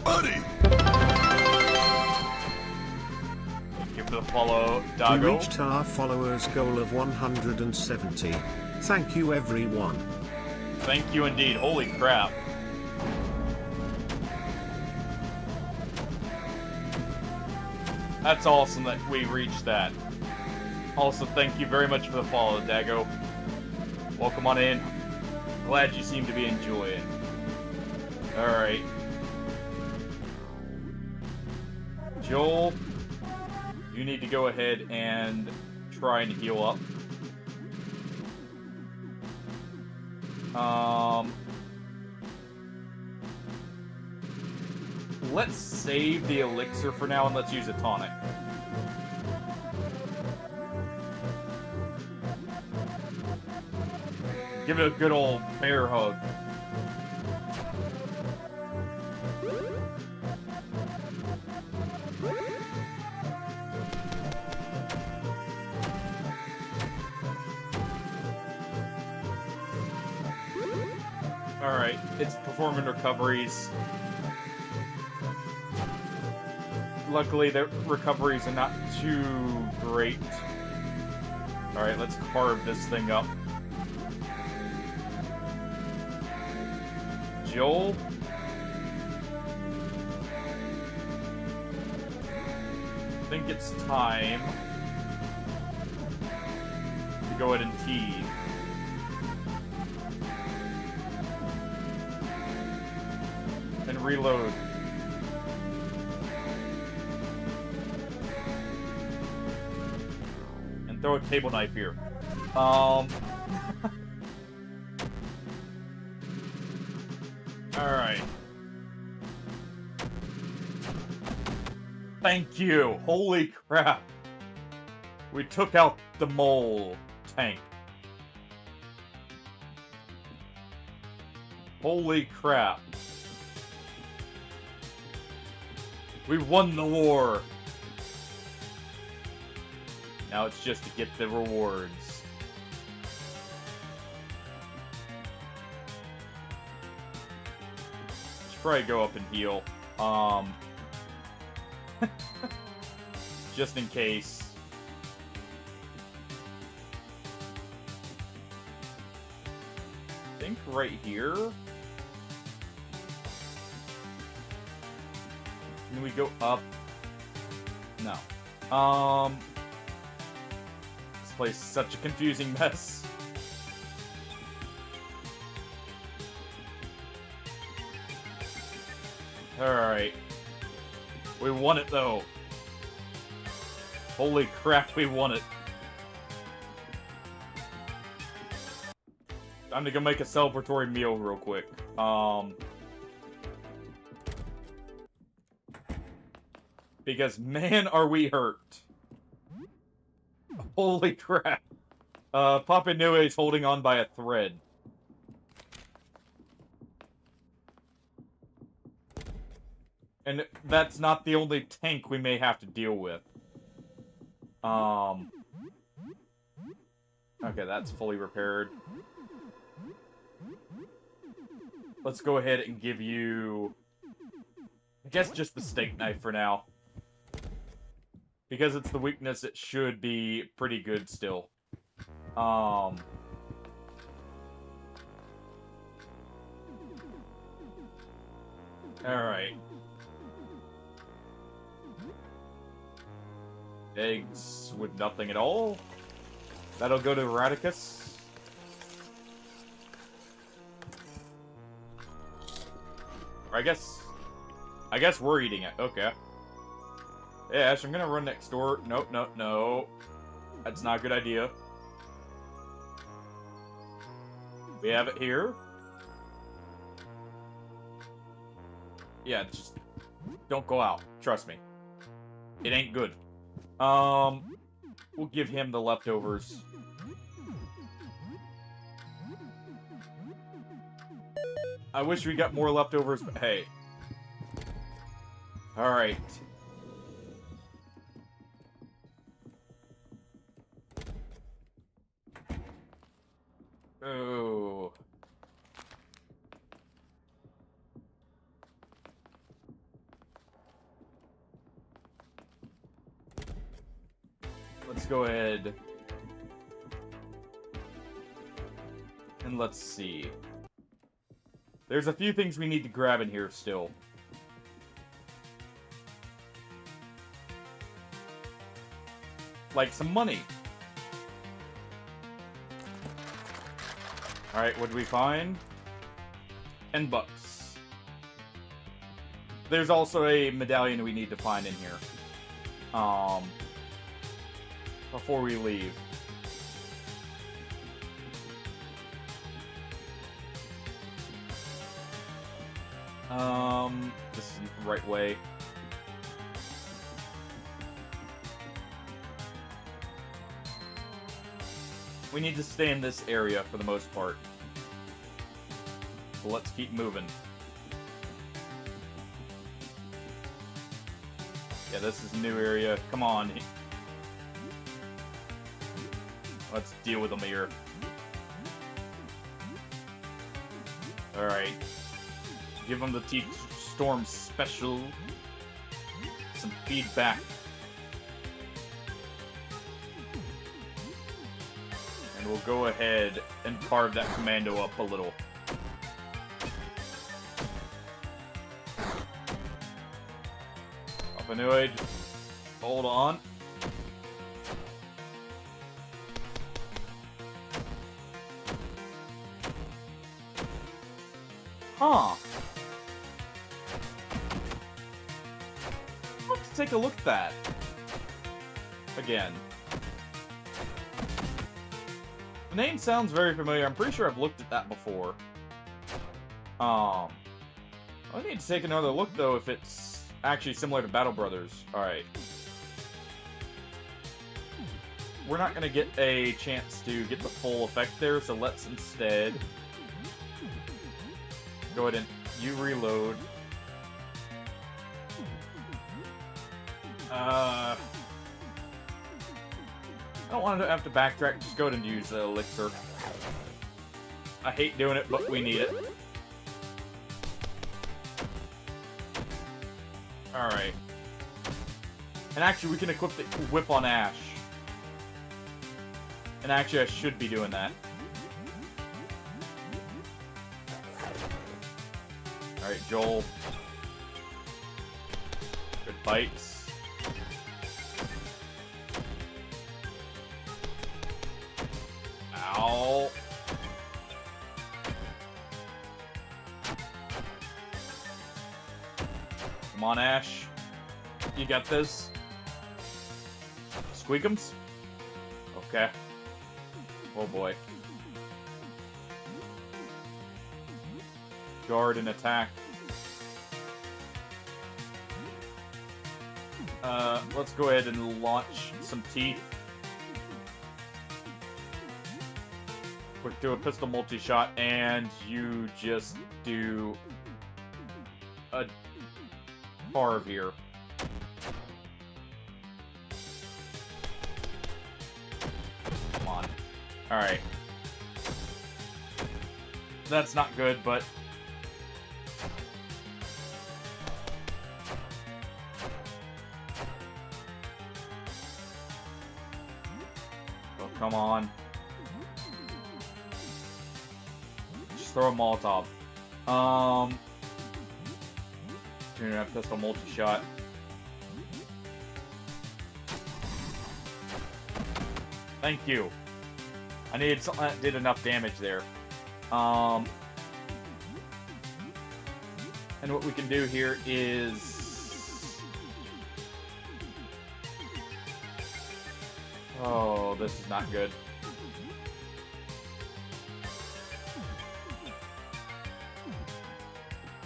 Buddy! Thank you for the follow, We Doggo. reached our followers goal of 170. Thank you everyone. Thank you indeed. Holy crap. That's awesome that we reached that. Also, thank you very much for the follow, Dago. Welcome on in. Glad you seem to be enjoying. Alright. Joel, You need to go ahead and try and heal up. Let's save the elixir for now and let's use a tonic. Give it a good old bear hug. Alright, it's performing recoveries. Luckily, the recoveries are not too great. Alright, let's carve this thing up. Joel? I think it's time to go ahead and tease. And reload. And throw a table knife here. Alright. Thank you! Holy crap! We took out the mole tank. Holy crap. We won the war! Now it's just to get the rewards. Should probably go up and heal. Just in case. I think right here. Can we go up? No. This place is such a confusing mess. Alright. We won it, though. Holy crap, we won it. Time to go make a celebratory meal real quick. Because, man, are we hurt. Holy crap. Papa Nue is holding on by a thread. And that's not the only tank we may have to deal with. Okay, that's fully repaired. Let's go ahead and give you... I guess just the steak knife for now. Because it's the weakness, it should be pretty good still. Alright. Eggs with nothing at all. That'll go to Radicus. Or I guess we're eating it. Okay. Yeah, Ash, I'm gonna run next door. Nope, nope, no. That's not a good idea. We have it here. Yeah, just don't go out. Trust me. It ain't good. We'll give him the leftovers. I wish we got more leftovers, but hey. Alright. Oh. Let's go ahead. And let's see. There's a few things we need to grab in here still. Like some money. Alright, what do we find? $10. There's also a medallion we need to find in here. before we leave. This isn't the right way. We need to stay in this area for the most part. So let's keep moving. Yeah, this is a new area. Come on. Let's deal with them here. Alright. Give them the T-Storm special. Some feedback. And we'll go ahead and carve that commando up a little. Alphanoid, hold on. Huh. Let's take a look at that. Again. The name sounds very familiar. I'm pretty sure I've looked at that before. I need to take another look, though, if it's actually similar to Battle Brothers. Alright. We're not going to get a chance to get the full effect there, so let's instead go ahead and you reload. I don't want to have to backtrack, just go ahead and use the elixir. I hate doing it, but we need it. Alright. And actually, we can equip the whip on Ash. And actually, I should be doing that. Alright, Joel. Good fights. Ow. Come on, Ash. You got this. Squeakums? Okay. Oh boy. Guard and attack. Let's go ahead and launch some teeth. Quick, do a pistol multi-shot, and you just do a carve here. Come on. Alright. That's not good, but... oh, come on. Just throw a Molotov. Doing a pistol multi-shot. Thank you. I needed something that did enough damage there. And what we can do here is... oh, this is not good.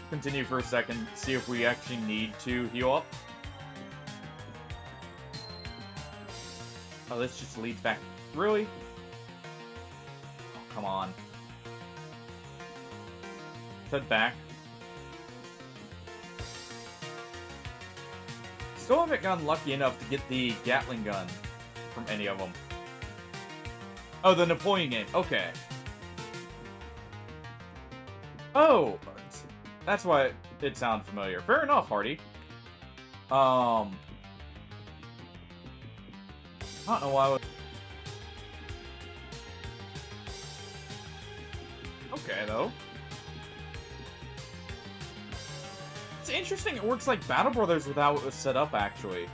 Continue for a second, see if we actually need to heal up. Oh, this just leads back. Really? Oh, come on. Head back. Still haven't gotten lucky enough to get the Gatling gun from any of them. Oh, the Napoleon game. Okay. Oh! That's why it sounded familiar. Fair enough, Hardy. I don't know why I was... okay, though. It's interesting, it works like Battle Brothers with how it was set up, actually.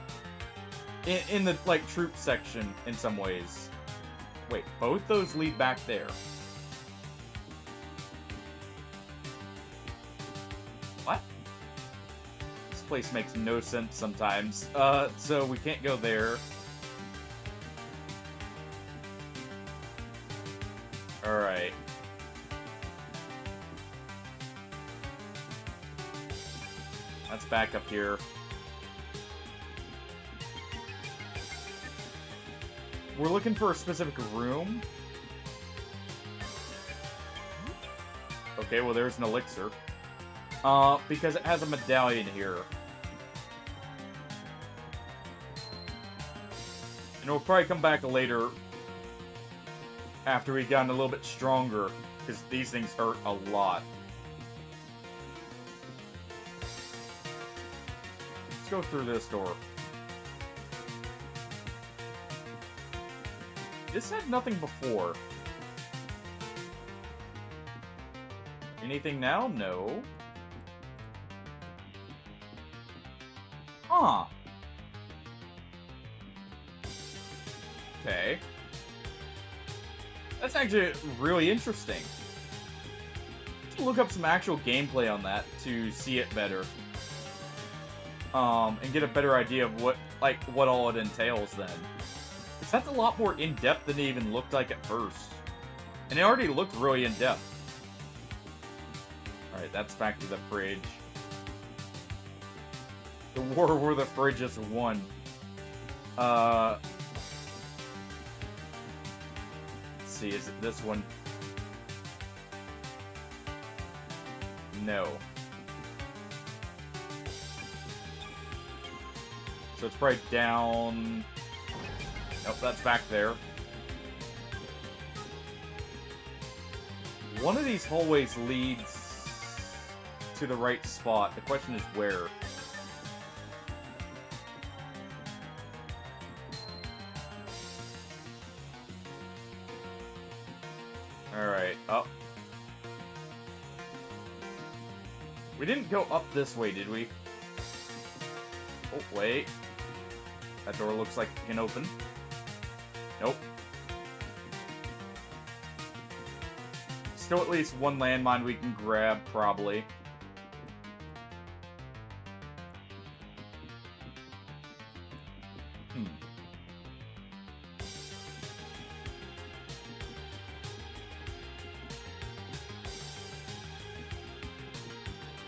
In the, like, troop section, in some ways. Wait, both those lead back there. What? This place makes no sense sometimes. So we can't go there. That's back up here. We're looking for a specific room. Okay, well there's an elixir. Because it has a medallion here. And we'll probably come back later after we've gotten a little bit stronger, because these things hurt a lot. Let's go through this door. This had nothing before. Anything now? No. Huh. Okay. That's actually really interesting. Let's look up some actual gameplay on that to see it better. And get a better idea of what all it entails then. Because that's a lot more in-depth than it even looked like at first. And it already looked really in-depth. Alright, that's back to the fridge. The war where the fridge is won. Let's see, is it this one? No. So it's probably down... Nope, that's back there. One of these hallways leads to the right spot. The question is where. Alright, up. We didn't go up this way, did we? Oh, wait. That door looks like it can open. Nope. Still at least one landmine we can grab, probably.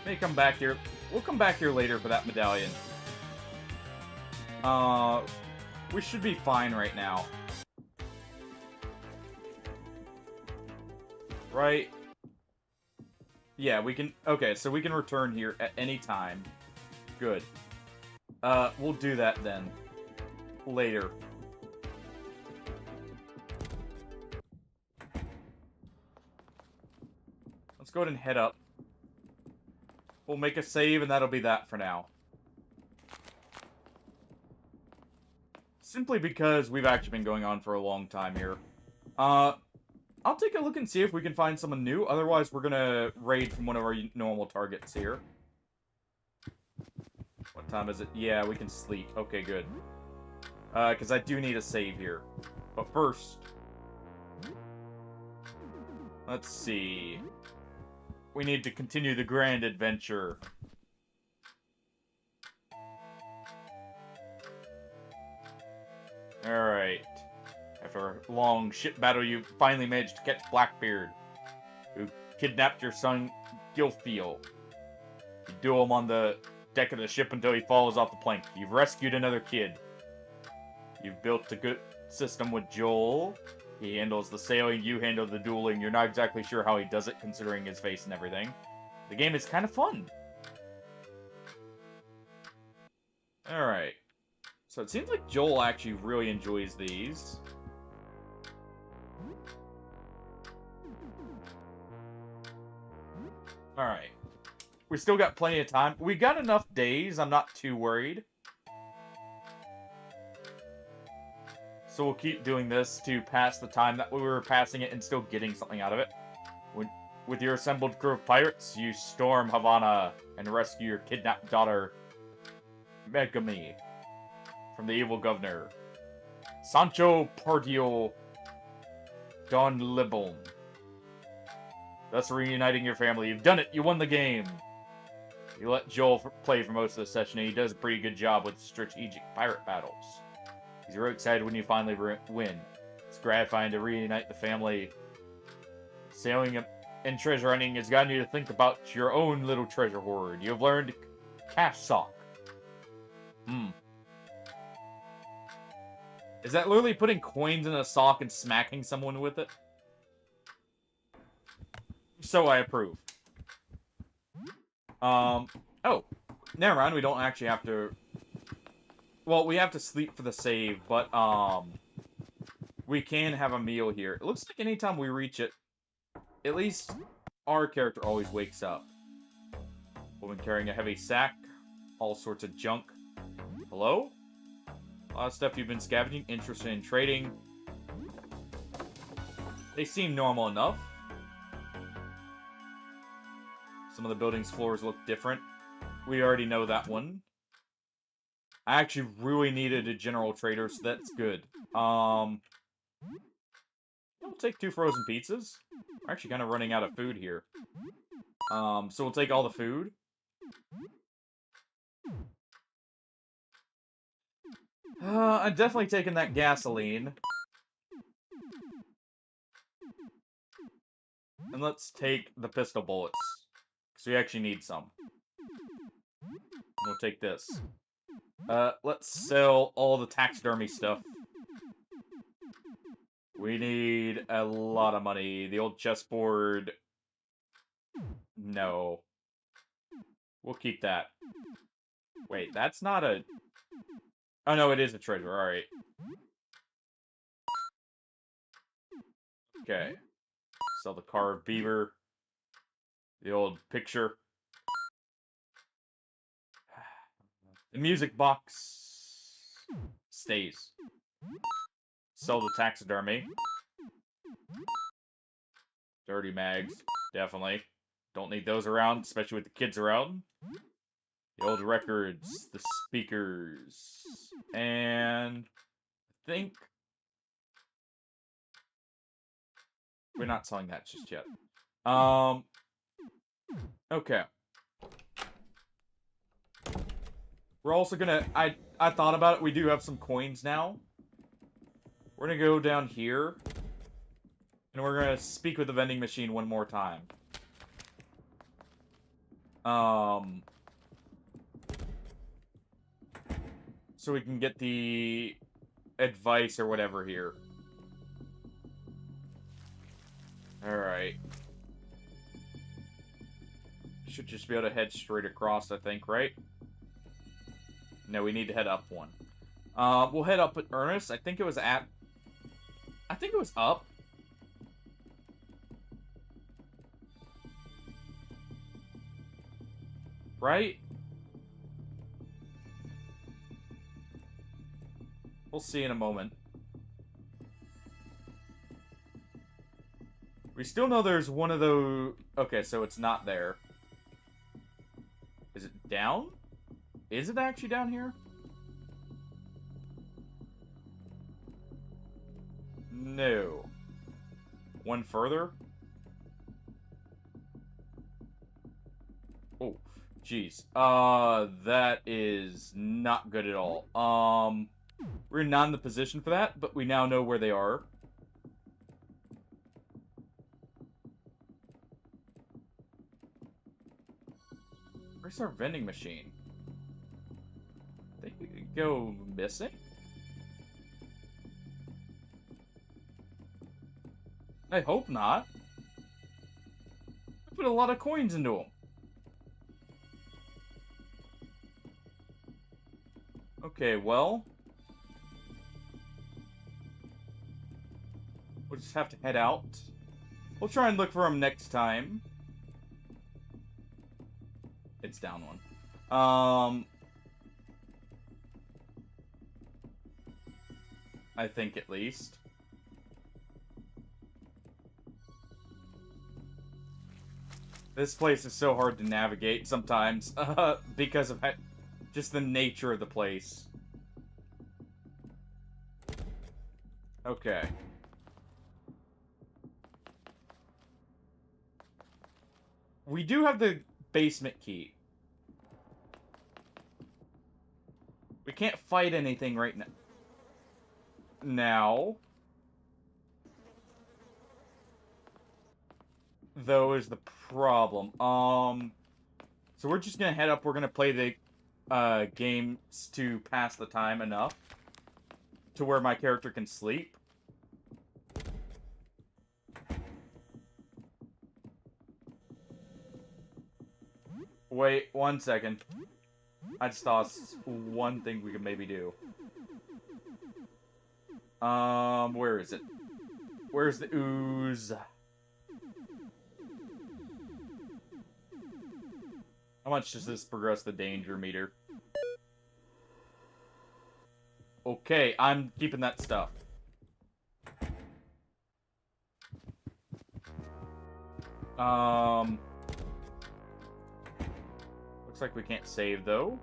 May come back here. We'll come back here later for that medallion. We should be fine right now. Right? Yeah, we can... Okay, so we can return here at any time. Good. We'll do that then. Later. Let's go ahead and head up. We'll make a save, and that'll be that for now. Simply because we've actually been going on for a long time here. I'll take a look and see if we can find someone new. Otherwise, we're gonna raid from one of our normal targets here. What time is it? Yeah, we can sleep. Okay, good. Because I do need a save here. But first... Let's see... We need to continue the grand adventure. Alright. After a long ship battle, you finally managed to catch Blackbeard, who kidnapped your son, Gilfiel. You duel him on the deck of the ship until he falls off the plank. You've rescued another kid. You've built a good system with Joel. He handles the sailing, you handle the dueling. You're not exactly sure how he does it, considering his face and everything. The game is kind of fun. Alright. So it seems like Joel actually really enjoys these. Alright. We still got plenty of time. We got enough days, I'm not too worried. So we'll keep doing this to pass the time that we were passing it and still getting something out of it. With your assembled crew of pirates, you storm Havana and rescue your kidnapped daughter, Megami, from the evil governor, Sancho Pardio Don Libon. Thus reuniting your family. You've done it! You won the game! You let Joel play for most of the session, and he does a pretty good job with strategic pirate battles. He's real excited when you finally win. It's gratifying to reunite the family. Sailing and treasure hunting has gotten you to think about your own little treasure hoard. You have learned Cash sock. Hmm. Is that literally putting coins in a sock and smacking someone with it? So I approve. Oh. Never mind, we don't actually have to... Well, we have to sleep for the save, but, we can have a meal here. It looks like anytime we reach it, at least our character always wakes up. Woman carrying a heavy sack. All sorts of junk. Hello? A lot of stuff you've been scavenging. Interested in trading. They seem normal enough. Some of the building's floors look different. We already know that one. I actually really needed a general trader, so that's good. I'll take 2 frozen pizzas. We're actually kind of running out of food here. So we'll take all the food. I'm definitely taking that gasoline. And let's take the pistol bullets. Because we actually need some. And we'll take this. Let's sell all the taxidermy stuff. We need a lot of money. The old chessboard... No. We'll keep that. Wait, that's not a... Oh, no, it is a treasure. Alright. Okay. Sell the carved beaver. The old picture. The music box stays. Sell the taxidermy. Dirty mags. Definitely. Don't need those around, especially with the kids around. The old records. The speakers. And... I think... We're not selling that just yet. Okay. We're also gonna... I thought about it. We do have some coins now. We're gonna go down here. And we're gonna speak with the vending machine one more time. So we can get the advice or whatever here. Alright. Should just be able to head straight across, I think, right? No, we need to head up one. We'll head up at Ernest. I think it was at... I think it was up. Right? We'll see in a moment. We still know there's one of those... Okay, so it's not there. Is it down? Is it actually down here? No. One further? Oh, jeez. That is not good at all. We're not in the position for that, but we now know where they are. Where's our vending machine? They could go missing? I hope not. I put a lot of coins into them. Okay, well... We'll just have to head out. We'll try and look for them next time. It's down one. I think at least. This place is so hard to navigate sometimes, because of just the nature of the place. Okay. We do have the basement key. We can't fight anything right now. Though is the problem. So we're just gonna head up. We're gonna play the games to pass the time enough to where my character can sleep. Wait 1 second. I just thought one thing we could maybe do. Where is it? Where's the ooze? How much does this progress the danger meter? Okay, I'm keeping that stuff. Looks like we can't save, though.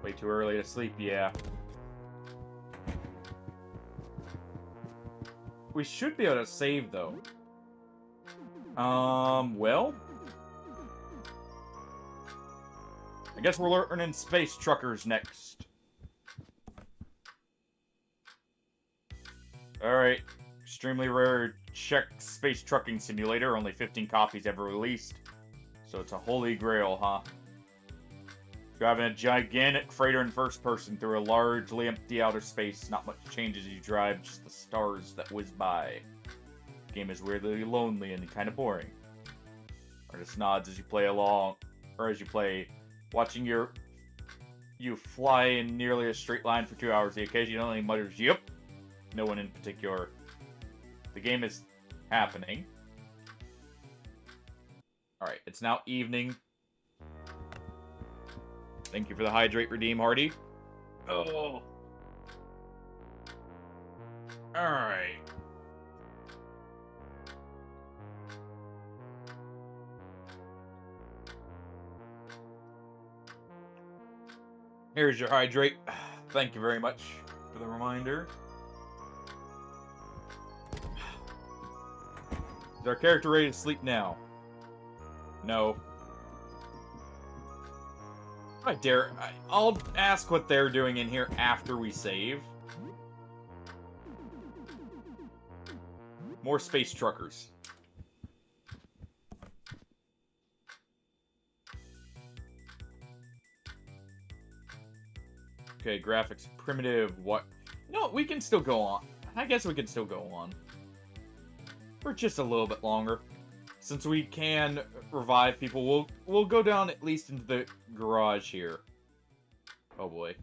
Way too early to sleep, yeah. We should be able to save, though. Well... I guess we're learning Space Truckers next. Alright. Extremely rare Czech Space Trucking Simulator. Only 15 copies ever released. So it's a holy grail, huh? Driving a gigantic freighter in first person through a largely empty outer space. Not much changes as you drive, just the stars that whiz by. The game is weirdly lonely and kind of boring. Artist nods as you play along, or as you play, watching you fly in nearly a straight line for 2 hours. He occasionally mutters, "Yep." No one in particular. The game is happening. Alright, it's now evening. Thank you for the hydrate redeem, Hardy. Oh. Alright. Here's your hydrate. Thank you very much for the reminder. Is our character ready to sleep now? No. I'll ask what they're doing in here after we save. More space truckers. Okay, graphics primitive. What? No, we can still go on. I guess we can still go on. For just a little bit longer. Since we can revive people, we'll go down at least into the garage here. Oh boy.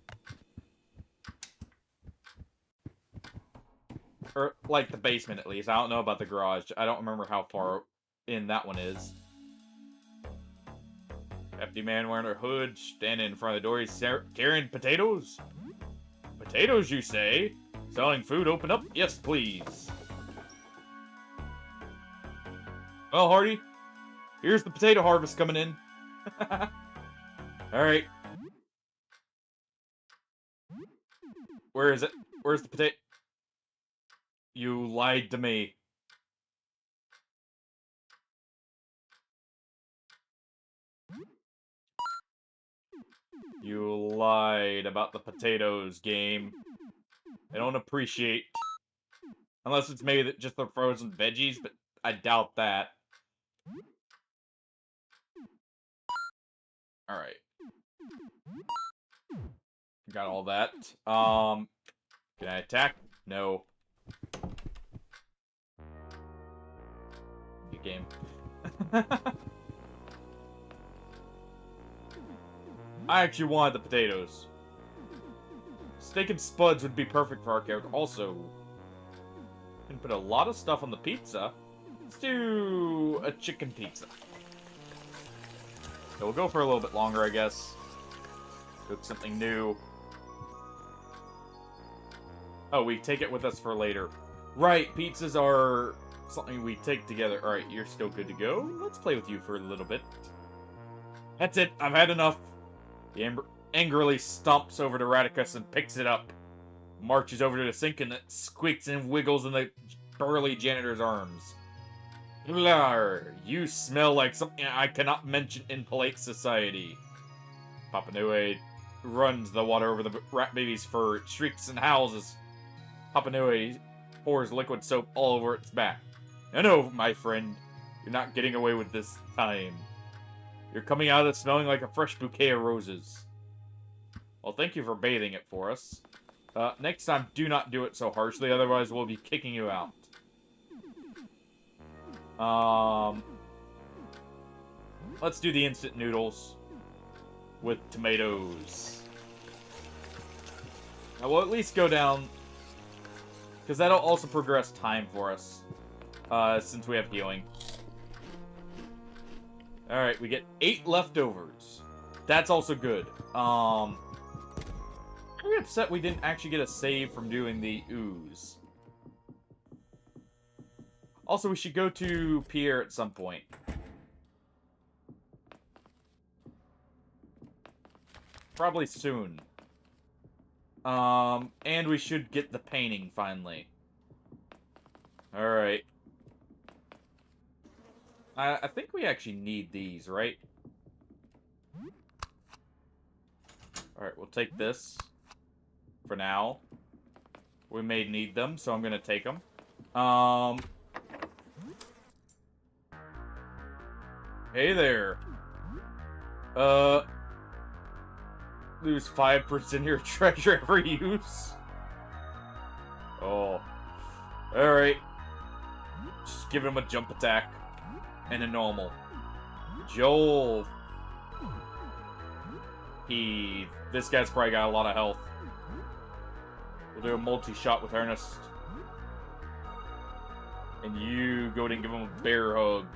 Or, like, the basement at least. I don't know about the garage. I don't remember how far in that one is. Hefty man wearing a hood, standing in front of the door. He's carrying potatoes? Potatoes, you say? Selling food, open up? Yes, please. Well, Hardy, here's the potato harvest coming in. Alright. Where is it? Where's the potato? You lied to me. You lied about the potatoes, game. I don't appreciate... Unless it's maybe just the frozen veggies, but I doubt that. Alright. Got all that. Can I attack? No. Good game. I actually wanted the potatoes. Steak and spuds would be perfect for our character. Also, can put a lot of stuff on the pizza. Let's do a chicken pizza. So we'll go for a little bit longer, I guess. Cook something new. Oh, we take it with us for later. Right, pizzas are something we take together. Alright, you're still good to go. Let's play with you for a little bit. That's it. I've had enough. He angrily stomps over to Radicus and picks it up. Marches over to the sink and it squeaks and wiggles in the burly janitor's arms. Blar, you smell like something I cannot mention in polite society. Papa Nui runs the water over the rat baby's fur. It shrieks and howls as Papa Nui pours liquid soap all over its back. No, my friend. You're not getting away with this time. You're coming out of it smelling like a fresh bouquet of roses. Well, thank you for bathing it for us. Next time, do not do it so harshly, otherwise we'll be kicking you out. Let's do the instant noodles with tomatoes. Now, we'll at least go down, because that'll also progress time for us, since we have healing. Alright, we get 8 leftovers. That's also good. I'm really upset we didn't actually get a save from doing the ooze. Also, we should go to Pierre at some point. Probably soon. And we should get the painting, finally. Alright. I think we actually need these, right? Alright, we'll take this. For now. We may need them, so I'm gonna take them. Hey there. Lose 5% of your treasure every use. Oh. Alright. Just give him a jump attack. And a normal. Joel. This guy's probably got a lot of health. We'll do a multi-shot with Ernest. And you go ahead and give him a bear hug.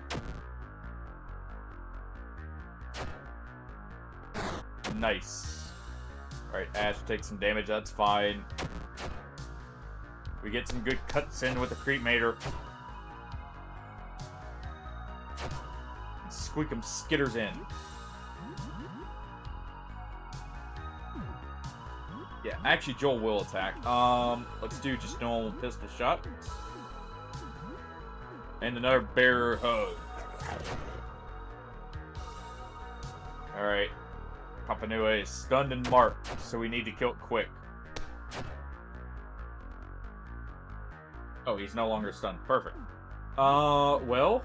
Nice. Alright, Ash takes some damage, that's fine. We get some good cuts in with the cremator. Squeakum skitters in. Yeah, actually Joel will attack. Let's do just normal pistol shot. And another bear hug. Alright. Papa Nui is stunned and marked, so we need to kill it quick. Oh, he's no longer stunned. Perfect. Well.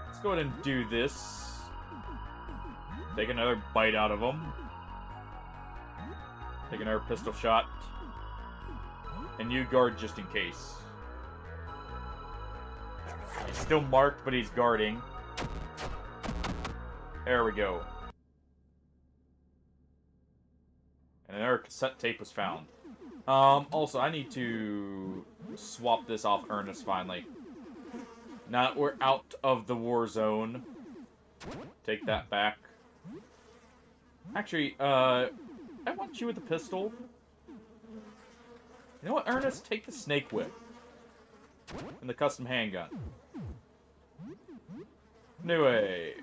Let's go ahead and do this. Take another bite out of him. Take another pistol shot. And you guard just in case. He's still marked, but he's guarding. There we go. And another cassette tape was found. Also, I need to swap this off Ernest finally. Now that we're out of the war zone. Take that back. Actually, I want you with the pistol. You know what, Ernest? Take the snake whip. And the custom handgun. Anyway,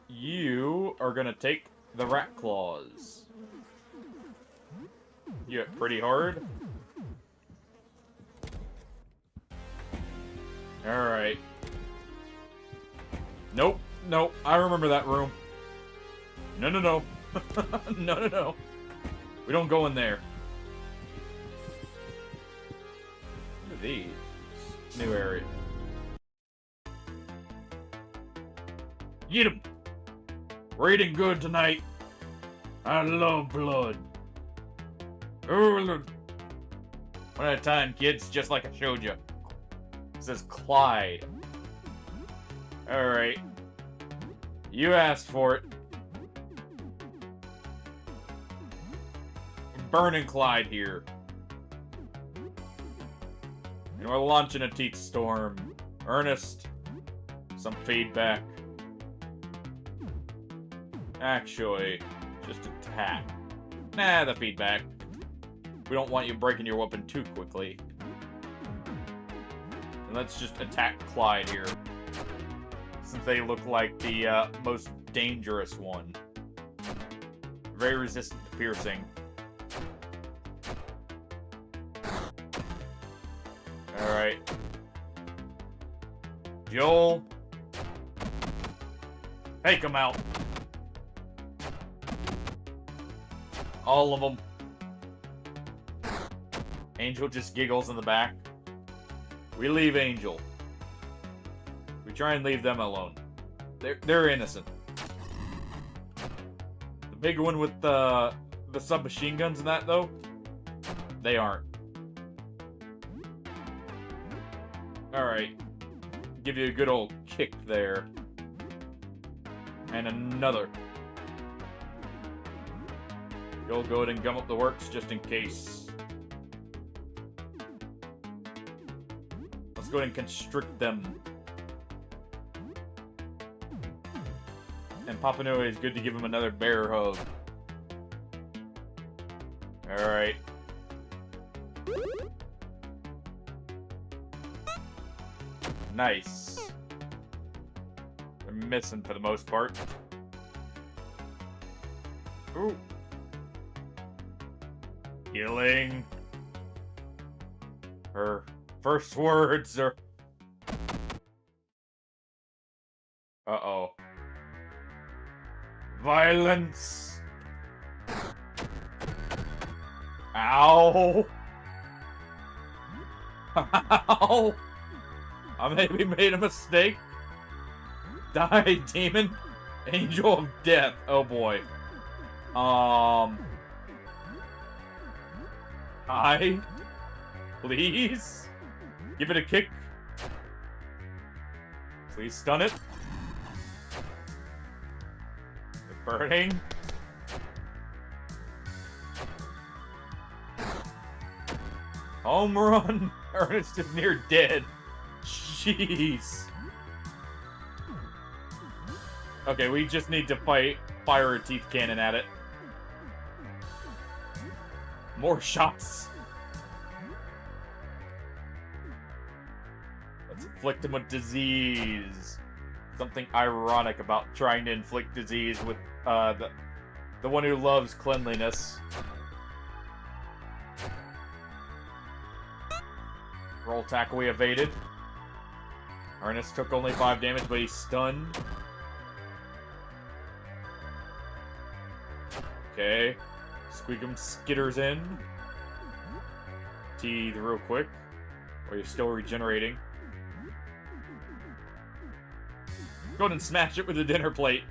you are gonna take the rat claws. You hit pretty hard. Alright. Nope, nope, I remember that room. No, no, no. No, no, no. We don't go in there. What are these? New area. Get him! We're eating good tonight. I love blood. One at a time, kids, just like I showed you. It says Clyde. Alright. You asked for it. Burning Clyde here. And we're launching a teeth storm. Ernest, some feedback. Actually, just attack. Nah, the feedback. We don't want you breaking your weapon too quickly. And let's just attack Clyde here. Since they look like the most dangerous one. Very resistant to piercing. Alright. Joel. Take them out. All of them. Angel just giggles in the back. We leave Angel. We try and leave them alone. They're innocent. The big one with the submachine guns and that, though, they aren't. Alright. Give you a good old kick there. And another. You'll go ahead and gum up the works just in case. Let's go ahead and constrict them. And Papa Nui is good to give him another bear hug. Alright. Nice. They're missing for the most part. Ooh. Healing. Her first words are... Uh-oh. Violence. Ow. Ow. I maybe made a mistake. Die, demon. Angel of death. Oh boy. Hi. Please. Give it a kick. Please stun it. It's burning. Home run. Ernest is near dead. Jeez. Okay, we just need to fire a teeth cannon at it. More shots. Let's inflict him with disease. Something ironic about trying to inflict disease with the one who loves cleanliness. Roll tackle, we evaded. Ernest took only 5 damage, but he's stunned. Okay. Squeakum skitters in. Teeth real quick. Or you're still regenerating. Go ahead and smash it with a dinner plate.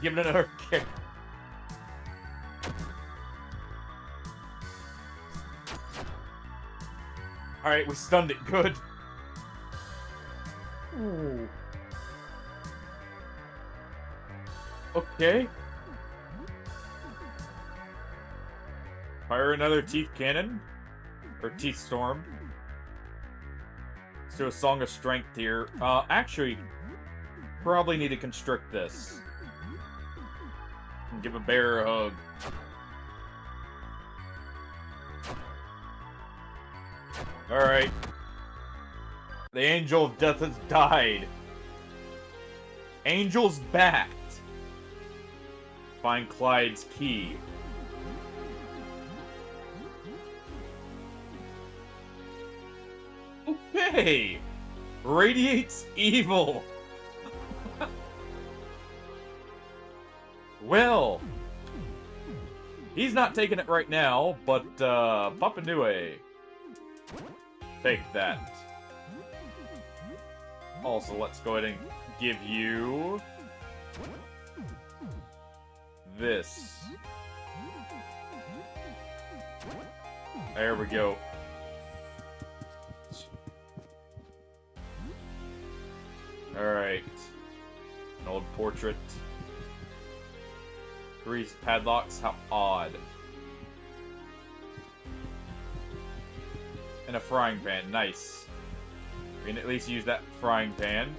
Give it another kick. Alright, we stunned it. Good. Ooh. Okay. Fire another teeth cannon. Or teeth storm. Let's do a Song of Strength here. Actually, probably need to constrict this. And give a bear a hug. Alright. The Angel of Death has died. Angel's backed. Find Clyde's key. Okay. Radiates evil. Well. He's not taking it right now, but Papa Nui. Take that. Also, let's go ahead and give you this. There we go. Alright. An old portrait. 3 padlocks, how odd. And a frying pan, nice. We can at least use that frying pan.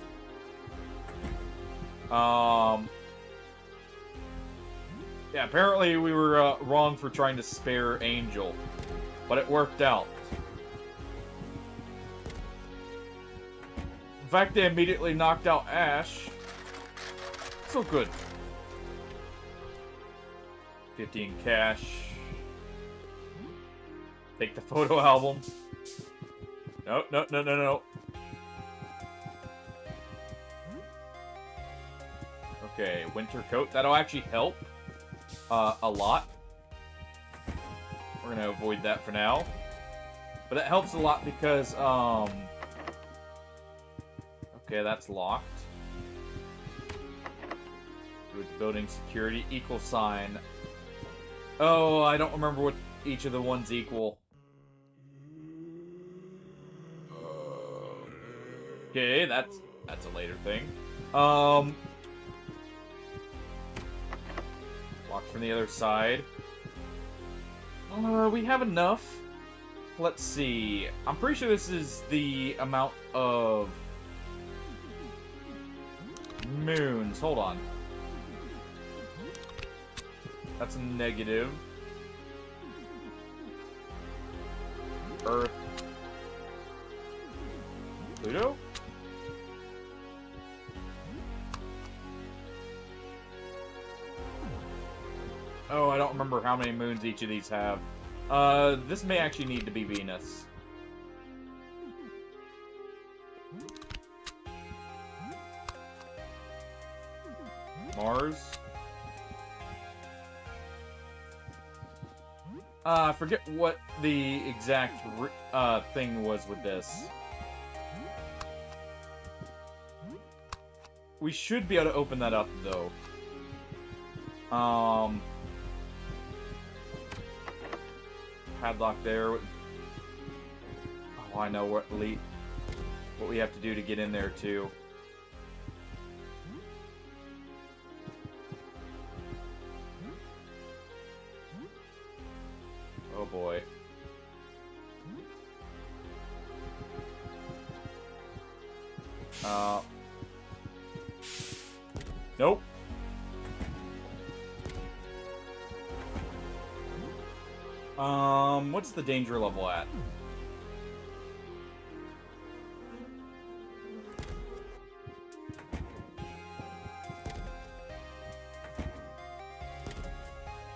Yeah, apparently we were wrong for trying to spare Angel. But it worked out. In fact, they immediately knocked out Ash. So good. 15 cash. Take the photo album. No, no, no, no, no. Okay, winter coat. That'll actually help a lot. we're gonna avoid that for now. But it helps a lot because, okay, that's locked. With building security, equal sign. Oh, I don't remember what each of the ones equal. Okay, that's a later thing. Locked from the other side. We have enough. Let's see. I'm pretty sure this is the amount of moons. Hold on. That's a negative. Earth. Pluto? Oh, I don't remember how many moons each of these have. This may actually need to be Venus. Mars. I forget what the exact thing was with this. We should be able to open that up, though. Padlock there. Oh, I know what we have to do to get in there, too. Oh boy. Nope. What's the danger level at?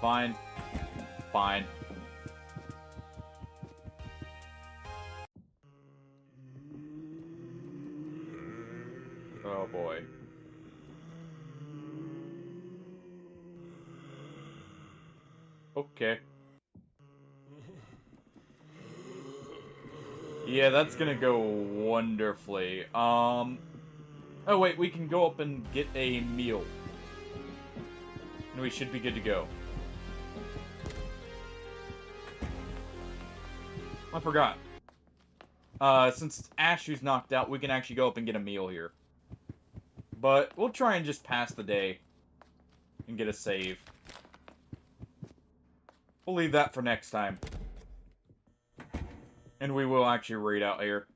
Fine. Fine. Oh boy. Okay. Yeah, that's gonna go wonderfully. Oh wait, we can go up and get a meal. And we should be good to go. I forgot. Since Ashu's knocked out, we can actually go up and get a meal here. But we'll try and just pass the day and get a save. We'll leave that for next time. And we will actually raid out here.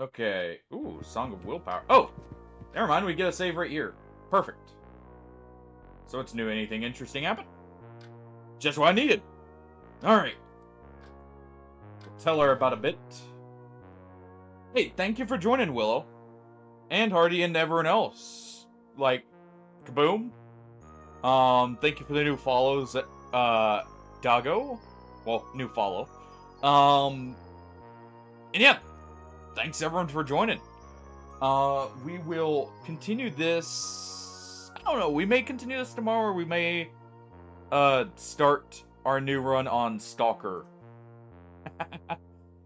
Okay. Ooh, Song of Willpower. Oh! Never mind, we get a save right here. Perfect. So it's new. Anything interesting happen? Just what I needed. Alright. We'll tell her about a bit. Hey, thank you for joining, Willow. And Hardy and everyone else. Like, Kaboom. Thank you for the new follows, Dago. Well, new follow. And yeah, thanks everyone for joining. We will continue this. I don't know, we may continue this tomorrow, or we may, start our new run on Stalker.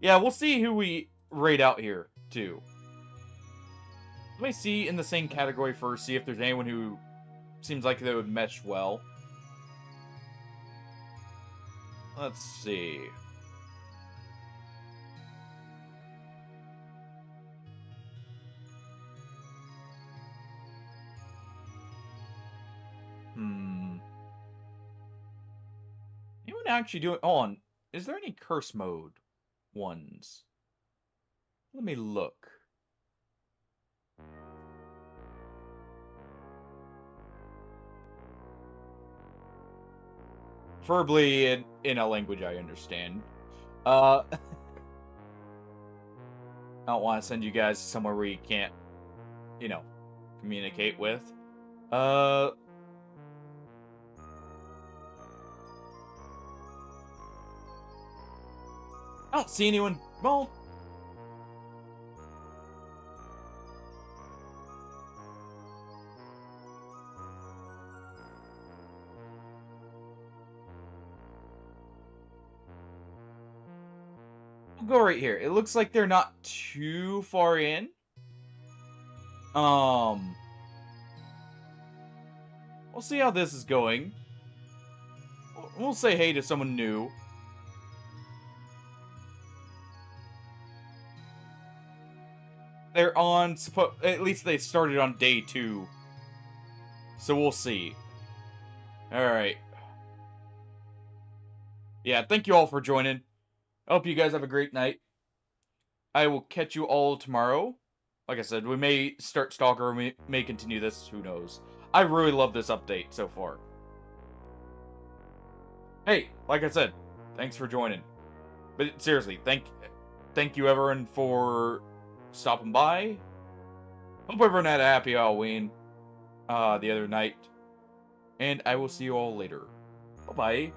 Yeah, we'll see who we raid out here, too. Let me see in the same category first, see if there's anyone who seems like they would mesh well. Let's see. Anyone actually doing... Hold on. Is there any curse mode ones? Let me look. Preferably in a language I understand. I don't want to send you guys somewhere where you can't, you know, communicate with. I don't see anyone. Well, We'll go right here. It looks like they're not too far in. We'll see how this is going. We'll say hey to someone new. They're on, at least they started on day 2. So we'll see. Alright. Yeah, thank you all for joining. I hope you guys have a great night. I will catch you all tomorrow. Like I said, we may start Stalker, or we may continue this, who knows. I really love this update so far. Hey, like I said, thanks for joining. But seriously, thank you everyone for stopping by. Hope everyone had a happy Halloween the other night. And I will see you all later. Bye-bye.